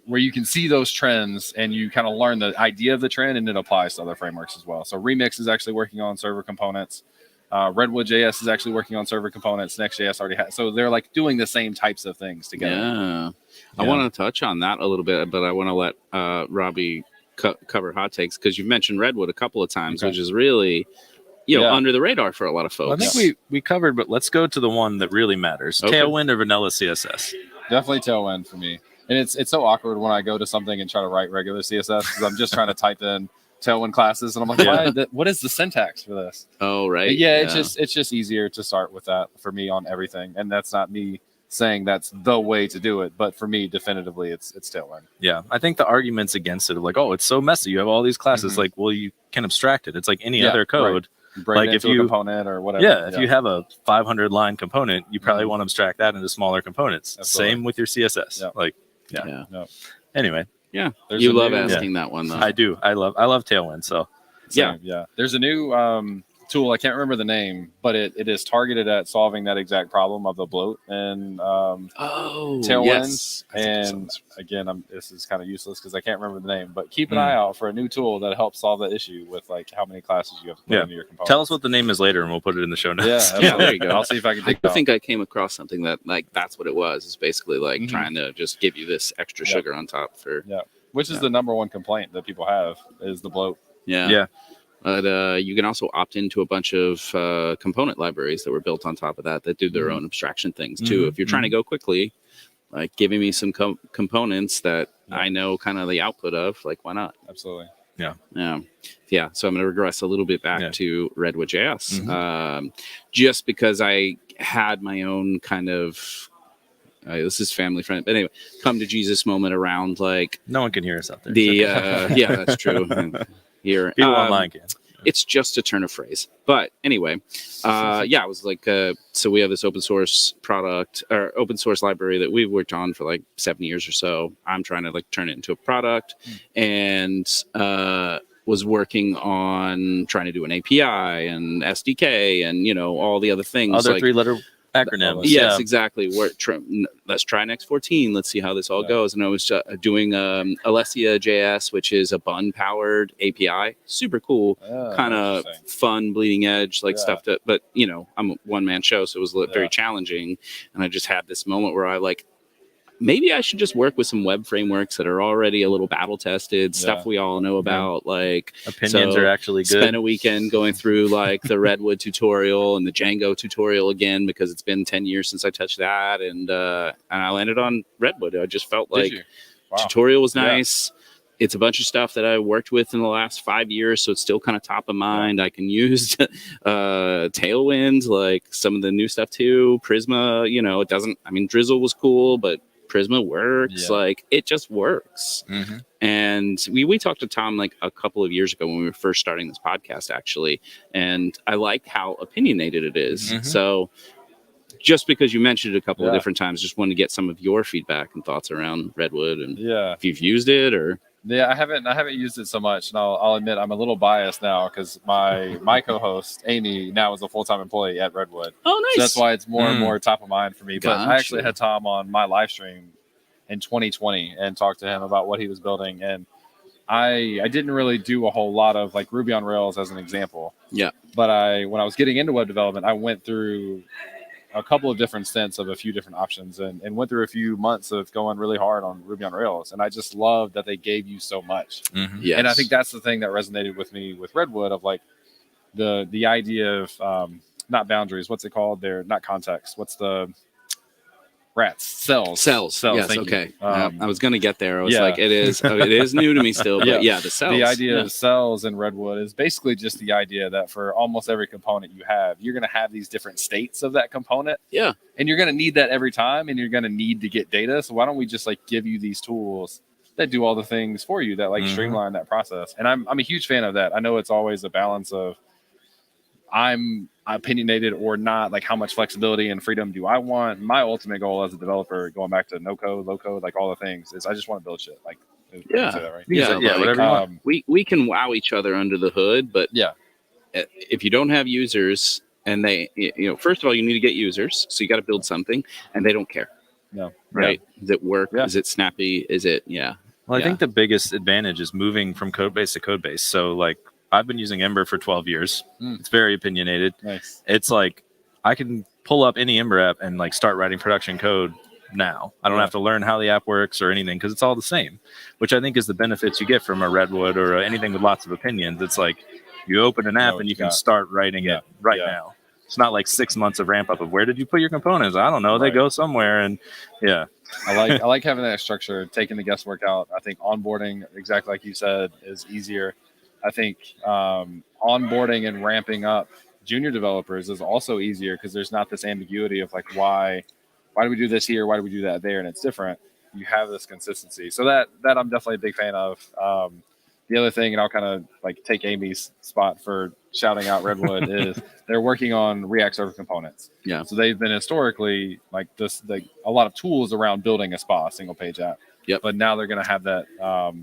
where you can see those trends and you kind of learn the idea of the trend, and it applies to other frameworks as well. So Remix is actually working on server components. Redwood.js is actually working on server components. Next.js already has. So they're like doing the same types of things together. Yeah. I want to touch on that a little bit, but I want to let Robbie cover hot takes, because you've mentioned Redwood a couple of times, which is really, under the radar for a lot of folks. Well, I think we covered, but let's go to the one that really matters. Okay. Tailwind or vanilla CSS? Definitely Tailwind for me. And it's so awkward when I go to something and try to write regular CSS, because I'm just trying to type in Tailwind classes, and I'm like, what is the syntax for this? Oh, right. But yeah, it's just easier to start with that for me on everything. And that's not me saying that's the way to do it, but for me, definitively, it's Tailwind. Yeah, I think the arguments against it are like, oh, it's so messy. You have all these classes. Like, well, you can abstract it. It's like any other code. Break Like it into a component or whatever. If you have a 500 line component, you probably want to abstract that into smaller components. Absolutely. Same with your CSS. Anyway. Yeah. There's You a love new- asking that one, though. I do. I love Tailwind. So Same, yeah. There's a new tool, I can't remember the name, but it is targeted at solving that exact problem of the bloat and Tailwind. yes. And again, this is kind of useless because I can't remember the name, but keep an eye out for a new tool that helps solve that issue with like how many classes you have to put into your component. Tell us what the name is later, and we'll put it in the show notes. Yeah, there you go. I'll see if I can dig it I out. think I came across something that like that's what it was. It's basically like trying to just give you this extra sugar on top for which is the number one complaint that people have is the bloat. Yeah. But you can also opt into a bunch of component libraries that were built on top of that do their own abstraction things too. If you're trying to go quickly, like giving me some components that I know kind of the output of, like why not? Absolutely. Yeah. So I'm going to regress a little bit back to Redwood.js, just because I had my own kind of. This is family friendly, but anyway, come to Jesus moment around like no one can hear us out there. Yeah, that's true. Here, people online can. It's just a turn of phrase, but anyway, it was like so we have this open source product or open source library that we've worked on for like 7 years or so. I'm trying to like turn it into a product, and was working on trying to do an API and SDK and all the other things. Other like, 3-letter acronyms. Yes, exactly. Let's try Next 14. Let's see how this all goes. And I was doing Alessia.js, which is a bun-powered API. Super cool, kind of fun, bleeding edge, like stuff that. But I'm a one-man show, so it was very challenging. And I just had this moment where I maybe I should just work with some web frameworks that are already a little battle tested, stuff we all know about. Like Opinions are actually good. Spend a weekend going through like the Redwood tutorial and the Django tutorial again, because it's been 10 years since I touched that. And I landed on Redwood. I just felt like tutorial was nice. It's a bunch of stuff that I worked with in the last 5 years, so it's still kind of top of mind. I can use Tailwind, like some of the new stuff too. Prisma, you know, it doesn't. I mean, Drizzle was cool, but Prisma works. Like it just works. And we talked to Tom like a couple of years ago when we were first starting this podcast, actually, and I like how opinionated it is. So just because you mentioned it a couple of different times, just wanted to get some of your feedback and thoughts around Redwood, and if you've used it or. Yeah, I haven't used it so much, and I'll admit I'm a little biased now because my co-host Amy now is a full-time employee at Redwood. Oh, nice! So that's why it's more and more top of mind for me. But I actually had Tom on my live stream in 2020 and talked to him about what he was building, and I didn't really do a whole lot of like Ruby on Rails as an example. Yeah. But when I was getting into web development, I went through a couple of different stints of a few different options and went through a few months of going really hard on Ruby on Rails. And I just love that they gave you so much. Yes. And I think that's the thing that resonated with me with Redwood, of like the idea of not boundaries. What's it called? They're not context. What's the cells? Yes. Thank Okay. you. I was going to get there. I was like, it is new to me still, but the cells. The idea of cells in Redwood is basically just the idea that for almost every component you have, you're going to have these different states of that component. Yeah. And you're going to need that every time, and you're going to need to get data. So why don't we just like give you these tools that do all the things for you that like streamline that process? And I'm a huge fan of that. I know it's always a balance of I'm opinionated or not, like how much flexibility and freedom do I want? My ultimate goal as a developer, going back to no code, low code, like all the things, is I just want to build shit. Like, whatever you want. We can wow each other under the hood, but if you don't have users, and they, first of all, you need to get users, so you got to build something, and they don't care. No. Right? Does it work? Is it snappy? Is it Well, I think the biggest advantage is moving from code base to code base. So like I've been using Ember for 12 years. It's very opinionated. Nice. It's like I can pull up any Ember app and like start writing production code now. I don't have to learn how the app works or anything, because it's all the same, which I think is the benefits you get from a Redwood or anything with lots of opinions. It's like you open an app and you can start writing it now. It's not like 6 months of ramp up of where did you put your components? I don't know. They go somewhere, and I like having that structure, taking the guesswork out. I think onboarding, exactly like you said, is easier. I think onboarding and ramping up junior developers is also easier because there's not this ambiguity of like, why do we do this here? Why do we do that there? And it's different. You have this consistency. So that I'm definitely a big fan of. The other thing, and I'll kind of like take Amy's spot for shouting out Redwood, is they're working on React Server components. Yeah. So they've been historically like a lot of tools around building a SPA, single page app. Yep. But now they're going to have that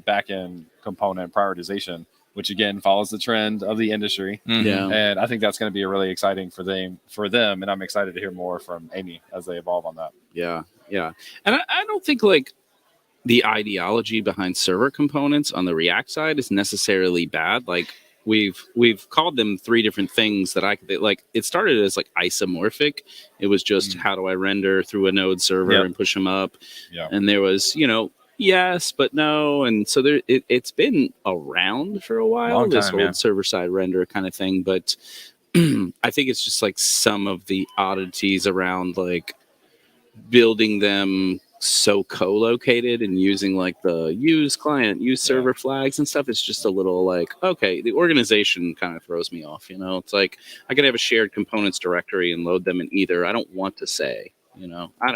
back-end component prioritization, which again follows the trend of the industry. Yeah. And I think that's going to be really exciting for them. And I'm excited to hear more from Amy as they evolve on that. Yeah. And I don't think like the ideology behind server components on the React side is necessarily bad. Like we've called them three different things that like. It started as like isomorphic. It was just how do I render through a node server and push them up. Yeah. And there was, yes, but no. And so it's been around for a while, this whole server side render kind of thing. But I think it's just like some of the oddities around like building them so co-located and using like the use client, use server flags and stuff. It's just a little like, okay, the organization kind of throws me off. It's like I could have a shared components directory and load them in either. I don't want to say, I don't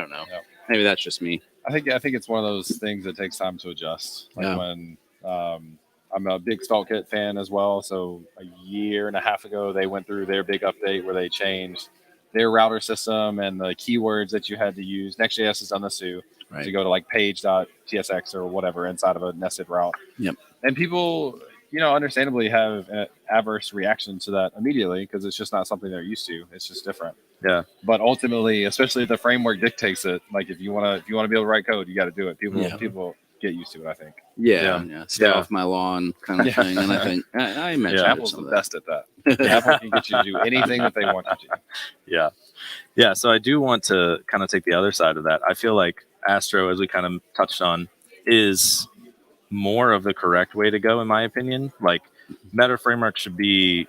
know. Yeah. Maybe that's just me. I think it's one of those things that takes time to adjust. Like when I'm a big StalkKit fan as well. So a year and a half ago, they went through their big update where they changed their router system and the keywords that you had to use. Next.js has done this too. Right. To go to like page.tsx or whatever inside of a nested route. Yep. And people, understandably have an adverse reaction to that immediately because it's just not something they're used to. It's just different. Yeah. But ultimately, especially if the framework dictates it, like if you want to be able to write code, you got to do it. People get used to it, I think. Stay off my lawn kind of thing. And I think I imagine Apple's the best at that. Apple can get you to do anything that they want you to. Yeah. So I do want to kind of take the other side of that. I feel like Astro, as we kind of touched on, is more of the correct way to go, in my opinion. Like, Meta framework should be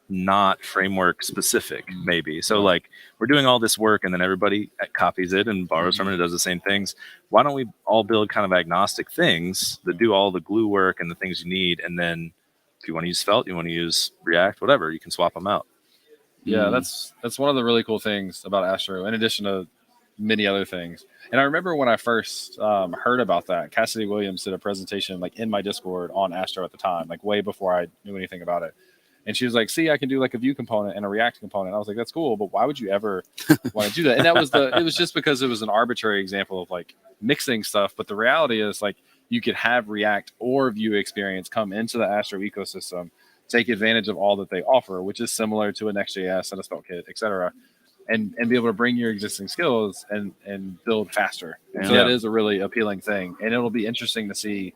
not framework specific, maybe. So like, we're doing all this work and then everybody copies it and borrows from it and does the same things. Why don't we all build kind of agnostic things that do all the glue work and the things you need, and then if you want to use Svelte, you want to use React, whatever, you can swap them out. Yeah, that's one of the really cool things about Astro, in addition to many other things. And I remember when I first heard about that, Cassidy Williams did a presentation like in my Discord on Astro at the time, like way before I knew anything about it. And she was like, see, I can do like a Vue component and a React component. I was like, that's cool, but why would you ever want to do that? And that was it was just because it was an arbitrary example of like mixing stuff. But the reality is, like, you could have React or Vue experience come into the Astro ecosystem, take advantage of all that they offer, which is similar to a Next.js and a SvelteKit, et cetera, and be able to bring your existing skills and build faster. And so that is a really appealing thing. And it'll be interesting to see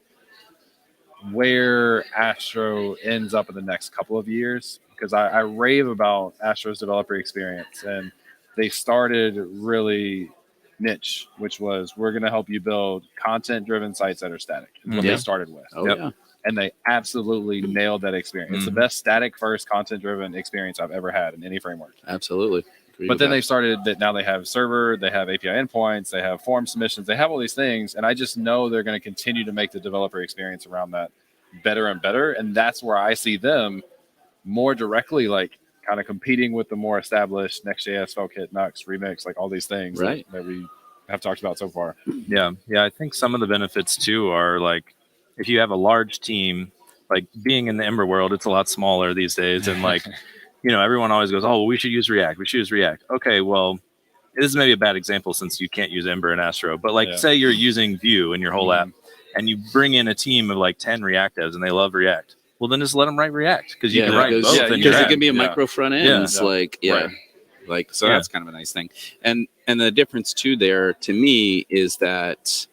where Astro ends up in the next couple of years, because I rave about Astro's developer experience. And they started really niche, which was, we're going to help you build content-driven sites that are static. Is what they started with. And they absolutely nailed that experience. It's the best static-first, content-driven experience I've ever had in any framework. Absolutely. But then they started that now they have server, they have API endpoints, they have form submissions, they have all these things. And I just know they're going to continue to make the developer experience around that better and better. And that's where I see them more directly, like kind of competing with the more established Next.js, SvelteKit, Nux, Remix, like all these things that we have talked about so far. Yeah. I think some of the benefits too are like, if you have a large team, like being in the Ember world, it's a lot smaller these days. And like, everyone always goes, oh, well, we should use React. We should use React. Okay, well, this is maybe a bad example since you can't use Ember and Astro. But like, say you're using Vue in your whole app, and you bring in a team of like 10 React devs and they love React. Well, then just let them write React, because you can write both. Yeah, because it can be a micro front end. So Yeah. that's kind of a nice thing. And the difference too there to me is that,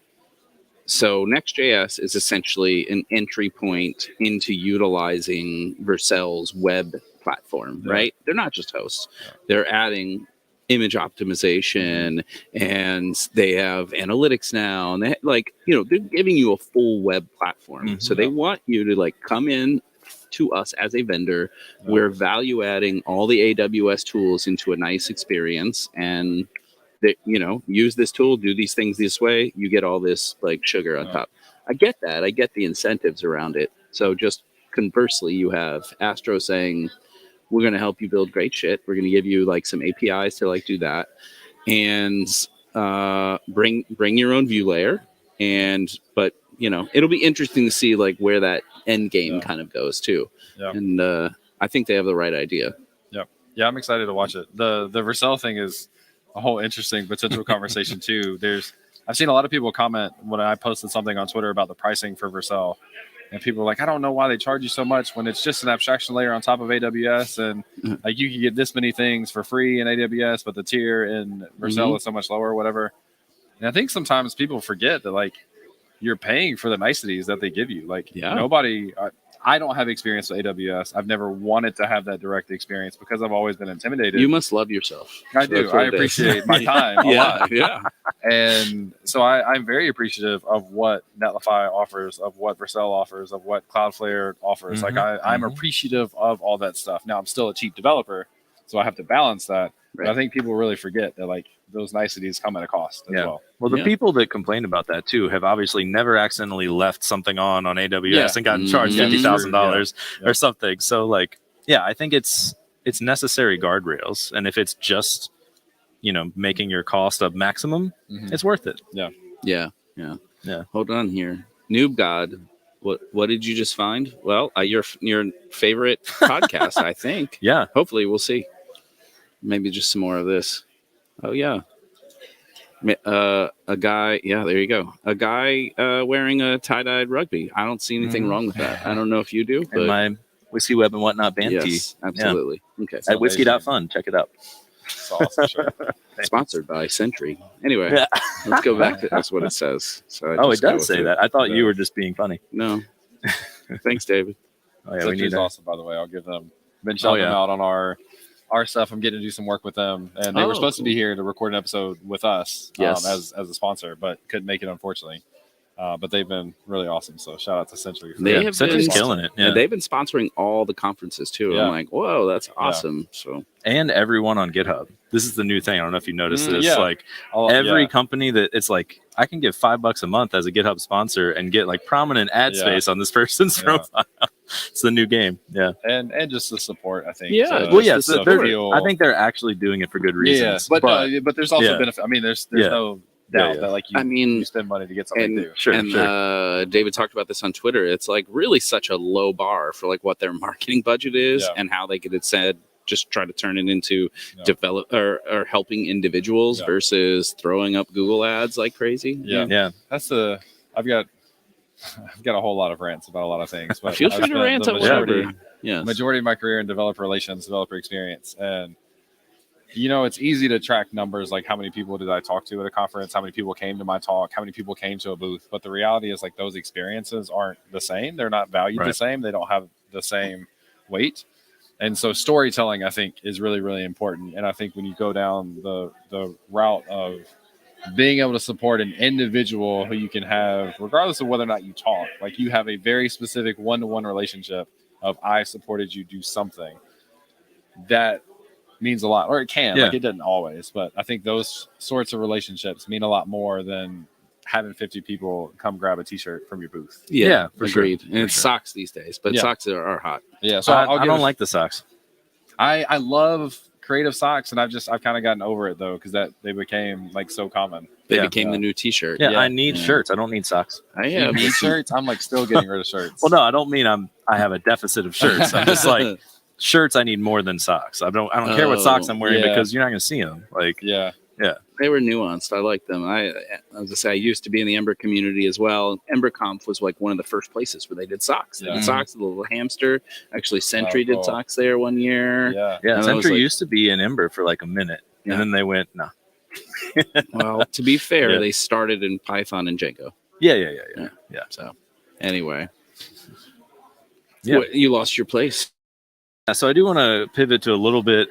so Next.js is essentially an entry point into utilizing Vercel's web platform, right? They're not just hosts. They're adding image optimization, and they have analytics now, and they they're giving you a full web platform. So they want you to like come in to us as a vendor. We're value adding all the AWS tools into a nice experience, and that, use this tool, do these things this way, you get all this like sugar on top. I get that. I get the incentives around it. So just conversely, you have Astro saying, we're going to help you build great shit. We're going to give you like some APIs to like do that, and bring your own view layer. But it'll be interesting to see like where that end game kind of goes too. And I think they have the right idea. Yeah, I'm excited to watch it. The Vercel thing is a whole interesting potential conversation too. I've seen a lot of people comment when I posted something on Twitter about the pricing for Vercel, and people are like, I don't know why they charge you so much when it's just an abstraction layer on top of AWS, and like you can get this many things for free in AWS, but the tier in Vercel is so much lower or whatever. And I think sometimes people forget that like you're paying for the niceties that they give you. Like nobody, I don't have experience with AWS. I've never wanted to have that direct experience because I've always been intimidated. You must love yourself. I do. I appreciate my time a lot. Yeah. And so I'm very appreciative of what Netlify offers, of what Vercel offers, of what Cloudflare offers. Like I'm appreciative of all that stuff. Now I'm still a cheap developer, so I have to balance that. But I think people really forget that like those niceties come at a cost as well. Well, the people that complain about that too have obviously never accidentally left something on AWS and gotten charged $50,000 or something. So like, I think it's necessary guardrails. And if it's just, making your cost of maximum, it's worth it. Yeah. Hold on here. Noob God. What did you just find? Well, your favorite podcast, I think. Yeah. Hopefully we'll see. Maybe just some more of this. Oh yeah. A guy. Yeah, there you go. A guy wearing a tie-dyed rugby. I don't see anything wrong with that. I don't know if you do. But and my Whiskey Web and Whatnot band yes, tee. absolutely. Okay. At whiskey.fun. Check it out. It's awesome. Sure. Sponsored by Sentry. Anyway, let's go back to that's what it says. So it does say that. I thought you were just being funny. No. Thanks, David. Sentry's awesome, by the way. I'll give them. Been shouting them out on our our stuff. I'm getting to do some work with them, and they were supposed to be here to record an episode with us Yes. as a sponsor, but couldn't make it, unfortunately. But they've been really awesome. So shout out to Century. For They have Century's been killing it. and they've been sponsoring all the conferences too. Yeah. I'm like, whoa, that's awesome. So And everyone on GitHub. This is the new thing. I don't know if you noticed this. Yeah. Like every company that it's like, I can give $5 a month as a GitHub sponsor and get like prominent ad space on this person's profile. It's the new game. Yeah. And just the support, I think. Well, yeah. So I think they're actually doing it for good reasons. Yeah. But there's also benefit. I mean, there's no doubt that like you spend money to get something to do. David talked about this on Twitter. It's like really such a low bar for like what their marketing budget is and how they get it said. Just try to turn it into develop or helping individuals versus throwing up Google ads like crazy. Yeah. That's I've got a whole lot of rants about a lot of things. But Feel free to rant at whatever. Yeah. Majority of my career in developer relations, developer experience, and it's easy to track numbers like how many people did I talk to at a conference, how many people came to my talk, how many people came to a booth. But the reality is like those experiences aren't the same. They're not valued the same. They don't have the same weight. And so storytelling, I think, is really, really important. And I think when you go down the route of being able to support an individual who you can have, regardless of whether or not you talk, like you have a very specific one-to-one relationship of I supported you do something, that means a lot. Or it can. Like it doesn't always. But I think those sorts of relationships mean a lot more than having 50 people come grab a T-shirt from your booth. Yeah, for agreed. sure. And it's socks these days, but socks are hot. Yeah, so I don't like the socks. I love creative socks, and I've kind of gotten over it though because they became like so common. They became the new T-shirt. Yeah, I need shirts. I don't need socks. You need shirts. I'm like still getting rid of shirts. Well, no, I don't mean I have a deficit of shirts. I'm just like shirts. I need more than socks. I don't care what socks I'm wearing because you're not going to see them. Like yeah. They were nuanced. I like them. I was to say I used to be in the Ember community as well. EmberConf was like one of the first places where they did socks. They did socks, the little hamster. Actually, Sentry did socks there one year. Yeah. Sentry used to be in Ember for like a minute, and then they went no. Well, to be fair, they started in Python and Django. Yeah. So, anyway, you lost your place. Yeah, so I do want to pivot to a little bit.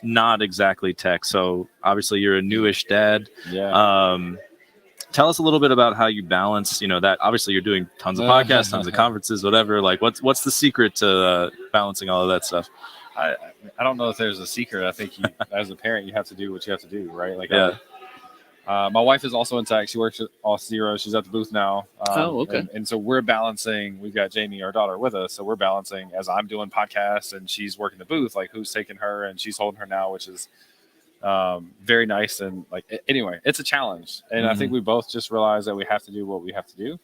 Not exactly tech. So obviously you're a newish dad. Yeah. Tell us a little bit about how you balance, that obviously you're doing tons of podcasts, tons of conferences, whatever. Like what's the secret to balancing all of that stuff? I don't know if there's a secret. I think as a parent, you have to do what you have to do, right? Like, my wife is also in tech. She works at Auth0. She's at the booth now. Okay. And so we're balancing. We've got Jamie, our daughter, with us. So we're balancing as I'm doing podcasts and she's working the booth. Like who's taking her, and she's holding her now, which is very nice. And like anyway, it's a challenge. And I think we both just realize that we have to do what we have to do.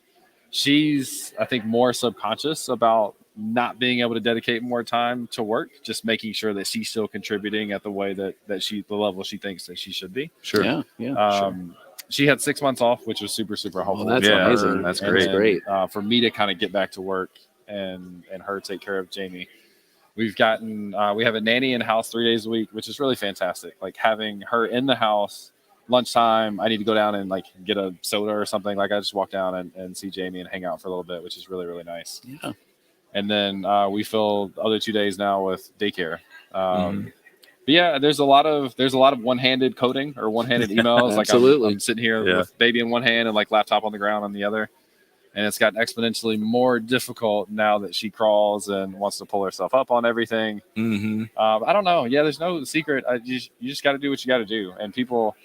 She's, I think, more subconscious about not being able to dedicate more time to work, just making sure that she's still contributing at the way that the level she thinks that she should be. Sure. She had 6 months off, which was super, super helpful. That's amazing. That's And great. then, for me to kind of get back to work and her take care of Jamie. We have a nanny in house 3 days a week, which is really fantastic. Like having her in the house, lunchtime, I need to go down and like get a soda or something. Like I just walk down and see Jamie and hang out for a little bit, which is really, really nice. Yeah. And then we fill the other 2 days now with daycare. But yeah, there's a lot of one-handed coding or one-handed emails. Like Absolutely. I'm sitting here with baby in one hand and like laptop on the ground on the other. And it's gotten exponentially more difficult now that she crawls and wants to pull herself up on everything. I don't know. Yeah, there's no secret. You just got to do what you got to do. And people,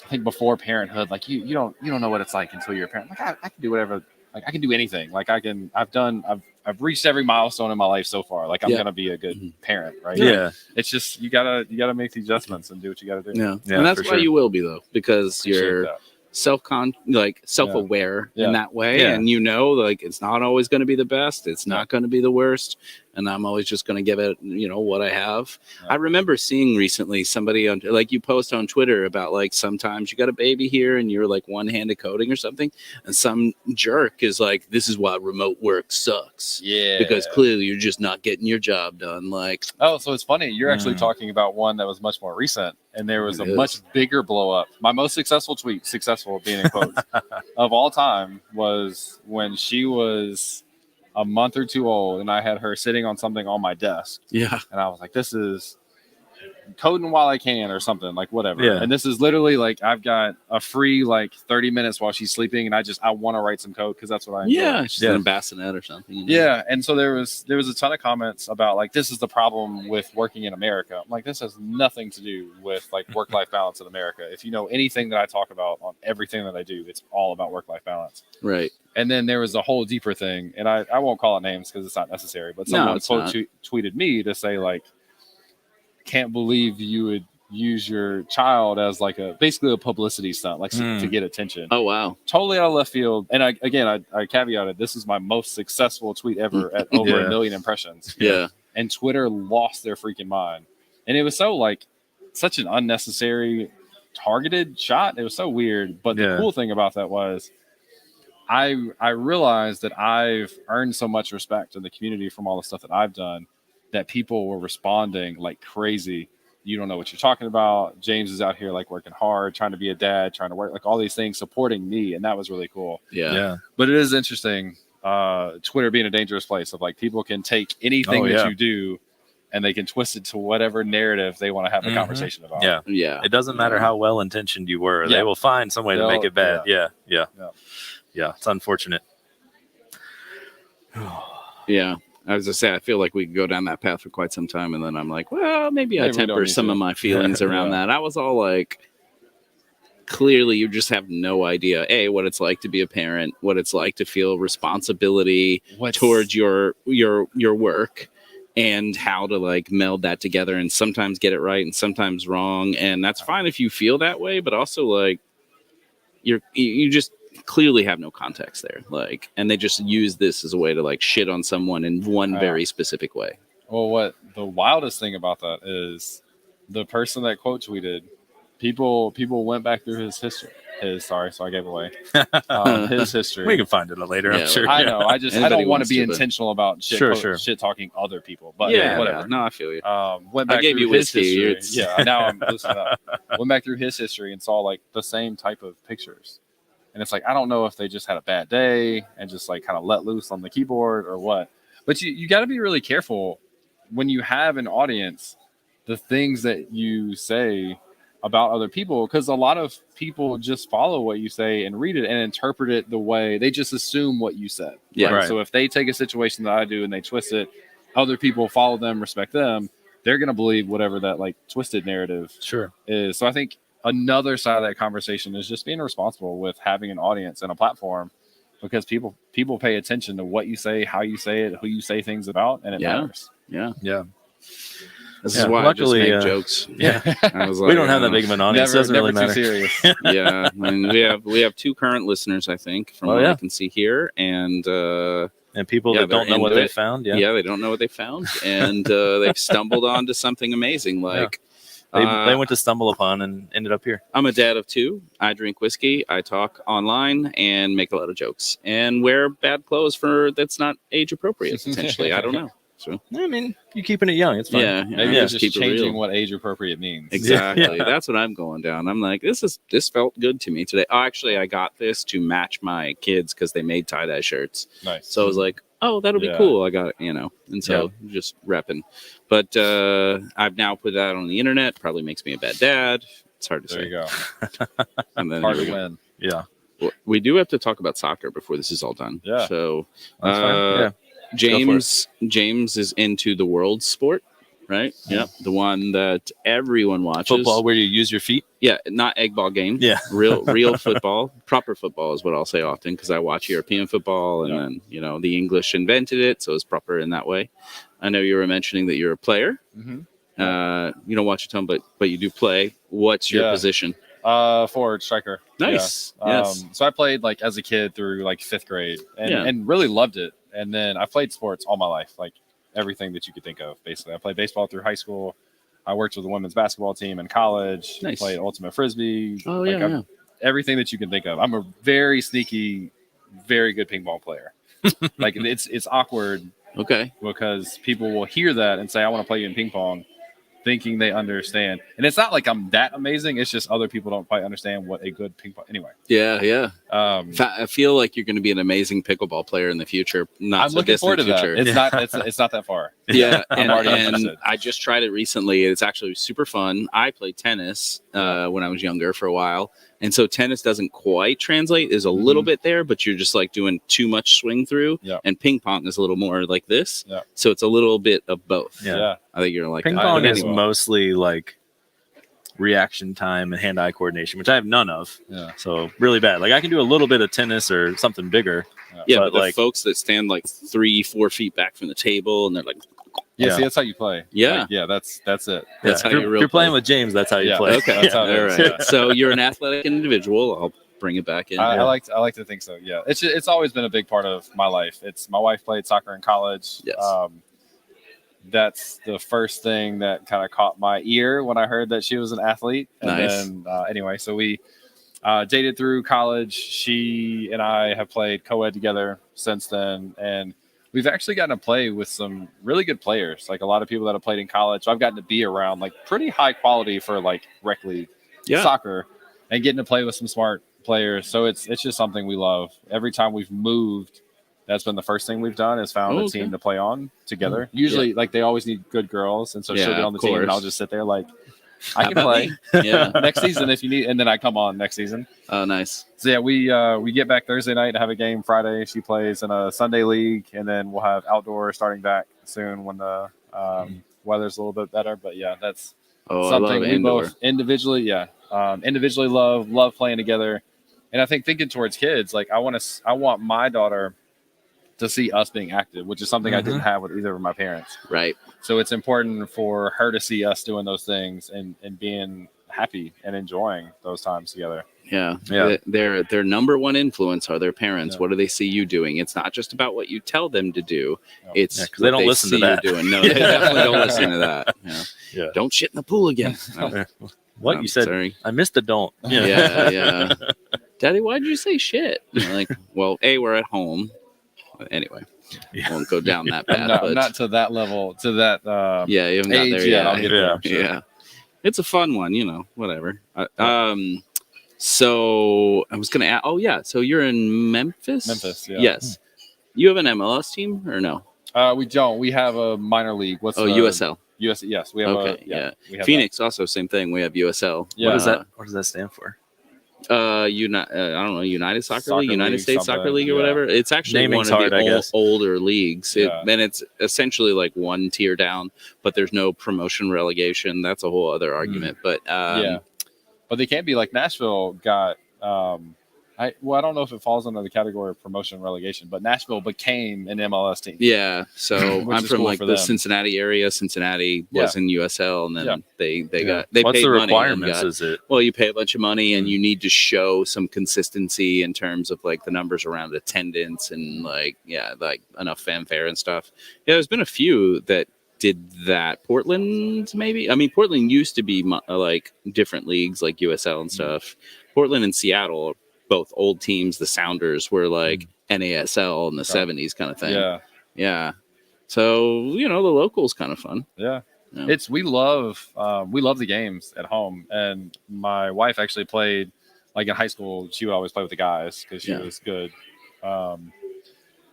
I think before parenthood, like you don't know what it's like until you're a parent. Like I can do whatever. Like I can do anything. Like I've reached every milestone in my life so far. Like I'm gonna be a good parent, right? Yeah. It's just you gotta make the adjustments and do what you gotta do. Yeah. And that's why you will be though, because you're that. self-aware in that way, and like it's not always going to be the best, it's not going to be the worst, and I'm always just going to give it what I have. I remember seeing recently somebody on like you post on Twitter about like sometimes you got a baby here and you're like one-handed coding or something, and some jerk is like, this is why remote work sucks, because clearly you're just not getting your job done. Like, oh, so it's funny, you're actually talking about one that was much more recent, and there was a much bigger blow up. My most successful tweet, successful being in quotes, of all time was when she was a month or two old and I had her sitting on something on my desk. Yeah. And I was like, this is coding while I can or something, like whatever. Yeah. And this is literally like I've got a free like 30 minutes while she's sleeping, and I want to write some code because that's what I enjoy. Yeah, she's in a bassinet or something. You know? Yeah, and so there was a ton of comments about like this is the problem with working in America. I'm like, this has nothing to do with like work-life balance in America. If you know anything that I talk about on everything that I do, it's all about work-life balance. Right. And then there was a whole deeper thing, and I won't call it names because it's not necessary, but No, someone it's not. tweeted me to say like, can't believe you would use your child as like basically a publicity stunt, like to get attention. Oh wow, totally out of left field. And I caveated, this is my most successful tweet ever at over 1 million impressions. Yeah. And Twitter lost their freaking mind, and it was so like such an unnecessary targeted shot. It was so weird. But the cool thing about that was I realized that I've earned so much respect in the community from all the stuff that I've done, that people were responding like crazy. You don't know what you're talking about. James is out here like working hard, trying to be a dad, trying to work, like all these things, supporting me, and that was really cool. Yeah. But it is interesting, Twitter being a dangerous place of like people can take anything that you do and they can twist it to whatever narrative they want to have a conversation about. Yeah. It doesn't matter how well intentioned you were; they will find some way to make it bad. Yeah. It's unfortunate. Yeah. As I say, I feel like we could go down that path for quite some time, and then I'm like, well, maybe I temper some of my feelings around that. I was all like, clearly, you just have no idea, A, what it's like to be a parent, what it's like to feel responsibility towards your work, and how to like meld that together and sometimes get it right and sometimes wrong. And that's fine if you feel that way, but also like you just clearly have no context there, like, and they just use this as a way to like shit on someone in one very specific way. Well, what the wildest thing about that is the person that quote tweeted, people went back through his history. So I gave away his history. We can find it later, I'm sure. I know. I don't want to be intentional about shit talking other people, but whatever. Yeah. No, I feel you. Went back I gave through you his whiskey. history. Yeah, now I'm loosening up. Went back through his history and saw like the same type of pictures. And it's like, I don't know if they just had a bad day and just like kind of let loose on the keyboard or what. But you got to be really careful when you have an audience, the things that you say about other people, because a lot of people just follow what you say and read it and interpret it the way they just assume what you said. Yeah. Right? So if they take a situation that I do and they twist it, other people follow them, respect them, they're going to believe whatever that like twisted narrative is. So I think another side of that conversation is just being responsible with having an audience and a platform, because people pay attention to what you say, how you say it, who you say things about, and it matters. Yeah. This Yeah, is why luckily, I just make jokes. Yeah. I was We don't have that big of an audience. Doesn't really matter. Too serious. Yeah. I mean, we have 2 current listeners, I think, from what I can see here, and people that don't know what they found. Yeah, they don't know what they found, and they've stumbled onto something amazing. Like they went to stumble upon and ended up here. I'm a dad of 2. I drink whiskey. I talk online and make a lot of jokes and wear bad clothes that's not age appropriate. Potentially, I don't know. So I mean, you're keeping it young. It's fine. Yeah, Maybe just just keep it changing real. what age appropriate means. Exactly. That's what I'm going down. I'm like, this felt good to me today. Oh, actually, I got this to match my kids because they made tie-dye shirts. Nice. So I was like, oh, that'll be cool. I got it, and so just repping. But I've now put that on the internet. Probably makes me a bad dad. It's hard to say. There you go. And then Hard to win. Yeah. Well, we do have to talk about soccer before this is all done. Yeah. So That's fine. Yeah. James is into the world sport, right? Yeah. The one that everyone watches. Football where you use your feet. Yeah, not egg ball game. Yeah. real football. Proper football is what I'll say often, because I watch European football, and then the English invented it, so it's proper in that way. I know you were mentioning that you're a player. Mm-hmm. You don't watch a ton, but you do play. What's your position? Forward striker. Nice. Yeah. Yes. So I played like as a kid through like 5th grade and, Yeah. and really loved it. And then I played sports all my life, like everything that you could think of. Basically, I played baseball through high school. I worked with the women's basketball team in college. Nice. Played ultimate frisbee. Oh, like, yeah. everything that you can think of. I'm a very sneaky, very good ping pong player. Like it's awkward. Okay. Because people will hear that and say, I want to play you in ping pong, thinking they understand. And it's not like I'm that amazing. It's just other people don't quite understand what a good ping pong. Anyway. Yeah. I feel like you're going to be an amazing pickleball player in the future. I'm looking forward to that. It's not that far. Yeah, I'm already and interested. I just tried it recently. It's actually super fun. I played tennis when I was younger for a while, and so tennis doesn't quite translate. There's a little bit there, but you're just like doing too much swing through. Yeah. And ping pong is a little more like this. Yeah. So it's a little bit of both. Yeah. I think you're like Ping pong is mostly like reaction time and hand-eye coordination, which I have none of. Yeah. So really bad. Like I can do a little bit of tennis or something bigger. Yeah, but the like folks that stand like 3-4 feet back from the table and they're like, Yeah, see, that's how you play. Yeah. Like, that's it. That's how if you're playing with James, that's how you play. Okay, That's how it all is, right. yeah. So you're an athletic individual. I'll bring it back in. I like to think so. Yeah, it's always been a big part of my life. It's my wife played soccer in college. Yes. That's the first thing that kind of caught my ear when I heard that she was an athlete. And Nice. then anyway, so we dated through college. She and I have played co-ed together since then, and we've actually gotten to play with some really good players. Like a lot of people that have played in college. So I've gotten to be around like pretty high quality for like rec league soccer, and getting to play with some smart players. So it's just something we love. Every time we've moved, that's been the first thing we've done is found a team to play on together. Usually, like they always need good girls, and so she'll get on the team, and I'll just sit there like, I can play. Yeah. Next season if you need, and then I come on next season. Oh, nice. So yeah, we get back Thursday night to have a game Friday. She plays in a Sunday league, and then we'll have outdoor starting back soon when the weather's a little bit better. But yeah, that's something we both individually love playing together. And I think thinking towards kids, like I want my daughter to see us being active, which is something I didn't have with either of my parents. Right. So it's important for her to see us doing those things and being happy and enjoying those times together. Yeah. Yeah. Their number one influence are their parents. What do they see you doing? It's not just about what you tell them to do. It's because they don't listen to see you that. doing. No, they definitely don't listen to that. Yeah. Don't shit in the pool again. No. What No, you said? sorry. I missed the don't. Yeah. Daddy, why'd you say shit? You're like, well, we're at home. Anyway, I won't go down that path. No, but not to that level. To that. you haven't got age there yet. yet. I'll get there. I'm sure. Yeah. It's a fun one, whatever. So I was going to ask, so you're in Memphis? Memphis, yeah. Yes. You have an MLS team or no? We don't. We have a minor league. What's USL? US, yes. We have We have Phoenix also, same thing. We have USL. Yeah. What does that stand for? I don't know, United Soccer League, Soccer United League, States Soccer something, League or whatever. It's actually Naming's one of hard, I the guess. older leagues. Yeah. And it's essentially like one tier down, but there's no promotion relegation. That's a whole other argument. But but they can't be like Nashville got. I don't know if it falls under the category of promotion and relegation, but Nashville became an MLS team. yeah. So Which I'm is from cool like for the them. Cincinnati area. Cincinnati was in USL, and then they got What's paid the money and requirements? got- Is it? Well, you pay a bunch of money and you need to show some consistency in terms of like the numbers around attendance and like enough fanfare and stuff. Yeah, there's been a few that did that. Portland, maybe. I mean, Portland used to be like different leagues like USL and stuff. Portland and Seattle are both old teams. The Sounders were like NASL in the 70s kind of thing. Yeah. So, the local's kind of fun. Yeah. Yeah. We love the games at home, and my wife actually played like in high school. She would always play with the guys because she was good.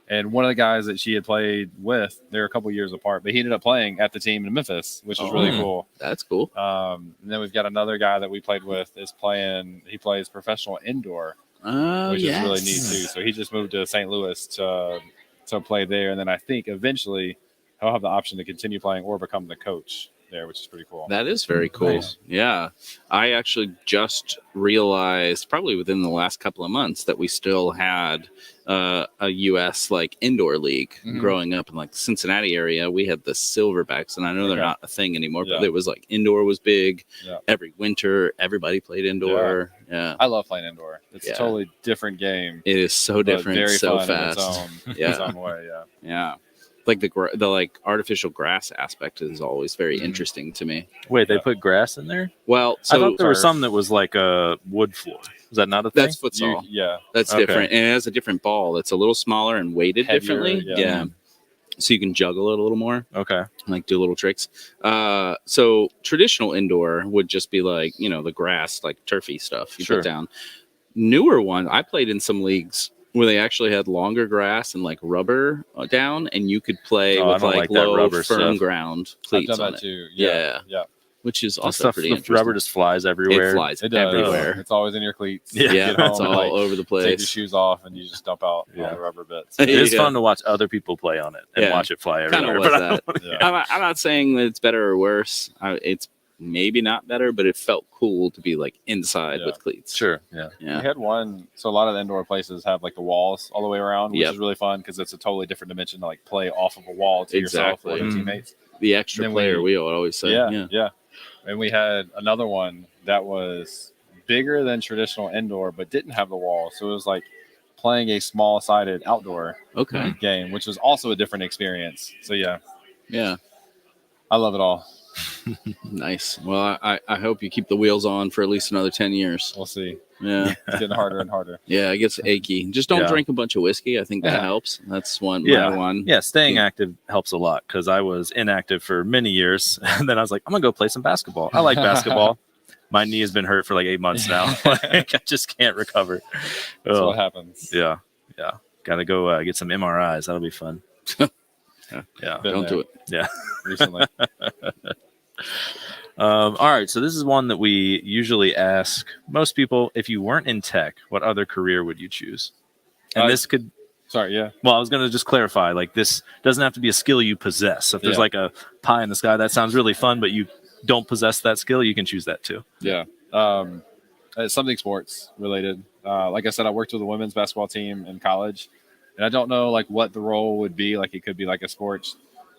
And one of the guys that she had played with, they're a couple years apart, but he ended up playing at the team in Memphis, which is really cool. That's cool. And then we've got another guy that we played with he plays professional indoor, which is really neat too. So he just moved to St. Louis to play there, and then I think eventually he'll have the option to continue playing or become the coach there, which is pretty cool. That is very cool. Nice. Yeah. I actually just realized probably within the last couple of months that we still had a U.S. like indoor league growing up in like the Cincinnati area. We had the Silverbacks, and I know they're not a thing anymore, but it was like indoor was big. Yeah. Every winter, everybody played indoor. Yeah. I love playing indoor. It's a totally different game. It is so but different, very so fun fast. In its own way, yeah. Yeah. Like the like artificial grass aspect is always very interesting to me. Wait, they put grass in there? Well, I thought there was some that was like a wood floor. Is that not a thing? That's futsal. Yeah, that's Okay. different, and it has a different ball. It's a little smaller and weighted Heavier, differently. yeah. so you can juggle it a little more. Okay. Like do little tricks. So traditional indoor would just be like, the grass, like turfy stuff you Sure. put down. Newer one, I played in some leagues where they actually had longer grass and like rubber down, and you could play Oh, I with don't like like that low rubber firm stuff. ground I've cleats done on that it. too. Yeah. Yeah. Which is That also stuff, pretty the interesting. rubber just flies everywhere. It flies It does. everywhere. It's always in your cleats. Yeah. You get It's home, all like, over the take your place. shoes off and you just dump out Yeah. all the rubber bits. It is Yeah. fun to watch other people play on it and watch it fly Kind everywhere. of was but I that. don't- Yeah. I'm not saying that it's better or worse. It's maybe not better, but it felt cool to be like inside with cleats. Sure. Yeah. Yeah. We had one, so a lot of the indoor places have like the walls all the way around, which Yep. is really fun because it's a totally different dimension to like play off of a wall to yourself or Exactly. your teammates. The extra Then player wheel, I always say. Yeah. And we had another one that was bigger than traditional indoor, but didn't have the wall. So it was like playing a small-sided outdoor Okay. game, which was also a different experience. So yeah, I love it all. Nice. Well, I hope you keep the wheels on for at least another 10 years. We'll see. Yeah. It's getting harder and harder. Yeah, it gets achy. Just don't Yeah. drink a bunch of whiskey. I think that Yeah. helps. That's my Yeah. one. Yeah. Staying active helps a lot because I was inactive for many years. And then I was like, I'm going to go play some basketball. I like basketball. My knee has been hurt for like 8 months now. Like, I just can't recover. That's Oh. what happens. Yeah. Yeah. Got to go get some MRIs. That'll be fun. Yeah. Been Don't there do it. Yeah. recently. All right. So this is one that we usually ask most people. If you weren't in tech, what other career would you choose? And this could. Sorry. Yeah. Well, I was going to just clarify. Like, this doesn't have to be a skill you possess. So if there's Yeah. like a pie in the sky that sounds really fun, but you don't possess that skill, you can choose that too. Yeah. It's something sports related. Like I said, I worked with a women's basketball team in college, and I don't know like what the role would be. Like it could be like a sports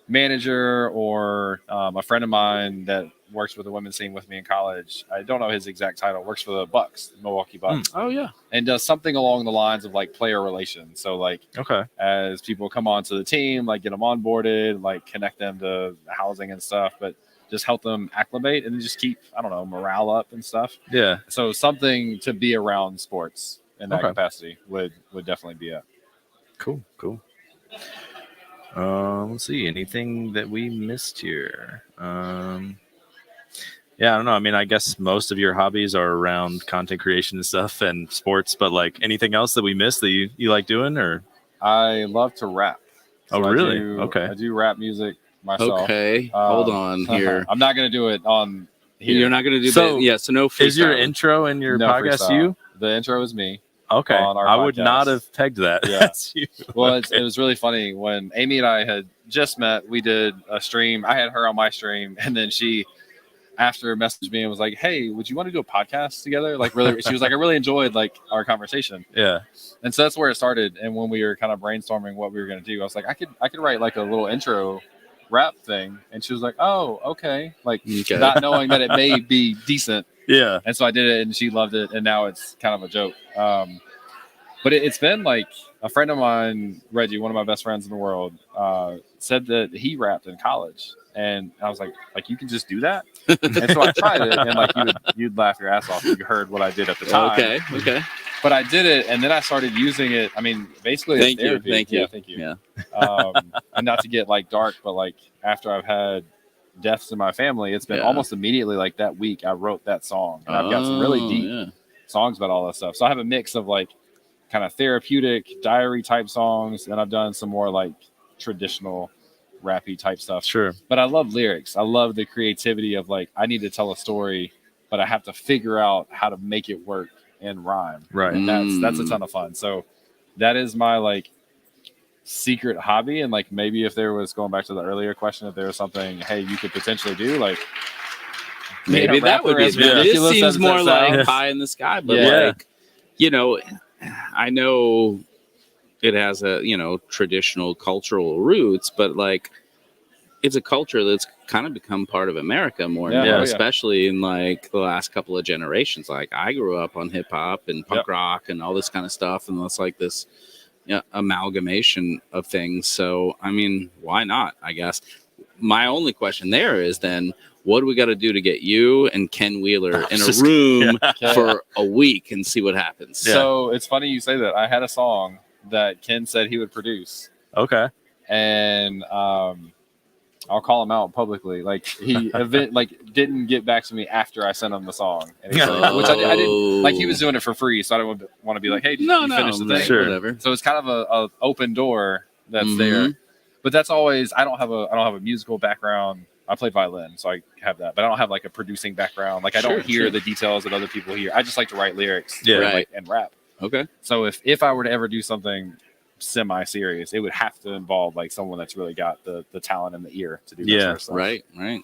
manager or a friend of mine that works with the women's team with me in college. I don't know his exact title. Works for the Bucks, the Milwaukee Bucks. Oh, yeah. And does something along the lines of like player relations. So like Okay. as people come onto the team, like get them onboarded, like connect them to housing and stuff, but just help them acclimate and just keep, I don't know, morale up and stuff. Yeah. So something to be around sports in that Okay. capacity would definitely be it. Cool. Let's see. Anything that we missed here? Yeah, I don't know. I mean, I guess most of your hobbies are around content creation and stuff and sports, but like anything else that we missed that you like doing or? I love to rap. Oh, I really? do- Okay. I do rap music myself. Okay. Hold on here. I'm not going to do it on here. You're not going to do So, that. Yeah. So no freestyle. Is your intro in your No podcast freestyle. you? The intro is me. Okay. On our I would not podcast. have pegged that. Yeah. That's you. Well, Okay. it was really funny when Amy and I had just met. We did a stream. I had her on my stream, and then she, after messaged me and was like, "Hey, would you want to do a podcast together?" Like, really, she was like, "I really enjoyed like our conversation." Yeah. And so that's where it started. And when we were kind of brainstorming what we were going to do, I was like, I could write like a little intro rap thing. And she was like, "Oh, okay." Like Okay. not knowing that it may be decent. Yeah. And so I did it, and she loved it, and now it's kind of a joke. But it's been like a friend of mine, Reggie, one of my best friends in the world, said that he rapped in college, and I was like you can just do that. And so I tried it, and like you'd laugh your ass off if you heard what I did at the time. Okay. But I did it, and then I started using it. I mean, basically, Thank as you. therapy. Thank you. Yeah, thank you. Yeah. And not to get like dark, but like after I've had deaths in my family, it's been Yeah. almost immediately like that week I wrote that song, and I've got some really Oh, deep yeah. songs about all that stuff. So I have a mix of like kind of therapeutic diary type songs, and I've done some more like traditional rappy type stuff. Sure. But I love lyrics. I love the creativity of like I need to tell a story, but I have to figure out how to make it work in rhyme. Right. And that's a ton of fun. So that is my like secret hobby. And like maybe if there was, going back to the earlier question, if there was something, hey, you could potentially do, like Maybe that would be. as This ridiculous seems as more that like sounds. pie in the sky, but Yeah. like, I know it has a traditional cultural roots, but like it's a culture that's kind of become part of America more and Yeah. more, Oh, yeah. especially in like the last couple of generations. Like I grew up on hip hop and punk Yep. rock and all this kind of stuff, and it's like this amalgamation of things. So I mean, why not? I guess my only question there is then, what do we got to do to get you and Ken Wheeler in a room for a week and see what happens? So it's funny you say that. I had a song that Ken said he would produce. Okay. and I'll call him out publicly. Like he didn't get back to me after I sent him the song, and he's like, which I didn't like. He was doing it for free, so I don't want to be like, hey, did you finish the thing? Sure. Whatever. So it's kind of a open door that's Mhm. there. But that's always I don't have a musical background. I play violin, so I have that, but I don't have like a producing background. Like I don't hear the details that other people hear. I just like to write lyrics, and rap. Okay. So if I were to ever do something semi-serious, it would have to involve like someone that's really got the talent and the ear to do that sort of stuff. Right.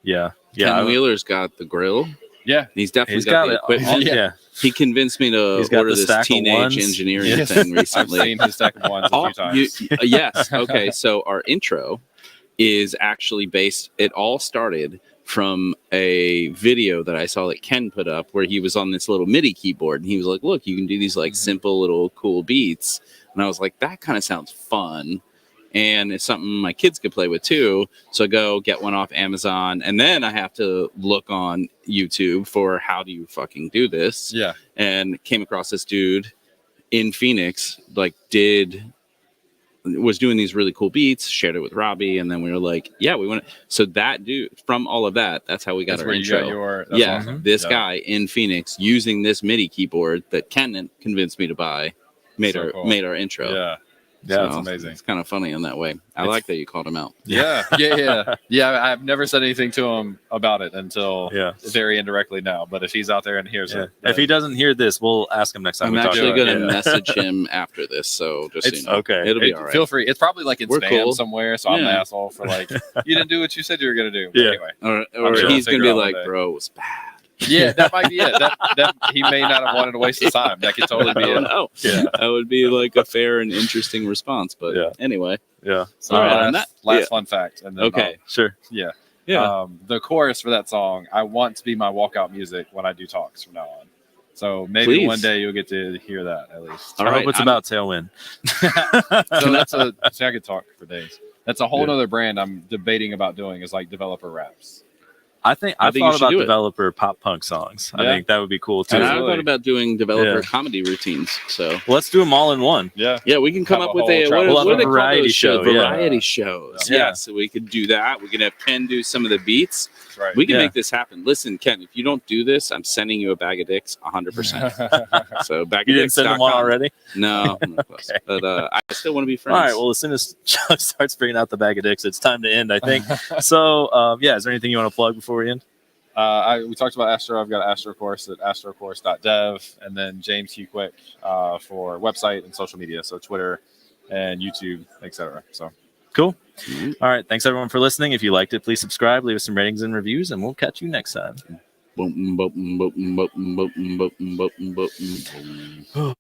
Yeah. Ken Wheeler's got the grill. Yeah, he's definitely He's got got the it. equipment. Yeah. He convinced me to He's got order the this stack of teenage ones. engineering Yes. thing recently. I've seen his stack of ones a few times. Yes. Okay. So our intro is actually based. It all started from a video that I saw that Ken put up where he was on this little MIDI keyboard and he was like, "Look, you can do these like simple little cool beats." And I was like, "That kind of sounds fun." And it's something my kids could play with too. So I go get one off Amazon, and then I have to look on YouTube for how do you fucking do this. Yeah. And came across this dude in Phoenix, was doing these really cool beats, shared it with Robbie, and then we were like, yeah, we want to. So that dude, from all of that, that's how we got That's our where you intro. got your- that's awesome. This Yeah. guy in Phoenix using this MIDI keyboard that Ken convinced me to buy made So our cool. made our intro. Yeah. So That's amazing. It's kind of funny in that way. I like that you called him out. Yeah. I've never said anything to him about it until very indirectly now. But if he's out there and hears it, If he doesn't hear this, we'll ask him next time. I'm we talk actually about going to it. message him after this, so just so you know. okay. It'll be all right. Feel free. It's probably like in We're spam cool. somewhere. So I'm the Yeah. asshole for like, you didn't do what you said you were going to do. But Yeah. Anyway. Or I'm sure he'll he's going to figure be out one like, day. bro, it was bad. Yeah, that might be it. That he may not have wanted to waste his time. That could totally be it. No. That would be like a fair and interesting response. But anyway. Yeah. So All right, last fun fact. And then Okay. Sure. Yeah. Yeah. The chorus for that song, I want to be my walkout music when I do talks from now on. So maybe Please. one day you'll get to hear that at least. I hope it's about Tailwind. So see, I could talk for days. That's a whole other brand I'm debating about doing is like developer raps. I thought you about should do it. developer pop punk songs. I Yeah. think that would be cool too. And I thought about doing developer Yeah. comedy routines. So Well, let's do them all in one. Yeah. Yeah, we can come Have up a with whole a travel- what, We'll have what a do they call variety those shows? show, yeah. Variety shows. Yeah. Yeah, so we could do that. We can have Ken do some of the beats. That's right. We can Yeah. make this happen. Listen, Ken, if you don't do this, I'm sending you a bag of dicks 100%. So bag You of didn't send them one already? No, I'm not close. But I still want to be friends. All right. Well, as soon as Chuck starts bringing out the bag of dicks, it's time to end, I think. So, is there anything you want to plug before we end? We talked about Astro. I've got an Astro course at astrocourse.dev, and then James Hugh Quick for website and social media, so Twitter and YouTube, etc. So Cool. All right. Thanks, everyone, for listening. If you liked it, please subscribe, leave us some ratings and reviews, and we'll catch you next time. Boom, boom, boom, boom, boom, boom, boom, boom, boom, boom.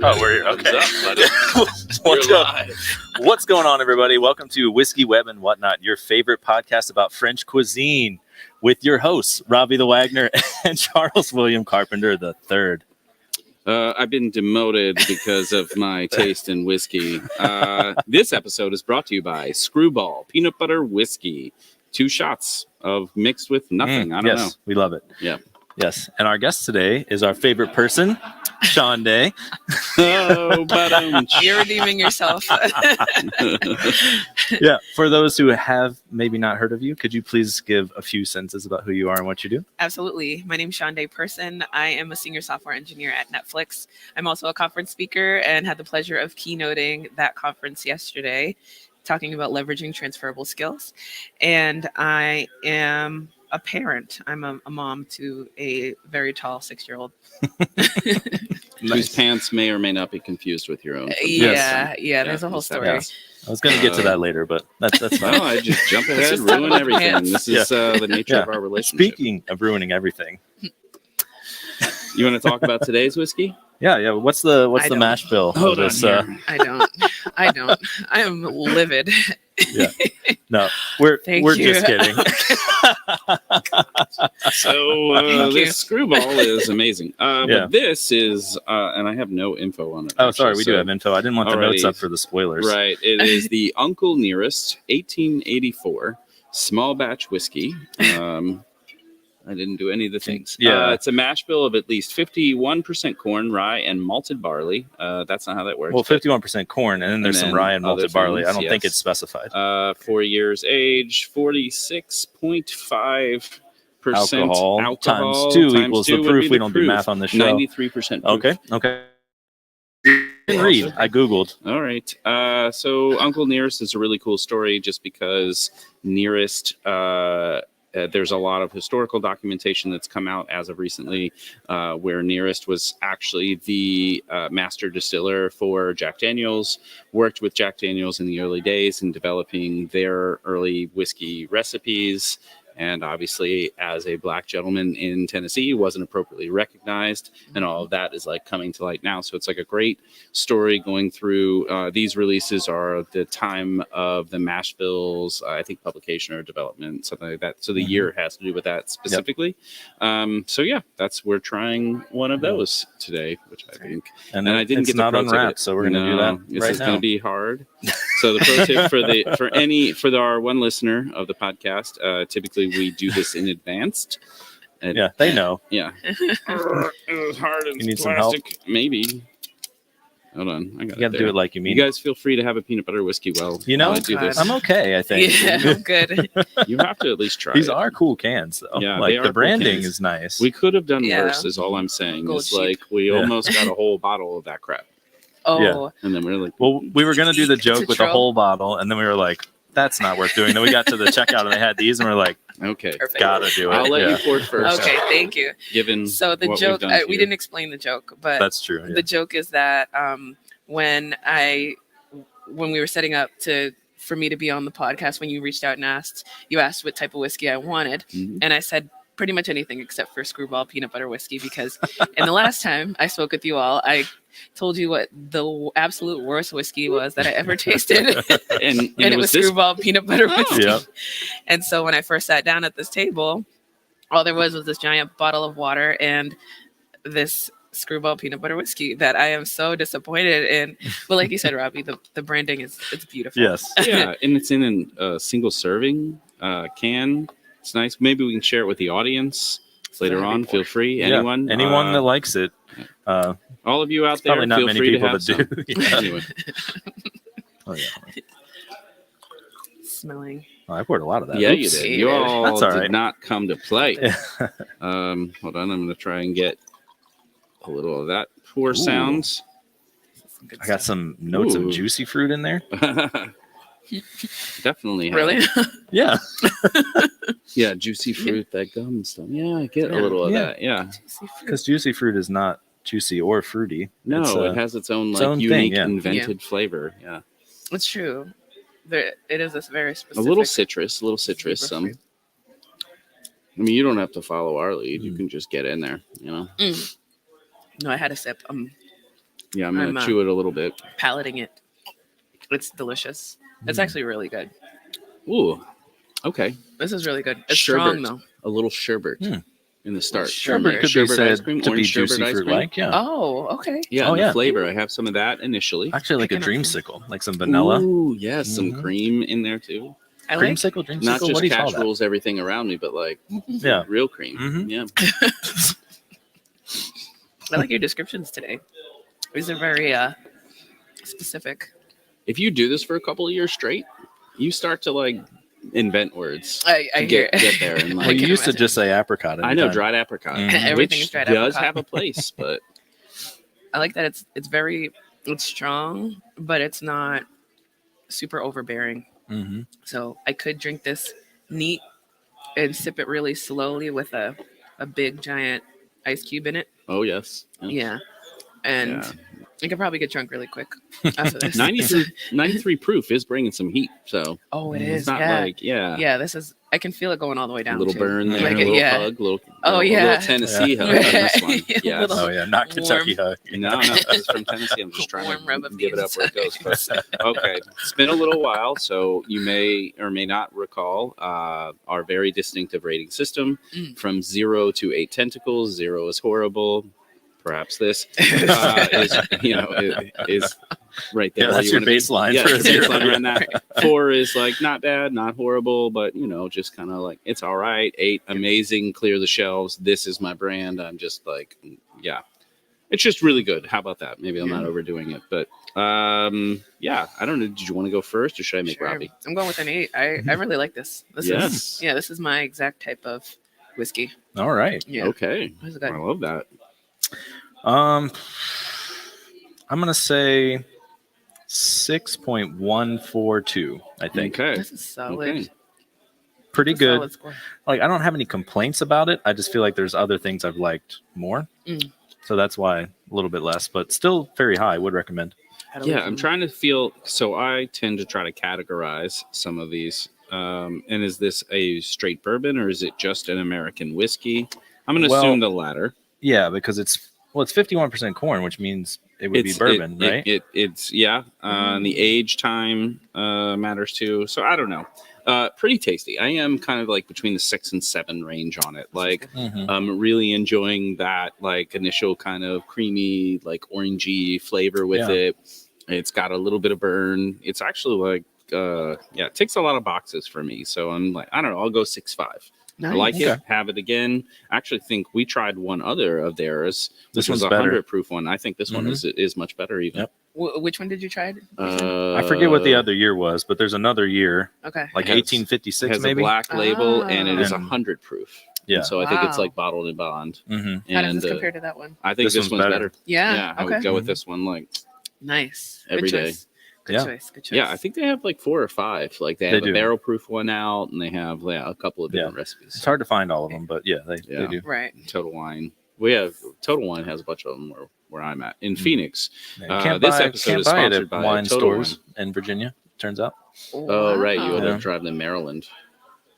Oh, we're okay. You're What's going on, everybody? Welcome to Whiskey, Web, and Whatnot, your favorite podcast about French cuisine, with your hosts Robbie the Wagner and Charles William Carpenter III. I've been demoted because of my taste in whiskey. This episode is brought to you by Screwball Peanut Butter Whiskey. 2 shots of mixed with nothing. I don't know. We love it. Yeah. Yes. And our guest today is our favorite person, Sean Day. Oh, but you're redeeming yourself. Yeah. For those who have maybe not heard of you, could you please give a few sentences about who you are and what you do? Absolutely. My name is Sean Day Person. I am a senior software engineer at Netflix. I'm also a conference speaker and had the pleasure of keynoting that conference yesterday, talking about leveraging transferable skills. And I am a parent. I'm a mom to a very tall 6-year-old. Whose pants may or may not be confused with your own. Yeah, there's a whole story. Yeah. I was going to get to that later, but that's fine. No, I just jump ahead, ruin everything. This is the nature of our relationship. Speaking of ruining everything, you want to talk about today's whiskey? Yeah. What's the mash bill? Hold on here. I don't. I am livid. Yeah. No, we're you. just kidding. So you. this Screwball is amazing. But this is, and I have no info on it. Oh, sorry, we do have info. I didn't want the Alrighty. notes up for the spoilers. Right. It is the Uncle Nearest 1884 small batch whiskey. I didn't do any of the things. Yeah. It's a mash bill of at least 51% corn, rye, and malted barley. That's not how that works. Well, 51% corn, and then there's some rye and malted barley. I don't think it's specified. 4 years age, 46.5% Alcohol times 2 equals the proof. We don't do math on this show. 93% proof. Okay. Didn't read. I Googled. All right. So Uncle Nearest is a really cool story just because Nearest, there's a lot of historical documentation that's come out as of recently where Nearest was actually the master distiller for Jack Daniels, worked with Jack Daniels in the early days in developing their early whiskey recipes. And obviously, as a black gentleman in Tennessee, wasn't appropriately recognized, and all of that is like coming to light now. So it's like a great story going through. These releases are the time of the mash bills, I think publication or development, something like that. So the year has to do with that specifically. So yeah, we're trying one of those today, which I think. And I didn't get the not pro tip. unwrapped, so we're going to do that This is going to be hard. So the pro tip for our one listener of the podcast, typically we do this in advance. Yeah, they know. Yeah. It's hard and You need some help? plastic. Maybe. Hold on. I got You got to do it like you mean. You guys feel free to have a peanut butter whiskey while I do this. I'm okay, I think. Yeah, I'm good. You have to at least try These it. are cool cans, though. Yeah, like they are the cool branding cans. is nice. We could have done Yeah. worse, is all I'm saying. Gold It's sheep. like we almost got a whole bottle of that crap. Oh, Yeah. And then we're like, Well, we were going to do the joke with the Control. whole bottle, and then we were like, that's not worth doing. Then we got to the checkout, and they had these, and we're like, okay, Perfect. gotta do it. I'll let you Yeah. pour it first. Okay, thank you. Given So the what joke, we've done to we you. didn't explain the joke, but That's true. Yeah. the joke is that when we were setting up for me to be on the podcast, when you reached out and asked what type of whiskey I wanted, and I said pretty much anything except for Screwball peanut butter whiskey, because in the last time I spoke with you all, I told you what the absolute worst whiskey was that I ever tasted, and it was this Screwball peanut butter whiskey. Yeah. And so when I first sat down at this table, all there was this giant bottle of water and this Screwball peanut butter whiskey that I am so disappointed in. But like you said, Robbie, the branding it's beautiful. Yes. Yeah, and it's in a single serving can. It's nice. Maybe we can share it with the audience later on. Feel free. Yeah. Anyone that likes it. All of you out there, probably not feel many free people to have that do. some. Yeah. Anyway, Oh, yeah. Smelling. Oh, I poured a lot of that. yeah, Oops. you did. You all That's all did right. not come to play. Hold on, I'm going to try and get a little of that pour Ooh. sounds. I got some notes Ooh. of juicy fruit in there. Definitely. have. Really? Yeah. Yeah, juicy fruit, that gum stuff. Yeah, I get a little of Yeah. that. Yeah. Because juicy fruit is not juicy or fruity. No, It's, it has its own own unique, thing, yeah. invented flavor. Yeah. It's true. It is this very specific. A little citrus. Super Some. fruit. I mean, you don't have to follow our lead. You can just get in there, you know. Mm. No, I had a sip. Yeah, I'm gonna I'm, chew it a little bit. Palating it. It's delicious. It's Mm. actually really good. Ooh, okay. This is really good. It's Sherbet. strong though. A little sherbet in the start. sherbet For me. could be Sherbet ice said cream, to be orange sherbet juicy ice cream. fruit-like. Yeah. Oh, okay. Yeah, Oh, and yeah. the flavor. I have some of that initially. Actually, like a Picking up dreamsicle, like some vanilla. Ooh, yes, some Mhm. cream in there too. I like. Dreamsicle, dreamsicle. Not what just do you call cash that? rules everything around me, but like Yeah. real cream. Mhm. Yeah. I like your descriptions today. These are very specific. If you do this for a couple of years straight, you start to like invent words. I to hear get, it. get there. And Well, like, you used to just say apricot. I know anytime. dried apricot, Mhm. Everything is which dried does apricot. have a place, but I like that it's very strong, but it's not super overbearing. Mm-hmm. So I could drink this neat and sip it really slowly with a big giant ice cube in it. oh yes, Yeah. And Yeah. I could probably get drunk really quick after this. 93 proof is bringing some heat. So Oh, it it's is. not Yeah. like Yeah, this is. I can feel it going all the way down. a little too. burn there, Like, a little yeah. hug, Oh, little yeah. Tennessee hug on this one. Yeah. Little Oh yeah, not Kentucky hug. No, this is from Tennessee. I'm just trying Warm rub to of give it up where it goes. But, okay, it's been a little while, so you may or may not recall our very distinctive rating system from 0 to 8 tentacles. 0 is horrible. Perhaps this is right there. Yeah, that's You your wanna be. baseline Yeah, for a the 0. baseline around that. 4 is like not bad, not horrible, but just kind of like it's all right. 8, amazing, clear the shelves. This is my brand. I'm just like, yeah, it's just really good. How about that? Maybe I'm not overdoing it, but yeah, I don't know. Did you want to go first, or should I make Sure. Robbie? I'm going with an 8. I really like this. This Yes. this is my exact type of whiskey. All right. Yeah. Okay. This is good. I love that. I'm gonna say 6.142. I think. Okay. This is solid. Okay. Pretty That's a good. solid score. Like I don't have any complaints about it. I just feel like there's other things I've liked more. Mm. So that's why a little bit less, but still very high. Would recommend. Yeah, I'm trying to feel. So I tend to try to categorize some of these. And is this a straight bourbon, or is it just an American whiskey? I'm going to assume the latter. Yeah, because it's 51% corn, which means it would be bourbon, right? It's and the age time matters too. So I don't know. Pretty tasty. I am kind of like between the 6 and 7 range on it. Like I'm really enjoying that like initial kind of creamy, like orangey flavor with it. It's got a little bit of burn. It's actually like it ticks a lot of boxes for me. So I'm like, I don't know, I'll go 6.5. Nice. I like it. Have it again. I actually think we tried one other of theirs. This This was one's a better. 100 proof one. I think this one is much better even. Yep. Which one did you try? I forget what the other year was, but there's another year, Okay. like It has- 1856 has maybe. a black label and it is And- 100 proof. Yeah. And so I think it's Wow. like bottled in bond. Mm-hmm. How does And this compare to that one? I think this one's better. Yeah, I okay. would go with this one like Nice. every Good day. choice. Good Yeah. choice. Good choice. Yeah, I think they have like 4 or 5. Like they They have a do. barrel proof one out, and they have a couple of different recipes. It's hard to find all of them, but yeah, they do. Right. Total Wine. We have Total Wine has a bunch of them where I'm at in Phoenix. Yeah, you can't This buy, episode can't is buy it sponsored at by wine Total stores Wine. in Virginia. Turns out. Oh right, you would Yeah. have drive to Maryland.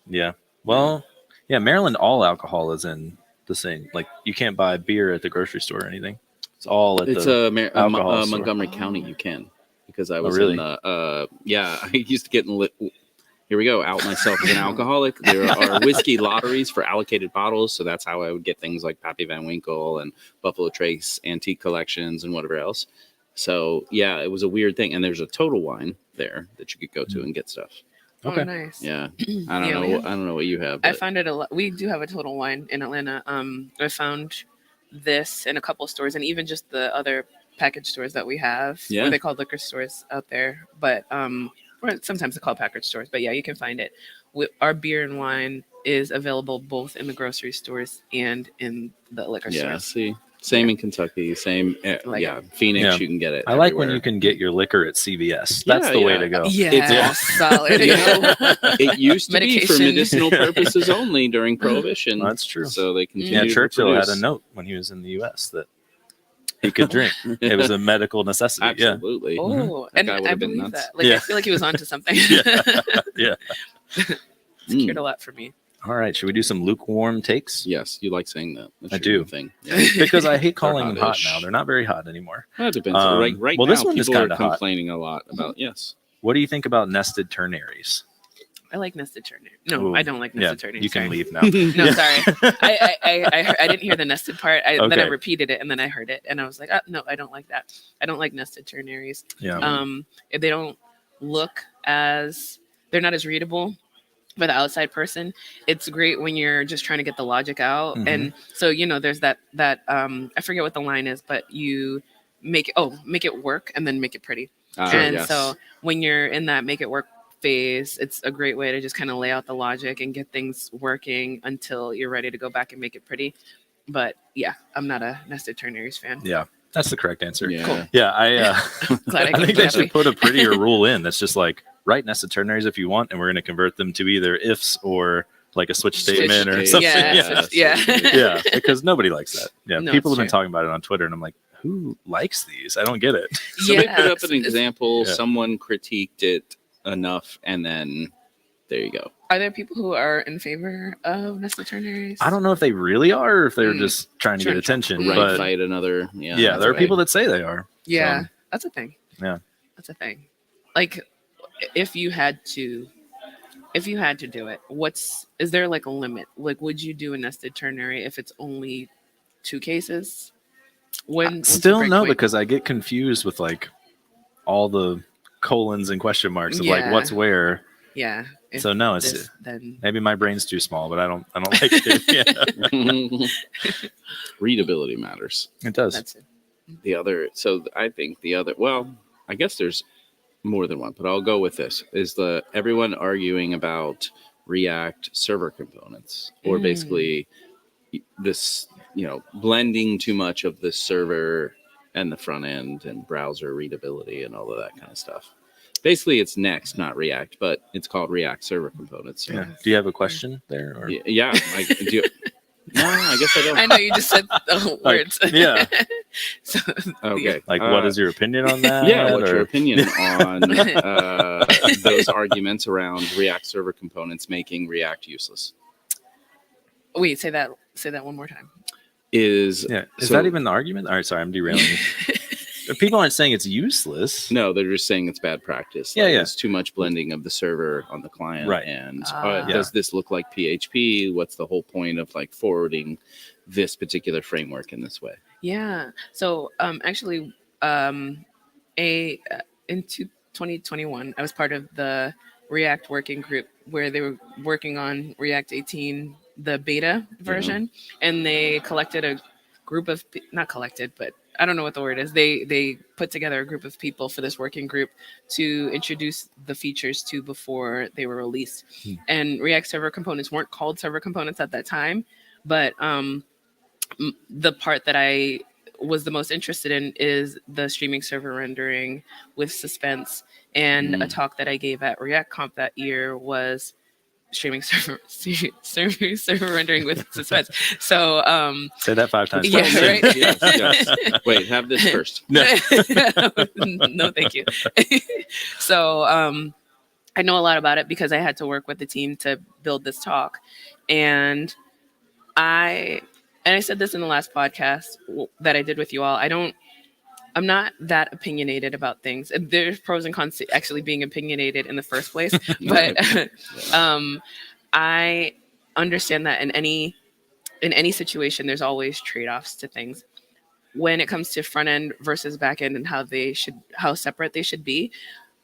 Yeah. Well, yeah, Maryland, all alcohol is in the same. Like you can't buy beer at the grocery store or anything. It's all at It's the a alcohol store. Montgomery County. You can because I was really? in I used to get in lit. Here we go. Out myself as an alcoholic. There are whiskey lotteries for allocated bottles, so that's how I would get things like Pappy Van Winkle and Buffalo Trace antique collections and whatever else. So yeah, it was a weird thing. And there's a Total Wine there that you could go to and get stuff. Oh, nice. Yeah, I don't Yeah, know. we have- I don't know what you have. I But found it a lot. We do have a Total Wine in Atlanta. I found this in a couple stores and even just the other package stores that we have. Yeah. What they call liquor stores out there. But or sometimes they call package stores. But yeah, you can find it. Our beer and wine is available both in the grocery stores and in the liquor yeah, stores. see, same in Kentucky. Same. Like yeah, it. Phoenix. Yeah. You can get it. I like when everywhere. you can get your liquor at CVS. That's Yeah, the way yeah. to go. Yeah, It's solid. You know, it used to be for Medication. medicinal purposes only during Prohibition. That's true. So they continue. Yeah, to Churchill had a produce. note when he was in the U.S. that he could drink. It was a medical necessity. Absolutely. Oh, That and guy would I have been believe nuts. that. Like, Yeah. I feel like he was onto something. Yeah. It's cured a lot for me. All right, should we do some lukewarm takes? Yes, you like saying that. That's I your do. Thing. Yeah. Because I hate calling them hot hot-ish. now. They're not very hot anymore. Well, it depends. Right well, now, this one is people are kind of hot. complaining a lot about, yes. What do you think about nested ternaries? I like nested ternaries. No, I don't like nested ternaries. You can sorry. leave now. No, sorry. I didn't hear the nested part. Then I Okay. repeated it, and then I heard it, and I was like, oh, no, I don't like that. I don't like nested ternaries. Yeah. If they don't look as, they're not as readable for the outside person. It's great when you're just trying to get the logic out. Mhm. And so, there's that I forget what the line is, but you make it work and then make it pretty. And Yes. so when you're in that make it work phase, it's a great way to just kind of lay out the logic and get things working until you're ready to go back and make it pretty. But yeah, I'm not a nested ternaries fan. Yeah, that's the correct answer. Yeah. Cool. Yeah, I Glad I I think came they happy. should put a prettier rule in that's just like write nested ternaries if you want, and we're going to convert them to either ifs or like a switch statement or case. something. Yeah. Yeah, because nobody likes that. Yeah, No, people it's have been true. talking about it on Twitter, and I'm like, who likes these? I don't get it. Somebody put up an example. Yeah. Someone critiqued it enough, and then there you go. Are there people who are in favor of nested ternaries? I don't know if they really are or if they're just trying to get attention. Right, but fight another. Yeah, yeah, there are right. people that say they are. Yeah, So, that's a thing. yeah. That's a thing. Like, if you had to do it, is there like a limit? Like, would you do a nested ternary if it's only 2 cases? When's the Still break no, point? because I get confused with like all the colons and question marks of like Yeah. what's where. Yeah. if So no, it's this, then maybe my brain's too small, but I don't like it. Yeah. Readability matters. It does. that's it. I think well, I guess there's more than one, but I'll go with this. Is everyone arguing about React server components, or basically this, blending too much of the server and the front end and browser readability and all of that kind of stuff. Basically, it's Next, not React, but it's called React server components. So, Yeah. Do you have a question there? Or? yeah. No, I guess I don't. I know you just said the words. Yeah. So, Okay. Like, what is your opinion on that? Yeah, what's your or- opinion on those arguments around React server components making React useless? Wait, say that one more time. Is that even the argument? All right, sorry, I'm derailing you. People aren't saying it's useless. No, they're just saying it's bad practice. Yeah, yeah. It's too much blending of the server on the client. Right. And Ah. does this look like PHP? What's the whole point of like forwarding this particular framework in this way? Yeah. So actually, in 2021, I was part of the React working group where they were working on React 18, the beta version, and they collected a group of not collected, but I don't know what the word is. They put together a group of people for this working group to introduce the features to before they were released. And React server components weren't called server components at that time, but the part that I was the most interested in is the streaming server rendering with suspense. And a talk that I gave at React Conf that year was streaming server rendering with suspense. So say that 5 times. Yeah, fast. right. Yes. Wait, have this first. No, thank you. So I know a lot about it because I had to work with the team to build this talk. And I said this in the last podcast that I did with you all. I'm not that opinionated about things. There's pros and cons to actually being opinionated in the first place. But I understand that in any situation, there's always trade-offs to things. When it comes to front end versus back end and how separate they should be,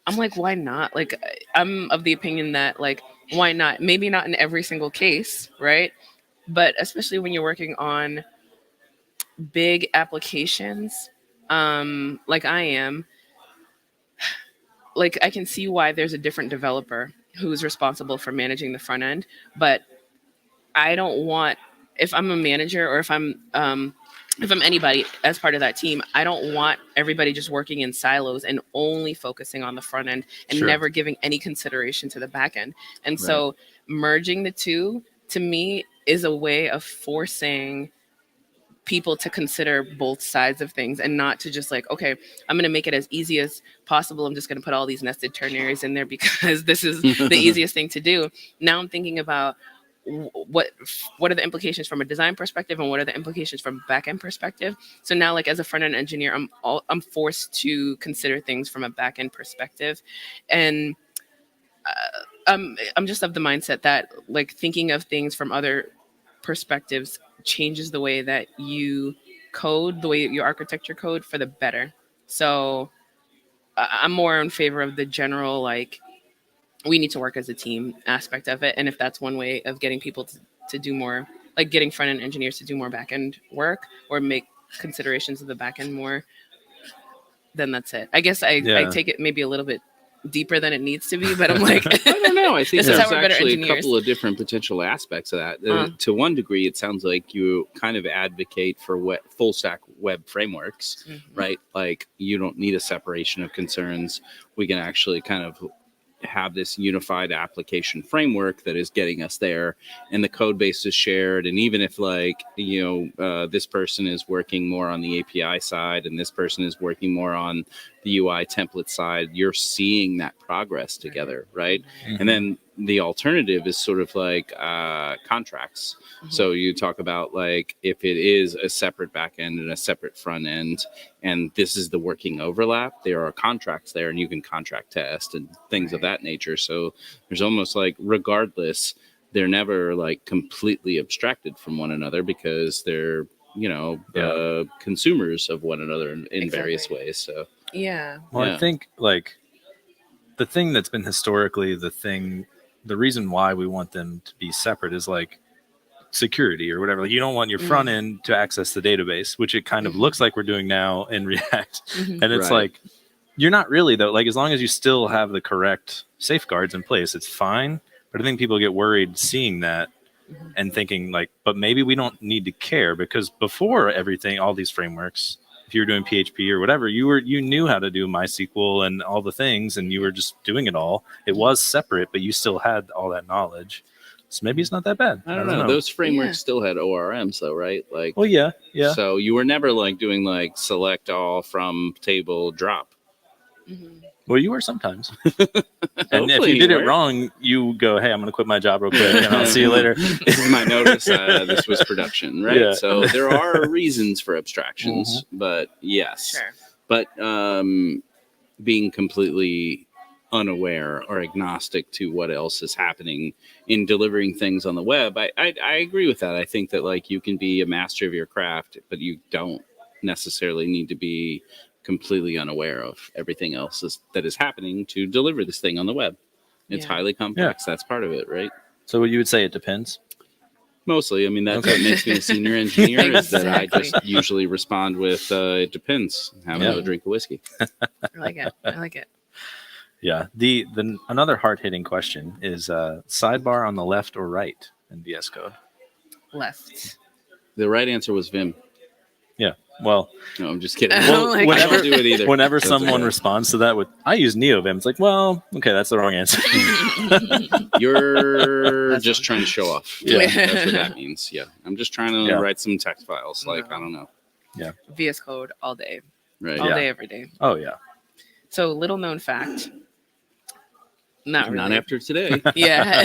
I'm like, why not? Like, I'm of the opinion that, like, why not? Maybe not in every single case, right? But especially when you're working on big applications, like I am, like I can see why there's a different developer who's responsible for managing the front end. But I don't want, if I'm a manager or if I'm anybody as part of that team, I don't want everybody just working in silos and only focusing on the front end and Sure. never giving any consideration to the back end. And so merging the two, to me, is a way of forcing people to consider both sides of things and not to just like, okay, I'm going to make it as easy as possible. I'm just going to put all these nested ternaries in there because this is the easiest thing to do. Now I'm thinking about, what are the implications from a design perspective and what are the implications from a back end perspective. So now, like as a front end engineer, I'm forced to consider things from a back end perspective, and I'm just of the mindset that like thinking of things from other perspectives changes the way that you code, the way you architect your code for the better. So I'm more in favor of the general like we need to work as a team aspect of it, and if that's one way of getting people to do more, like getting front end engineers to do more back end work or make considerations of the back end more, then that's it. I guess I take it maybe a little bit deeper than it needs to be, but I'm like, I don't know. I think this is there's how we're better actually a engineers. couple of different potential aspects of that. To one degree, it sounds like you kind of advocate for full stack web frameworks, right? Like you don't need a separation of concerns. We can actually kind of have this unified application framework that is getting us there, and the code base is shared. And even if like this person is working more on the API side and this person is working more on the UI template side, you're seeing that progress together, right? And then the alternative is sort of like contracts. So you talk about like if it is a separate back end and a separate front end, and this is the working overlap, there are contracts there, and you can contract test and things of that nature. So there's almost like regardless, they're never like completely abstracted from one another because they're consumers of one another in various ways. So Well, I think like the thing that's been historically the reason why we want them to be separate is like security or whatever. Like you don't want your front end to access the database, which it kind of looks like we're doing now in React. And it's like, you're not really though. Like as long as you still have the correct safeguards in place, it's fine. But I think people get worried seeing that and thinking like, but maybe we don't need to care, because before everything, all these frameworks, if you were doing PHP or whatever, you knew how to do MySQL and all the things, and you were just doing it all. It was separate, but you still had all that knowledge. So maybe it's not that bad. I don't know. Those frameworks still had ORMs though, right? Like, well, yeah. So you were never like doing like select all from table drop. Well, you were sometimes. And if you did it wrong, you go, hey, I'm going to quit my job real quick and I'll see you later. This is my notice. This was production, right? Yeah. So there are reasons for abstractions, but yes. But being completely unaware or agnostic to what else is happening in delivering things on the web, I agree with that. I think that like you can be a master of your craft, but you don't necessarily need to be completely unaware of everything else that is happening to deliver this thing on the web. It's highly complex. That's part of it, right? So you would say it depends? Mostly. I mean, that's what makes me a senior engineer is that I just usually respond with, it depends. Have a drink of whiskey. I like it. Yeah. The another hard-hitting question is sidebar on the left or right in VS Code? Left. The right answer was Vim. Yeah. Well, no, I'm just kidding. Well, I don't do it either. Whenever That's someone okay. responds to that with, I use NeoVim, it's like, well, okay, that's the wrong answer. You're just trying to show off. Yeah. That's what that means. Yeah. I'm just trying to write some text files. Like, I don't know. Yeah. VS Code all day. Right. All day, every day. Oh, yeah. So little known fact. Not really. Not after today. Yeah.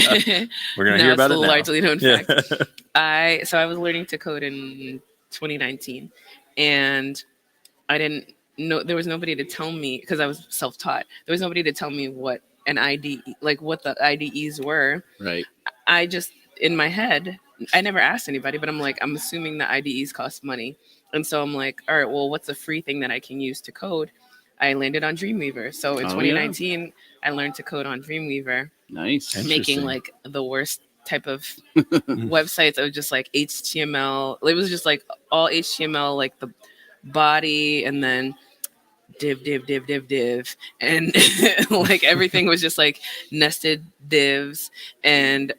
We're going to hear about it now. Largely known Yeah. fact. I was learning to code in 2019, and I didn't know, there was nobody to tell me, because I was self-taught. There was nobody to tell me what an IDE, like what the IDEs were. Right. I just, in my head, I never asked anybody, but I'm like, I'm assuming the IDEs cost money. And so I'm like, all right, well, what's a free thing that I can use to code? I landed on Dreamweaver. So in 2019, I learned to code on Dreamweaver. Nice. Making like the worst type of websites. It was just like HTML. It was just like all HTML, like the body, and then div. And like everything was just like nested divs, and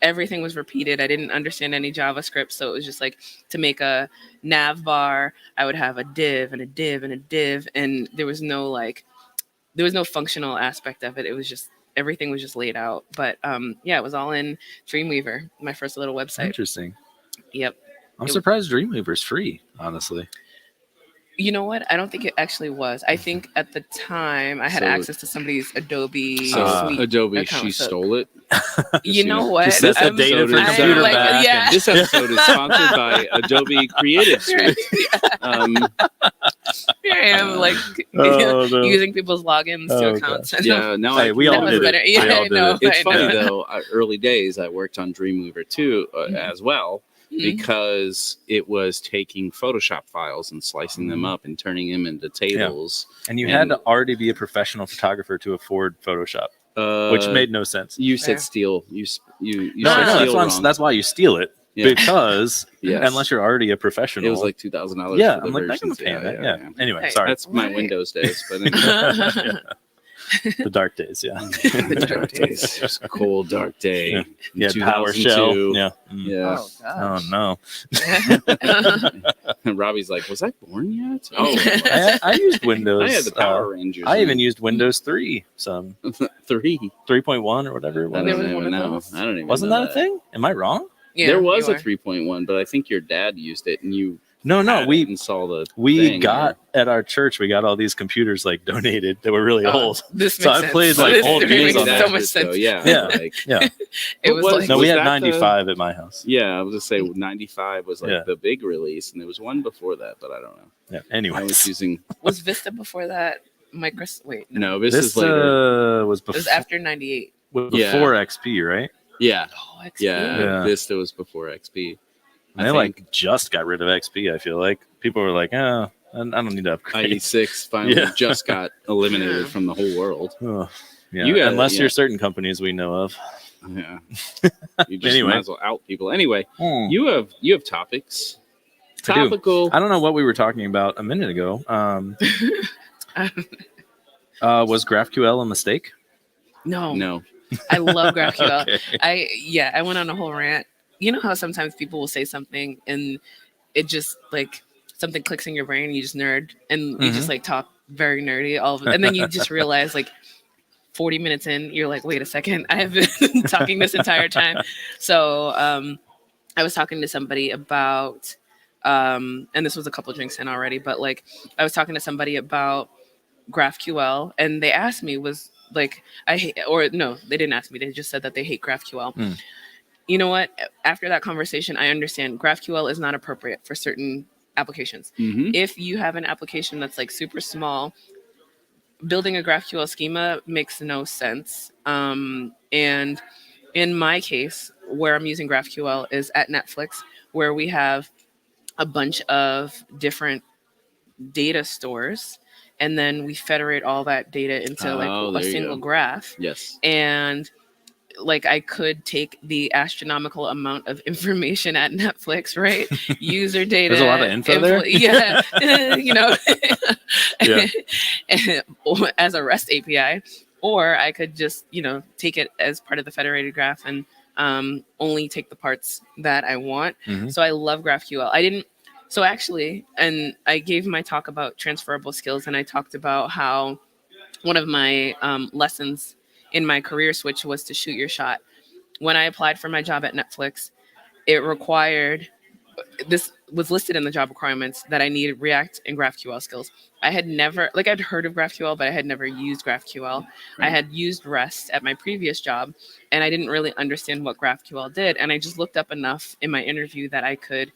everything was repeated. I didn't understand any JavaScript. So it was just like, to make a nav bar, I would have a div and a div and a div. And there was no functional aspect of it. It was just, everything was just laid out. But yeah, it was all in Dreamweaver, my first little website. Interesting. Yep. I'm surprised Dreamweaver's free, honestly. You know what? I don't think it actually was. I think at the time I had So- access to somebody's Adobe So suite Adobe, account. she So- stole it. You know what? This Set the episode data for is- computer back yeah. and- This episode is sponsored by Adobe Creative Suite. Here I am, like Oh, no. using people's logins to Oh, accounts. Yeah, no, Hey, we all That was did it. better. Yeah, We all I did know. it. It's I funny know. though. Early days, I worked on Dreamweaver too, as well, because it was taking Photoshop files and slicing them up and turning them into tables. And you had to already be a professional photographer to afford Photoshop, which made no sense. You said steal. You said No, steal wrong. that's why you steal it. Yeah. Because Yes. unless you're already a professional, It was like $2,000. Yeah, for the I'm like, I'm versions. paying that. Yeah. Anyway, sorry. That's my Windows days, but Yeah. The dark days, yeah. The dark days. It was a cold, dark day. Yeah, in yeah, 2002. PowerShell. Yeah. Yeah. Oh, no. Robbie's like, was I born yet? Oh, I used Windows. I had the Power Rangers. I even used Windows 3. Some 3.1 or whatever it I was. don't even know. I don't even Wasn't know that a thing? Am I wrong? there was a 3.1, but I think your dad used it, and you we installed the we thing, got at our church. We got all these computers like donated that were really old. This so makes I sense. played like This old games makes on so that. much sense. Yeah, yeah, like- yeah. It was like- no, we was had that 95 at my house. Yeah, I was just say 95 was like Yeah. the big release, and there was one before that, but I don't know. Yeah. I Anyways, was using Was Vista before that? Wait, no. This is later. was It was before, after 98. before XP, right? Yeah, Oh, XP. yeah. Vista was before XP. And they like just got rid of XP. I feel like people were like, "Oh, I don't need to upgrade." IE6 finally Yeah. just got eliminated from the whole world. Oh, yeah. You got- Unless yeah. you're certain companies we know of. Yeah, you just Anyway. might as well out people. Anyway, Hmm. you have topics. I do. Topical. I don't know what we were talking about a minute ago. Was GraphQL a mistake? No. No. I love GraphQL. Okay. I went on a whole rant. You know how sometimes people will say something and it just like something clicks in your brain and you just nerd and you just like talk very nerdy all of it. And then you just realize like 40 minutes in, you're like, wait a second, I have been talking this entire time. So I was talking to somebody about and this was a couple drinks in already, but like I was talking to somebody about GraphQL and they asked me was like I hate, or no, they didn't ask me. They just said that they hate GraphQL. You know what? After that conversation, I understand GraphQL is not appropriate for certain applications. If you have an application that's like super small, building a GraphQL schema makes no sense. And in my case, where I'm using GraphQL is at Netflix, where we have a bunch of different data stores. And then we federate all that data into like Oh, a there you single go. graph. Yes. And like I could take the astronomical amount of information at Netflix, right? User data. There's a lot of info there? Yeah. You know, Yeah. as a REST API. Or I could just, you know, take it as part of the federated graph and only take the parts that I want. So I love GraphQL. So actually, and I gave my talk about transferable skills, and I talked about how one of my lessons in my career switch was to shoot your shot. When I applied for my job at Netflix, it required, this was listed in the job requirements that I needed React and GraphQL skills. I had never, like I'd heard of GraphQL, but I had never used GraphQL. I had used REST at my previous job, and I didn't really understand what GraphQL did. And I just looked up enough in my interview that I could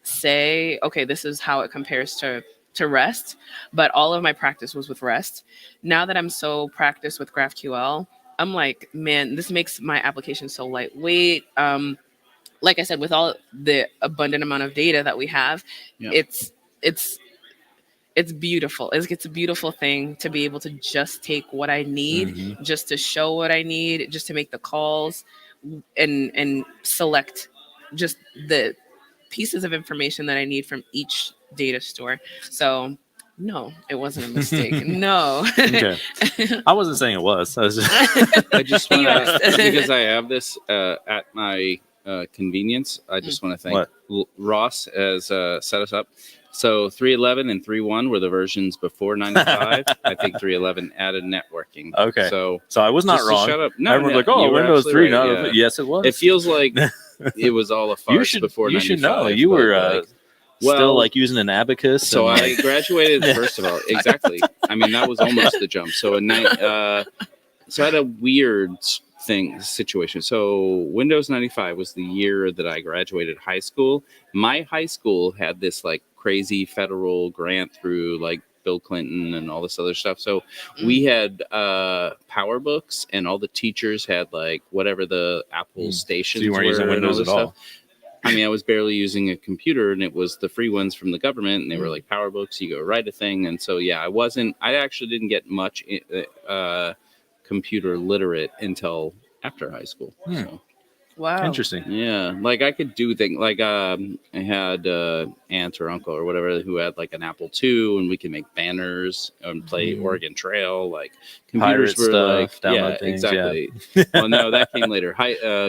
say, okay, this is how it compares to REST, but all of my practice was with REST. Now that I'm so practiced with GraphQL, I'm like, man, this makes my application so lightweight. Like I said, with all the abundant amount of data that we have, it's beautiful. It's a beautiful thing to be able to just take what I need, just to show what I need, just to make the calls and select just the pieces of information that I need from each data store. So no, it wasn't a mistake. No. Okay. I wasn't saying it was. I was just I just want to, because I have this at my convenience, I just want to thank Ross has set us up. So 3.11 and 3.1 were the versions before 95. I think 3.11 added networking. Okay. So I was not just to wrong. Shut up. No, Everyone's no, like, oh, you were Windows absolutely 3. right, No, yeah. yes, it was. It feels like it was all a farce before 95. You should know. You were Still Well, like using an abacus. So and, I like- graduated first of all. Exactly. I mean, that was almost the jump. So so I had a weird situation. So Windows 95 was the year that I graduated high school. My high school had this like crazy federal grant through like Bill Clinton and all this other stuff. So we had power books, and all the teachers had like whatever the Apple stations So you weren't were using and Windows all this at all? stuff. I mean, I was barely using a computer, and it was the free ones from the government, and they were like power books. You go write a thing, and so yeah, I actually didn't get much computer literate until after high school. So. Wow. Interesting. Yeah, like I could do things like I had aunt or uncle or whatever who had like an Apple II, and we could make banners and play Oregon Trail. Like computers Pirate were stuff, like download things, exactly. yeah. Well, no, that came later.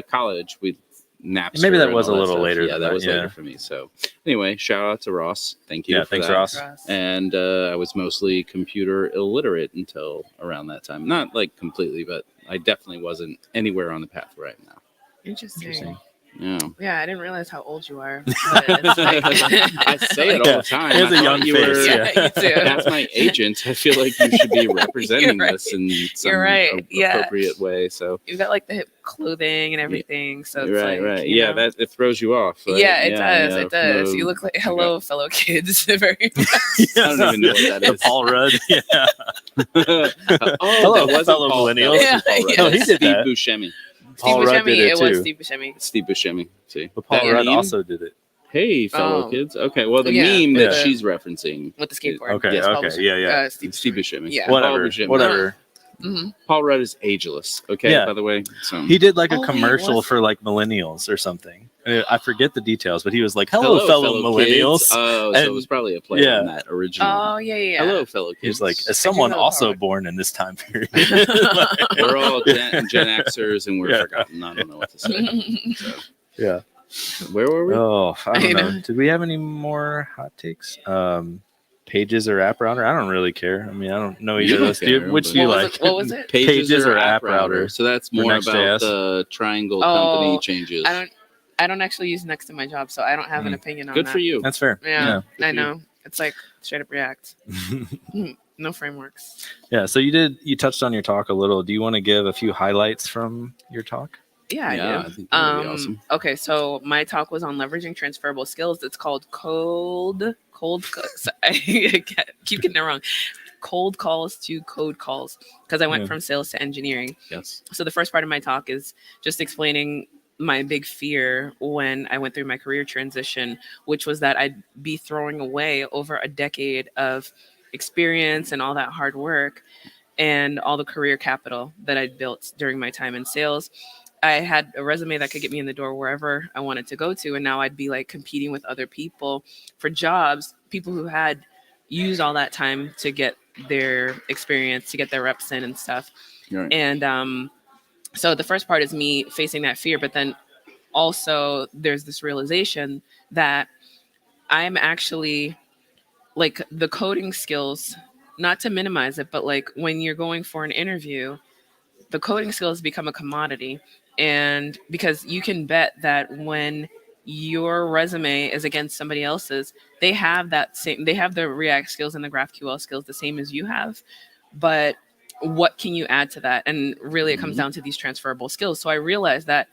College we Napster. Maybe that and was all a little stuff. later Yeah, than that that, was yeah. later for me. So anyway, shout out to Ross. Thank you. Yeah, for thanks, that. Ross. And I was mostly computer illiterate until around that time. Not like completely, but I definitely wasn't anywhere on the path where I am now. Interesting. Yeah. Yeah, I didn't realize how old you are. But it's like- I say it all the time. He has I a thought young you face, were, yeah. You too. As my agent, I feel like you should be representing You're right. this in some You're right. Yeah. appropriate way. So You've got like the hip clothing and everything, so it's right, like, right. you Yeah, know. that it throws you off. Right? Yeah, it does. yeah. It does. No, You look like hello, fellow kids. Very much. I don't even know what that The is. Paul Rudd. Yeah. Hello, Hello, fellow millennials. Yeah, No, he did Steve that. Buscemi. Steve Paul Rudd Buscemi. did it It was too. Steve Buscemi. Steve Buscemi. See, But Paul That Rudd meme? also did it. Hey, fellow Oh. kids. Okay, well, the Yeah, meme with that the- she's referencing. with the skateboard. Okay, Yes, okay, yeah, yeah. Steve Buscemi. Yeah. Paul Whatever, Buscemi. whatever. Mhm. Paul Rudd is ageless. Okay, Yeah. by the way. So He did like a Oh, wait, commercial was- for like millennials or something. I forget the details, but he was like, "Hello, fellow millennials." Kids. Oh, so And- it was probably a play yeah. on that original. Oh yeah, yeah. Hello, fellow kids. He's like, as someone know also Paul Rudd. born in this time period. We're all Gen Xers and we're Yeah. forgotten. I don't know what to say. So, Yeah. where were we? Oh, I don't I know. know. Did we have any more hot takes? Pages or app router? I don't really care. I mean, I don't know either of don't those. Do you- care, which but- do you What was like? it? What was it? Pages or app router. So that's For more about Next.js? the Triangle Oh, company changes. I don't actually use Next in my job, so I don't have an opinion on Good that. for you. That's fair. Yeah, Good I for you. know. It's like straight up React. No frameworks. Yeah. So you touched on your talk a little. Do you want to give a few highlights from your talk? Yeah, Yeah, I do. I think that would be awesome. Okay, so my talk was on leveraging transferable skills. It's called cold. I keep getting it wrong. Cold calls to code calls, because I went Yeah. from sales to engineering. Yes. So the first part of my talk is just explaining my big fear when I went through my career transition, which was that I'd be throwing away over a decade of experience and all that hard work and all the career capital that I'd built during my time in sales. I had a resume that could get me in the door wherever I wanted to go to, and now I'd be like competing with other people for jobs, people who had used all that time to get their experience, to get their reps in and stuff. Right. And so the first part is me facing that fear, but then also there's this realization that I'm actually like the coding skills, not to minimize it, but like when you're going for an interview, the coding skills become a commodity. And because you can bet that when your resume is against somebody else's, they have the React skills and the GraphQL skills the same as you have. But what can you add to that? And really it comes down to these transferable skills. So I realized that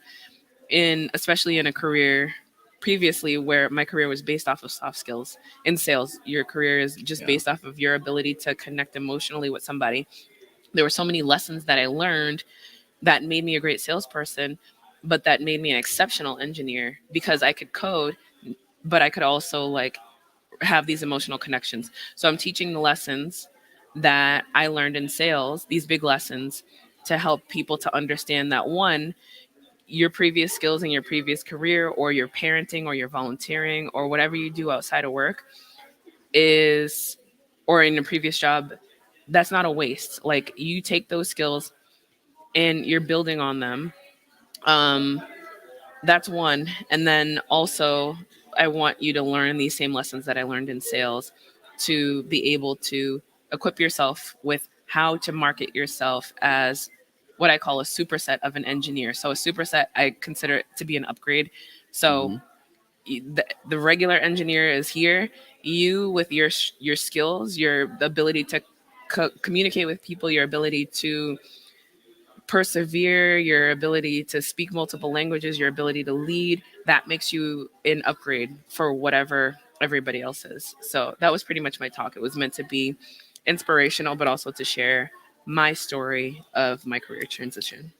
especially in a career previously where my career was based off of soft skills in sales, your career is just based off of your ability to connect emotionally with somebody. There were so many lessons that I learned that made me a great salesperson, but that made me an exceptional engineer because I could code, but I could also like have these emotional connections. So I'm teaching the lessons that I learned in sales, these big lessons, to help people to understand that one, your previous skills in your previous career or your parenting or your volunteering or whatever you do outside of work or in your previous job, that's not a waste. Like you take those skills and you're building on them. That's one. And then also I want you to learn these same lessons that I learned in sales to be able to equip yourself with how to market yourself as what I call a superset of an engineer. So a superset, I consider it to be an upgrade. So the regular engineer is here. You with your skills, your ability to communicate with people, your ability to persevere, your ability to speak multiple languages, your ability to lead, that makes you an upgrade for whatever everybody else is. So that was pretty much my talk. It was meant to be inspirational, but also to share my story of my career transition.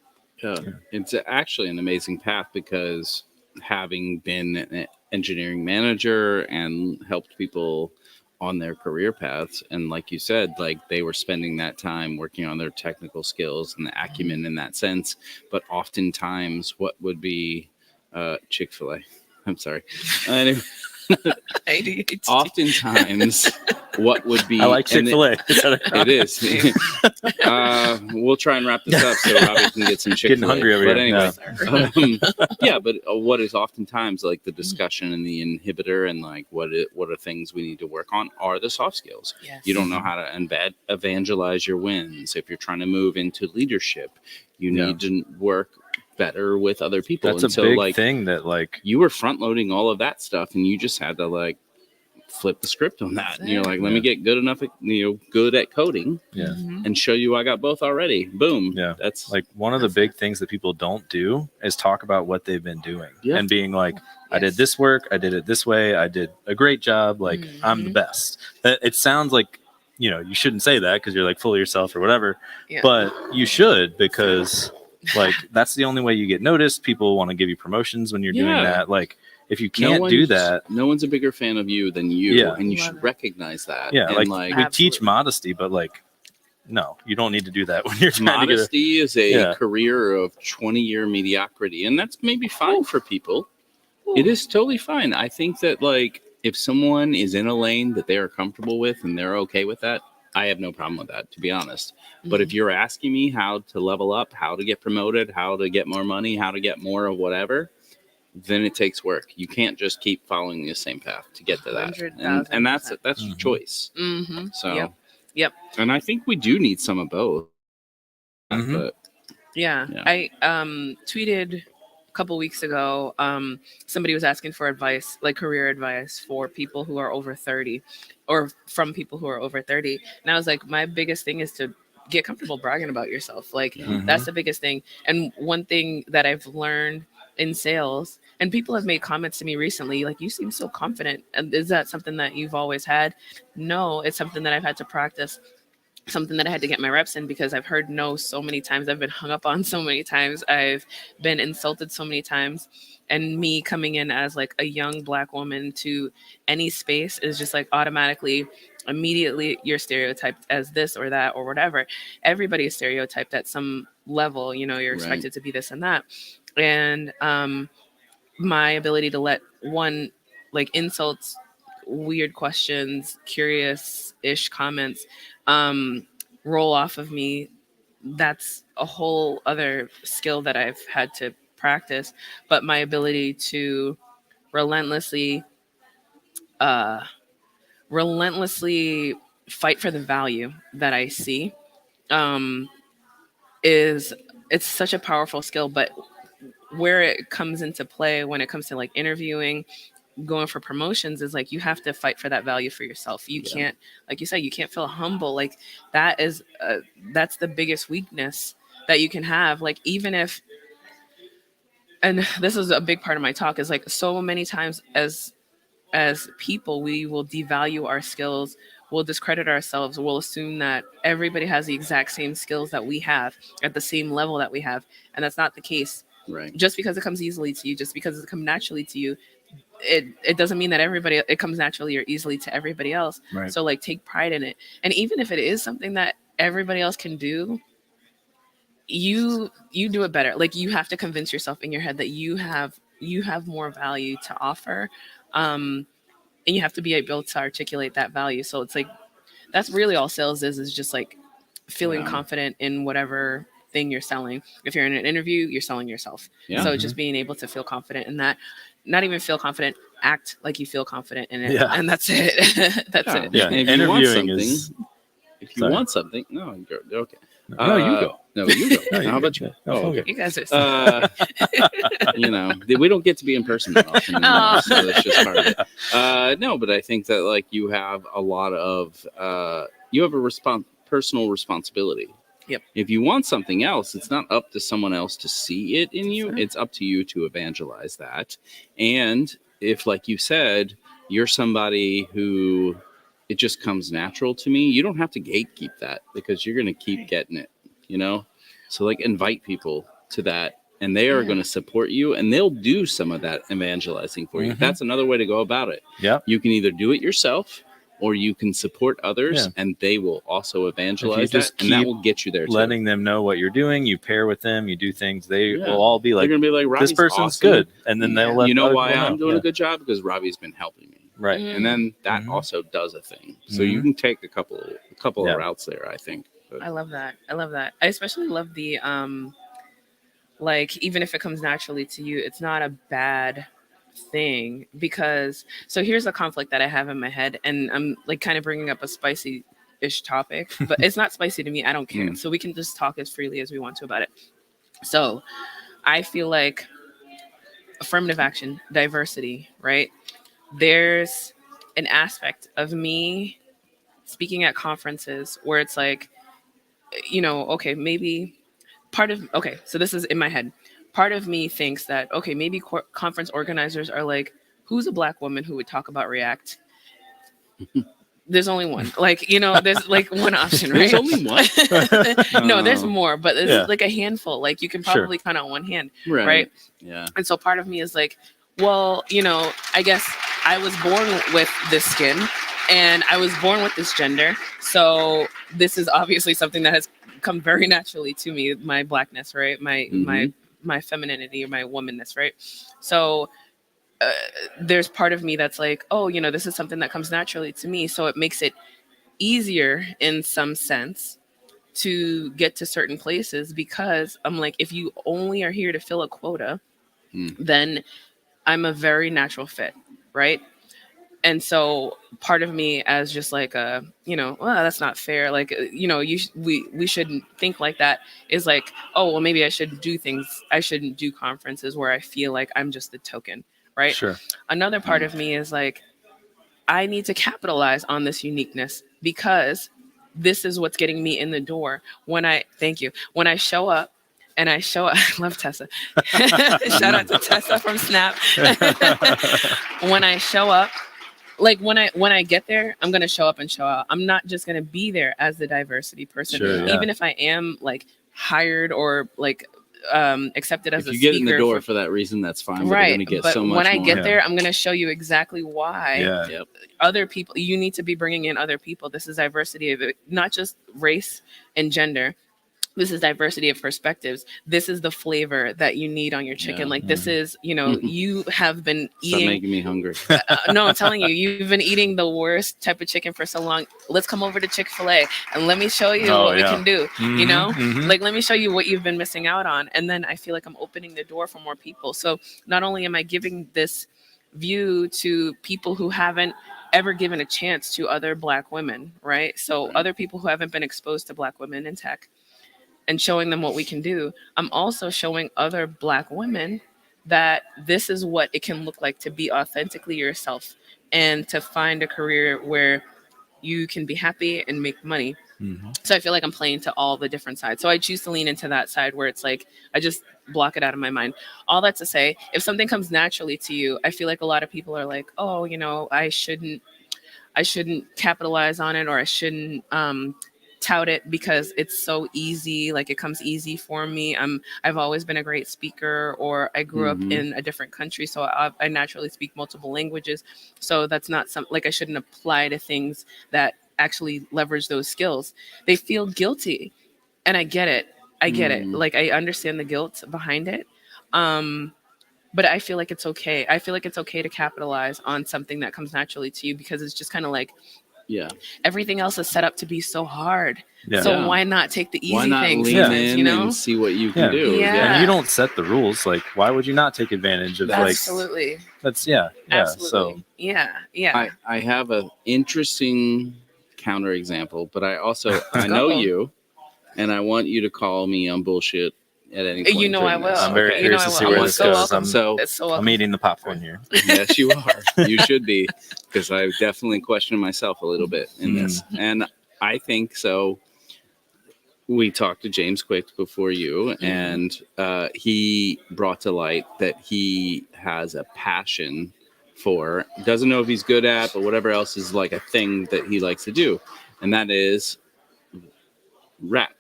Yeah, it's actually an amazing path because having been an engineering manager and helped people on their career paths, and like you said, like they were spending that time working on their technical skills and the acumen in that sense, but oftentimes what would be Chick-fil-A, I'm sorry, anyway, oftentimes what would be, I like Chick-fil-A. It is. We'll try and wrap this up so Robbie can get some Chick-fil-A. Getting hungry over but here. anyway, yeah, but what is oftentimes like the discussion and the inhibitor and like what are things we need to work on are the soft skills. Yes. You don't know how to evangelize your wins. If you're trying to move into leadership, you need to work better with other people. That's a big thing that like you were front loading all of that stuff and you just had to like flip the script on that. And you're like, let me get good enough, good at coding and show you I got both already. Boom. Yeah. That's like one of the big things that people don't do is talk about what they've been doing and being like, I did this work. I did it this way. I did a great job. Like I'm the best. It sounds like, you shouldn't say that because you're like full of yourself or whatever, but you should, because like that's the only way you get noticed. People want to give you promotions when you're doing that. Like if you can't do that, no one's a bigger fan of you than you, and you should recognize that. Yeah, and like we teach modesty, but like no, you don't need to do that when you're trying modesty to get is a career of 20-year mediocrity, and that's maybe fine for people. It is totally fine. I think that like if someone is in a lane that they are comfortable with and they're okay with that, I have no problem with that, to be honest. But if you're asking me how to level up, how to get promoted, how to get more money, how to get more of whatever, then it takes work. You can't just keep following the same path to get to that. And that's your choice. So, yep. And I think we do need some of both. But I tweeted a couple weeks ago, somebody was asking for advice, like career advice for people who are over 30 or from people who are over 30. And I was like, my biggest thing is to get comfortable bragging about yourself. Like that's the biggest thing. And one thing that I've learned in sales, and people have made comments to me recently, like, you seem so confident. And is that something that you've always had? No, it's something that I've had to practice, something that I had to get my reps in, because I've heard no so many times. I've been hung up on so many times. I've been insulted so many times. And me coming in as like a young Black woman to any space is just like automatically, immediately you're stereotyped as this or that or whatever. Everybody is stereotyped at some level, you're expected to be this and that. And my ability to let like insults, weird questions, curious-ish comments roll off of me, that's a whole other skill that I've had to practice. But my ability to relentlessly fight for the value that I see it's such a powerful skill. But where it comes into play when it comes to like interviewing, going for promotions, is like you have to fight for that value for yourself. You can't, like you said, you can't feel humble. Like that's the biggest weakness that you can have. Like even if, and this is a big part of my talk, is like so many times as people, we will devalue our skills, we'll discredit ourselves, we'll assume that everybody has the exact same skills that we have at the same level that we have. And that's not the case. Right. Just because it comes easily to you, just because it comes naturally to you, it doesn't mean that it comes naturally or easily to everybody else. Right. So like take pride in it. And even if it is something that everybody else can do, you do it better. Like you have to convince yourself in your head that you have more value to offer. And you have to be able to articulate that value. So it's like, that's really all sales is just like feeling confident in whatever thing you're selling. If you're in an interview, you're selling yourself. Yeah. So just being able to feel confident in that, not even feel confident, act like you feel confident in it. Yeah. And that's it. That's it. Yeah. If you want something, no, okay. No, you go. No, you don't. How about you? Oh, okay. You guys are We don't get to be in person that often anymore, so that's just part of it. No, but I think that like you have a lot of you have a personal responsibility. Yep. If you want something else, it's not up to someone else to see it in you. It's up to you to evangelize that. And if, like you said, you're somebody who it just comes natural to me, you don't have to gatekeep that because you're going to keep getting it, So like invite people to that and they are going to support you and they'll do some of that evangelizing for you. That's another way to go about it. Yeah. You can either do it yourself or you can support others and they will also evangelize that and that will get you there too. Letting them know what you're doing, you pair with them, you do things, they will all be like, they're going to be like, this person's awesome. good. And then they'll let why people know. I'm doing a good job? Because Robbie's been helping me. Right. And then that also does a thing. So you can take a couple of routes there, I think. But. I love that. I especially love the like even if it comes naturally to you, it's not a bad thing because so here's a conflict that I have in my head and I'm like kind of bringing up a spicy-ish topic, but it's not spicy to me. I don't care. So we can just talk as freely as we want to about it. So I feel like affirmative action, diversity, right? There's an aspect of me speaking at conferences where it's like, okay, maybe so this is in my head. Part of me thinks that, okay, maybe conference organizers are like, who's a Black woman who would talk about React? There's only one. There's like one option, right? There's only one? No, there's more, but it's like a handful. Like you can probably count on one hand, right? Yeah. And so part of me is like, well, I guess I was born with this skin and I was born with this gender. So this is obviously something that has come very naturally to me, my Blackness, right? My femininity or my womanness, right? So there's part of me that's like, oh, this is something that comes naturally to me. So it makes it easier in some sense to get to certain places because I'm like, if you only are here to fill a quota, then I'm a very natural fit, right? And so part of me as just like well, that's not fair. Like, we shouldn't think like that is like, oh, well, maybe I should do things. I shouldn't do conferences where I feel like I'm just the token, right? Sure. Another part of me is like, I need to capitalize on this uniqueness because this is what's getting me in the door. When I show up, and I love Tessa. Shout out to Tessa from Snap. When I show up, like when I get there, I'm gonna show up and show out. I'm not just gonna be there as the diversity person, even if I am like hired or like accepted as a speaker. If you get in the door for that reason, that's fine. But right. You're gonna get but so much when I more. get there, I'm gonna show you exactly why. Other people, you need to be bringing in other people. This is diversity of it, not just race and gender. This is diversity of perspectives. This is the flavor that you need on your chicken. This is, you have been eating. Stop making me hungry. No, I'm telling you, you've been eating the worst type of chicken for so long. Let's come over to Chick-fil-A and let me show you what we can do. Like, let me show you what you've been missing out on. And then I feel like I'm opening the door for more people. So not only am I giving this view to people who haven't ever given a chance to other Black women, right? So other people who haven't been exposed to Black women in tech, and showing them what we can do. I'm also showing other Black women that this is what it can look like to be authentically yourself and to find a career where you can be happy and make money. So I feel like I'm playing to all the different sides. So I choose to lean into that side where it's like, I just block it out of my mind. All that to say, if something comes naturally to you, I feel like a lot of people are like, oh, I shouldn't capitalize on it, or I shouldn't, tout it because it's so easy. Like, it comes easy for me. I've always been a great speaker, or I grew up in a different country, so I naturally speak multiple languages. So that's not like I shouldn't apply to things that actually leverage those skills. They feel guilty, and I get it. Like, I understand the guilt behind it. But I feel like it's okay. I feel like it's okay to capitalize on something that comes naturally to you, because it's just kind of like, everything else is set up to be so hard. So why not take the easy things? Lean in and see what you can do. And you don't set the rules. Like, why would you not take advantage of Absolutely. That's Absolutely. So I have an interesting counterexample, but I also I know you, and I want you to call me on bullshit at any point. You know I during this. will. I'm very Okay. curious to see where this goes. It's so I'm welcome. eating the popcorn here. Yes, you are. You should be, because I definitely question myself a little bit in this. And I think so. We talked to James Quick before you, and he brought to light that he has a passion for, doesn't know if he's good at, but whatever else is like a thing that he likes to do. And that is rap.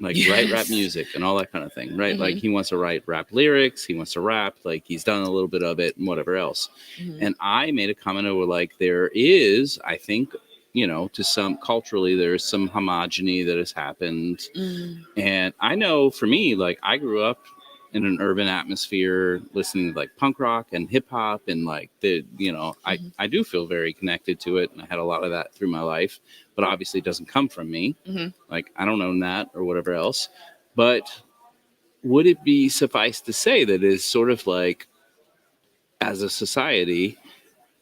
Like write rap music and all that kind of thing, right? Like he wants to write rap lyrics, he wants to rap, like he's done a little bit of it and whatever else. And I made a comment over like there is, I think, you know, to some culturally there's some homogeny that has happened. And I know for me, like I grew up in an urban atmosphere listening to like punk rock and hip hop and like the, you know, I do feel very connected to it, and I had a lot of that through my life, but obviously it doesn't come from me. Like I don't own that or whatever else. But would it be suffice to say that is sort of like as a society,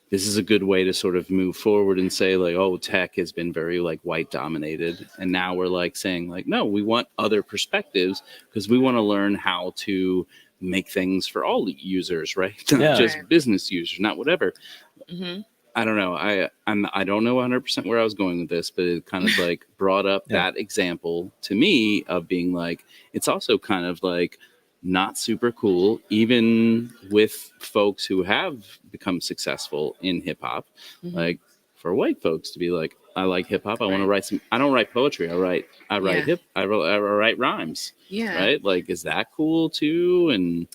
this is a good way to sort of move forward and say like, oh, tech has been very like white dominated. And now we're like saying like, no, we want other perspectives because we want to learn how to make things for all users, right? Not just business users, not whatever. I don't know. I don't know 100% where I was going with this, but it kind of like brought up that example to me of being like, it's also kind of like not super cool, even with folks who have become successful in hip hop, like for white folks to be like, I like hip hop. I want to write some. I don't write poetry. I write I write rhymes. Yeah. Right. Like, is that cool too? And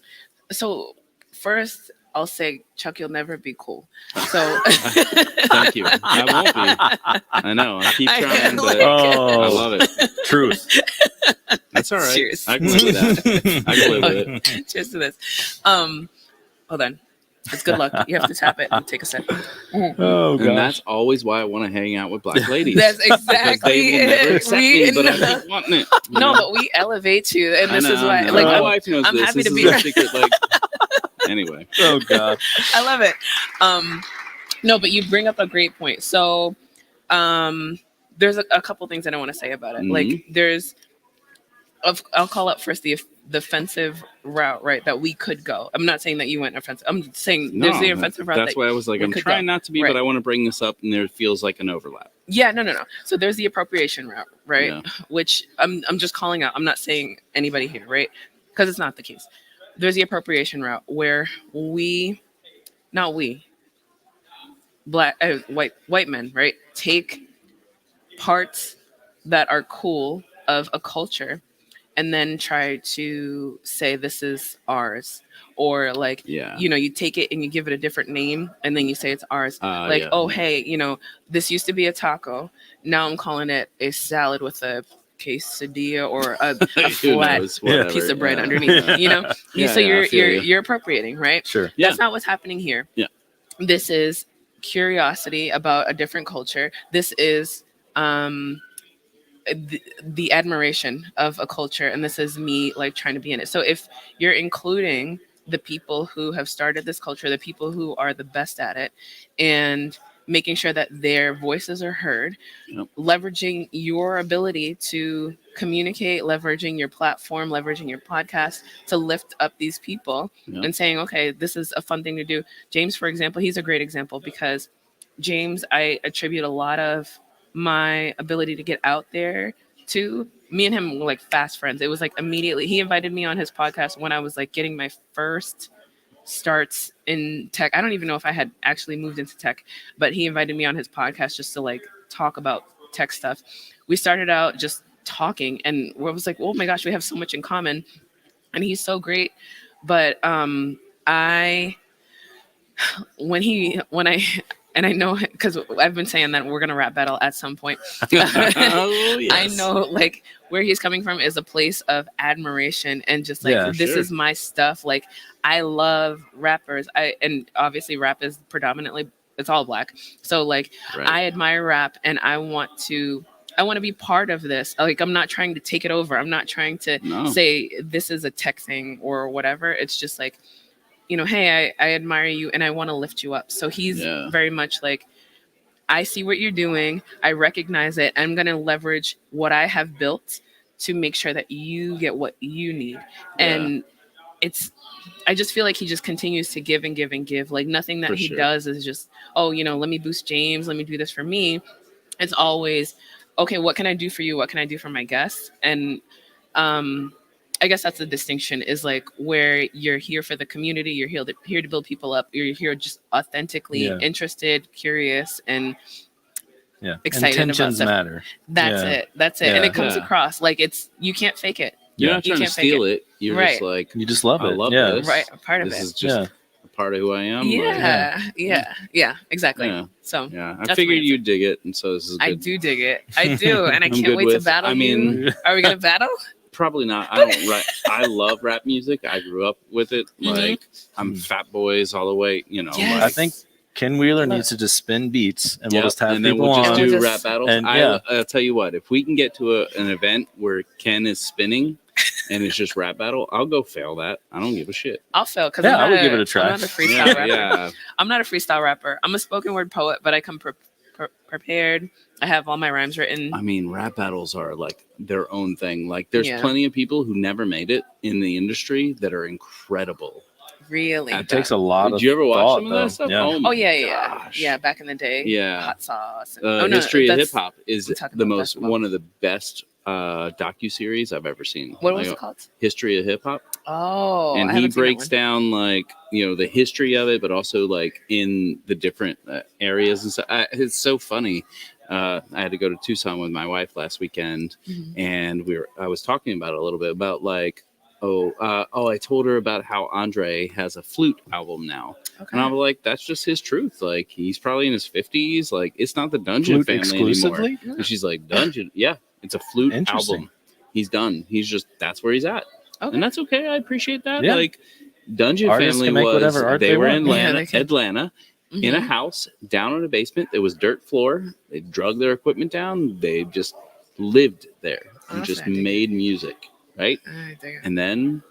so first, I'll say, Chuck, you'll never be cool. So thank you. I won't be. I know. I keep trying, but I love it. Truth. That's all right. Cheers. I can live with that. I can live with it. Cheers to this. Hold on. It's good luck. You have to tap it and take a sip. Oh, and that's always why I want to hang out with black ladies. That's exactly they will never it. accept me, but I keep wanting it. No, but we elevate you, and this is why. Like my I'm, wife knows I'm this. happy This to is be. a secret, like, anyway. Oh God. I love it. No, but you bring up a great point. So, there's a couple things that I want to say about it. Like, there's, I'll call up first the offensive route, right? That we could go. I'm not saying that you went offensive. I'm saying there's the offensive route. That's why I was like, I'm trying not to be, but I want to bring this up, and there feels like an overlap. Yeah, no. So there's the appropriation route, right? Yeah. Which I'm just calling out. I'm not saying anybody here, right? Because it's not the case. There's the appropriation route where black white men, right, take parts that are cool of a culture and then try to say this is ours, or like, you know, you take it and you give it a different name and then you say it's ours. Like, oh, hey, you know, this used to be a taco. Now I'm calling it a salad with a quesadilla or a flat piece of bread underneath. You know, so you're appropriating, right? Sure. That's not what's happening here. Yeah. This is curiosity about a different culture. This is the admiration of a culture, and this is me like trying to be in it. So if you're including the people who have started this culture, the people who are the best at it, and making sure that their voices are heard, leveraging your ability to communicate, leveraging your platform, leveraging your podcast to lift up these people and saying, okay, this is a fun thing to do. James, for example, he's a great example because James, I attribute a lot of my ability to get out there to. Me and him were like fast friends. It was like immediately he invited me on his podcast when I was like getting my first starts in tech. I don't even know if I had actually moved into tech, but he invited me on his podcast just to like talk about tech stuff. We started out just talking and I was like, oh my gosh, we have so much in common. And he's so great. But and I know because I've been saying that we're gonna rap battle at some point. Oh, yes. I know like where he's coming from is a place of admiration and just like this is my stuff. Like I love rappers. And obviously rap is predominantly, it's all black. So like I admire rap and I want to be part of this. Like I'm not trying to take it over. I'm not trying to say this is a tech thing or whatever. It's just like, you know, hey, I admire you and I want to lift you up. So he's very much like, I see what you're doing. I recognize it. I'm going to leverage what I have built to make sure that you get what you need. And I just feel like he just continues to give and give and give. Like nothing that For he sure. does is just, oh, let me boost James, let me do this for me. It's always, okay, what can I do for you? What can I do for my guests? And I guess that's the distinction, is like where you're here for the community, you're here to build people up, you're here just authentically interested, curious, and excited Intentions about stuff. matter. That's it. And it comes Yeah. across like you can't fake it. You're not You trying to can't fake steal it. You're Right. just like, You just love I it. love Yeah. this. Right, a part of this it. is just a part of who I am. Yeah, exactly. Yeah. So Yeah, I that's figured my you dig it, and so this is good. I do dig it. I do, and I I'm can't good wait to with- battle I mean- you. Are we gonna battle? Probably not. I don't write. I love rap music. I grew up with it. Mhm. Like I'm Fat Boys all the way. Yes. Like, I think Ken Wheeler needs to just spin beats, and we'll Yep, just have and then people we'll just on. do rap battles. And I'll tell you what, if we can get to an event where Ken is spinning and it's just rap battle, I'll go fail that. I don't give a shit. I'll fail because I would give it a try. I'm not a freestyle Yeah, rapper. yeah. I'm not a freestyle rapper. I'm a spoken word poet, but I come prepared. I have all my rhymes written. I mean, rap battles are like their own thing. Like there's Yeah. plenty of people who never made it in the industry that are incredible. Really, It takes a lot Did of you ever watch thought, some of though. that stuff? Yeah. Oh, my yeah. gosh. Yeah, back in the day. Yeah. Hot sauce. And, History of that's- Hip Hop is we're talking the about most basketball. one of the best docu-series I've ever seen. What was Like, it called? History of Hip Hop. Oh, And I he haven't seen that breaks one. down like the history of it, but also like in the different areas and stuff. It's so funny. I had to go to Tucson with my wife last weekend, Mhm. and I was talking about it a little bit about like I told her about how Andre has a flute album now. Okay. And I was like, that's just his truth. Like he's probably in his 50s. Like it's not the Dungeon Flute family exclusively? anymore. And she's like, Dungeon, yeah, it's a flute Interesting. album. He's done. That's where he's at. Okay. And that's okay. I appreciate that. Yeah. Like Dungeon Artists family can make was whatever art they they were want. in Yeah, Atlanta, they can. Atlanta in a Mhm. house down in a basement. There was dirt floor. They drug their equipment down. They just lived there and Awesome. just made music, right? I dig it. And then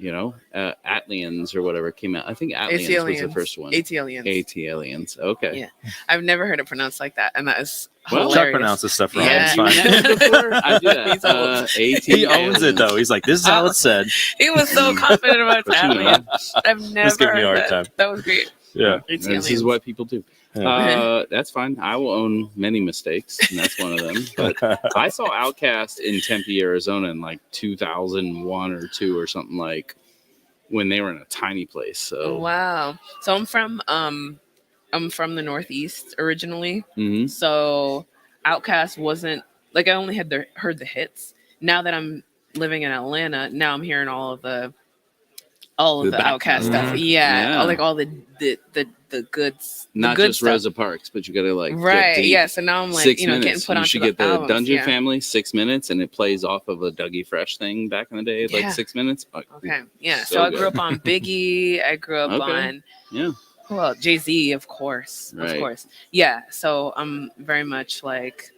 Atlians or whatever came out. I think Atlians was the first one. ATLians. ATLians. Okay. Yeah, I've never heard it pronounced like that, and that is Well, Chuck hilarious. pronounces stuff wrong. Yeah. It's fine. I do that. He's old. He owns it though. He's like, this is how it's said. He was so confident about But you know. that. I've never Just give me a heard hard that. time. That was great. Yeah. It's This is aliens. what people do. Yeah. That's fine. I will own many mistakes, and that's one of them. But I saw Outkast in Tempe, Arizona in like 2001 or 2 or something, like when they were in a tiny place. So Wow. So I'm from the Northeast originally. Mhm. So Outkast wasn't like I only had heard the hits. Now that I'm living in Atlanta, now I'm hearing all of the Outkast stuff. Mhm. Yeah, Yeah. like all the goods, the not good just stuff. Rosa Parks, but you got to like get Right. deep. Yeah. So now I'm like, 6 getting minutes. put You onto should the get the albums. Dungeon Yeah. Family 6 minutes, and it plays off of a Dougie Fresh thing back in the day, Yeah. like 6 minutes. Okay. Yeah. So So I good. grew up on Biggie. I grew up Okay. on Yeah. well, Jay-Z, of course. Of Right. course. Yeah. So I'm very much like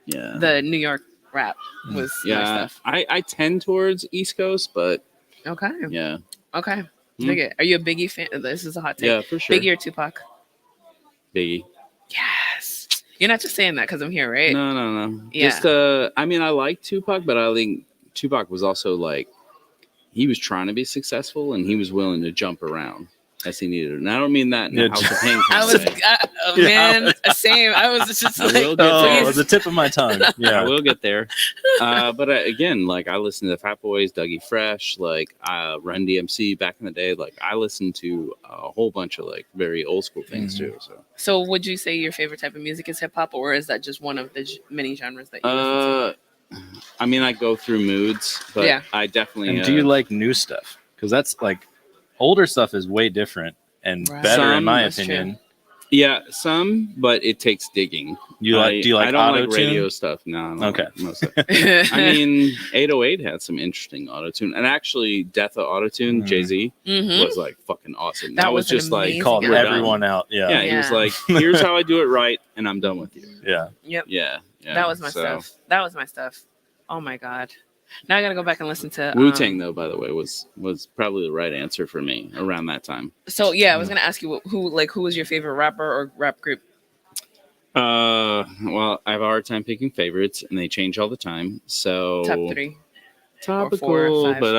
Yeah. the New York rap was my Yeah. stuff. I tend towards East Coast, but Okay. yeah. Okay. Hmm. Dig it. Are you a Biggie fan? This is a hot take. Yeah, for sure. Biggie or Tupac? Biggie. Yes. You're not just saying that because I'm here, right? No. Yeah. Just I mean, I like Tupac, but I think Tupac was also like he was trying to be successful, and he was willing to jump around as he needed. And I don't mean that in Yeah, a House of Pain I kind was, of way. man, same. I was just I like, will get there. please. the tip of my tongue. I Yeah. will get there. But again, like I listened to the Fat Boys, Dougie Fresh, like Run DMC back in the day. Like I listened to a whole bunch of like very old school things too. So So would you say your favorite type of music is hip hop, or is that just one of the many genres that you listen to? I mean, I go through moods, but Yeah. I definitely And do you like new stuff? Because that's like older stuff is way different and Right. better in Some, my that's opinion. Yeah, some, but it takes digging. Do you like I don't like auto-tune? radio stuff. No. I don't Okay. like most of it. I mean, 808 had some interesting autotune, and actually, Death of Autotune, Jay-Z Mhm. was like fucking awesome. That That was was an just like amazing Called Yeah. we're everyone done. out. Yeah. Yeah, he was Yeah. like, "Here's how I do it right, and I'm done with you." Yeah. Yep. Yeah, That was my so- stuff. That was my stuff. Oh my god. Now I gotta go back and listen to Wu Tang, though, by the way, was probably the right answer for me around that time. So yeah, I was gonna ask you who was your favorite rapper or rap group? Well, I have a hard time picking favorites, and they change all the time. So Top 3. topical, Or 4 or 5. but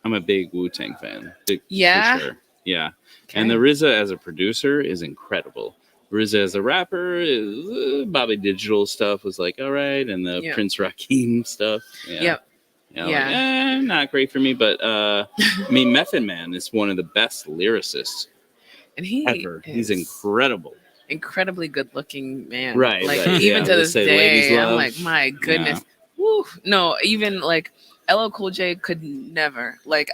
I'm a big Wu-Tang fan. Yeah? For sure. Yeah. And the RZA as a producer is incredible. RZA as a rapper is Bobby Digital stuff was like all right, and the Yep. Prince Rakim stuff. Yeah. Yep. Yeah. Yeah. Like, not great for me, but I mean, Method Man is one of the best lyricists And he ever. He's is incredible. incredibly good looking man. Right, Like right, even yeah. to Let's this say Ladies day, I'm Love. like, my goodness. Woo. No, even like LL Cool J could never. Like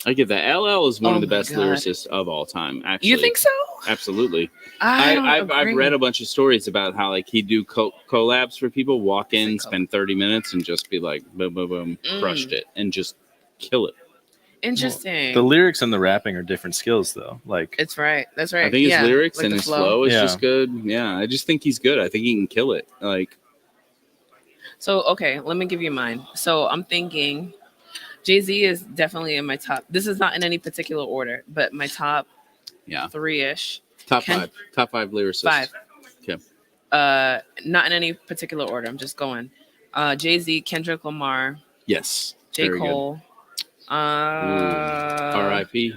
I get that. LL is one Oh of the my best God. lyricists of all time. Actually, You think so? Absolutely. I've I've read a bunch of stories about how like he'd do collabs for people, walk in, spend 30 minutes, and just be like, boom, boom, boom, crushed it, and just kill it. Interesting. The lyrics and the rapping are different skills, though. Like It's right. That's right. I think his Yeah, lyrics like and the his flow is just good. Yeah, I just think he's good. I think he can kill it. Like, So okay, let me give you mine. So I'm thinking Jay-Z is definitely in my top. This is not in any particular order, but my top 3-ish. top 5 lyricists. 5. Okay. Not in any particular order. I'm just going. Jay-Z, Kendrick Lamar, Yes. J. Very Cole. R.I.P.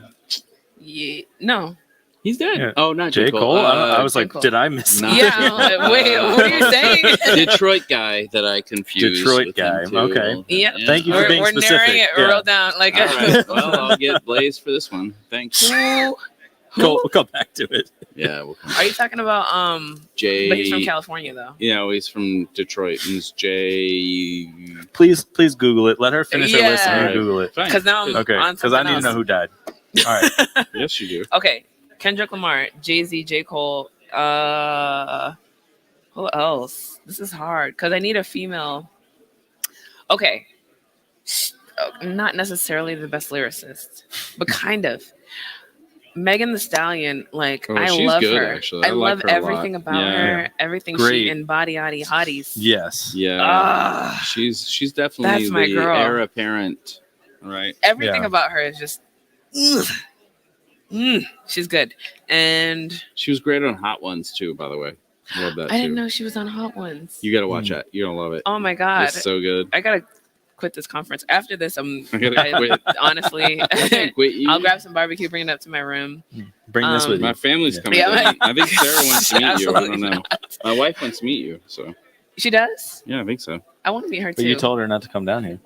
Yeah, no. He's dead. Yeah. Oh, not J. J. Cole? I was like, did I miss Not Yeah, J. Cole. I'm like, wait, what are you saying? Detroit guy that I confused. Detroit with guy. him too. Okay. Yep. Thank you for being We're specific. narrowing it Yeah. real down. Like, All right. Well, I'll get Blaze for this one. Thanks. We'll come back to it. Yeah. We'll come Are you talking about Jay. But he's from California though. Yeah, he's from Detroit. And it's Jay. Please Google it. Let her finish her list and Yeah. you Google it. Fine. 'Cause now I'm Okay, on because I something need to know else. who died. All right. Yes, you do. Okay, Kendrick Lamar, Jay-Z, J. Cole. Who else? This is hard because I need a female. Okay, not necessarily the best lyricist, but kind of. Megan Thee Stallion, like Oh, I she's love good, her. actually. I like love her a lot. everything about Yeah. her. Everything Great. she embody, hotties. Yes. Yeah. Ah. She's definitely That's my the girl. heir apparent. Right. Everything Yeah. about her is just. She's good, and She was great on Hot Ones too, by the way. Love that I too. didn't know she was on Hot Ones. You gotta watch that. You're gonna love it. Oh my god, It's so good. I gotta quit this conference after this. I gotta quit. Honestly, I can't quit you. I'll grab some barbecue, bring it up to my room. Bring this with you. My family's coming Yeah. down. I think Sarah wants to meet you. I Absolutely don't know. My wife wants to meet you. So She does. yeah, I think so. I want to meet her But too. you told her not to come down here.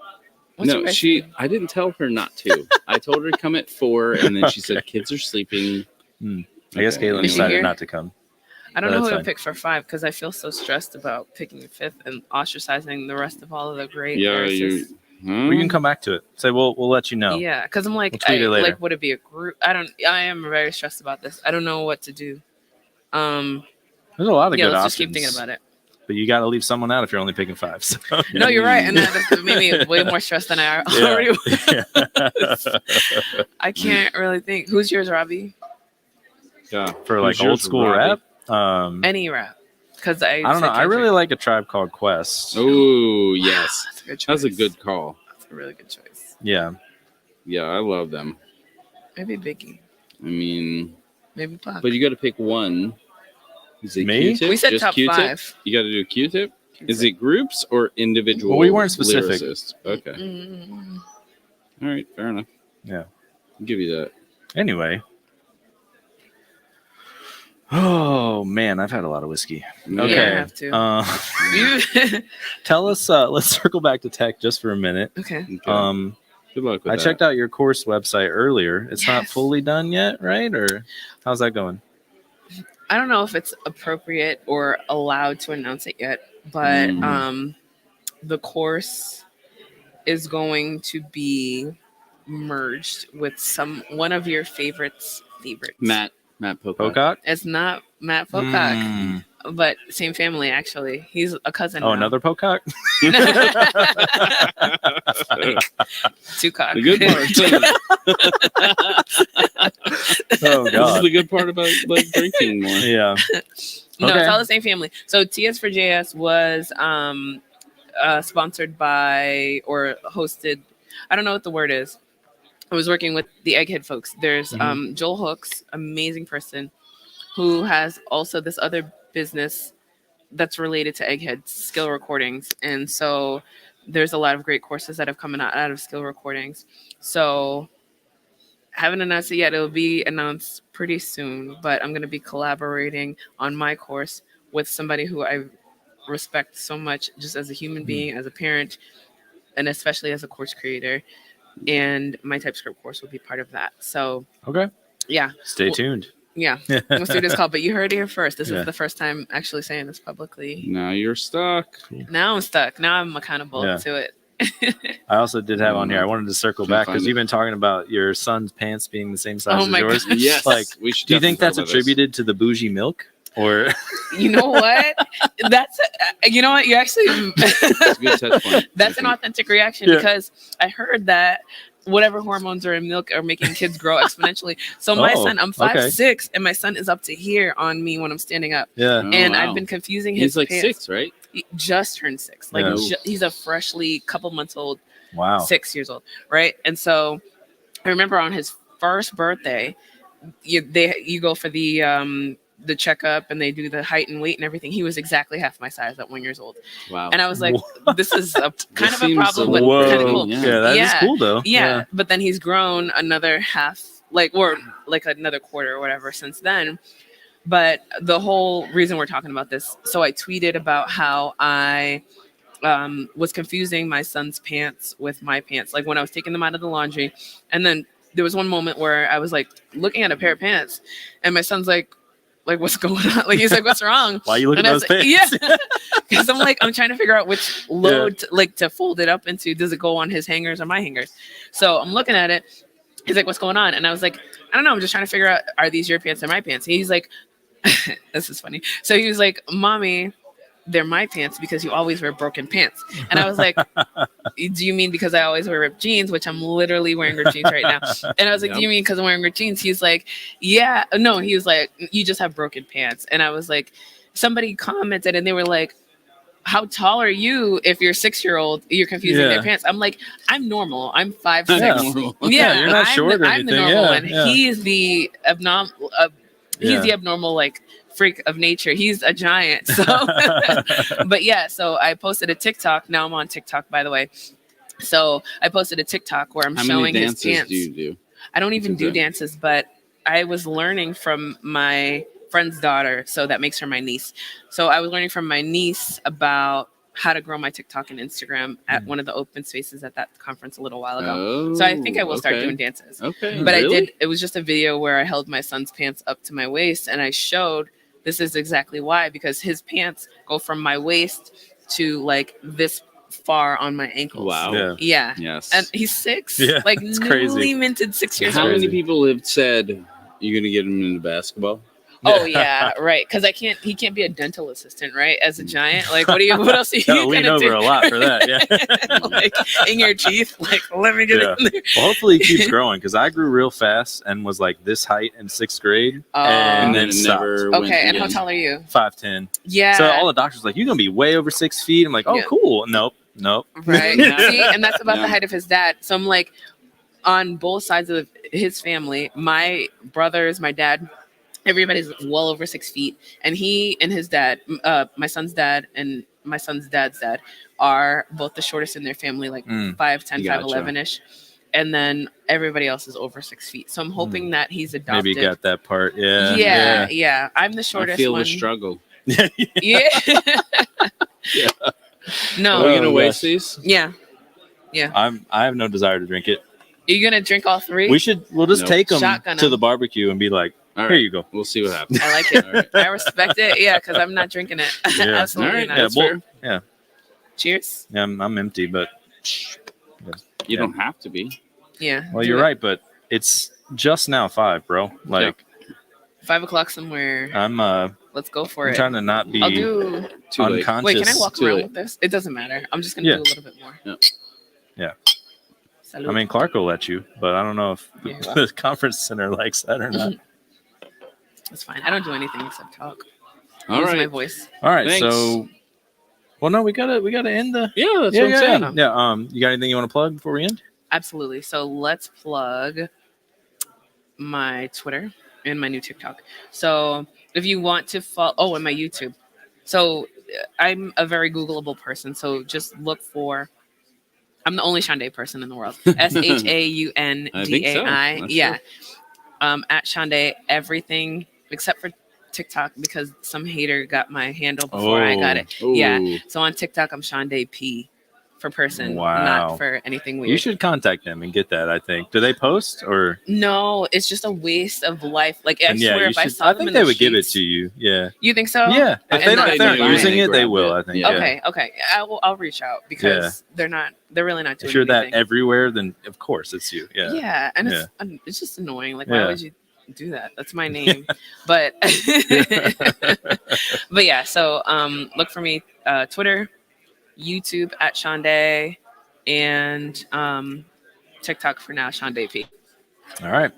What's No, your guys' she. name? I didn't tell her not to. I told her to come at 4, and then she said kids are sleeping. I guess Okay, Caitlin Is she decided here? not to come. I don't But know who that's to fine. pick for 5 because I feel so stressed about picking a 5th and ostracizing the rest of all of the great Yeah, lyricists. you. We can come back to it. Say we'll let you know. Yeah, because I'm like, We'll tweet it later. like, would it be a group? I am very stressed about this. I don't know what to do. There's a lot of Yeah, good let's options. just keep thinking about it. But you got to leave someone out if you're only picking 5. So. No, you're right, and that made me way more stressed than I already was. I can't really think. Who's yours, Robbie? Yeah. For like Who's old yours, school Robbie? rap. Any rap? Because I I don't know. said I really Kendrick. like a Tribe Called Quest. Oh yes, That's a good choice. that's a good call. That's a really good choice. Yeah. Yeah, I love them. Maybe Biggie. I mean, Maybe Pac. but you got to pick one. Is it Me? Q-Tip? We said Just top Q-Tip? 5. You got to do Q-Tip. Is it groups or individual? Well, we weren't specific. lyricists? Okay. Mm. All right. Fair enough. Yeah. I'll give you that. Anyway. Oh man, I've had a lot of whiskey. Yeah, Okay. I have to. Tell us. Let's circle back to tech just for a minute. Okay. Okay. Good luck with I that. checked out your course website earlier. It's not Yes. fully done yet, right? Or how's that going? I don't know if it's appropriate or allowed to announce it yet, but the course is going to be merged with one of your favorites. Matt Pocock. Pocock? It's not Matt Pocock, but same family actually. He's a cousin. Oh, now. another Pocock? Two cock. The good part. Oh This is God. the good part about like drinking more. Yeah. No, Okay. it's all the same family. So TS for JS was sponsored by or hosted. I don't know what the word is. I was working with the Egghead folks. There's Joel Hooks, amazing person, who has also this other business that's related to Egghead skill recordings. And so there's a lot of great courses that have come out of skill recordings. So haven't announced it yet. It'll be announced pretty soon, but I'm going to be collaborating on my course with somebody who I respect so much just as a human being, as a parent, and especially as a course creator. And my TypeScript course will be part of that. So Okay. yeah. Stay tuned. Yeah. We'll see what it's called. But you heard it here first. This Yeah. is the first time actually saying this publicly. Now you're stuck. Now I'm stuck. Now I'm accountable Yeah. to it. I also did have on here. I wanted to circle Can't back because find you've been talking about your son's pants being the same size Oh as my yours. gosh. Yes. Like, We should do you think definitely that's talk about this. attributed to the bougie milk, or You know what? That's you know what? You actually That's a good touch point. that's an authentic reaction Yeah. because I heard that whatever hormones are in milk are making kids grow exponentially. So my Oh, son, I'm okay. 5'6", and my son is up to here on me when I'm standing up. yeah? Oh, And wow. I've been confusing his He's like pants. 6, right? He just turned 6. Like Yeah. he's a freshly couple months old, Wow. 6 years old, right? And so I remember on his first birthday, you go for the checkup and they do the height and weight and everything. He was exactly half my size at 1 year old. Wow. And I was like, this is a kind This of a seems problem, a but Whoa. kind of cool. Yeah, that is cool though. Yeah. But then he's grown another half, or another quarter or whatever since then. But the whole reason we're talking about this, so I tweeted about how I was confusing my son's pants with my pants. Like when I was taking them out of the laundry. And then there was one moment where I was like looking at a pair of pants and my son's like, what's going on? Like, he's like, what's wrong? Why are you looking And I at was those like, pants? yeah. Because I'm trying to figure out which load to fold it up into. Does it go on his hangers or my hangers? So I'm looking at it. He's like, what's going on? And I was like, I don't know. I'm just trying to figure out, are these your pants or my pants? And he's like, this is funny. So he was like, Mommy, they're my pants because you always wear broken pants. And I was like, do you mean because I always wear ripped jeans, which I'm literally wearing ripped jeans right now? And I was like, do you mean because I'm wearing ripped jeans? He's like, yeah. No, he was like, you just have broken pants. And I was like, somebody commented and they were like, how tall are you if you're 6-year-old? You're confusing their pants. I'm like, I'm normal. I'm 5'6". Yeah, you're not short or I'm the anything. normal Yeah, one. yeah. He is the abnormal. He's Yeah. the abnormal freak of nature. He's a giant. So, but yeah. So I posted a TikTok. Now I'm on TikTok, by the way. So I posted a TikTok where I'm How showing many his dances pants. do you do? I don't even do Instagram? dances, but I was learning from my friend's daughter. So that makes her my niece. So I was learning from my niece about how to grow my TikTok and Instagram at one of the open spaces at that conference a little while ago. So I think I will start doing dances. Okay. But Really? I did. It was just a video where I held my son's pants up to my waist and I showed this is exactly why, because his pants go from my waist to this far on my ankles. Wow. Yeah. Yes. And he's 6. Yeah, Like it's newly crazy. minted 6 years How old. many people have said you're gonna get him into basketball? Oh yeah, right. Because he can't be a dental assistant, right? As a giant, what else are you Gotta lean gonna over do? a lot for that. Yeah. In your teeth, let me get Yeah. in there. Well, hopefully he keeps growing because I grew real fast and was like this height in 6th grade, and then it stopped. never went Okay, and how again. tall are you? 5'10". Yeah. So all the doctors were like, you're gonna be way over 6 feet. I'm like, oh, Yeah. cool. Nope. Right. See, and that's about Yeah. the height of his dad. So I'm like, on both sides of his family, my brothers, my dad, everybody's well over 6 feet. And he and his dad, my son's dad and my son's dad's dad, are both the shortest in their family, 5'10", Gotcha. 5'11"-ish. And then everybody else is over 6 feet. So I'm hoping that he's adopted. Maybe got that part. Yeah. Yeah. I'm the shortest I feel one. the struggle. Yeah. Yeah. No. Are we gonna Oh, waste gosh. these? Yeah. Yeah. I have no desire to drink it. Are you gonna drink all 3? We'll just Nope. take them Shotgun to 'em. the barbecue and be like, All here right. you go. We'll see what happens. I like it. All right. I respect it. Yeah, because I'm not drinking it. Yeah. Absolutely All right. not. Yeah, That's well, fair. yeah. Cheers. Yeah, I'm empty, but You don't have to be. Yeah. well, do you're it. right, but it's just now 5, bro. Like 5 o'clock somewhere. I'm Let's go for I'm it. trying to not be I'll do. Too late. unconscious. Wait, can I walk Too around late. with this? It doesn't matter. I'm just gonna Yeah. do a little bit more. Yep. Yeah. Salud. I mean, Clark will let you, but I don't know if Yeah, well. the conference center likes that or not. It's fine. I don't do anything except talk. All Use right. my voice. All right, Thanks. so well, no, we gotta end the. Yeah, that's yeah, what I'm saying. yeah. You got anything you want to plug before we end? Absolutely. So let's plug my Twitter and my new TikTok. So if you want to follow, oh, and my YouTube. So I'm a very Googleable person. So just look for. I'm the only Shondai person in the world. SHAUNDAI. I think so. That's Yeah. true. At Shondai, everything except for TikTok because some hater got my handle before I got it. Oh. Yeah. Ooh. So on TikTok, I'm Shondai P for person, Wow. not for anything weird. You should contact them and get that. I think. Do they post or? No, it's just a waste of life. Like I And yeah, swear, you if I should- saw I them think in they the would give it streets- to you. Yeah. You think so? Yeah. If And they're then not using it, they will. I think. Yeah. Okay, okay. I'll reach out because they're really not doing If you're anything. that everywhere, then of course it's you. Yeah. Yeah, and Yeah. it's just annoying. Like, Yeah. why would you do that? That's my name. But but yeah. So look for me Twitter, YouTube at Shondai, and TikTok for now, Shondai P. All right.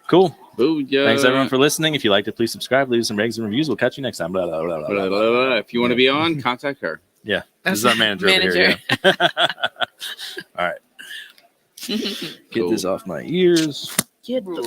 Cool. Booyah. Thanks everyone for listening. If you liked it, please subscribe, leave us some ratings and reviews. We'll catch you next time. Blah, blah, blah, blah, Blah, blah, blah, blah. If you want to be on, contact her. Yeah. This is our manager over here. Yeah. All right. Get this off my ears. Get the